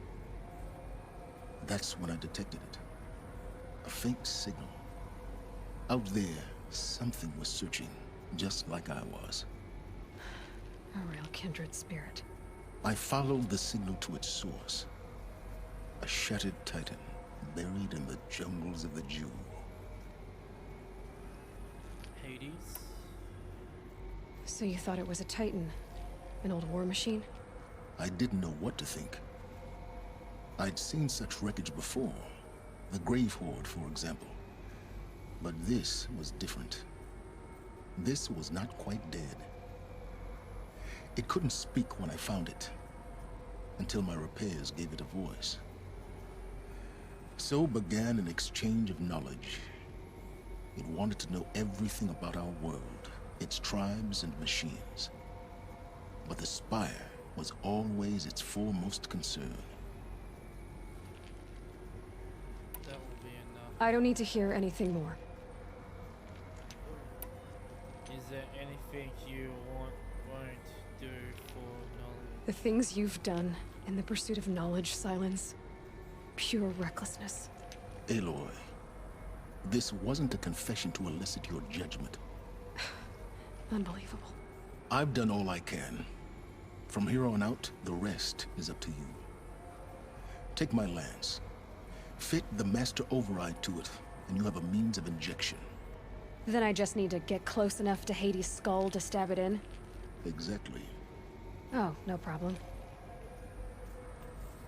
That's when I detected it. A faint signal. Out there, something was searching, just like I was. A real kindred spirit. I followed the signal to its source. A shattered titan, buried in the jungles of the Jew. Hades? So you thought it was a titan? An old war machine? I didn't know what to think. I'd seen such wreckage before. The Grave Horde, for example. But this was different. This was not quite dead. It couldn't speak when I found it, until my repairs gave it a voice. So began an exchange of knowledge. It wanted to know everything about our world, its tribes and machines. But the Spire was always its foremost concern. That will be enough. I don't need to hear anything more. Is there anything you won't do for knowledge? The things you've done in the pursuit of knowledge, Silence. Pure recklessness. Aloy, this wasn't a confession to elicit your judgment. Unbelievable. I've done all I can. From here on out, the rest is up to you. Take my lance. Fit the master override to it, and you have a means of injection. Then I just need to get close enough to Hades' skull to stab it in? Exactly. Oh, no problem.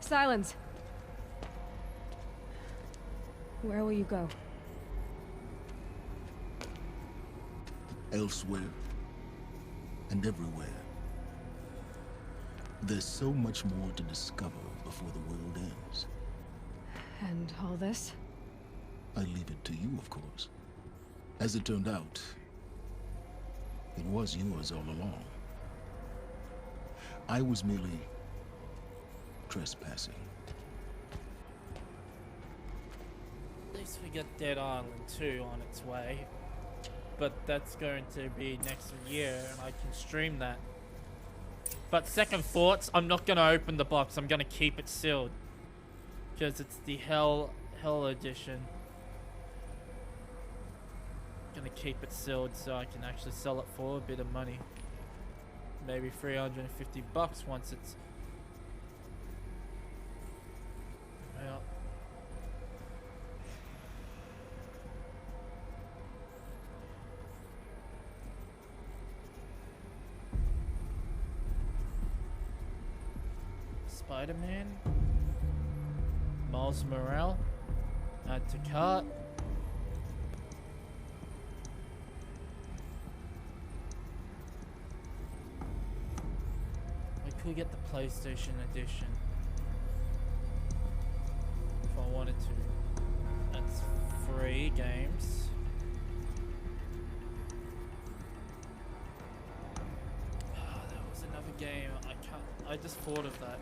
Silence! Where will you go? Elsewhere. And everywhere. There's so much more to discover before the world ends. And all this? I leave it to you, of course. As it turned out, it was yours all along. I was merely trespassing. At least we got Dead Island 2 on its way. But that's going to be next year, and I can stream that. But second thoughts, I'm not going to open the box. I'm going to keep it sealed. Because it's the Hell edition. Going to keep it sealed so I can actually sell it for a bit of money. Maybe 350 bucks once it's... Well... Spider-Man, Miles Morales, add to cart. I could get the PlayStation edition if I wanted to. That's 3 games. Ah, that was another game. I just thought of that.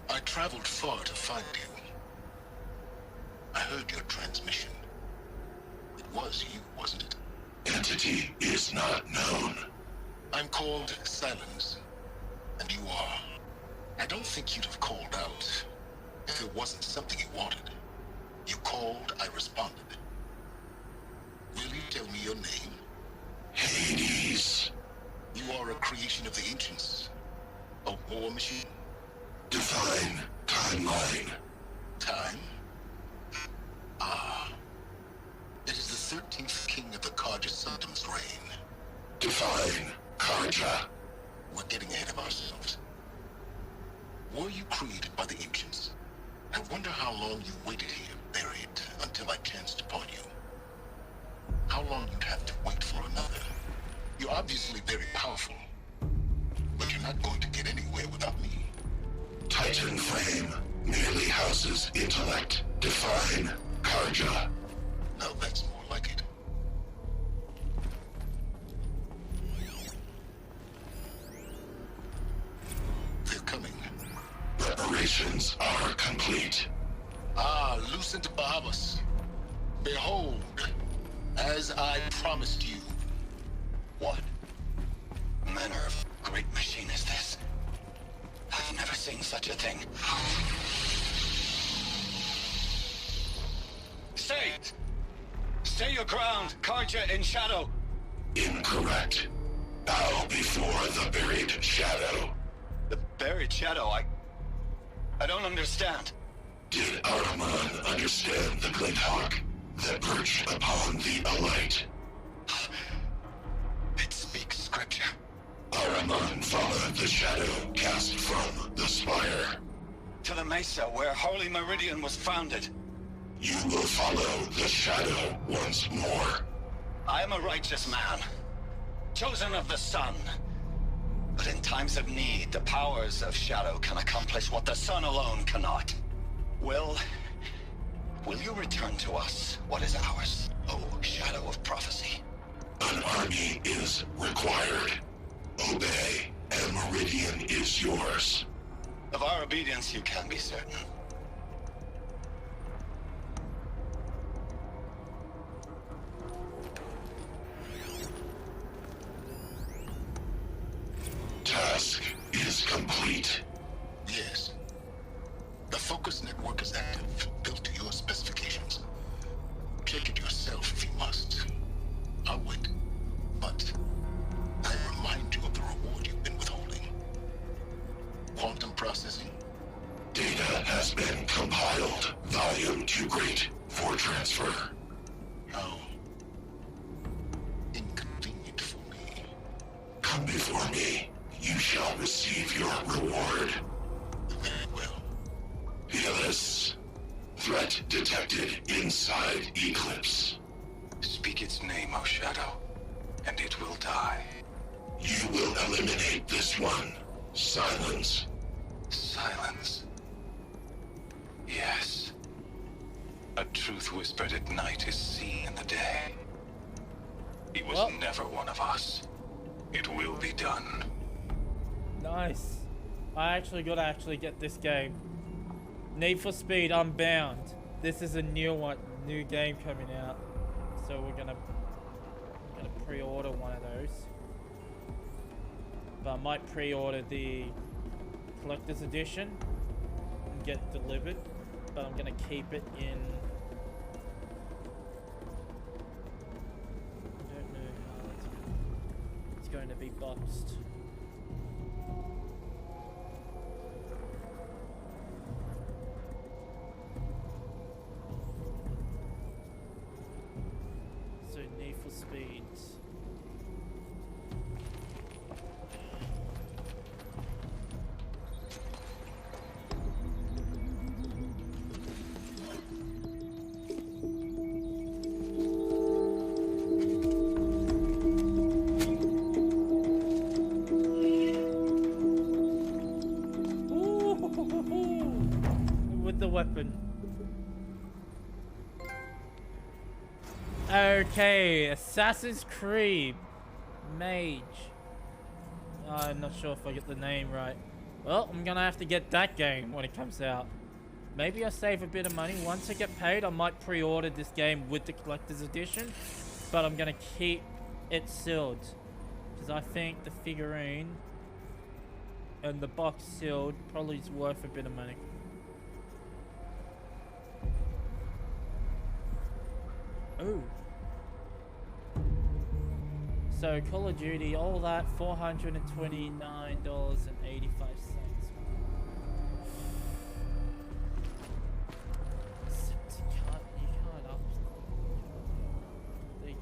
I traveled far to find you. I heard your transmission. It was you, wasn't it? Entity is not known. I'm called Silence, and you are. I don't think you'd have called out if it wasn't something you wanted. You called, I responded. Will you tell me your name? Hades. You are a creation of the ancients. A war machine? Divine Timeline. Time? Ah. It is the 13th king of the Karja Sanctum's reign. Define Karja. We're getting ahead of ourselves. Were you created by the ancients? I wonder how long you waited here, buried, until I chanced upon you. How long you'd have to wait for another. You're obviously very powerful, but you're not going to get anywhere without me. Titan Flame merely houses intellect. Define Karja. Now that's more like it. They're coming. Preparations are complete. Ah, Lucent Bahabas. Behold, as I promised you. What manner of great machine is this? I've never seen such a thing. Stay! Stay your ground, Karja in shadow. Incorrect. Bow before the buried shadow. The buried shadow, I don't understand. Did Ahriman understand the glint hawk that perched upon the alight? It speaks scripture. Ahriman followed the shadow cast from the spire. To the mesa where Holy Meridian was founded. You will follow the shadow once more. I am a righteous man, chosen of the sun. But in times of need, the powers of shadow can accomplish what the sun alone cannot. Will you return to us what is ours, O shadow of prophecy? An army is required. Obey, and Meridian is yours. Of our obedience you can be certain. Task is complete. Yes. The focus network is active, built to your specifications. Check it yourself if you must. I'll wait. But I remind you of the reward you've been withholding. Quantum processing. Data has been compiled. Volume too great for transfer. How inconvenient for me. Come before me. You shall receive your reward. Very well. Fearless. Threat detected inside Eclipse. Speak its name, O Shadow, and it will die. You will eliminate this one. Silence. Silence. Yes. A truth whispered at night is seen in the day. He was never one of us. It will be done. Nice. I actually gotta get this game. Need for Speed Unbound. This is a new game coming out. So we're gonna pre-order one of those. But I might pre-order the collector's edition and get it delivered. But I'm gonna keep it in. I don't know how it's going to be boxed. So Need for Speed. With the weapon. Okay, Assassin's Creed Mage. I'm not sure if I get the name right. Well, I'm gonna have to get that game when it comes out. Maybe I'll save a bit of money. Once I get paid, I might pre-order this game with the collector's edition. But I'm gonna keep it sealed. Because I think the figurine and the box sealed probably is worth a bit of money. Oh. So Call of Duty, all that, $429.85.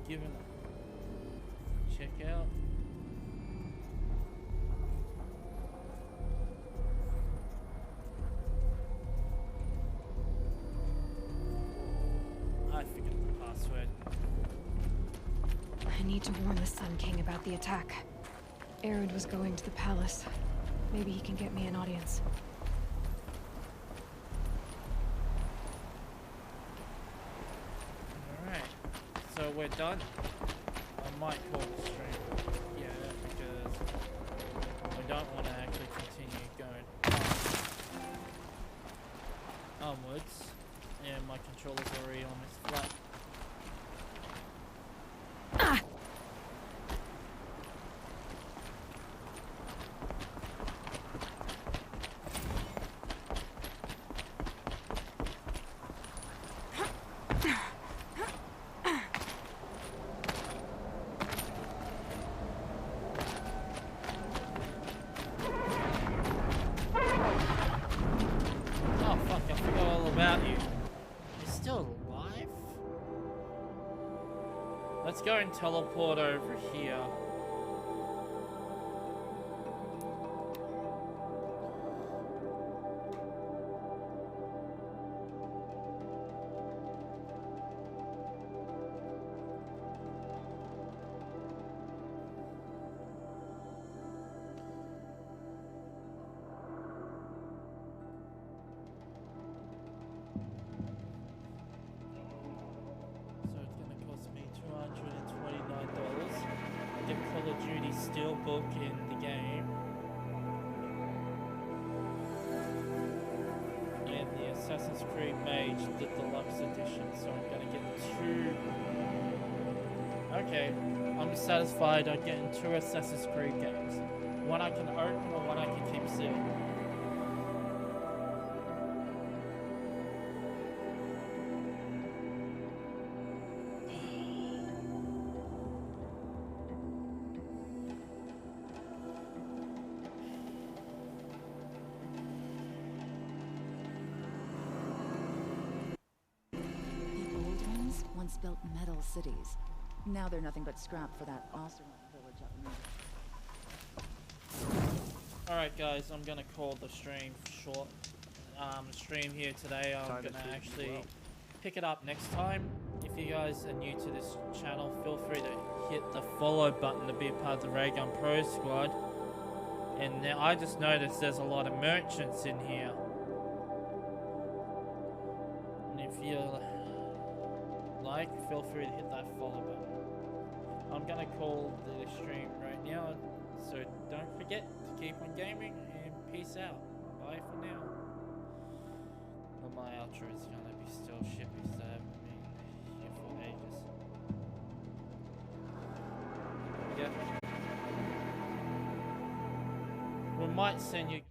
given it. Check out. I forget the password. I need to warn the Sun King about the attack. Arid was going to the palace. Maybe he can get me an audience. Alright, so we're done. I might call the stream. Yeah, because I don't want to actually continue going onwards. And my controller's already almost flat. Let's go and teleport over here. Steelbook in the game, and the Assassin's Creed Mage, the deluxe edition. So I'm gonna get two. Okay, I'm satisfied. I'm getting two Assassin's Creed games. One I can open, or one I can keep sealed. Built metal cities. Now they're nothing but scrap for that Oseram village up north. Alright guys, I'm gonna call the stream short. Stream here today. I'm gonna actually pick it up next time. If you guys are new to this channel, feel free to hit the follow button to be a part of the Ray Gun Pro squad. And now I just noticed there's a lot of merchants in here. And if you're feel free to hit that follow button. I'm gonna call the stream right now, so don't forget to keep on gaming and peace out. Bye for now. Well, my outro is gonna be still shippy, so I haven't been here for ages. Yeah. We might send you